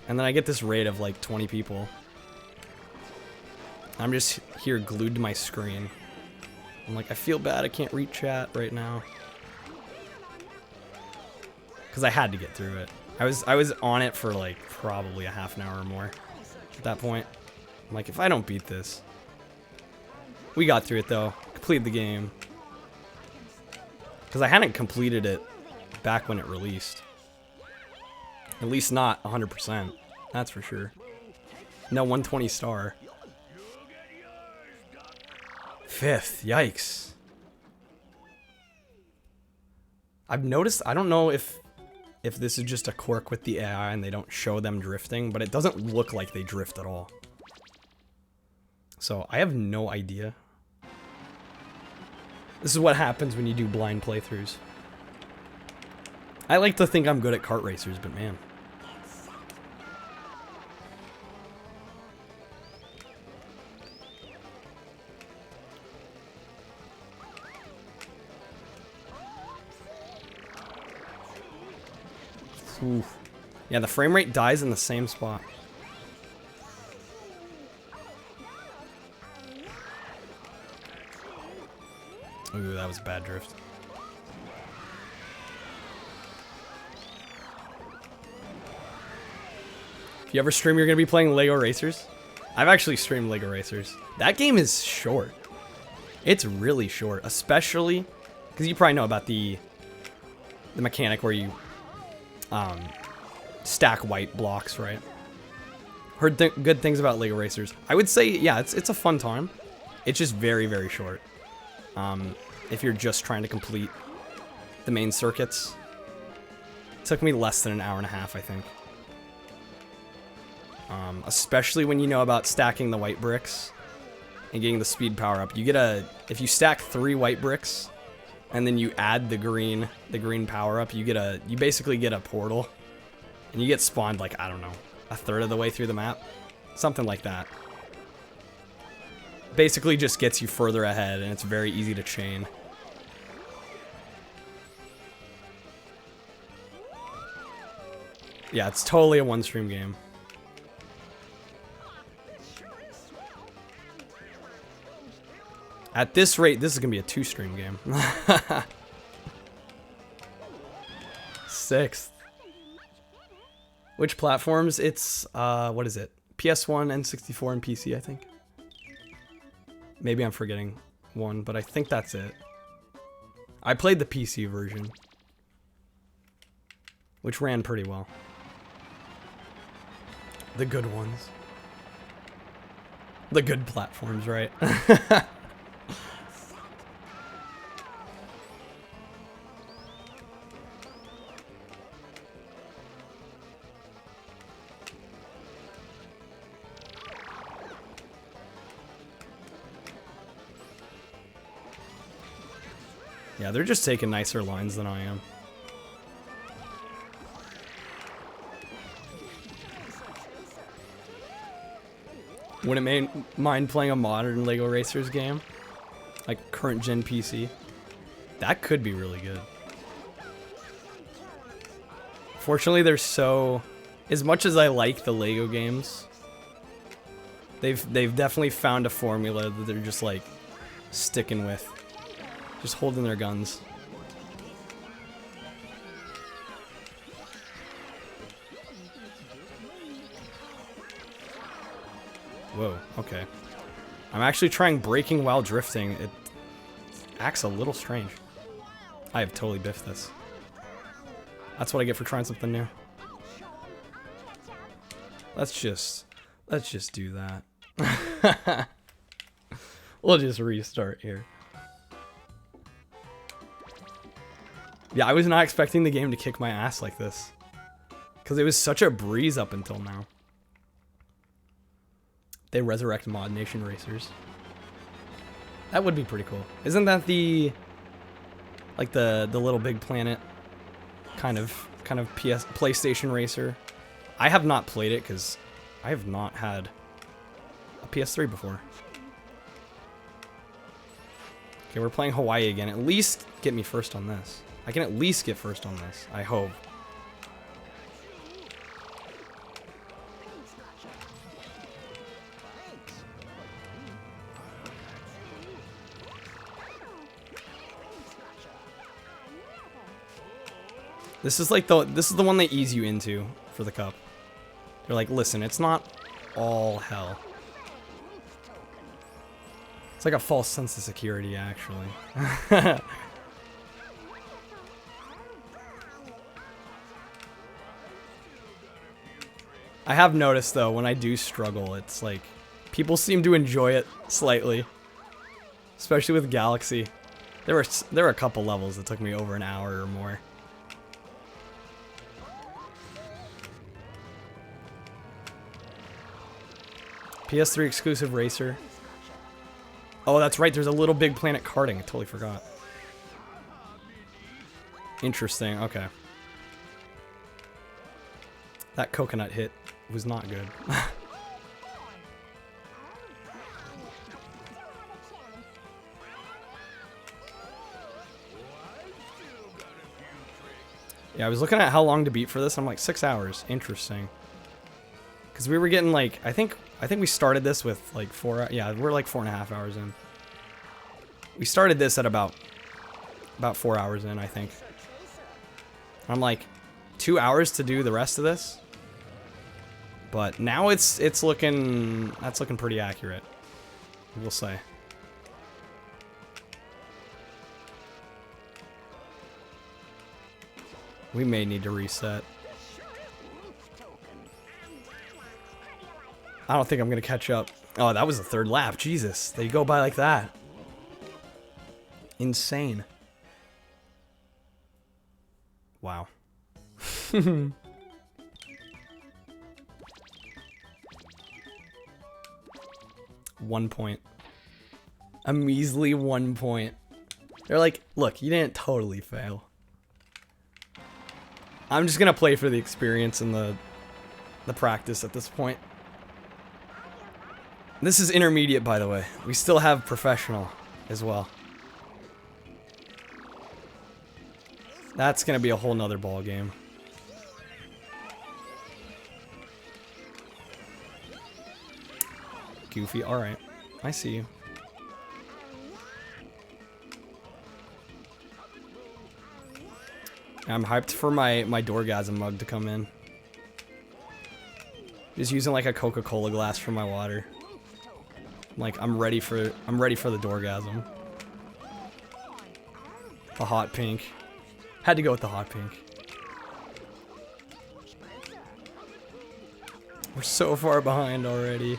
And then I get this raid of like 20 people. I'm just here glued to my screen. I'm like, I feel bad I can't read chat right now. Because I had to get through it. I was on it for like probably a half an hour or more at that point. I'm like, if I don't beat this. We got through it though. Completed the game. Because I hadn't completed it back when it released. At least not 100%. That's for sure. No 120 star. 5th. Yikes. I've noticed, I don't know if this is just a quirk with the AI and they don't show them drifting, but it doesn't look like they drift at all. So I have no idea. This is what happens when you do blind playthroughs. I like to think I'm good at kart racers, but man. Oof. Yeah, the frame rate dies in the same spot. Ooh, that was a bad drift. If you ever stream, you're gonna be playing Lego Racers? I've actually streamed Lego Racers. That game is short. It's really short, especially because you probably know about the mechanic where you stack white blocks, right? Heard good things about Lego Racers. I would say, yeah, it's a fun time. It's just very, very short. If you're just trying to complete the main circuits. It took me less than an hour and a half, I think. Especially when you know about stacking the white bricks and getting the speed power up. You get if you stack 3 white bricks and then you add the green power up, you basically get a portal. And you get spawned like, I don't know, a third of the way through the map. Something like that. Basically just gets you further ahead and it's very easy to chain. Yeah, it's totally a one-stream game. At this rate, this is gonna be a 2-stream game. 6th. Which platforms? It's what is it? PS1, N64, and PC, I think. Maybe I'm forgetting one, but I think that's it. I played the PC version, which ran pretty well. The good ones. The good platforms, right? Yeah, they're just taking nicer lines than I am. Wouldn't mind playing a modern LEGO Racers game, like current gen PC. That could be really good. Fortunately, they're so, as much as I like the LEGO games, they've definitely found a formula that they're just like sticking with, just holding their guns. Whoa, okay. I'm actually trying braking while drifting. It acts a little strange. I have totally biffed this. That's what I get for trying something new. Let's just do that. We'll just restart here. Yeah, I was not expecting the game to kick my ass like this, because it was such a breeze up until now. They resurrect Mod Nation Racers. That would be pretty cool. Isn't that the, like the Little Big Planet kind of PlayStation racer? I have not played it because I have not had a PS3 before. Okay, we're playing Hawaii again. At least get me first on this. I can at least get first on this, I hope. This is like this is the one they ease you into for the cup. They're like, listen, it's not all hell. It's like a false sense of security, actually. I have noticed though, when I do struggle, it's like people seem to enjoy it slightly, especially with Galaxy. There were a couple levels that took me over an hour or more. PS3 exclusive racer. Oh, that's right. There's a Little Big Planet karting. I totally forgot. Interesting. Okay. That coconut hit was not good. Yeah, I was looking at how long to beat for this. I'm like 6 hours. Interesting. Because we were getting like, I think we started this with like 4, yeah, we're like 4.5 hours in. We started this at about 4 hours in, I think. I'm like 2 hours to do the rest of this. But now it's looking, that's looking pretty accurate, we'll say. We may need to reset. I don't think I'm gonna catch up. Oh, that was the 3rd lap. Jesus, they go by like that. Insane. Wow. 1 point. A measly 1 point. They're like, look, you didn't totally fail. I'm just gonna play for the experience and the practice at this point. This is intermediate, by the way. We still have professional as well. That's gonna be a whole nother ball game. Goofy, alright. I see you. I'm hyped for my Dorgasm mug to come in. Just using like a Coca-Cola glass for my water. Like I'm ready for the Dorgasm. The hot pink. Had to go with the hot pink. We're so far behind already.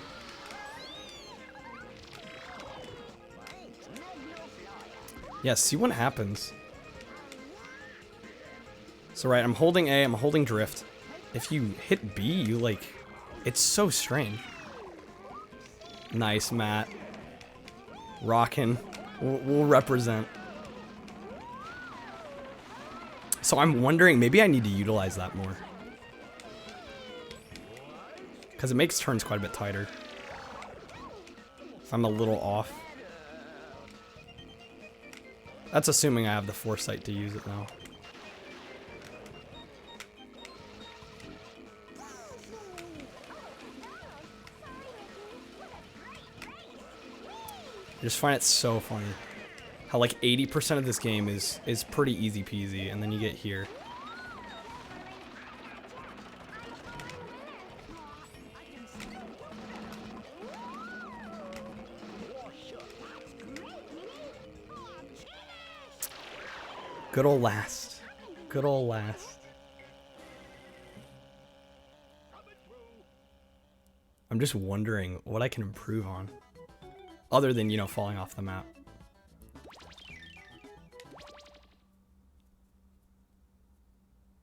Yeah, see what happens. So right, I'm holding A, I'm holding drift. If you hit B, you like... It's so strange. Nice, Matt. Rockin'. We'll represent. So I'm wondering, maybe I need to utilize that more. Because it makes turns quite a bit tighter. If I'm a little off. That's assuming I have the foresight to use it now. I just find it so funny how like 80% of this game is pretty easy peasy, and then you get here. Good old last. Good old last. I'm just wondering what I can improve on. Other than, you know, falling off the map.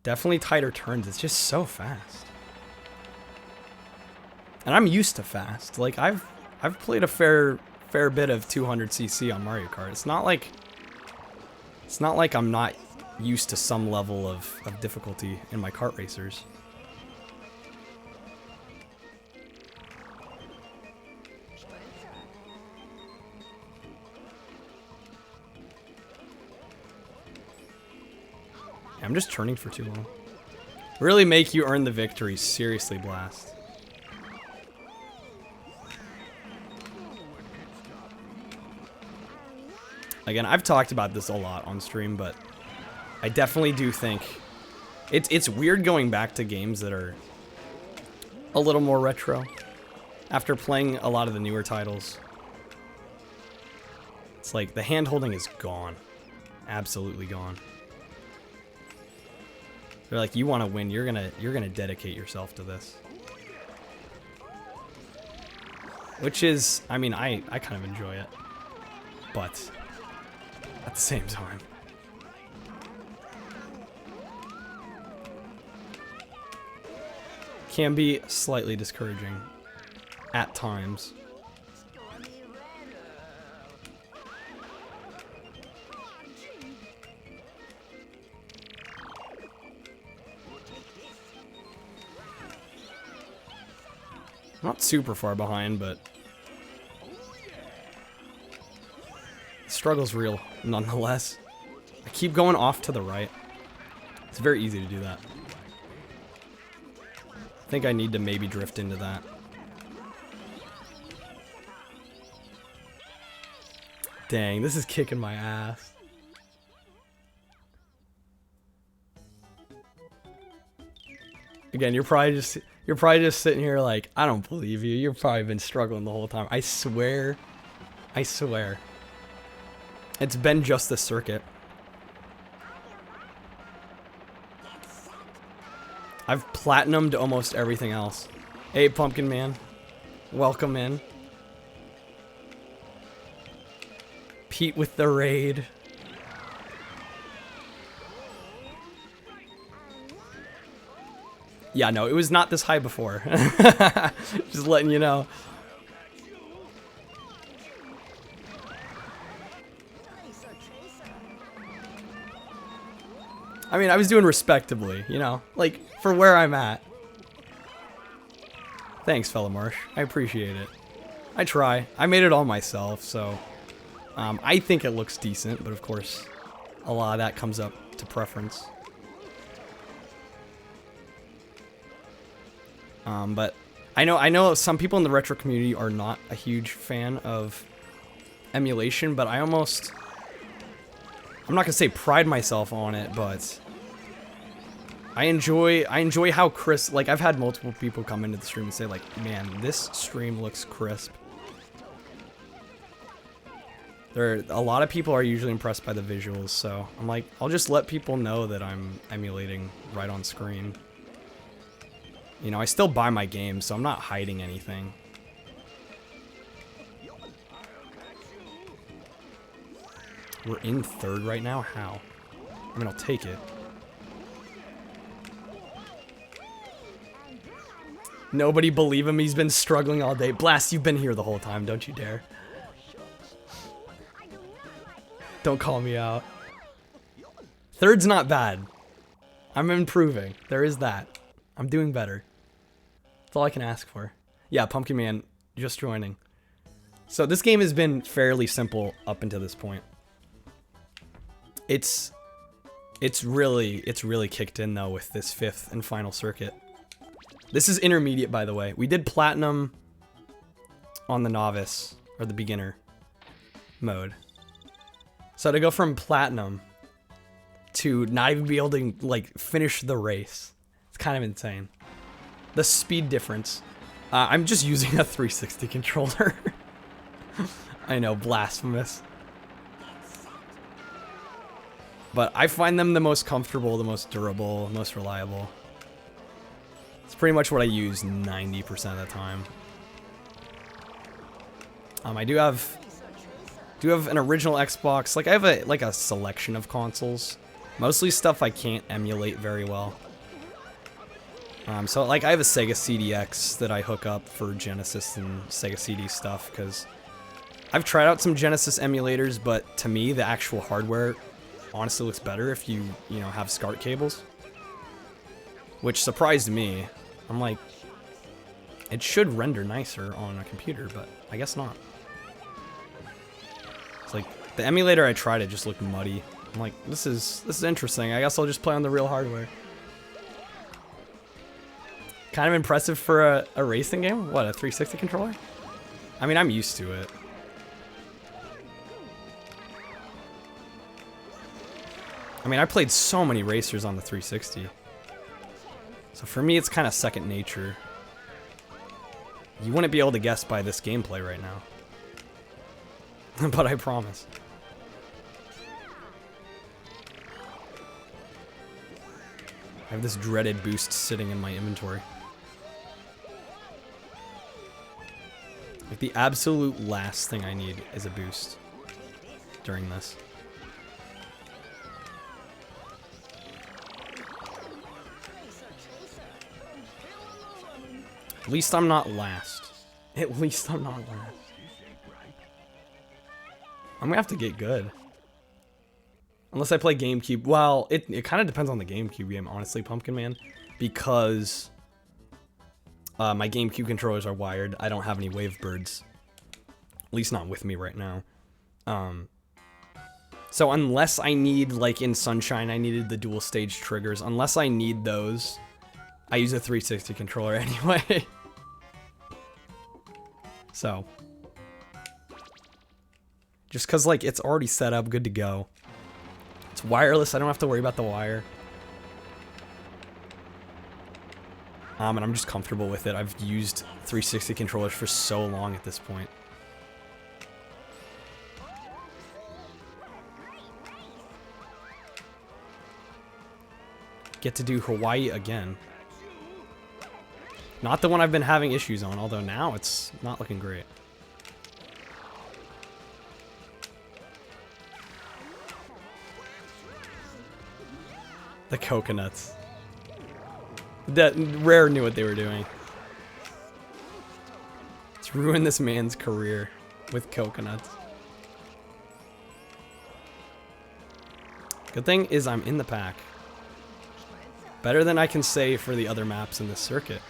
Definitely tighter turns. It's just so fast. And I'm used to fast. Like, I've played a fair bit of 200cc on Mario Kart. It's not like I'm not used to some level of difficulty in my kart racers. I'm just turning for too long. Really make you earn the victory. Seriously, Blast. Again, I've talked about this a lot on stream, but I definitely do think it's weird going back to games that are a little more retro after playing a lot of the newer titles. It's like the hand-holding is gone. Absolutely gone. They're like, you want to win, you're gonna dedicate yourself to this. Which is, I mean, I kind of enjoy it. But at the same time. Can be slightly discouraging at times. Not super far behind, but the struggle's real nonetheless. I keep going off to the right. It's very easy to do that. I think I need to maybe drift into that. Dang, this is kicking my ass. Again, you're probably just sitting here like, I don't believe you. You've probably been struggling the whole time. I swear. I swear. It's been just the circuit. I've platinumed almost everything else. Hey, Pumpkin Man. Welcome in. Pete with the raid. Yeah, no, it was not this high before. Just letting you know. I mean, I was doing respectably, you know, like, for where I'm at. Thanks, fella Marsh. I appreciate it. I try. I made it all myself, so I think it looks decent, but of course, a lot of that comes up to preference. But I know some people in the retro community are not a huge fan of emulation, but I'm not gonna say pride myself on it, but I enjoy how crisp, like I've had multiple people come into the stream and say like, man, this stream looks crisp. A lot of people are usually impressed by the visuals, so I'm like, I'll just let people know that I'm emulating right on screen. You know, I still buy my games, so I'm not hiding anything. We're in third right now? How? I mean, I'll take it. Nobody believe him, he's been struggling all day. Blast, you've been here the whole time, don't you dare. Don't call me out. Third's not bad. I'm improving. There is that. I'm doing better. That's all I can ask for. Yeah, Pumpkin Man, just joining. So this game has been fairly simple up until this point. It's really kicked in though with this 5th and final circuit. This is intermediate, by the way. We did platinum on the novice or the beginner mode. So to go from platinum to not even be able to like finish the race, it's kind of insane. The speed difference. I'm just using a 360 controller. I know, blasphemous. But I find them the most comfortable, the most durable, most reliable. It's pretty much what I use 90% of the time. I do have an original Xbox. Like I have a selection of consoles. Mostly stuff I can't emulate very well. So like I have a Sega CDX that I hook up for Genesis and Sega CD stuff because I've tried out some Genesis emulators, but to me the actual hardware honestly looks better if you know, have SCART cables. Which surprised me. I'm like, it should render nicer on a computer, but I guess not. It's like, the emulator I tried, it just looked muddy. I'm like, this is interesting. I guess I'll just play on the real hardware. Kind of impressive for a racing game? What, a 360 controller? I mean, I'm used to it. I mean, I played so many racers on the 360. So for me, it's kind of second nature. You wouldn't be able to guess by this gameplay right now. But I promise. I have this dreaded boost sitting in my inventory. Like, the absolute last thing I need is a boost during this. At least I'm not last. At least I'm not last. I'm gonna have to get good. Unless I play GameCube. Well, it kind of depends on the GameCube game, honestly, Pumpkin Man. Because my GameCube controllers are wired. I don't have any Wavebirds. At least not with me right now. So unless I need, like in Sunshine, I needed the dual stage triggers. Unless I need those, I use a 360 controller anyway. So, just because, like, it's already set up, good to go. It's wireless, I don't have to worry about the wire. And I'm just comfortable with it. I've used 360 controllers for so long at this point. Get to do Hawaii again. Not the one I've been having issues on, although now it's not looking great. The coconuts. That Rare knew what they were doing. Let's ruin this man's career with coconuts. Good thing is I'm in the pack. Better than I can say for the other maps in this circuit.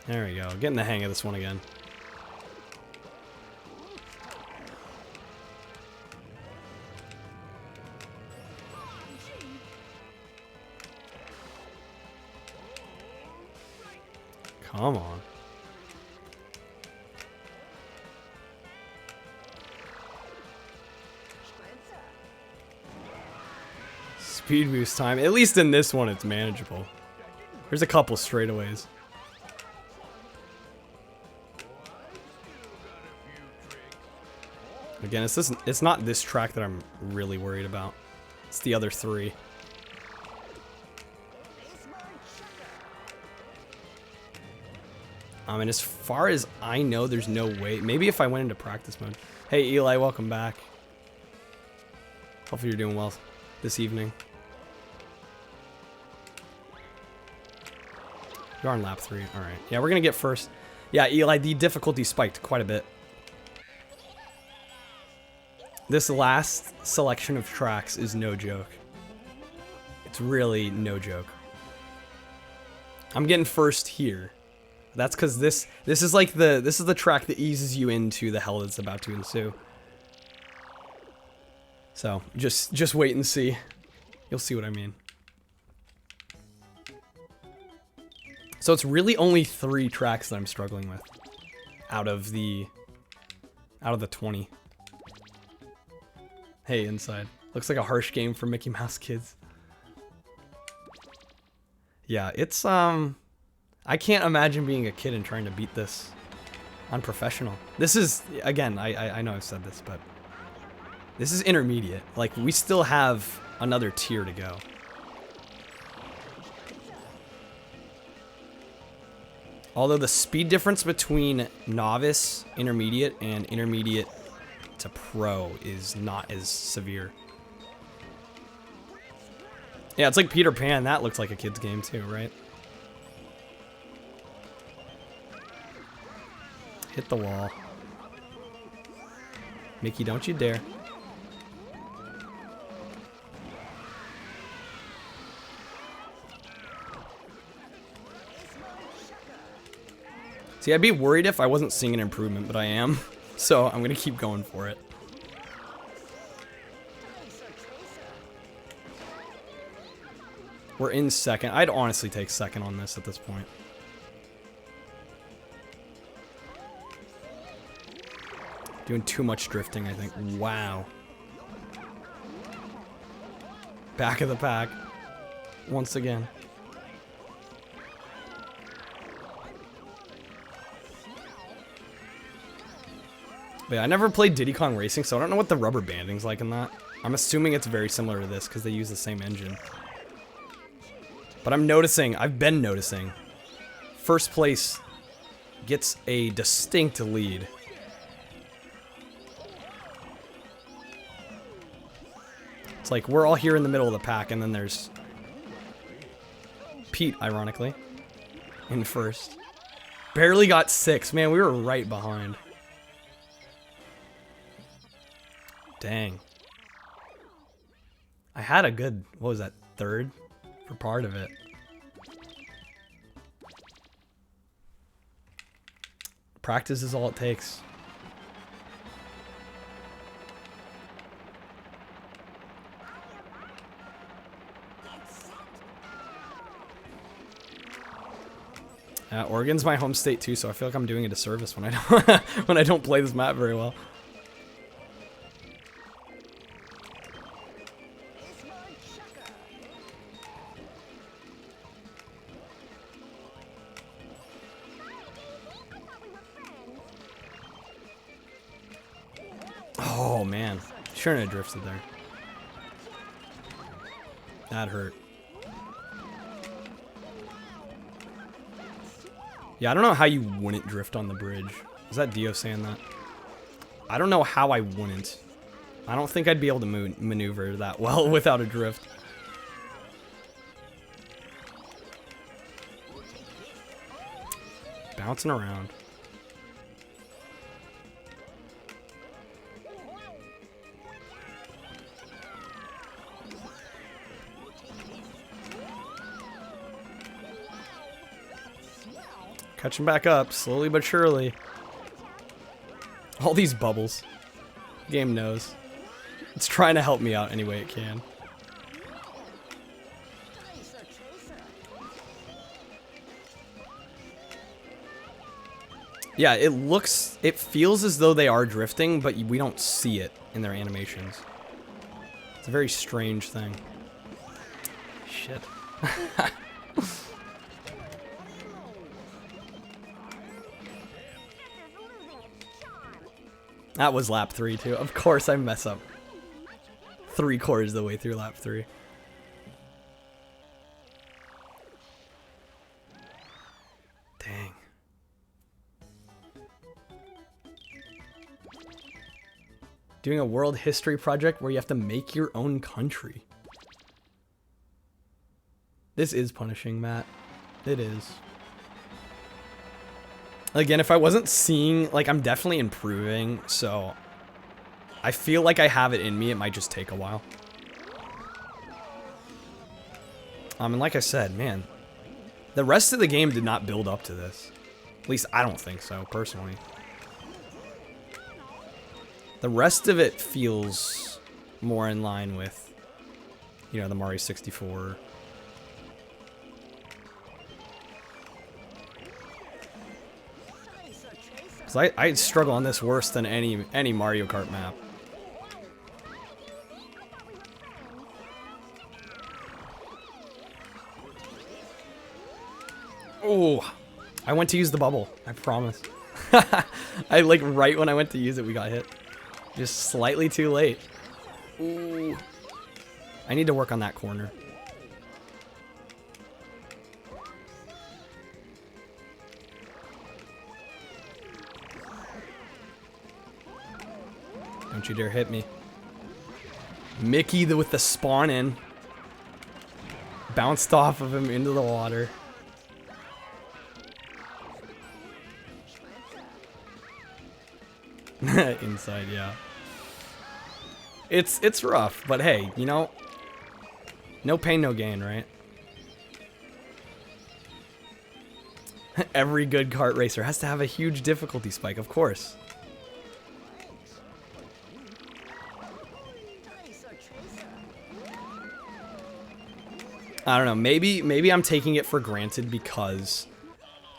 There we go. Getting the hang of this one again. Come on. Speed boost time. At least in this one, it's manageable. There's a couple straightaways. Again, it's not this track that I'm really worried about. It's the other three. And as far as I know, there's no way. Maybe if I went into practice mode. Hey, Eli, welcome back. Hopefully you're doing well this evening. You're on lap 3. All right. Yeah, we're going to get first. Yeah, Eli, the difficulty spiked quite a bit. This last selection of tracks is no joke. It's really no joke. I'm getting first here. That's because this is like this is the track that eases you into the hell that's about to ensue. So just wait and see. You'll see what I mean. So it's really only 3 tracks that I'm struggling with out of the 20. Hey, inside. Looks like a harsh game for Mickey Mouse kids. Yeah, it's I can't imagine being a kid and trying to beat this unprofessional. This is, again, I know I've said this, but this is intermediate. Like, we still have another tier to go. Although the speed difference between novice, intermediate, and intermediate to pro is not as severe. Yeah, it's like Peter Pan. That looks like a kid's game too, right? Hit the wall. Mickey, don't you dare. See, I'd be worried if I wasn't seeing an improvement, but I am. So I'm gonna keep going for it. We're in second. I'd honestly take second on this at this point. Doing too much drifting, I think. Wow. Back of the pack. Once again. But yeah, I never played Diddy Kong Racing, so I don't know what the rubber banding's like in that. I'm assuming it's very similar to this because they use the same engine. But I've been noticing, first place gets a distinct lead. It's like we're all here in the middle of the pack, and then there's Pete, ironically, in first. Barely got 6. Man, we were right behind. Dang. I had a good, what was that, 3rd for part of it. Practice is all it takes. Oregon's my home state too, so I feel like I'm doing a disservice when I don't when I don't play this map very well. Oh man, shouldn't have drifted there. That hurt. Yeah, I don't know how you wouldn't drift on the bridge. Is that Dio saying that? I don't know how I wouldn't. I don't think I'd be able to maneuver that well without a drift. Bouncing around. Catching back up, slowly but surely. All these bubbles. The game knows. It's trying to help me out any way it can. Yeah, it feels as though they are drifting, but we don't see it in their animations. It's a very strange thing. Shit. That was lap 3 too. Of course I mess up 3/4 of the way through lap 3. Dang. Doing a world history project where you have to make your own country. This is punishing, Matt. It is. Again, if I wasn't seeing, like, I'm definitely improving, so I feel like I have it in me. It might just take a while. And like I said, man, the rest of the game did not build up to this. At least I don't think so, personally. The rest of it feels more in line with, you know, the Mario 64. Because I struggle on this worse than any Mario Kart map. Oh, I went to use the bubble. I promise. I, like, right when I went to use it, we got hit. Just slightly too late. Ooh. I need to work on that corner. Don't you dare hit me. Mickey with the spawn in. Bounced off of him into the water. Inside, yeah. It's rough, but hey, you know, no pain, no gain, right? Every good kart racer has to have a huge difficulty spike, of course. I don't know, maybe I'm taking it for granted because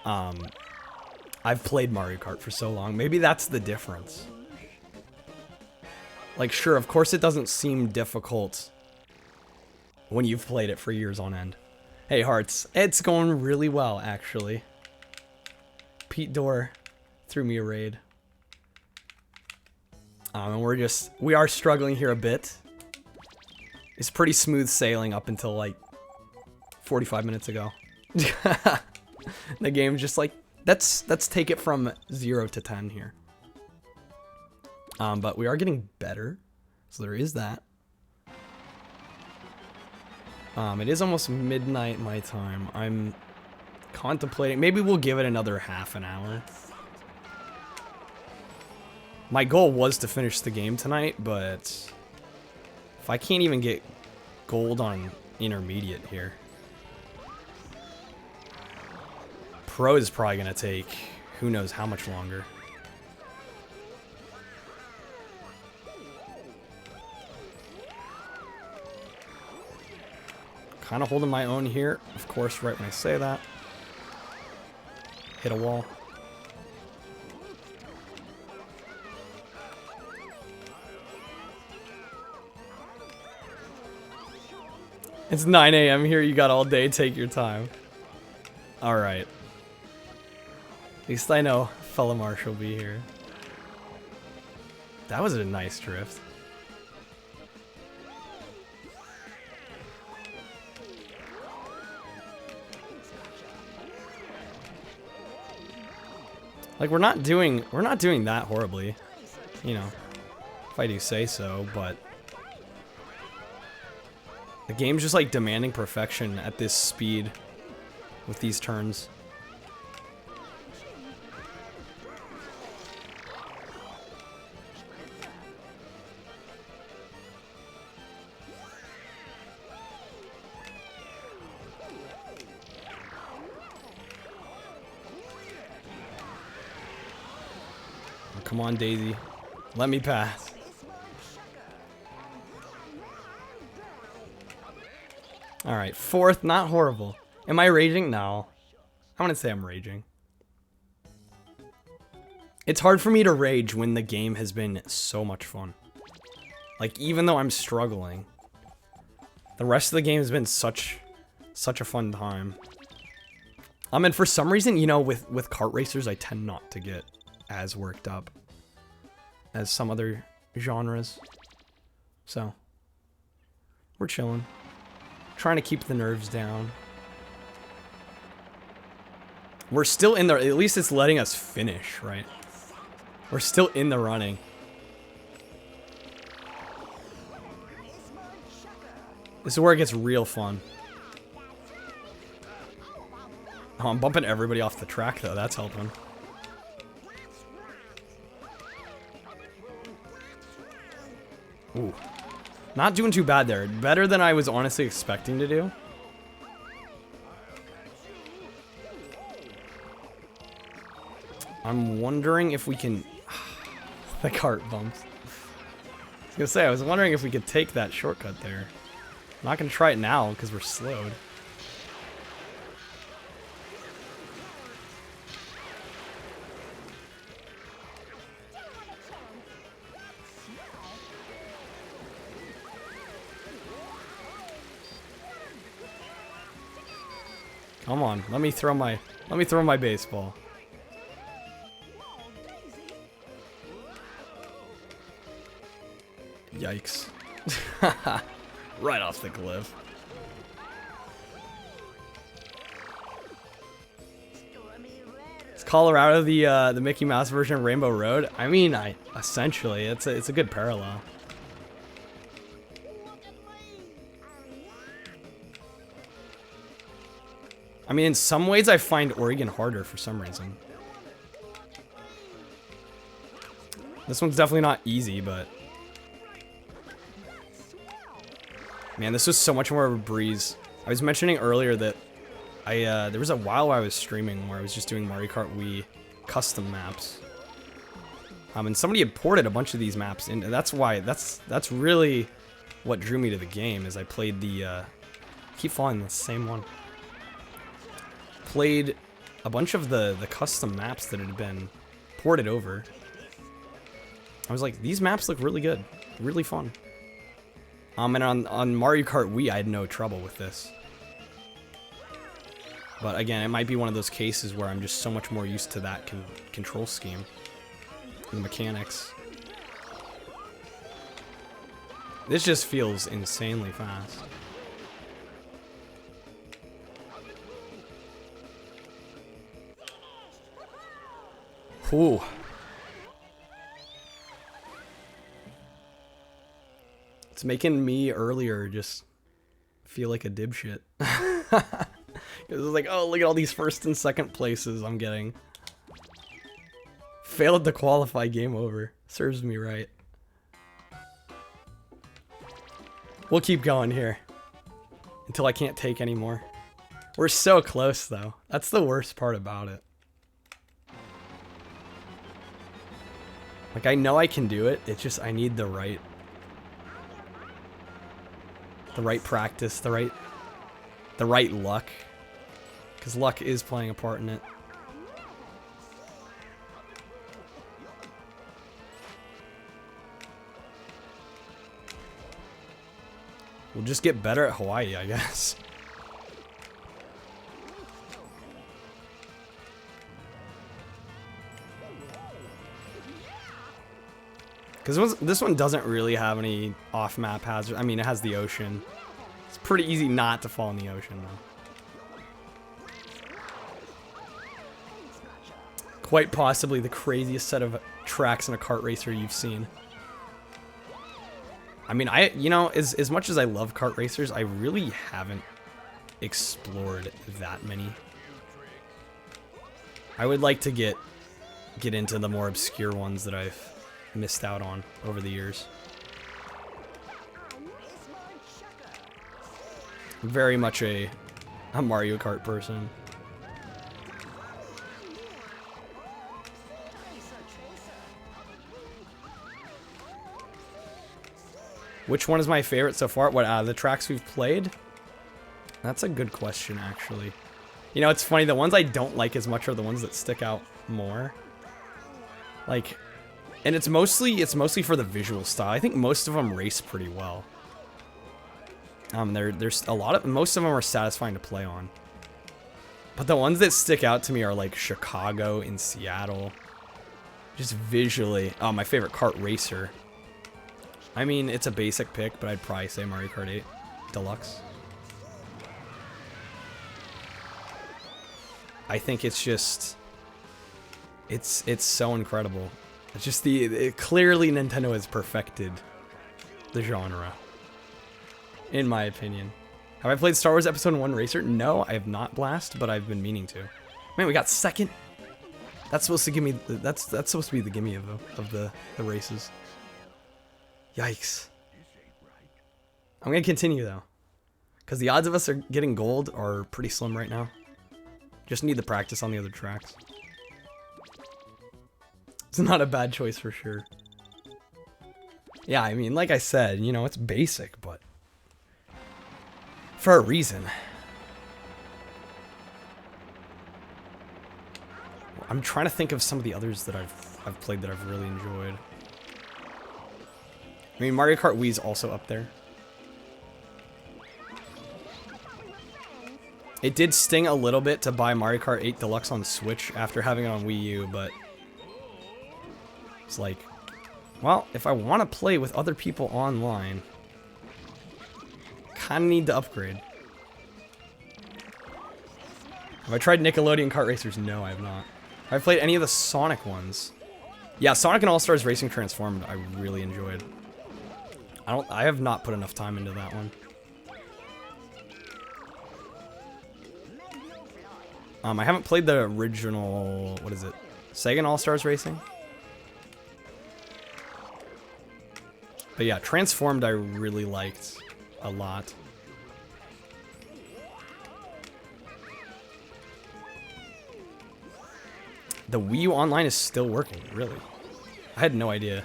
I've played Mario Kart for so long. Maybe that's the difference. Like, sure, of course it doesn't seem difficult when you've played it for years on end. Hey, Hearts, it's going really well, actually. Pete Dorr threw me a raid. And we are struggling here a bit. It's pretty smooth sailing up until, like, 45 minutes ago. The game's just like, let's take it from 0 to 10 here. But we are getting better, so there is that. It is almost midnight my time. I'm contemplating, maybe we'll give it another half an hour. My goal was to finish the game tonight, but if I can't even get gold on intermediate here, Pro is probably gonna take who knows how much longer. Kind of holding my own here, of course, right when I say that. Hit a wall. It's 9 a.m. here, you got all day, take your time. Alright. At least I know fellow Marsh will be here. That was a nice drift. Like, we're not doing that horribly, you know, if I do say so, but the game's just like demanding perfection at this speed with these turns. Come on, Daisy. Let me pass. Alright, fourth, not horrible. Am I raging? No. I wouldn't say I'm raging. It's hard for me to rage when the game has been so much fun. Like, even though I'm struggling, the rest of the game has been such a fun time. And for some reason, you know, with kart racers, I tend not to get as worked up as some other genres. So, we're chilling. Trying to keep the nerves down. We're still in there. At least it's letting us finish, right? We're still in the running. This is where it gets real fun. Oh, I'm bumping everybody off the track, though. That's helping. Ooh. Not doing too bad there. Better than I was honestly expecting to do. I'm wondering if we can... The cart bumps. I was gonna say, I was wondering if we could take that shortcut there. I'm not gonna try it now, because we're slowed. Come on, let me throw my baseball. Yikes. Right off the cliff. Is Colorado the Mickey Mouse version of Rainbow Road? I mean, essentially it's a good parallel. I mean, in some ways I find Oregon harder for some reason. This one's definitely not easy, but man, this was so much more of a breeze. I was mentioning earlier that there was a while I was streaming where I was just doing Mario Kart Wii custom maps. And somebody had ported a bunch of these maps in, and that's why, that's really what drew me to the game, is I played keep falling the same one. Played a bunch of the custom maps that had been ported over. I was like, these maps look really good, really fun. And on Mario Kart Wii, I had no trouble with this. But again, it might be one of those cases where I'm just so much more used to that control scheme. The mechanics. This just feels insanely fast. Ooh. It's making me earlier just feel like a dipshit. It's like, oh, look at all these first and second places I'm getting. Failed to qualify, game over. Serves me right. We'll keep going here until I can't take anymore. We're so close, though. That's the worst part about it. Like, I know I can do it. It's just I need the right practice, the right luck. Because luck is playing a part in it. We'll just get better at Hawaii, I guess. Because this one doesn't really have any off-map hazards. I mean, it has the ocean. It's pretty easy not to fall in the ocean, though. Quite possibly the craziest set of tracks in a kart racer you've seen. I mean, you know, as much as I love kart racers, I really haven't explored that many. I would like to get into the more obscure ones that I've missed out on over the years. I'm very much a Mario Kart person. Which one is my favorite so far? What, the tracks we've played? That's a good question, actually. You know, it's funny, the ones I don't like as much are the ones that stick out more. Like, and it's mostly for the visual style. I think most of them race pretty well. There's a lot of, most of them are satisfying to play on. But the ones that stick out to me are like Chicago and Seattle. Just visually. Oh, my favorite kart racer. I mean, it's a basic pick, but I'd probably say Mario Kart 8 Deluxe. I think it's just, it's so incredible. It's just clearly Nintendo has perfected the genre, in my opinion. Have I played Star Wars Episode 1 Racer? No, I have not, Blast, but I've been meaning to. Man, we got second. That's supposed to give me, that's supposed to be the gimme of the races. Yikes. I'm gonna continue though, because the odds of us are getting gold are pretty slim right now. Just need the practice on the other tracks. It's not a bad choice for sure. Yeah, I mean, like I said, you know, it's basic, but for a reason. I'm trying to think of some of the others that I've played that I've really enjoyed. I mean, Mario Kart Wii's also up there. It did sting a little bit to buy Mario Kart 8 Deluxe on Switch after having it on Wii U, but it's like, well, if I want to play with other people online, kind of need to upgrade. Have I tried Nickelodeon Kart Racers? No, I have not. Have I played any of the Sonic ones? Yeah, Sonic and All-Stars Racing Transformed I really enjoyed. I have not put enough time into that one. I haven't played the original, what is it? Sega All-Stars Racing? But yeah, Transformed I really liked a lot. The Wii U Online is still working, really. I had no idea.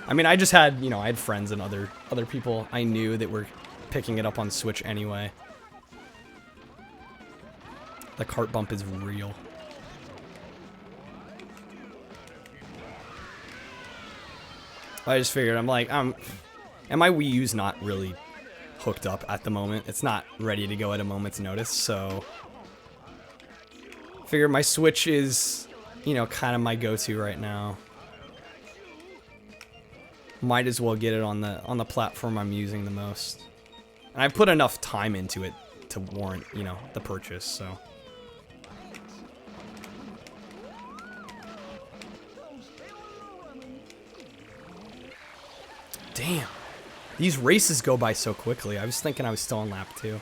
I mean, I just had, you know, I had friends and other people I knew that were picking it up on Switch anyway. The cart bump is real. I just figured, I'm like, and my Wii U's not really hooked up at the moment. It's not ready to go at a moment's notice, so figure my Switch is, you know, kind of my go-to right now. Might as well get it on the platform I'm using the most. And I put enough time into it to warrant, you know, the purchase, so. Damn. These races go by so quickly. I was thinking I was still on lap 2.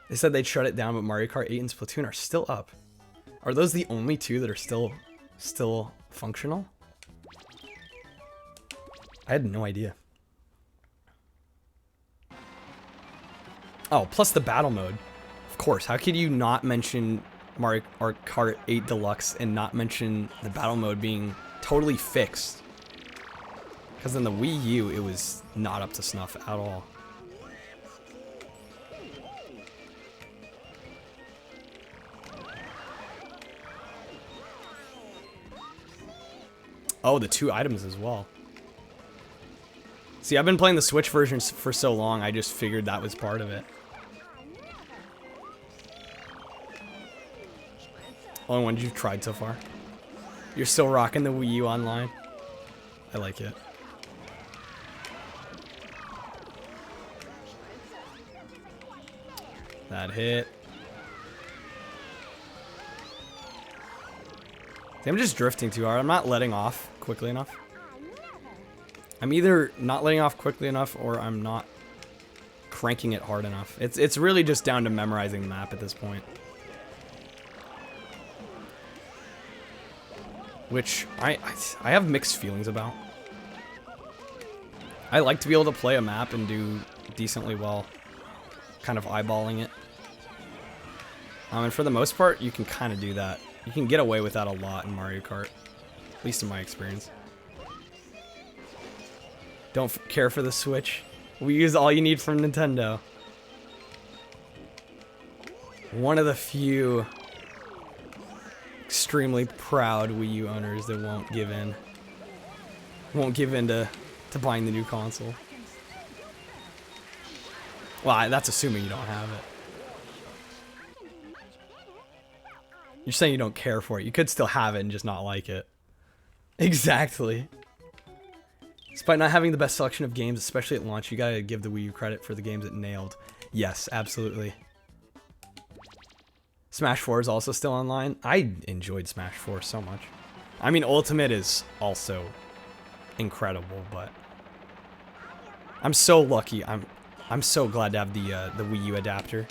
They said they'd shut it down, but Mario Kart 8 and Splatoon are still up. Are those the only two that are still functional? I had no idea. Oh, plus the battle mode. Of course, how could you not mention Mario Kart 8 Deluxe and not mention the battle mode being totally fixed? Because in the Wii U, it was not up to snuff at all. Oh, the 2 items as well. See, I've been playing the Switch version for so long, I just figured that was part of it. Only one you've tried so far. You're still rocking the Wii U Online. I like it. That hit. See, I'm just drifting too hard. I'm not letting off quickly enough. I'm either not letting off quickly enough or I'm not cranking it hard enough. It's really just down to memorizing the map at this point. Which I have mixed feelings about. I like to be able to play a map and do decently well, kind of eyeballing it. And for the most part, you can kind of do that. You can get away with that a lot in Mario Kart, at least in my experience. Don't care for the Switch. We use all you need from Nintendo. One of the few extremely proud Wii U owners that won't give in. Won't give in to buying the new console. Well, that's assuming you don't have it. You're saying you don't care for it. You could still have it and just not like it. Exactly. Despite not having the best selection of games, especially at launch, you gotta give the Wii U credit for the games it nailed. Yes, absolutely. Smash 4 is also still online. I enjoyed Smash 4 so much. I mean, Ultimate is also incredible, but I'm so lucky. I'm so glad to have the Wii U adapter.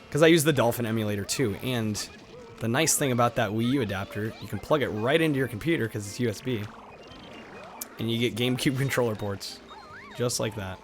Because I use the Dolphin emulator too, and the nice thing about that Wii U adapter, you can plug it right into your computer because it's USB, and you get GameCube controller ports, just like that.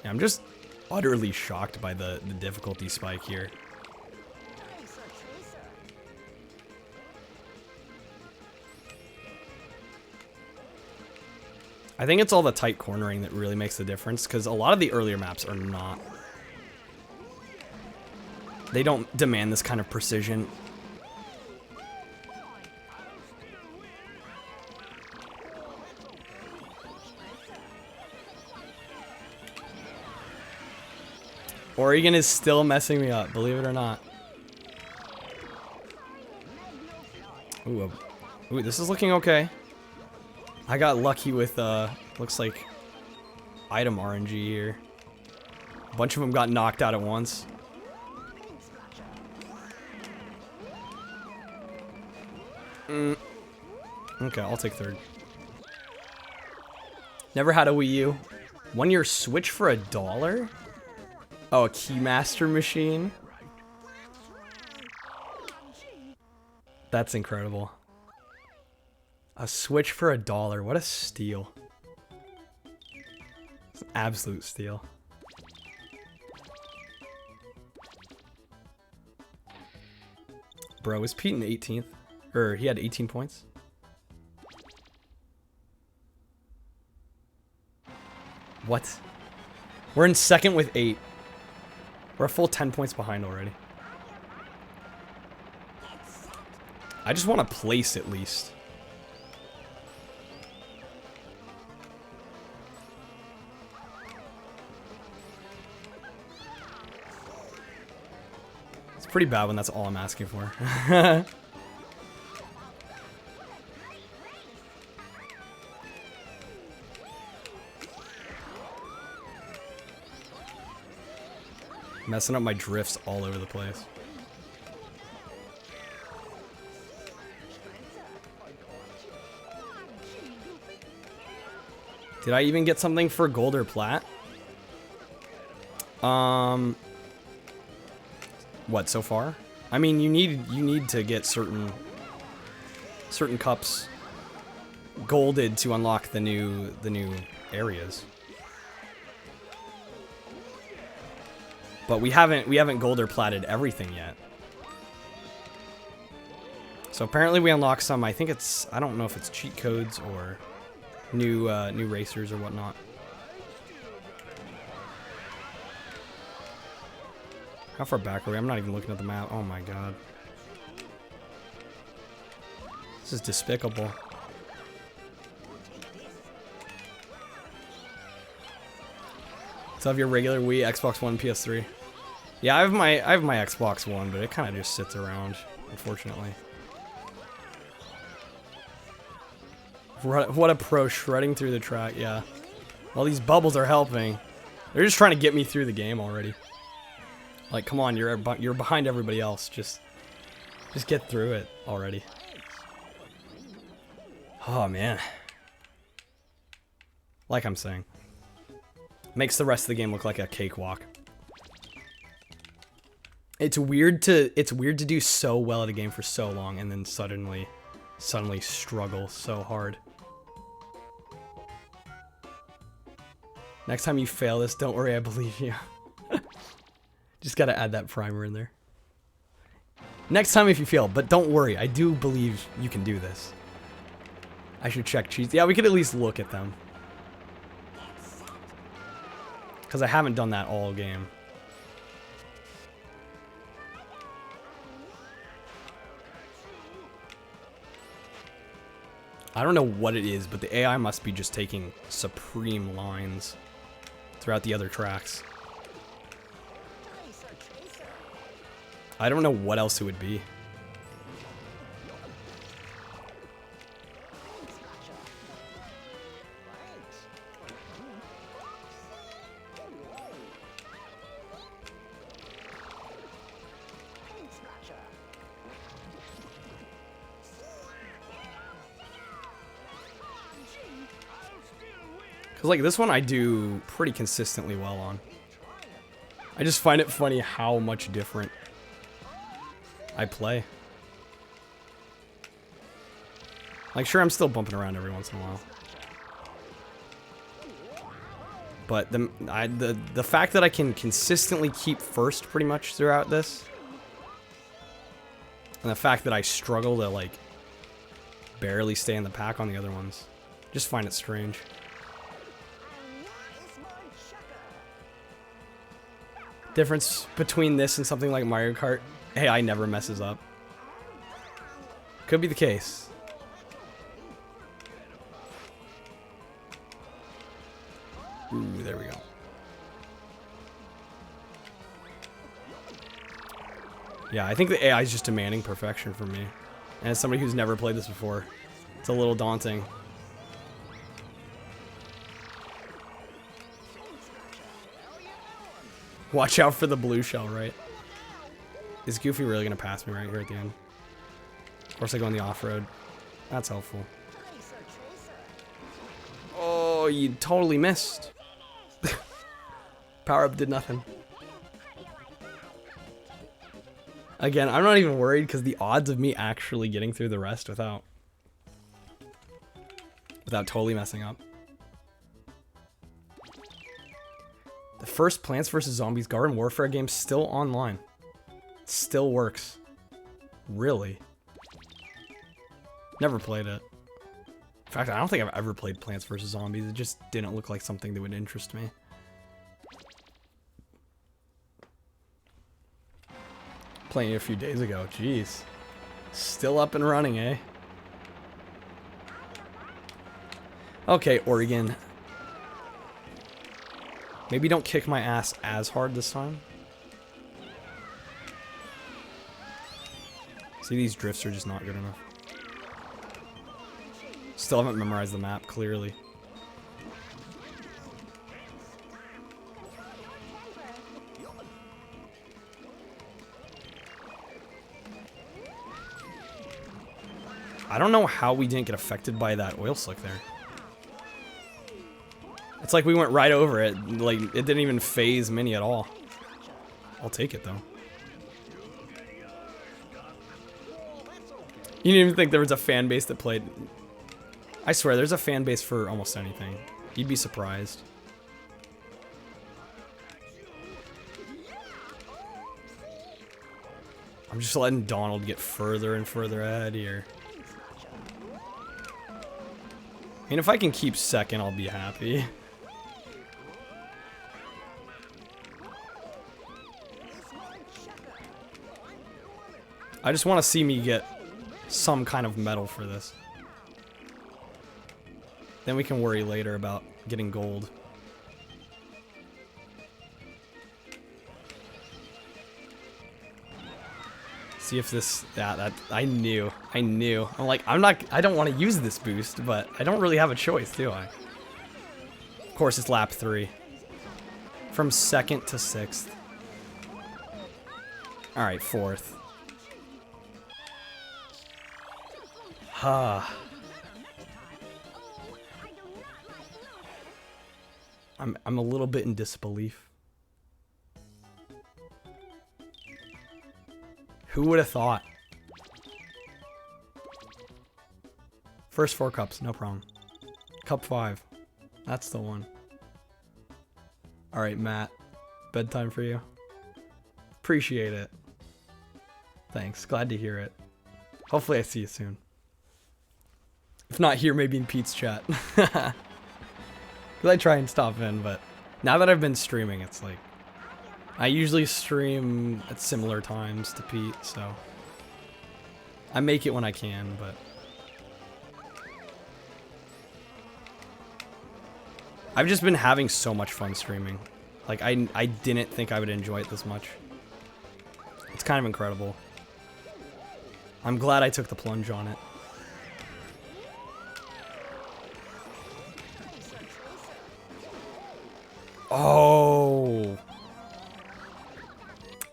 Yeah, I'm just utterly shocked by the difficulty spike here. I think it's all the tight cornering that really makes the difference, because a lot of the earlier maps are not. They don't demand this kind of precision. Oregon is still messing me up, believe it or not. Ooh, this is looking okay. I got lucky with, looks like item RNG here. A bunch of them got knocked out at once. Okay, I'll take third. Never had a Wii U. 1 year Switch for $1? Oh, a Keymaster machine? That's incredible. A Switch for $1. What a steal. It's an absolute steal. Bro, was Pete in 18th? Or he had 18 points? What? We're in second with 8. We're a full 10 points behind already. I just want to place at least. It's pretty bad when that's all I'm asking for. Messing up my drifts all over the place. Did I even get something for gold or plat? What so far? I mean, you need to get certain cups golded to unlock the new areas. But we haven't gold or platted everything yet. So apparently we unlock some. I think it's, I don't know if it's cheat codes or new racers or whatnot. How far back are we? I'm not even looking at the map. Oh my god. This is despicable. So have your regular Wii, Xbox One, PS3. Yeah, I have my Xbox One, but it kind of just sits around, unfortunately. What a pro, shredding through the track, yeah. Well, these bubbles are helping. They're just trying to get me through the game already. Like, come on, you're behind everybody else. Just get through it already. Oh, man. Like I'm saying. Makes the rest of the game look like a cakewalk. It's weird to do so well at a game for so long and then suddenly suddenly struggle so hard. Next time you fail this, don't worry, I believe you. Just gotta add that primer in there. Next time if you fail, but don't worry, I do believe you can do this. I should check cheats. Yeah, we could at least look at them. Because I haven't done that all game. I don't know what it is, but the AI must be just taking supreme lines throughout the other tracks. I don't know what else it would be. Because, like, this one I do pretty consistently well on. I just find it funny how much different I play. Like, sure, I'm still bumping around every once in a while. But the fact that I can consistently keep first pretty much throughout this, and the fact that I struggle to, like, barely stay in the pack on the other ones, just find it strange. Difference between this and something like Mario Kart, AI never messes up. Could be the case. Ooh, there we go. Yeah, I think the AI is just demanding perfection from me. And as somebody who's never played this before, it's a little daunting. Watch out for the blue shell, right? Is Goofy really going to pass me right here at the end? Of course I go on the off-road. That's helpful. Oh, you totally missed. Power-up did nothing. Again, I'm not even worried because the odds of me actually getting through the rest without totally messing up. The first Plants vs. Zombies Garden Warfare game still online. Still works. Really? Never played it. In fact, I don't think I've ever played Plants vs. Zombies. It just didn't look like something that would interest me. Playing it a few days ago. Jeez. Still up and running, eh? Okay, Oregon. Maybe don't kick my ass as hard this time. See, these drifts are just not good enough. Still haven't memorized the map, clearly. I don't know how we didn't get affected by that oil slick there. It's like we went right over it. Like, it didn't even phase Minnie at all. I'll take it, though. You didn't even think there was a fan base that played... I swear, there's a fan base for almost anything. You'd be surprised. I'm just letting Donald get further and further ahead here. I mean, if I can keep second, I'll be happy. I just want to see me get some kind of medal for this. Then we can worry later about getting gold. See if this... Yeah, that... I knew. I'm like, I don't want to use this boost, but I don't really have a choice, do I? Of course, it's lap 3. From 2nd to 6th. Alright, 4th. I'm a little bit in disbelief. Who would have thought? First 4 cups, no problem. Cup 5. That's the one. Alright, Matt. Bedtime for you. Appreciate it. Thanks. Glad to hear it. Hopefully I see you soon. If not here, maybe in Pete's chat. Because I try and stop in, but now that I've been streaming, it's like... I usually stream at similar times to Pete, so... I make it when I can, but... I've just been having so much fun streaming. Like, I didn't think I would enjoy it this much. It's kind of incredible. I'm glad I took the plunge on it. Oh!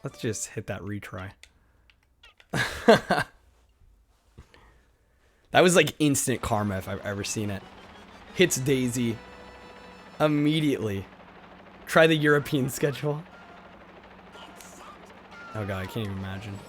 Let's just hit that retry. That was like instant karma if I've ever seen it. Hits Daisy. Immediately. Try the European schedule. Oh god, I can't even imagine.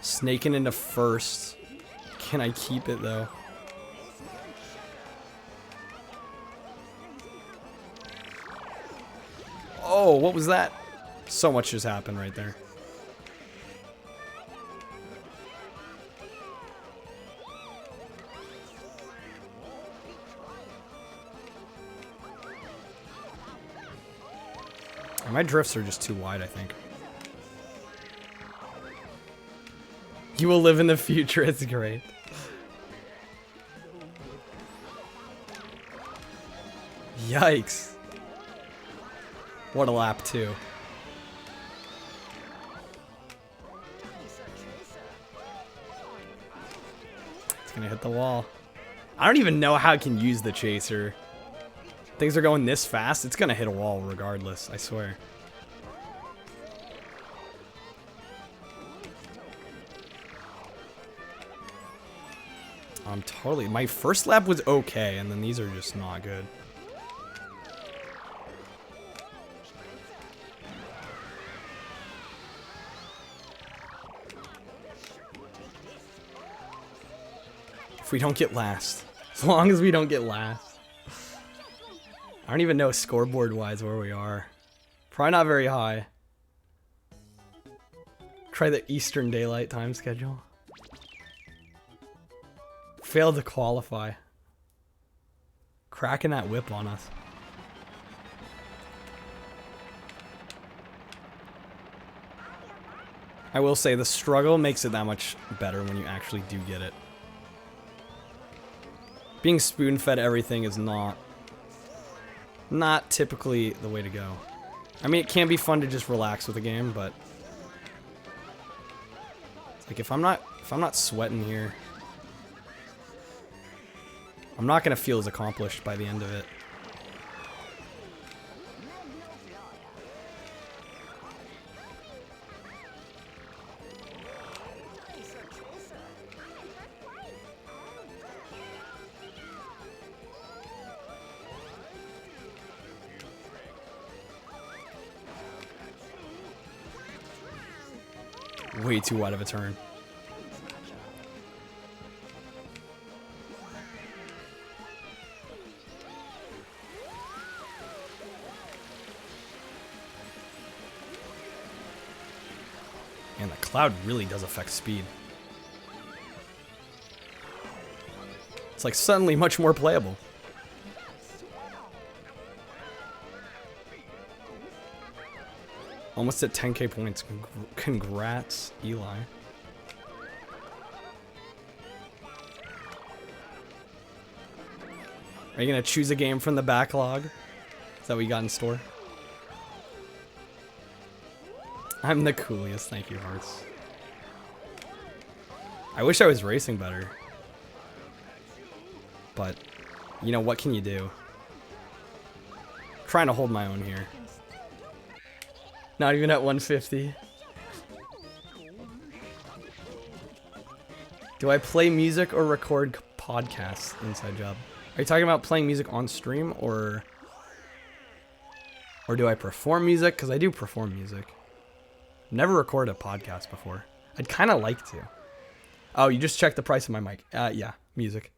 Snaking into first. Can I keep it though? Oh, what was that? So much just happened right there. My drifts are just too wide, I think. You will live in the future, it's great. Yikes. What a lap, too. It's gonna hit the wall. I don't even know how I can use the chaser. Things are going this fast, it's gonna hit a wall regardless, I swear. Totally. My first lap was okay, and then these are just not good. If we don't get last. As long as we don't get last. I don't even know scoreboard-wise where we are. Probably not very high. Try the Eastern Daylight Time schedule. Failed to qualify. Cracking that whip on us. I will say the struggle makes it that much better when you actually do get it. Being spoon-fed everything is not typically the way to go. I mean, it can be fun to just relax with a game, but it's like if I'm not sweating here, I'm not gonna feel as accomplished by the end of it. Way too wide of a turn. And the cloud really does affect speed. It's like suddenly much more playable. Almost at 10k points. Congrats, Eli. Are you gonna choose a game from the backlog? Is that what you got in store? I'm the coolest, thank you, Hearts. I wish I was racing better. But, you know, what can you do? I'm trying to hold my own here. Not even at 150. Do I play music or record podcasts? Inside job. Are you talking about playing music on stream or do I perform music? Because I do perform music. Never recorded a podcast before. I'd kind of like to. Oh, you just checked the price of my mic. Yeah, music.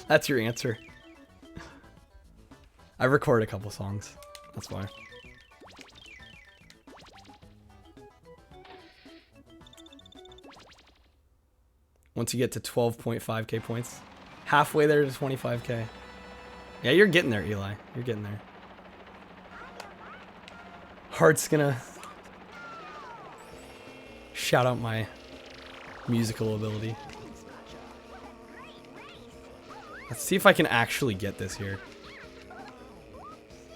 That's your answer. I record a couple songs. That's why. Once you get to 12.5k points. Halfway there to 25k. Yeah, you're getting there, Eli. You're getting there. Heart's gonna shout out my musical ability. Let's see if I can actually get this here.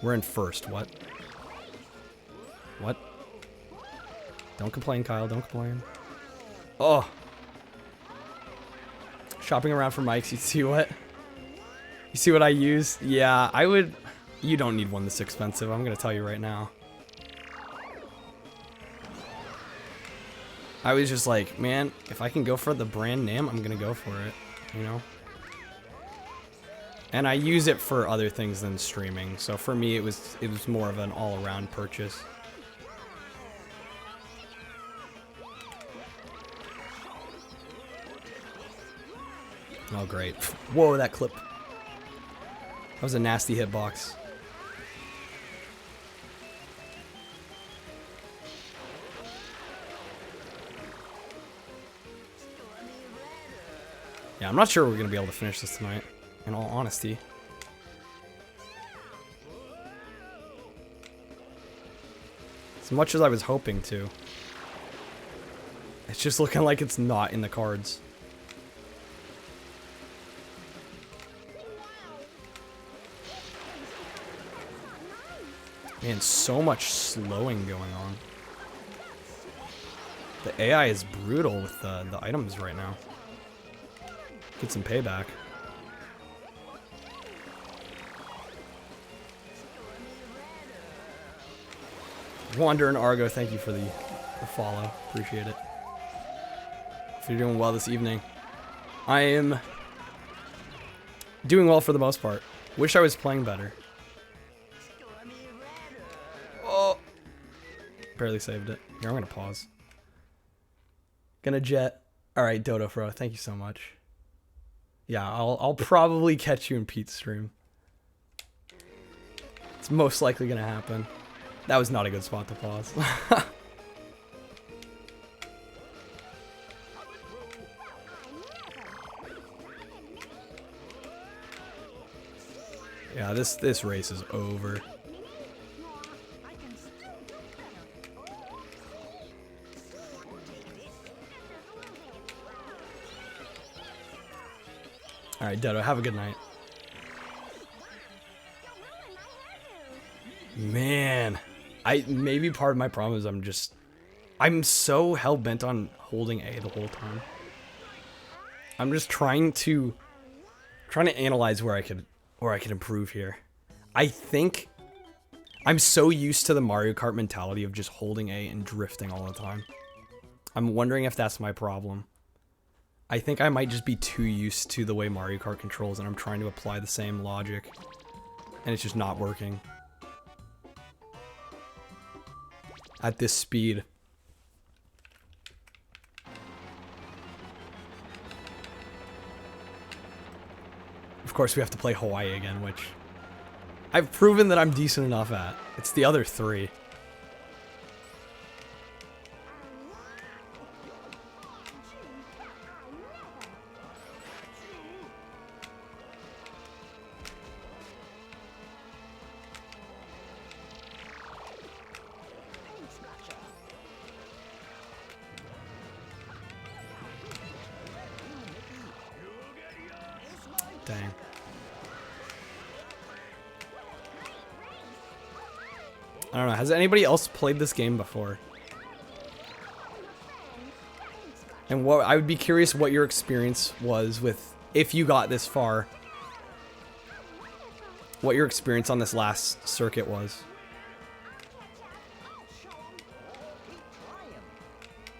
We're in first. What? What? Don't complain, Kyle. Don't complain. Oh. Shopping around for mics. You see what? You see what I use? Yeah, I would. You don't need one this expensive. I'm going to tell you right now. I was just like, man, if I can go for the brand name, I'm going to go for it. You know? And I use it for other things than streaming. So for me, it was more of an all-around purchase. Oh, great. Whoa, that clip. That was a nasty hitbox. Yeah, I'm not sure we're going to be able to finish this tonight, in all honesty. As much as I was hoping to. It's just looking like it's not in the cards. Man, so much slowing going on. The AI is brutal with the items right now. Get some payback. Wander and Argo, thank you for the follow. Appreciate it. If you're doing well this evening. I am doing well for the most part. Wish I was playing better. Oh. Barely saved it. Here, I'm going to pause. Gonna jet. Alright, Dodo Fro, thank you so much. Yeah, I'll probably catch you in Pete's stream. It's most likely gonna happen. That was not a good spot to pause. Yeah, this race is over. Alright, Dedo, have a good night. Man, maybe part of my problem is I'm so hell-bent on holding A the whole time. I'm just trying to analyze where I could improve here. I think I'm so used to the Mario Kart mentality of just holding A and drifting all the time. I'm wondering if that's my problem. I think I might just be too used to the way Mario Kart controls, and I'm trying to apply the same logic, and it's just not working. At this speed. Of course, we have to play Hawaii again, which I've proven that I'm decent enough at. It's the other three. Dang. I don't know. Has anybody else played this game before? And what I would be curious what your experience was with, if you got this far, what your experience on this last circuit was.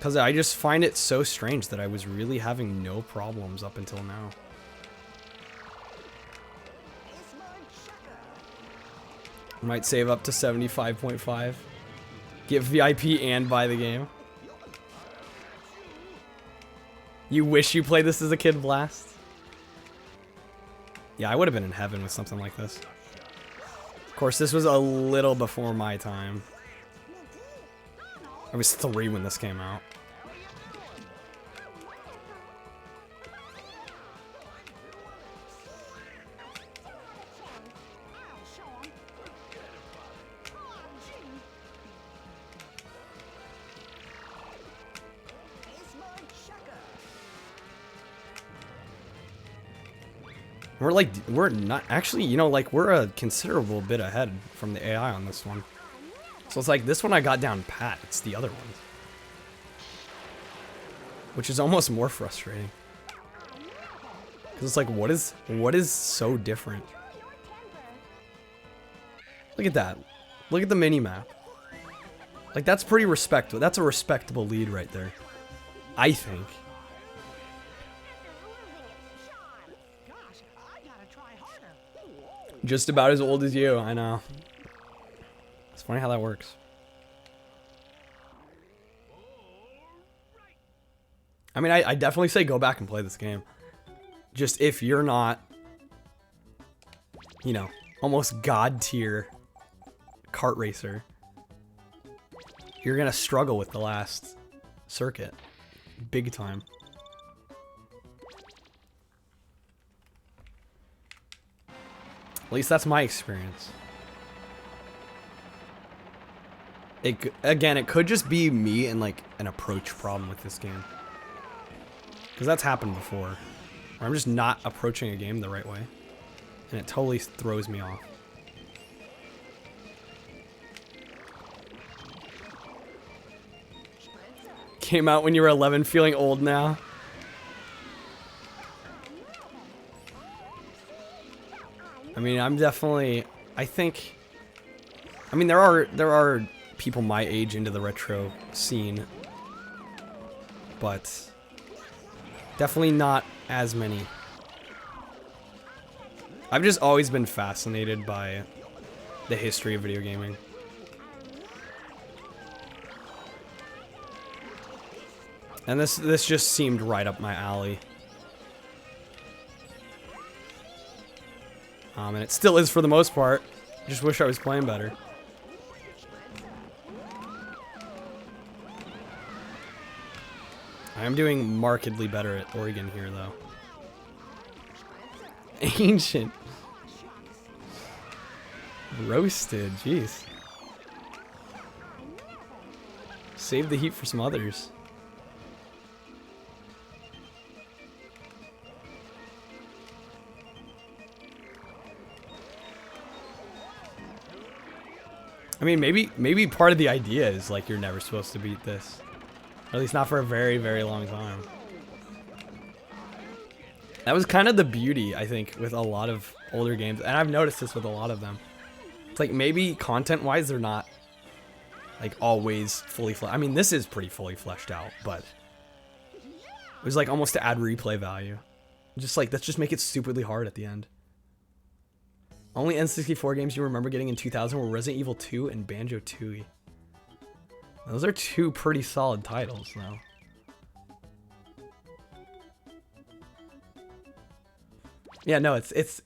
Because I just find it so strange that I was really having no problems up until now. Might save up to 75.5. Get VIP and buy the game. You wish you played this as a kid, Blast? Yeah, I would have been in heaven with something like this. Of course, this was a little before my time. I was 3 when this came out. We're not actually, you know, like we're a considerable bit ahead from the AI on this one. So it's like this one I got down pat. It's the other ones, which is almost more frustrating. Cause it's like, what is so different? Look at that. Look at the mini map. Like that's pretty respectable. That's a respectable lead right there, I think. Just about as old as you, I know. It's funny how that works. I mean, I definitely say go back and play this game. Just if you're not, you know, almost god tier kart racer, you're gonna struggle with the last circuit. Big time. At least that's my experience. Again, it could just be me and like an approach problem with this game. Because that's happened before. Where I'm just not approaching a game the right way. And it totally throws me off. Came out when you were 11, feeling old now. I mean, I'm definitely, I think, I mean, there are people my age into the retro scene, but definitely not as many. I've just always been fascinated by the history of video gaming. And this just seemed right up my alley. And it still is for the most part. Just wish I was playing better. I am doing markedly better at Oregon here, though. Ancient. Roasted, jeez. Save the heat for some others. I mean, maybe part of the idea is like you're never supposed to beat this. Or at least not for a very, very long time. That was kind of the beauty, I think, with a lot of older games. And I've noticed this with a lot of them. It's like maybe content-wise they're not like always fully fleshed. I mean, this is pretty fully fleshed out, but it was like almost to add replay value. Just like, let's just make it stupidly hard at the end. Only N64 games you remember getting in 2000 were Resident Evil 2 and Banjo-Tooie. Those are two pretty solid titles, though. Yeah, no, it's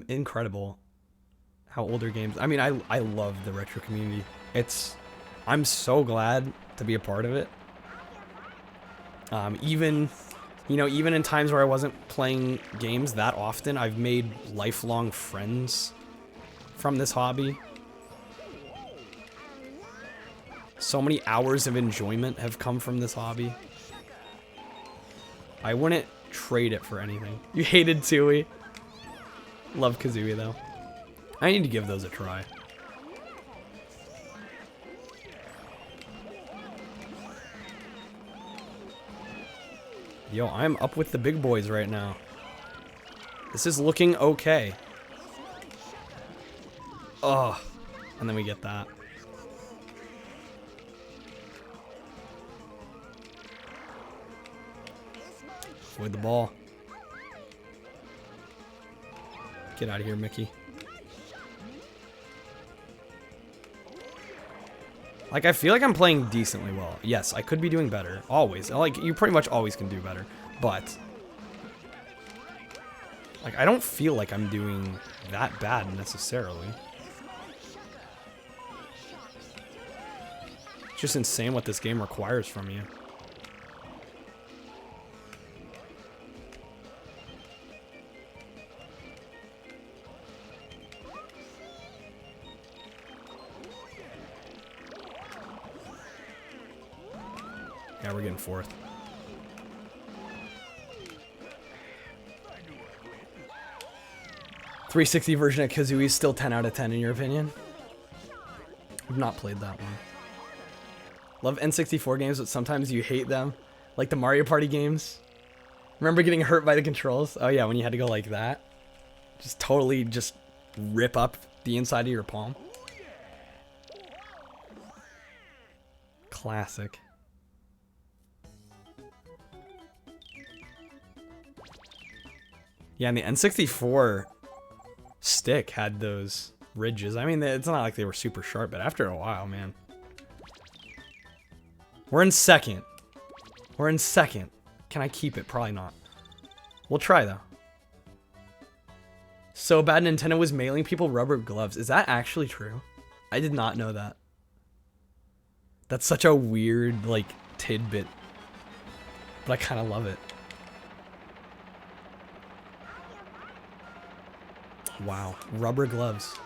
incredible how older games. I mean, I love the retro community. I'm so glad to be a part of it. Even in times where I wasn't playing games that often, I've made lifelong friends from this hobby. So many hours of enjoyment have come from this hobby. I wouldn't trade it for anything. You hated Tooie. Love Kazooie, though. I need to give those a try. Yo, I'm up with the big boys right now. This is looking okay. Oh, and then we get that. Avoid the ball. Get out of here, Mickey. Like, I feel like I'm playing decently well. Yes, I could be doing better. Always. Like, you pretty much always can do better. But, like, I don't feel like I'm doing that bad necessarily. It's just insane what this game requires from you. Yeah, we're getting fourth. .360 version of Kazooie is still 10 out of 10 in your opinion? I've not played that one. Love N64 games, but sometimes you hate them. Like the Mario Party games. Remember getting hurt by the controls? Oh yeah, when you had to go like that. Just totally just rip up the inside of your palm. Classic. Yeah, and the N64 stick had those ridges. I mean, it's not like they were super sharp, but after a while, man. We're in second. We're in second. Can I keep it? Probably not. We'll try, though. So bad Nintendo was mailing people rubber gloves. Is that actually true? I did not know that. That's such a weird, like, tidbit. But I kind of love it. Wow, rubber gloves.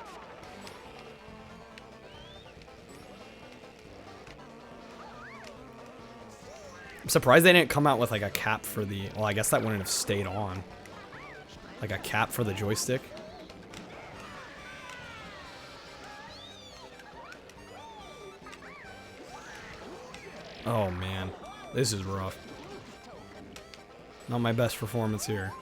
I'm surprised they didn't come out with like a cap for the, well, I guess that wouldn't have stayed on. Like a cap for the joystick. Oh man, this is rough. Not my best performance here.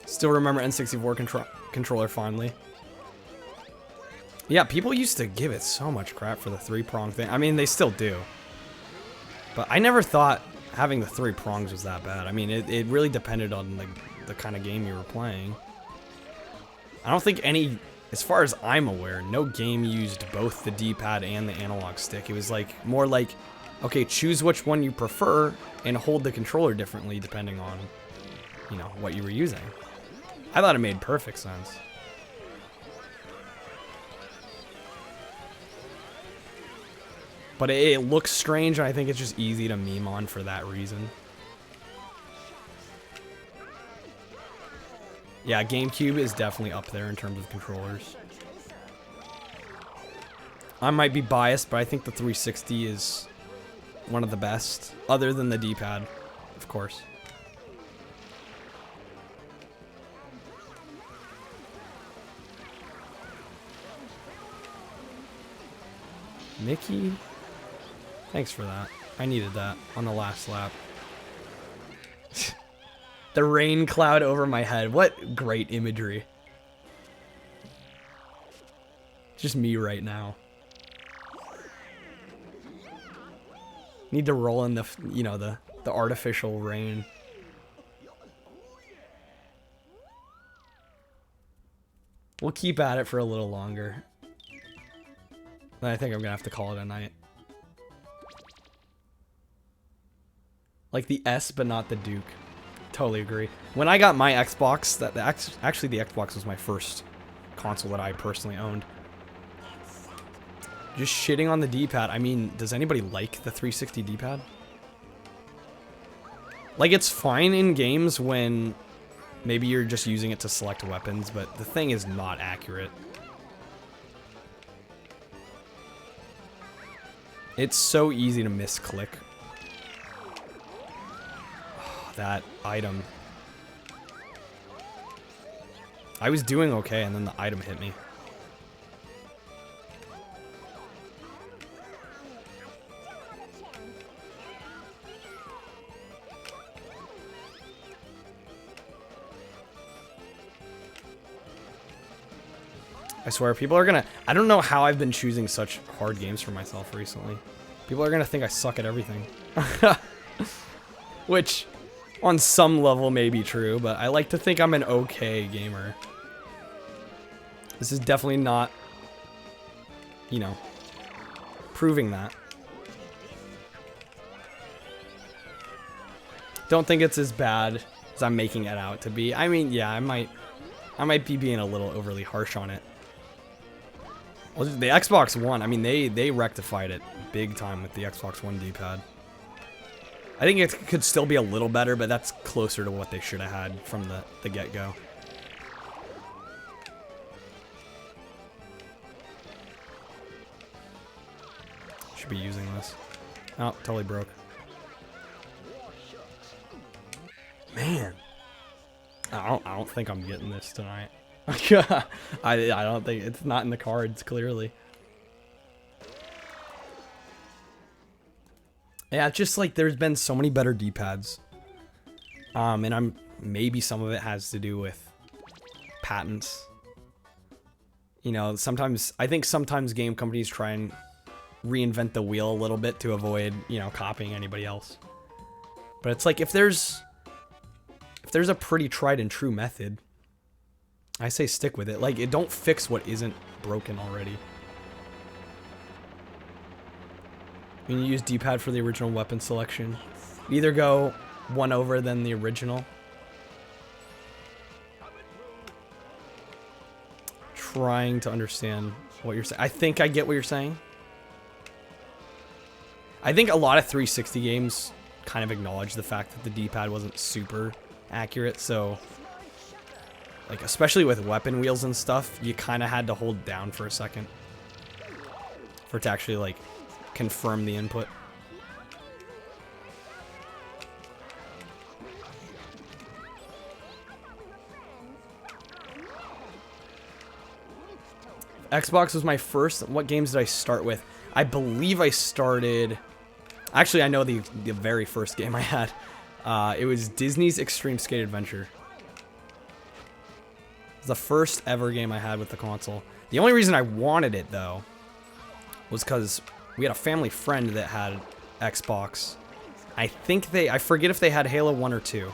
Still remember N64 controller fondly. Yeah, people used to give it so much crap for the three-prong thing. I mean, they still do. But I never thought having the three prongs was that bad. I mean, it really depended on the kind of game you were playing. I don't think any, as far as I'm aware, no game used both the D-pad and the analog stick. It was like more like, okay, choose which one you prefer and hold the controller differently depending on, you know, what you were using. I thought it made perfect sense. But it looks strange, and I think it's just easy to meme on for that reason. Yeah, GameCube is definitely up there in terms of controllers. I might be biased, but I think the 360 is one of the best, other than the D-pad, of course. Mickey, thanks for that. I needed that on the last lap. The rain cloud over my head. What great imagery. Just me right now. Need to roll in the, you know, the artificial rain. We'll keep at it for a little longer. Then I think I'm gonna have to call it a night. Like the S, but not the Duke. Totally agree. When I got my Xbox, actually the Xbox was my first console that I personally owned. Just shitting on the D-pad. I mean, does anybody like the 360 D-pad? Like, it's fine in games when maybe you're just using it to select weapons, but the thing is not accurate. It's so easy to misclick. Oh, that item. I was doing okay, and then the item hit me. I swear, people are gonna... I don't know how I've been choosing such hard games for myself recently. People are gonna think I suck at everything. Which, on some level, may be true, but I like to think I'm an okay gamer. This is definitely not, you know, proving that. Don't think it's as bad as I'm making it out to be. I mean, yeah, I might be being a little overly harsh on it. Well, the Xbox One, I mean, they rectified it big time with the Xbox One D-pad. I think it could still be a little better, but that's closer to what they should have had from the get-go. Should be using this. Oh, totally broke. Man. I don't think I'm getting this tonight. I don't think it's not in the cards, clearly. Yeah, it's just like there's been so many better D-pads. And maybe some of it has to do with patents. You know, I think sometimes game companies try and reinvent the wheel a little bit to avoid, you know, copying anybody else. But it's like if there's a pretty tried and true method, I say stick with it. Like, it don't fix what isn't broken already. When you use D-pad for the original weapon selection, you either go one over than the original. Trying to understand what you're saying. I think I get what you're saying. I think a lot of 360 games kind of acknowledge the fact that the D-pad wasn't super accurate, so like especially with weapon wheels and stuff, you kind of had to hold down for a second for it to actually like confirm the input. Xbox was my first. What games did I start with? I believe I started... Actually, I know the very first game I had. It was Disney's Extreme Skate Adventure. It was the first ever game I had with the console. The only reason I wanted it, though, was because we had a family friend that had Xbox. I forget if they had Halo 1 or 2.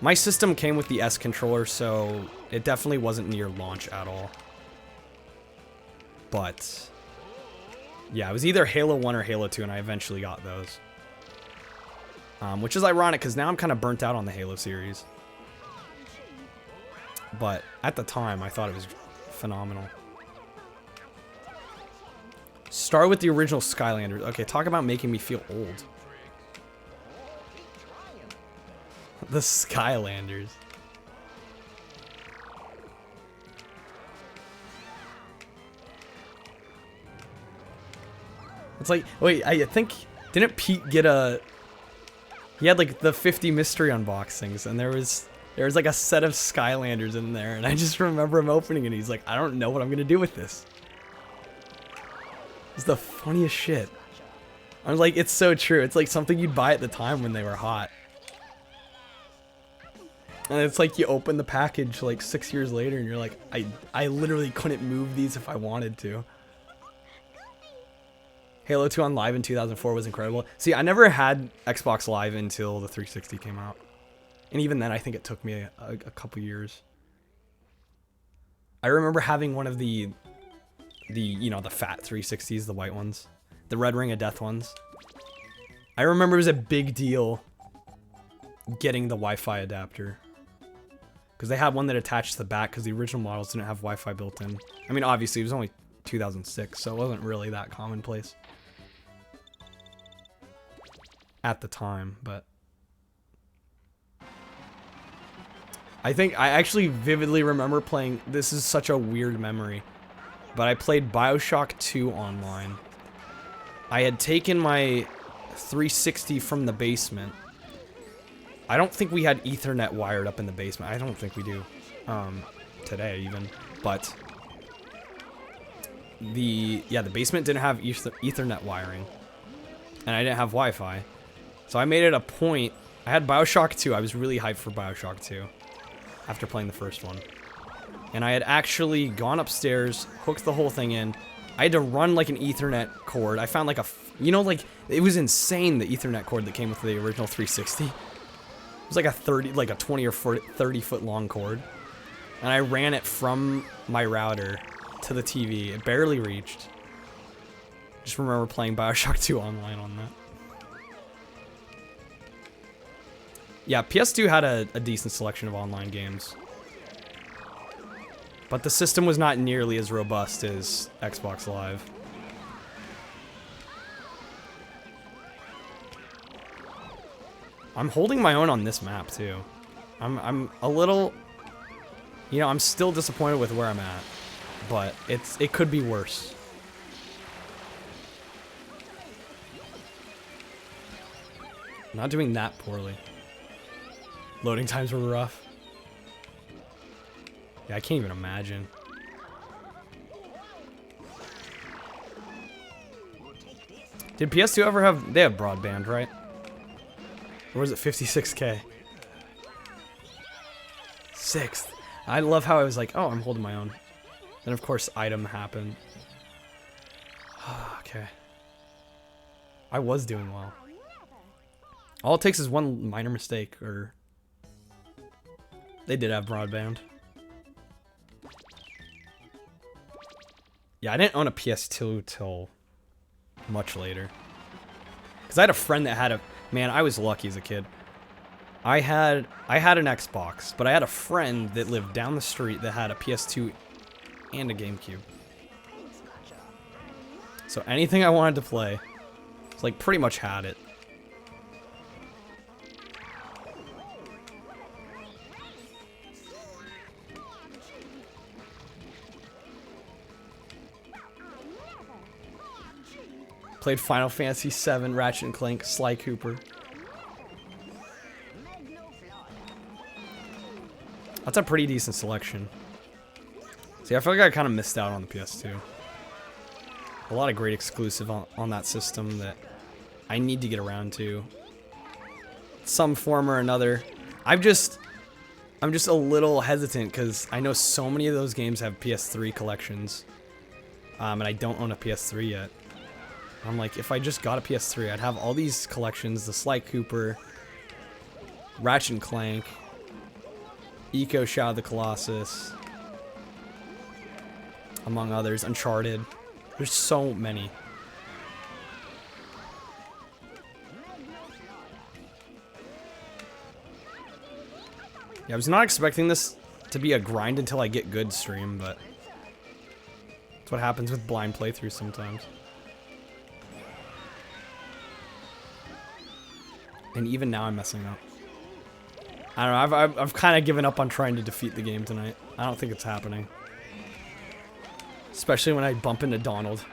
My system came with the S controller, so it definitely wasn't near launch at all. But yeah, it was either Halo 1 or Halo 2, and I eventually got those. Which is ironic, because now I'm kind of burnt out on the Halo series. But at the time, I thought it was phenomenal. Start with the original Skylanders. Okay, talk about making me feel old. The Skylanders. It's like, wait, I think, didn't Pete get a... He had like the 50 mystery unboxings, and there was like a set of Skylanders in there, and I just remember him opening it, and he's like, I don't know what I'm gonna do with this. It's the funniest shit. I was like, it's so true. It's like something you'd buy at the time when they were hot. And it's like you open the package like 6 years later, and you're like, I literally couldn't move these if I wanted to. Halo 2 on Live in 2004 was incredible. See, I never had Xbox Live until the 360 came out. And even then, I think it took me a couple years. I remember having one of the you know, the fat 360s, the white ones. The Red Ring of Death ones. I remember it was a big deal getting the Wi-Fi adapter. Because they had one that attached to the back, because the original models didn't have Wi-Fi built in. I mean, obviously, it was only 2006, so it wasn't really that commonplace at the time, but I think I actually vividly remember playing, this is such a weird memory, but I played BioShock 2 online. I had taken my 360 from the basement. I don't think we had Ethernet wired up in the basement. I don't think we do today even, but the basement didn't have Ethernet wiring, and I didn't have Wi-Fi, so I made it a point. I had BioShock 2. I was really hyped for BioShock 2 after playing the first one, And I had actually gone upstairs, hooked the whole thing in. I had to run like an Ethernet cord. I found like a, you know, like, it was insane, the Ethernet cord that came with the original 360. It was like a 20 or 30 foot long cord. And I ran it from my router to the TV. It barely reached. Just remember playing Bioshock 2 online on that. Yeah, PS2 had a decent selection of online games. But the system was not nearly as robust as Xbox Live. I'm holding my own on this map, too. I'm a little... You know, I'm still disappointed with where I'm at. But it could be worse. I'm not doing that poorly. Loading times were rough. Yeah, I can't even imagine. Did PS2 ever have... They have broadband, right? Or was it 56K? 6th. I love how I was like, oh, I'm holding my own. Then, of course, item happened. Okay. I was doing well. All it takes is one minor mistake, or... They did have broadband. Yeah, I didn't own a PS2 till much later. Because I had a friend that had a... Man, I was lucky as a kid. I had an Xbox, but I had a friend that lived down the street that had a PS2 and a GameCube. So anything I wanted to play, it's like pretty much had it. Played Final Fantasy VII, Ratchet and Clank, Sly Cooper. That's a pretty decent selection. See, I feel like I kind of missed out on the PS2. A lot of great exclusive on that system that I need to get around to. Some form or another. I'm just a little hesitant because I know so many of those games have PS3 collections. And I don't own a PS3 yet. I'm like, if I just got a PS3, I'd have all these collections, the Sly Cooper, Ratchet and Clank, Eco Shadow of the Colossus, among others, Uncharted. There's so many. Yeah, I was not expecting this to be a grind until I get good stream, but that's what happens with blind playthroughs sometimes. And even now I'm messing up. I don't know, I've kind of given up on trying to defeat the game tonight. I don't think it's happening. Especially when I bump into Donald.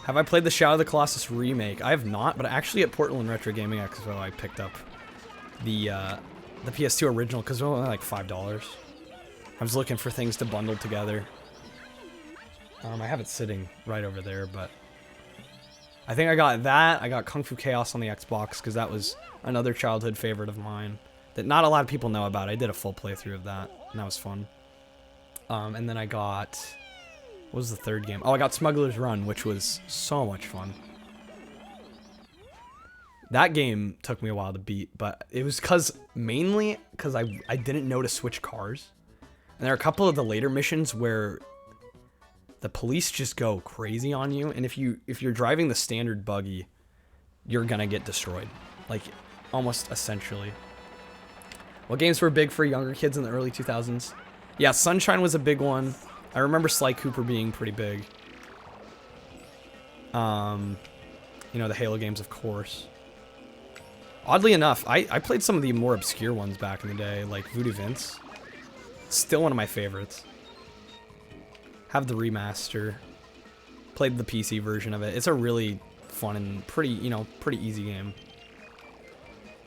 Have I played the Shadow of the Colossus remake? I have not, but actually at Portland Retro Gaming Expo I picked up the PS2 original because it was only like $5. I was looking for things to bundle together. I have it sitting right over there, but I think I got that. I got Kung Fu Chaos on the Xbox because that was another childhood favorite of mine that not a lot of people know about. I did a full playthrough of that, and that was fun. And then I got... What was the third game? Oh, I got Smuggler's Run, which was so much fun. That game took me a while to beat, but it was mainly because I didn't know to switch cars. And there are a couple of the later missions where the police just go crazy on you, and if you're driving the standard buggy, you're gonna get destroyed, like almost essentially. What games were big for younger kids in the early 2000s? Yeah, Sunshine was a big one. I remember Sly Cooper being pretty big. You know, the Halo games, of course. Oddly enough, I played some of the more obscure ones back in the day, like Voodoo Vince. Still one of my favorites. Have the remaster. Played the PC version of it. It's a really fun and pretty easy game.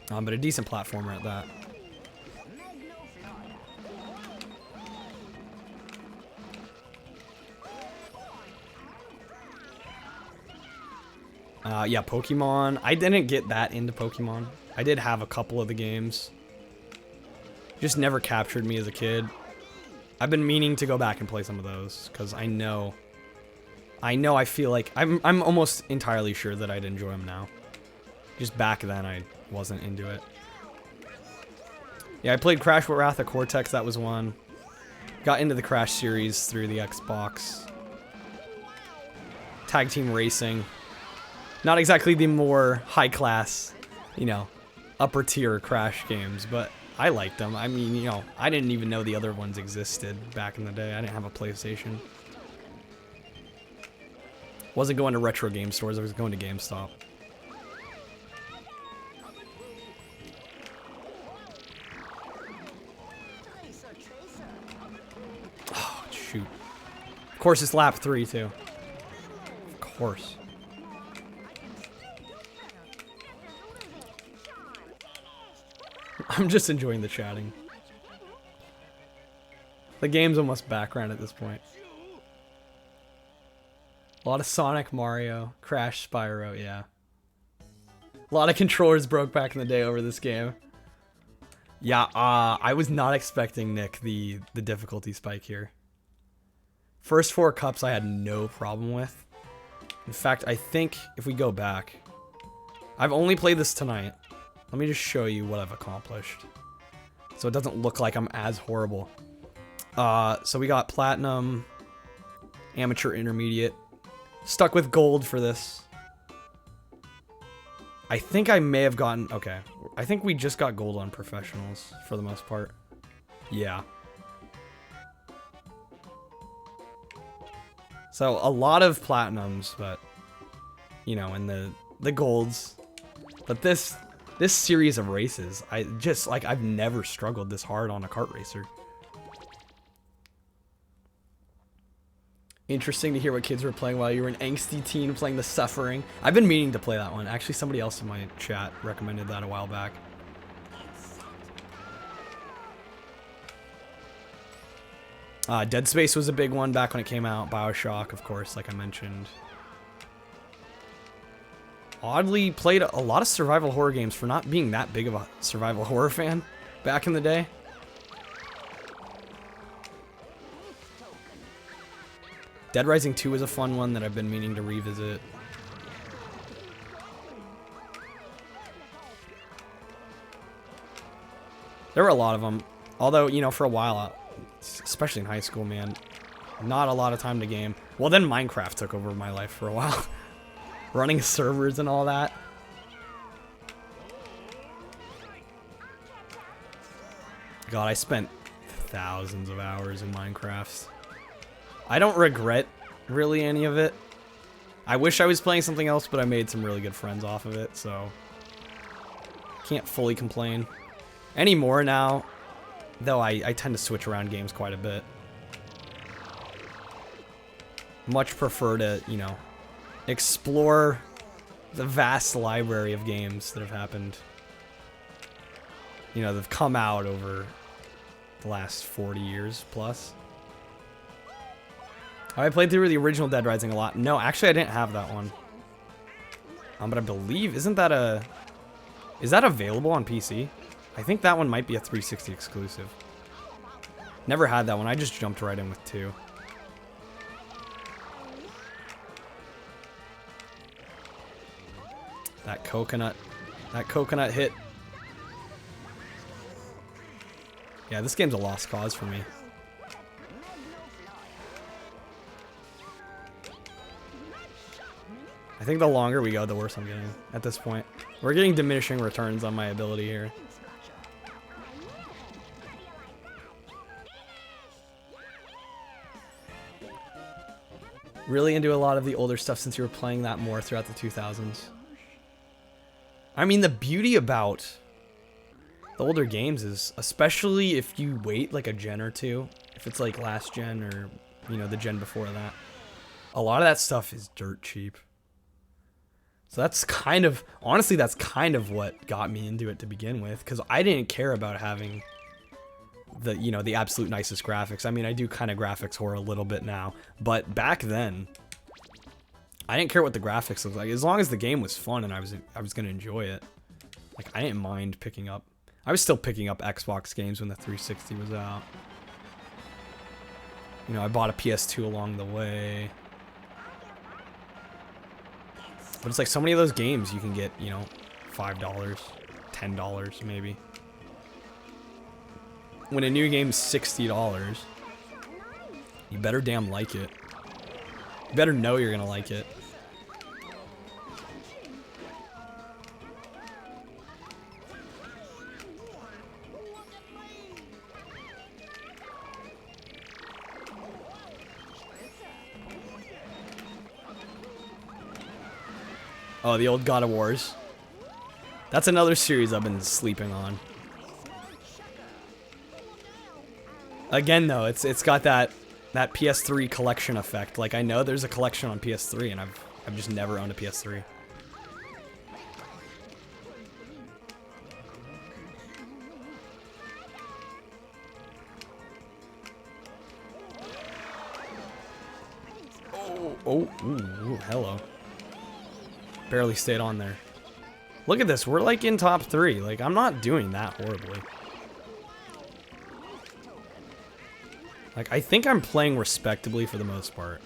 But a decent platformer at that. Yeah, Pokemon. I didn't get that into Pokemon. I did have a couple of the games. Just never captured me as a kid. I've been meaning to go back and play some of those because I know I feel like I'm almost entirely sure that I'd enjoy them now. Just back then I wasn't into it. Yeah, I played Crash with Wrath of Cortex, that was one. Got into the Crash series through the Xbox. Tag Team Racing. Not exactly the more high class, you know, upper tier Crash games, but I liked them. I mean, you know, I didn't even know the other ones existed back in the day. I didn't have a PlayStation. Wasn't going to retro game stores, I was going to GameStop. Oh, shoot. Of course, it's lap 3, too. Of course. I'm just enjoying the chatting. The game's almost background at this point. A lot of Sonic, Mario, Crash, Spyro, yeah. A lot of controllers broke back in the day over this game. Yeah, I was not expecting, Nick, the difficulty spike here. First 4 cups I had no problem with. In fact, I think if we go back... I've only played this tonight. Let me just show you what I've accomplished. So it doesn't look like I'm as horrible. So we got Platinum, Amateur, Intermediate. Stuck with Gold for this. I think I may have gotten... Okay. I think we just got Gold on Professionals for the most part. Yeah. So a lot of Platinums, but... You know, and the Golds. But this series of races, I've never struggled this hard on a kart racer. Interesting to hear what kids were playing while you were an angsty teen playing The Suffering. I've been meaning to play that one. Actually, somebody else in my chat recommended that a while back. Dead Space was a big one back when it came out. BioShock, of course, like I mentioned. Oddly played a lot of survival horror games for not being that big of a survival horror fan back in the day. Dead Rising 2 is a fun one that I've been meaning to revisit. There were a lot of them. Although, you know, for a while, especially in high school, man, not a lot of time to game. Well, then Minecraft took over my life for a while. Running servers and all that. God, I spent thousands of hours in Minecraft. I don't regret really any of it. I wish I was playing something else, but I made some really good friends off of it, so can't fully complain. Anymore now, though I tend to switch around games quite a bit. Much prefer to, you know, explore the vast library of games that have happened. You know, they've come out over the last 40 years plus. I played through the original Dead Rising a lot. No, actually I didn't have that one. But I believe, is that available on PC? I think that one might be a 360 exclusive. Never had that one, I just jumped right in with 2. That coconut hit. Yeah, this game's a lost cause for me. I think the longer we go, the worse I'm getting at this point. We're getting diminishing returns on my ability here. Really into a lot of the older stuff since you were playing that more throughout the 2000s. I mean, the beauty about the older games is, especially if you wait like a gen or two, if it's like last gen or, you know, the gen before that, a lot of that stuff is dirt cheap. So that's kind of, honestly, that's kind of what got me into it to begin with, because I didn't care about having the, you know, the absolute nicest graphics. I mean, I do kind of graphics whore a little bit now, but back then, I didn't care what the graphics looked like. As long as the game was fun and I was going to enjoy it. Like, I didn't mind picking up. I was still picking up Xbox games when the 360 was out. You know, I bought a PS2 along the way. But it's like so many of those games you can get, you know, $5, $10 maybe. When a new game's $60, you better damn like it. You better know you're gonna like it. Oh, the old God of Wars. That's another series I've been sleeping on. Again, though, it's got that PS3 collection effect. Like, I know there's a collection on PS3, and I've just never owned a PS3. Ooh, hello. Barely stayed on there. Look at this, we're like in top 3. Like, I'm not doing that horribly. Like, I think I'm playing respectably for the most part.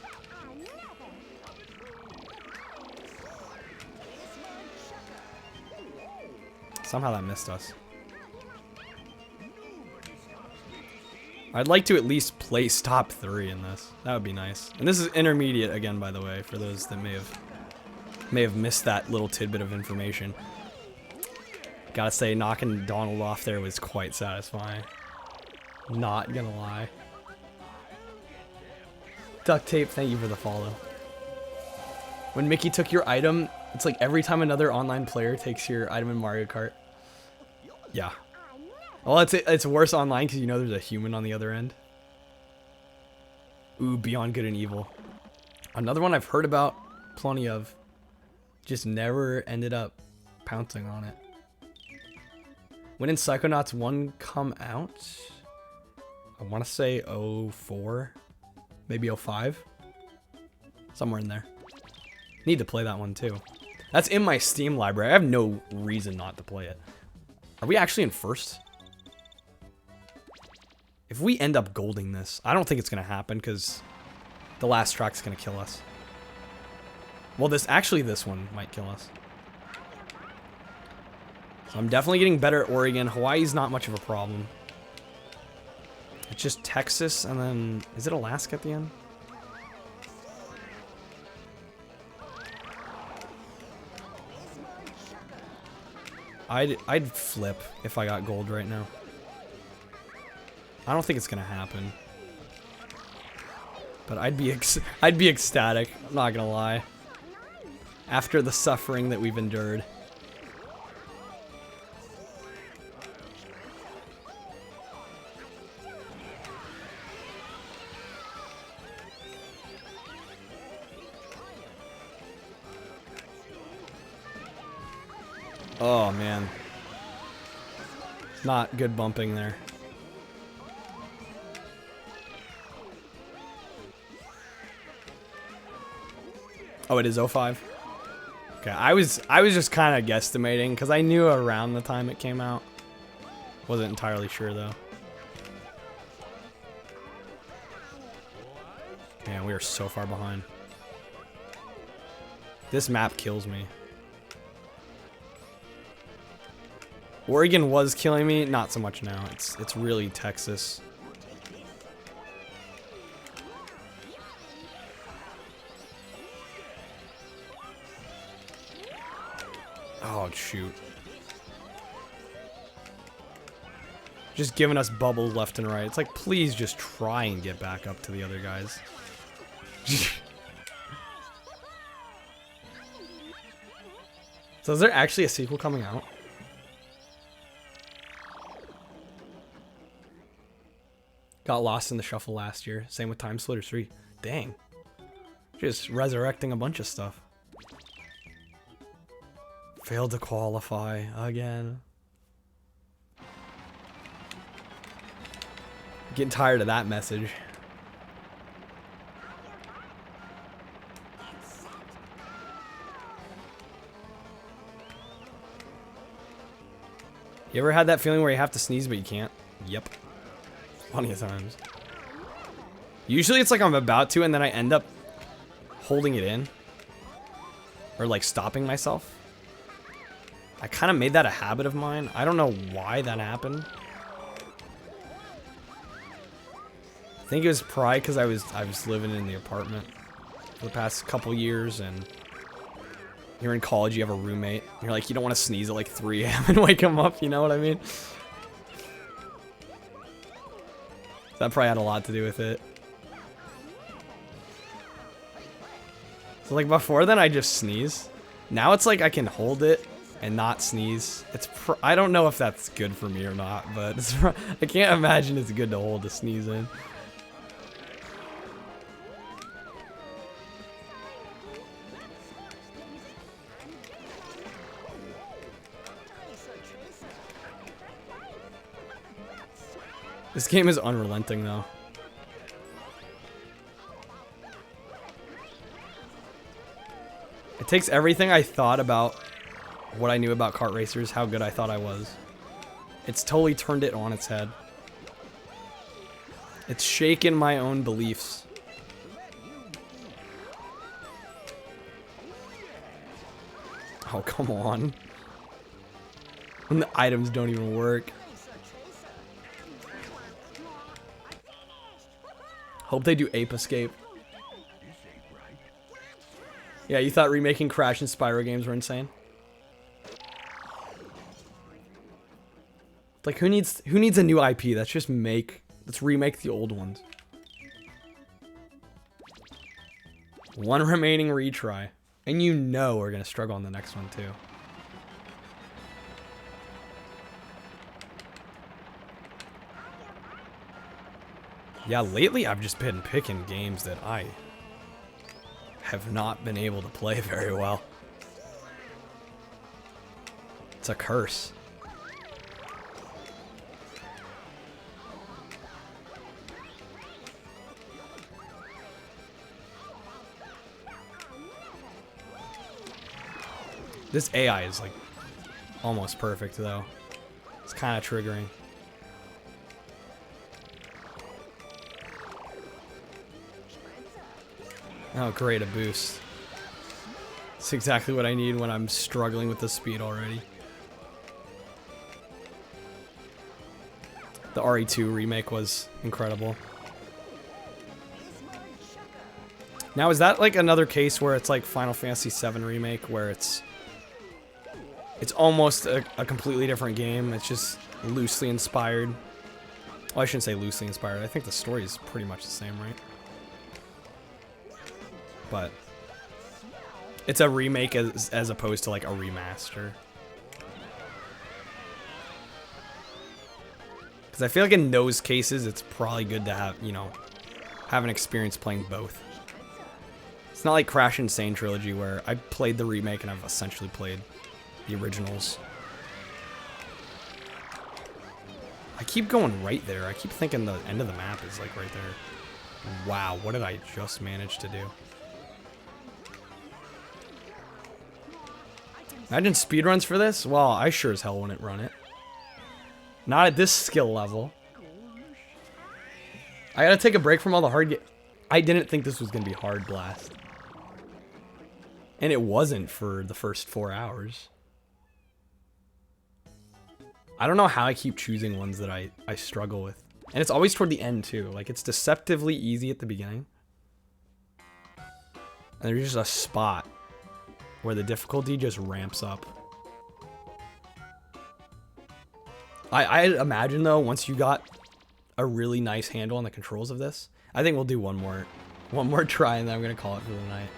Somehow that missed us. I'd like to at least place top 3 in this. That would be nice. And this is intermediate again, by the way, for those that may have missed that little tidbit of information. Gotta say, knocking Donald off there was quite satisfying. Not gonna lie. Duct tape, thank you for the follow. When Mickey took your item, it's like every time another online player takes your item in Mario Kart. Yeah. Well, it's worse online because you know there's a human on the other end. Ooh, Beyond Good and Evil. Another one I've heard about plenty of. Just never ended up pouncing on it. When did Psychonauts 1 come out? I want to say 04. Maybe 05. Somewhere in there. Need to play that one too. That's in my Steam library. I have no reason not to play it. Are we actually in first? If we end up golding this, I don't think it's going to happen because the last track's going to kill us. Well, this one might kill us. So I'm definitely getting better at Oregon. Hawaii's not much of a problem. It's just Texas and then... Is it Alaska at the end? I'd flip if I got gold right now. I don't think it's gonna happen. But I'd be ecstatic. I'm not gonna lie. After the suffering that we've endured. Oh man. Not good bumping there. Oh, it is 05? Okay, I was just kind of guesstimating because I knew around the time it came out. Wasn't entirely sure though. Man, we are so far behind. This map kills me. Oregon was killing me, not so much now. It's really Texas. Oh, shoot. Just giving us bubbles left and right. It's like, please just try and get back up to the other guys. So is there actually a sequel coming out? Got lost in the shuffle last year. Same with Time Splitters 3. Dang. Just resurrecting a bunch of stuff. Failed to qualify again. Getting tired of that message. You ever had that feeling where you have to sneeze but you can't? Yep. Plenty of times. Usually it's like I'm about to and then I end up holding it in. Or like stopping myself. I kind of made that a habit of mine. I don't know why that happened. I think it was probably because I was living in the apartment for the past couple years, and you're in college, you have a roommate. You're like, you don't want to sneeze at like 3 a.m. and wake him up, you know what I mean? That probably had a lot to do with it. So like before then I just sneeze. Now it's like I can hold it and not sneeze. I don't know if that's good for me or not, but I can't imagine it's good to hold a sneeze in. This game is unrelenting though. It takes everything I thought about what I knew about kart racers, how good I thought I was. It's totally turned it on its head. It's shaken my own beliefs. Oh, come on. When the items don't even work. Hope they do Ape Escape. Yeah, you thought remaking Crash and Spyro games were insane? Like, who needs a new IP? Let's remake the old ones. One remaining retry. And you know we're gonna struggle on the next one too. Yeah, lately I've just been picking games that I have not been able to play very well. It's a curse. This AI is like almost perfect though. It's kind of triggering. Oh great, a boost. It's exactly what I need when I'm struggling with the speed already. The RE2 remake was incredible. Now is that like another case where it's like Final Fantasy VII Remake where it's almost a completely different game. It's just loosely inspired. Well, I shouldn't say loosely inspired. I think the story is pretty much the same, right? But it's a remake as opposed to like a remaster. Because I feel like in those cases, it's probably good to have, you know, have an experience playing both. It's not like Crash Insane Trilogy where I played the remake and I've essentially played the originals. I keep going right there. I keep thinking the end of the map is like right there. Wow, what did I just manage to do? Imagine speedruns for this? Well, I sure as hell wouldn't run it. Not at this skill level. I gotta take a break from all the hard I didn't think this was gonna be hard blast. And it wasn't for the first 4 hours. I don't know how I keep choosing ones that I struggle with. And it's always toward the end too. Like it's deceptively easy at the beginning. And there's just a spot where the difficulty just ramps up. I imagine though, once you got a really nice handle on the controls of this, I think we'll do one more try and then I'm gonna call it for the night.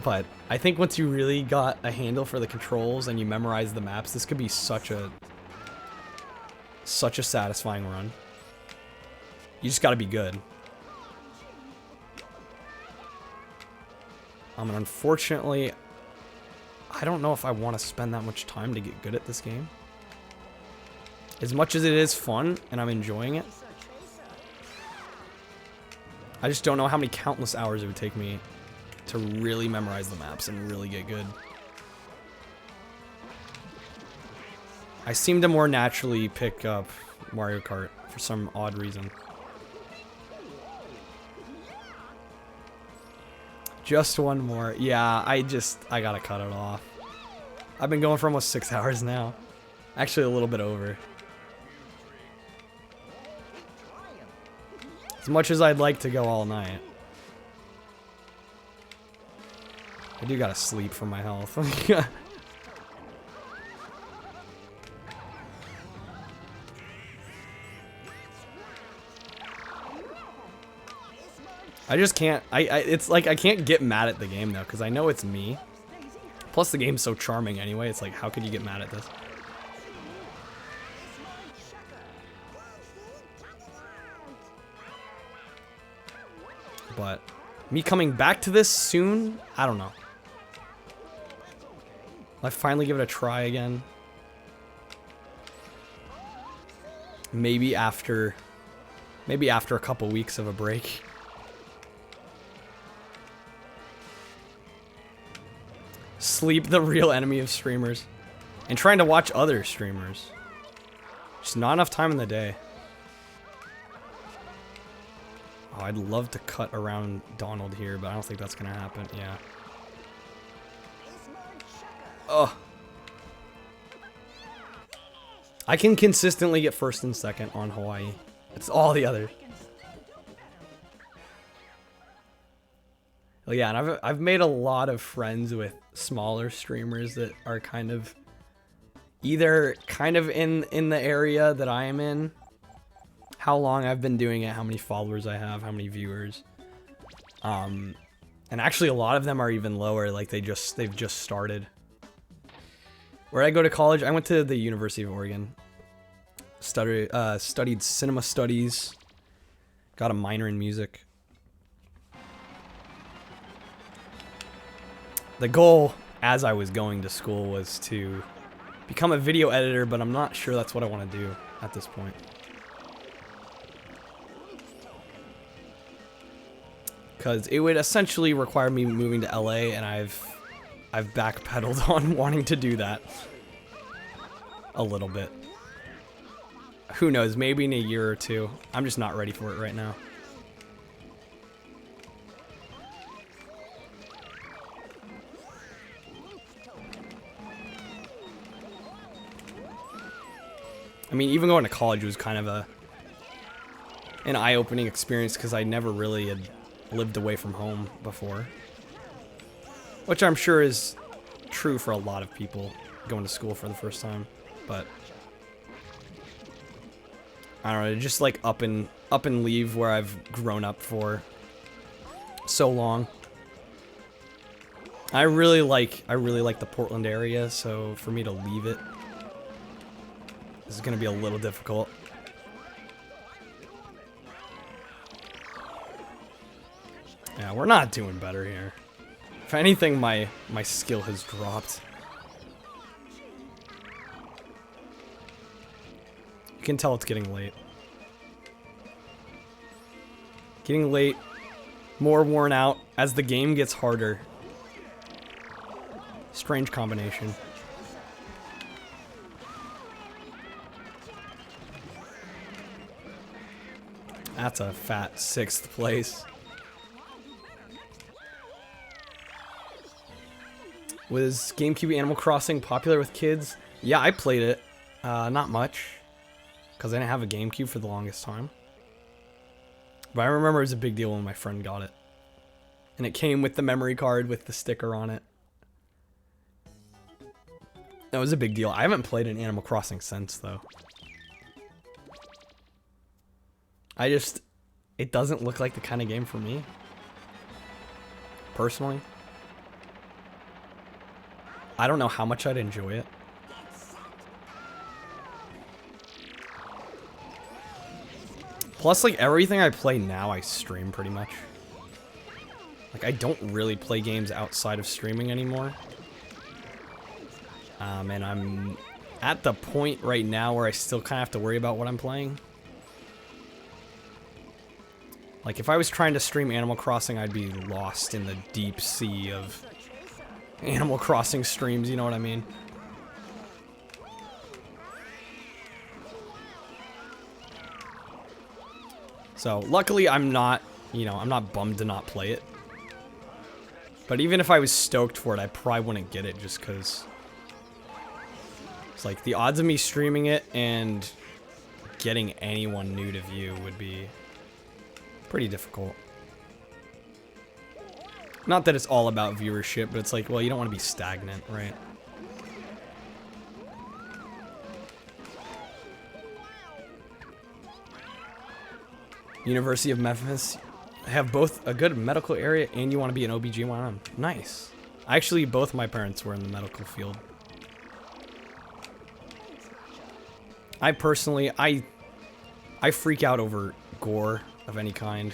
But I think once you really got a handle for the controls and you memorize the maps, this could be such a satisfying run. You just gotta be good. And unfortunately, I don't know if I want to spend that much time to get good at this game. As much as it is fun and I'm enjoying it, I just don't know how many countless hours it would take me to really memorize the maps and really get good. I seem to more naturally pick up Mario Kart for some odd reason. Just one more. Yeah, I gotta cut it off. I've been going for almost 6 hours now. Actually, a little bit over. As much as I'd like to go all night. I do gotta sleep for my health. I just can't, it's like I can't get mad at the game though, because I know it's me. Plus the game's so charming anyway, it's like, how could you get mad at this? But me coming back to this soon, I don't know. Will I finally give it a try again? Maybe after a couple weeks of a break. Sleep, the real enemy of streamers. And trying to watch other streamers. Just not enough time in the day. Oh, I'd love to cut around Donald here, but I don't think that's gonna happen. Yeah. Ugh. I can consistently get first and second on Hawaii. It's all the others. Well, yeah, and I've made a lot of friends with smaller streamers that are kind of either in the area that I am in, how long I've been doing it, how many followers I have, how many viewers. And actually a lot of them are even lower, like they've just started. Where I go to college, I went to the University of Oregon. Studied cinema studies. Got a minor in music. The goal, as I was going to school, was to become a video editor, but I'm not sure that's what I want to do at this point. Because it would essentially require me moving to LA, and I've backpedaled on wanting to do that a little bit. Who knows, maybe in a year or two. I'm just not ready for it right now. I mean, even going to college was kind of an eye-opening experience because I never really had lived away from home before. Which I'm sure is true for a lot of people going to school for the first time. But I don't know, just like up and leave where I've grown up for so long. I really like the Portland area, so for me to leave it, this is going to be a little difficult. Yeah, we're not doing better here. If anything, my skill has dropped. You can tell it's getting late. Getting late, more worn out as the game gets harder. Strange combination. That's a fat 6th place. Was GameCube Animal Crossing popular with kids? Yeah, I played it. Not much. Because I didn't have a GameCube for the longest time. But I remember it was a big deal when my friend got it. And it came with the memory card with the sticker on it. That was a big deal. I haven't played an Animal Crossing since, though. It doesn't look like the kind of game for me. Personally. I don't know how much I'd enjoy it. Plus, like, everything I play now, I stream pretty much. Like, I don't really play games outside of streaming anymore. And I'm at the point right now where I still kind of have to worry about what I'm playing. Like, if I was trying to stream Animal Crossing, I'd be lost in the deep sea of Animal Crossing streams, you know what I mean? So, luckily I'm not, I'm not bummed to not play it. But even if I was stoked for it, I probably wouldn't get it just because it's like the odds of me streaming it and getting anyone new to view would be pretty difficult. Not that it's all about viewership, but it's like, well, you don't want to be stagnant, right? University of Memphis have both a good medical area and you want to be an OBGYN. Nice. Actually, both my parents were in the medical field. I personally, I freak out over gore of any kind.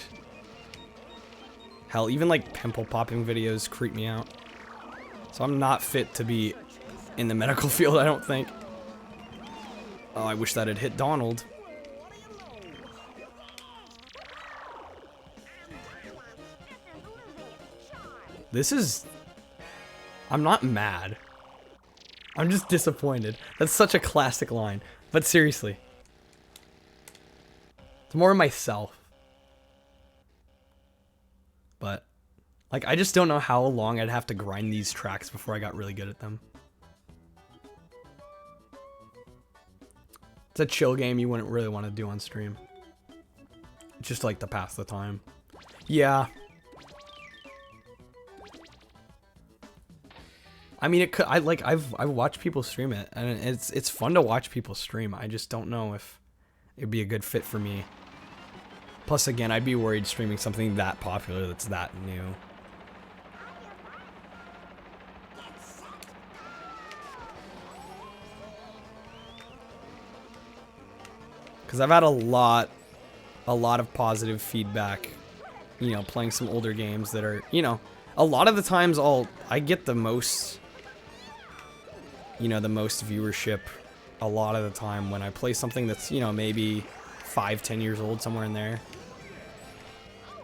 Hell, even like pimple popping videos creep me out. So I'm not fit to be in the medical field, I don't think. Oh, I wish that had hit Donald. This is... I'm not mad. I'm just disappointed. That's such a classic line. But seriously. It's more myself. But, like, I just don't know how long I'd have to grind these tracks before I got really good at them. It's a chill game you wouldn't really want to do on stream. Just like to pass the time. Yeah. I mean, it could. I've watched people stream it, and it's fun to watch people stream. I just don't know if it'd be a good fit for me. Plus, again, I'd be worried streaming something that popular that's that new. Because I've had a lot of positive feedback, you know, playing some older games that are, you know, a lot of the times I get the most, you know, the most viewership a lot of the time when I play something that's, you know, maybe 5-10 years old, somewhere in there.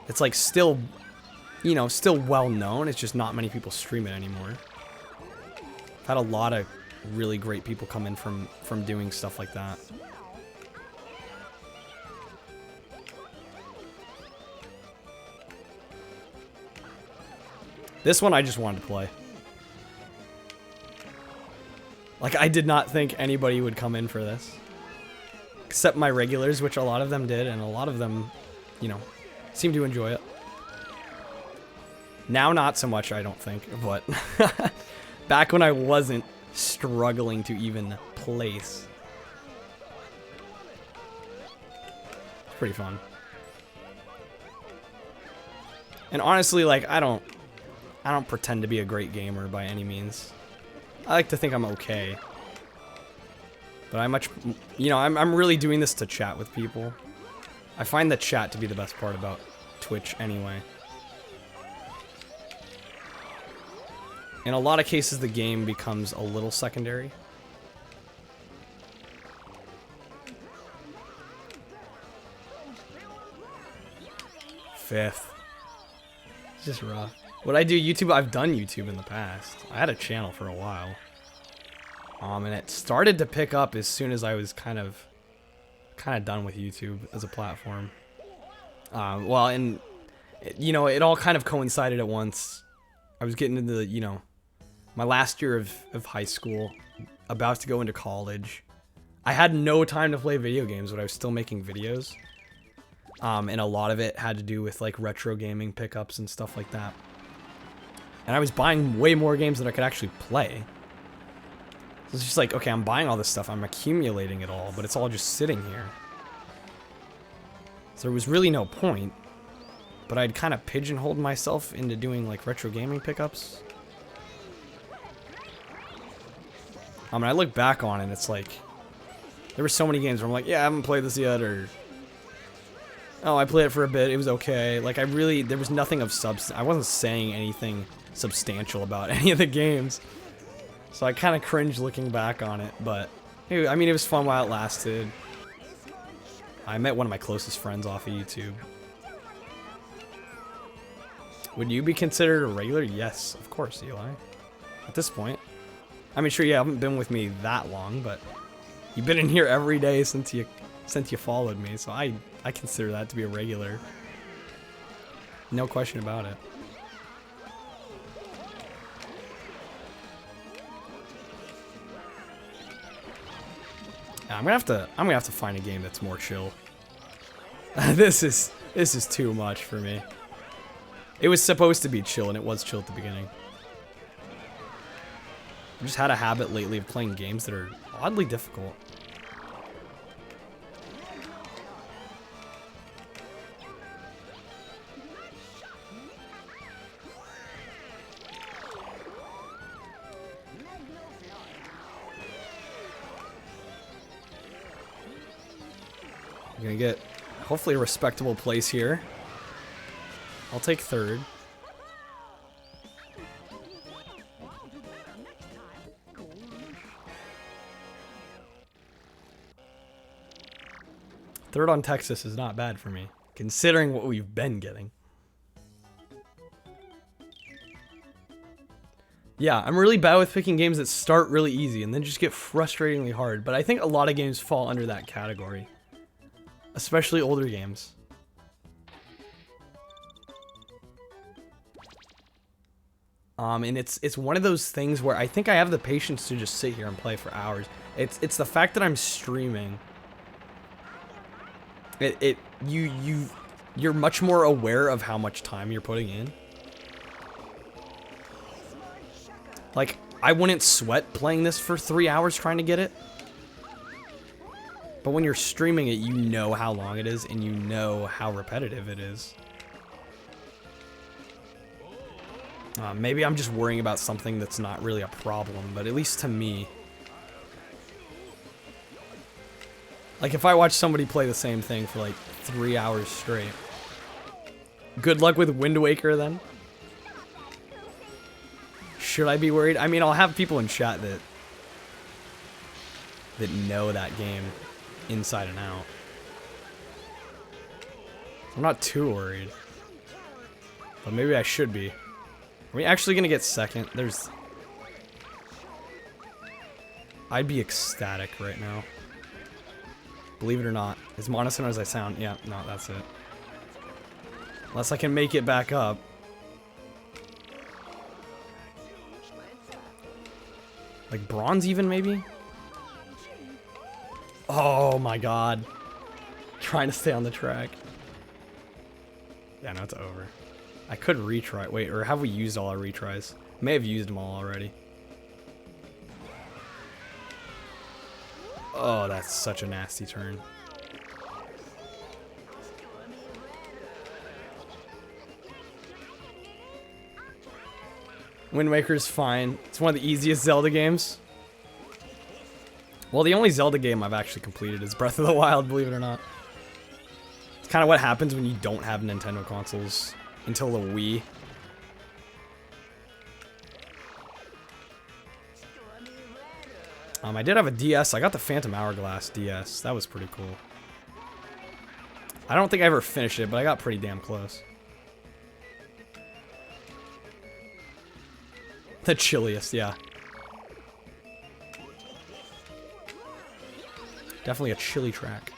It's like still, you know, still well known. It's just not many people stream it anymore. I've had a lot of really great people come in from doing stuff like that. This one I just wanted to play. Like, I did not think anybody would come in for this. Except my regulars, which a lot of them did, and a lot of them, you know, seem to enjoy it. Now, not so much, I don't think, but back when I wasn't struggling to even place. It's pretty fun. And honestly, like, I don't pretend to be a great gamer by any means. I like to think I'm okay. But I'm really doing this to chat with people. I find the chat to be the best part about Twitch anyway. In a lot of cases, the game becomes a little secondary. Fifth. It's just rough. Would I do YouTube? I've done YouTube in the past. I had a channel for a while. And it started to pick up as soon as I was kind of done with YouTube as a platform. Well, and you know, it all kind of coincided at once. I was getting into, you know, my last year of high school, about to go into college. I had no time to play video games, but I was still making videos. And a lot of it had to do with like retro gaming pickups and stuff like that. And I was buying way more games than I could actually play. So it's just like, okay, I'm buying all this stuff, I'm accumulating it all, but it's all just sitting here. So there was really no point. But I'd kind of pigeonholed myself into doing like retro gaming pickups. I mean, I look back on it, it's like, there were so many games where I'm like, yeah, I haven't played this yet, or oh, I played it for a bit, it was okay. Like, there was nothing of substance. I wasn't saying anything substantial about any of the games. So I kind of cringe looking back on it, but I mean, it was fun while it lasted. I met one of my closest friends off of YouTube. Would you be considered a regular? Yes, of course, Eli. At this point. I mean, sure, you haven't been with me that long, but you've been in here every day since you followed me, so I consider that to be a regular. No question about it. I'm gonna have to find a game that's more chill. This is too much for me. It was supposed to be chill, and it was chill at the beginning. I've just had a habit lately of playing games that are oddly difficult. I'm gonna get hopefully a respectable place here. I'll take third. Third on Texas is not bad for me, considering what we've been getting. Yeah, I'm really bad with picking games that start really easy and then just get frustratingly hard, but I think a lot of games fall under that category. Especially older games. And it's one of those things where I think I have the patience to just sit here and play for hours. It's the fact that I'm streaming. You're much more aware of how much time you're putting in. Like, I wouldn't sweat playing this for 3 hours trying to get it. But when you're streaming it, you know how long it is, and you know how repetitive it is. Maybe I'm just worrying about something that's not really a problem, but at least to me. Like, if I watch somebody play the same thing for like 3 hours straight. Good luck with Wind Waker then. Should I be worried? I mean, I'll have people in chat that know that game inside and out. I'm not too worried. But maybe I should be. Are we actually gonna get second? I'd be ecstatic right now. Believe it or not. As monotone as I sound. Yeah, no, that's it. Unless I can make it back up. Like bronze even, maybe? Oh my god. Trying to stay on the track. Yeah, no, it's over. I could retry. Wait, or have we used all our retries? May have used them all already. Oh, that's such a nasty turn. Wind Waker's fine. It's one of the easiest Zelda games. Well, the only Zelda game I've actually completed is Breath of the Wild, believe it or not. It's kind of what happens when you don't have Nintendo consoles until the Wii. I did have a DS. I got the Phantom Hourglass DS. That was pretty cool. I don't think I ever finished it, but I got pretty damn close. The chilliest, yeah. Definitely a chilly track.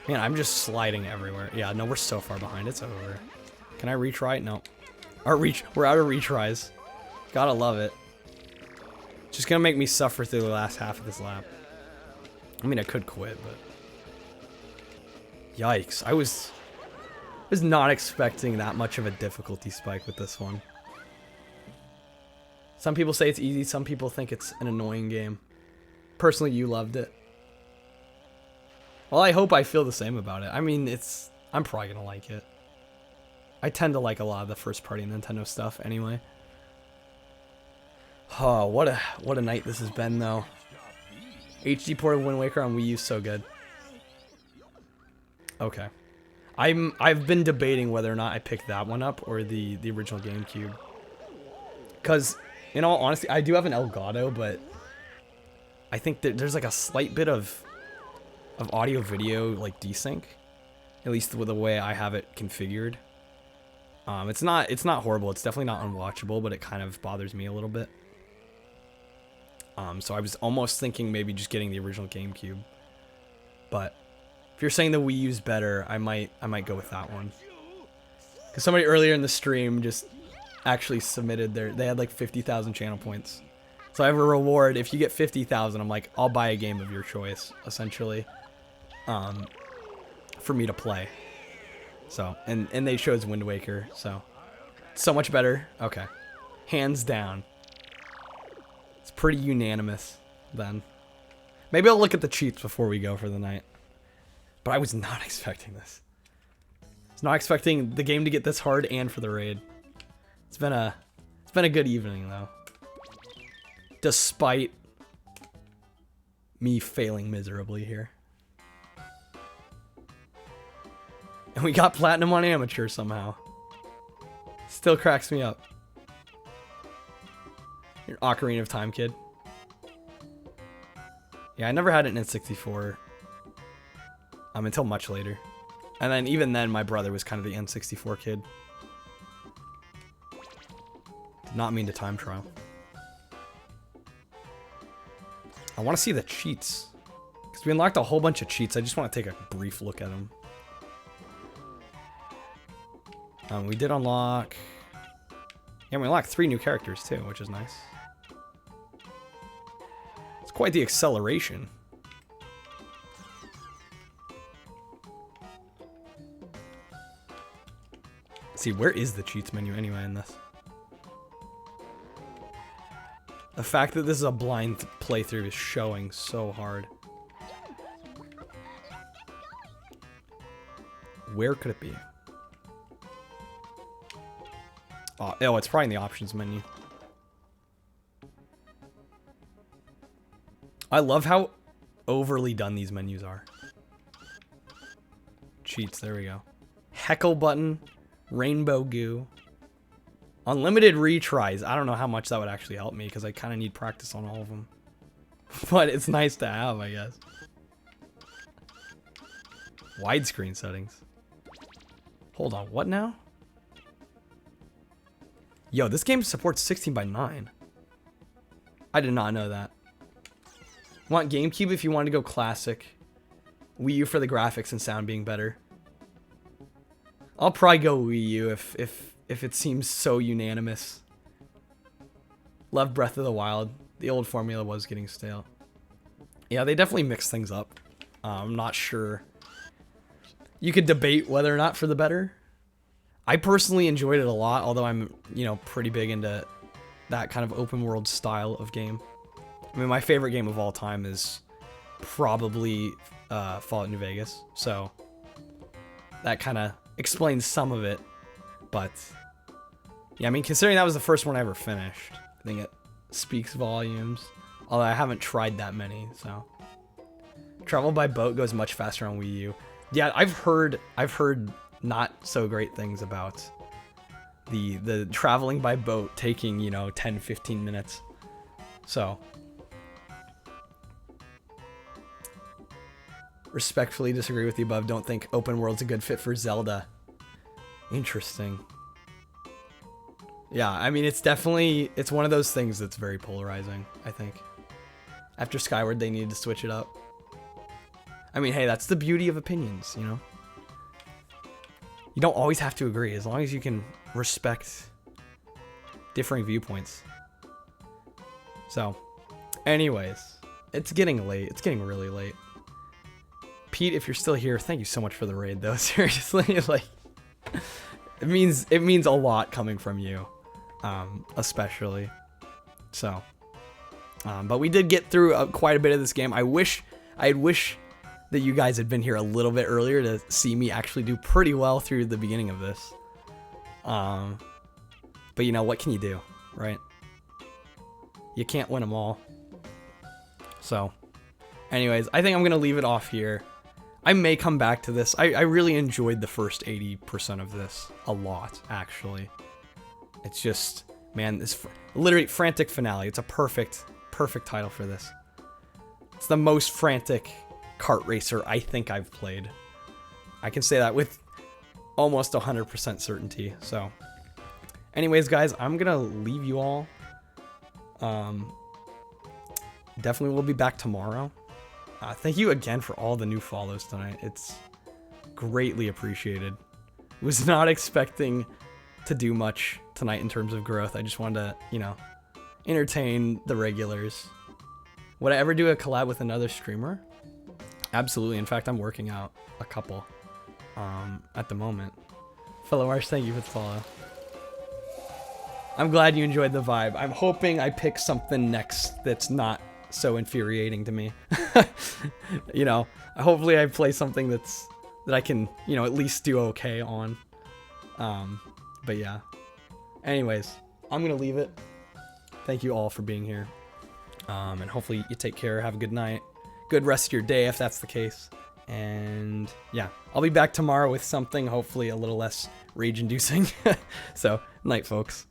Man, I'm just sliding everywhere. Yeah, no, we're so far behind. It's over. Can I retry? No. We're out of retries. Gotta love it. Just gonna make me suffer through the last half of this lap. I mean, I could quit, but... Yikes. I was not expecting that much of a difficulty spike with this one. Some people say it's easy, some people think it's an annoying game. Personally, you loved it. Well, I hope I feel the same about it. I mean, I'm probably gonna like it. I tend to like a lot of the first-party Nintendo stuff anyway. Oh, what a night this has been, though. HD port of Wind Waker on Wii U, so good. Okay. I've been debating whether or not I pick that one up or the original GameCube. Because, in all honesty, I do have an Elgato, but I think that there's like a slight bit of audio-video like desync, at least with the way I have it configured. It's not horrible. It's definitely not unwatchable, but it kind of bothers me a little bit. So I was almost thinking maybe just getting the original GameCube. But if you're saying the Wii U's better, I might go with that one. Because somebody earlier in the stream just actually submitted they had like 50,000 channel points. So I have a reward. If you get 50,000, I'm like, I'll buy a game of your choice, essentially, for me to play. So, and they chose Wind Waker, so so much better. Okay, hands down. It's pretty unanimous then. Maybe I'll look at the cheats before we go for the night. But I was not expecting this. I was not expecting the game to get this hard and for the raid. It's been a good evening though. Despite me failing miserably here. And we got platinum on amateur somehow. Still cracks me up. You're an Ocarina of Time kid. Yeah, I never had an N64 until much later. And then even then, my brother was kind of the N64 kid. Did not mean to time trial. I want to see the cheats. Because we unlocked a whole bunch of cheats. I just want to take a brief look at them. We did unlock... Yeah, we unlocked 3 new characters too, which is nice. It's quite the acceleration. Let's see, where is the cheats menu anyway in this? The fact that this is a blind playthrough is showing so hard. Where could it be? Oh, it's probably in the options menu. I love how overly done these menus are. Cheats, there we go. Heckle button, rainbow goo. Unlimited retries. I don't know how much that would actually help me because I kind of need practice on all of them. But it's nice to have, I guess. Widescreen settings. Hold on, what now? Yo, this game supports 16:9. I did not know that. Want GameCube if you want to go classic. Wii U for the graphics and sound being better. I'll probably go Wii U if it seems so unanimous. Love Breath of the Wild. The old formula was getting stale. Yeah, they definitely mix things up. I'm not sure. You could debate whether or not for the better. I personally enjoyed it a lot, although I'm, pretty big into that kind of open world style of game. I mean, my favorite game of all time is probably Fallout New Vegas, so that kind of explains some of it. But yeah, I mean, considering that was the first one I ever finished, I think it speaks volumes. Although I haven't tried that many, so. Travel by boat goes much faster on Wii U. Yeah, I've heard not so great things about the traveling by boat taking, 10-15 minutes. So respectfully disagree with the above. Don't think open world's a good fit for Zelda. Interesting. Yeah, I mean, it's one of those things that's very polarizing, I think. After Skyward, they needed to switch it up. I mean, hey, that's the beauty of opinions, You don't always have to agree, as long as you can respect differing viewpoints. So, anyways, it's getting late. It's getting really late. Pete, if you're still here, thank you so much for the raid, though. Seriously, it means a lot coming from you, especially. So, but we did get through quite a bit of this game. I wish that you guys had been here a little bit earlier to see me actually do pretty well through the beginning of this. But what can you do, right? You can't win them all. So, anyways, I think I'm going to leave it off here. I may come back to this. I really enjoyed the first 80% of this a lot, actually. It's just, man, this literally frantic finale. It's a perfect title for this. It's the most frantic kart racer I think I've played. I can say that with almost 100% certainty. So, anyways, guys, I'm gonna leave you all. Definitely will be back tomorrow. Thank you again for all the new follows tonight. It's greatly appreciated. Was not expecting to do much tonight in terms of growth. I just wanted to, entertain the regulars. Would I ever do a collab with another streamer? Absolutely. In fact, I'm working out a couple at the moment. Fellow Marsh, thank you for the follow. I'm glad you enjoyed the vibe. I'm hoping I pick something next that's not so infuriating to me. You know, hopefully I play something that I can, you know, at least do okay on. But yeah. Anyways, I'm gonna leave it. Thank you all for being here. And hopefully you take care, have a good night. Good rest of your day if that's the case. And yeah, I'll be back tomorrow with something hopefully a little less rage-inducing. So, night folks.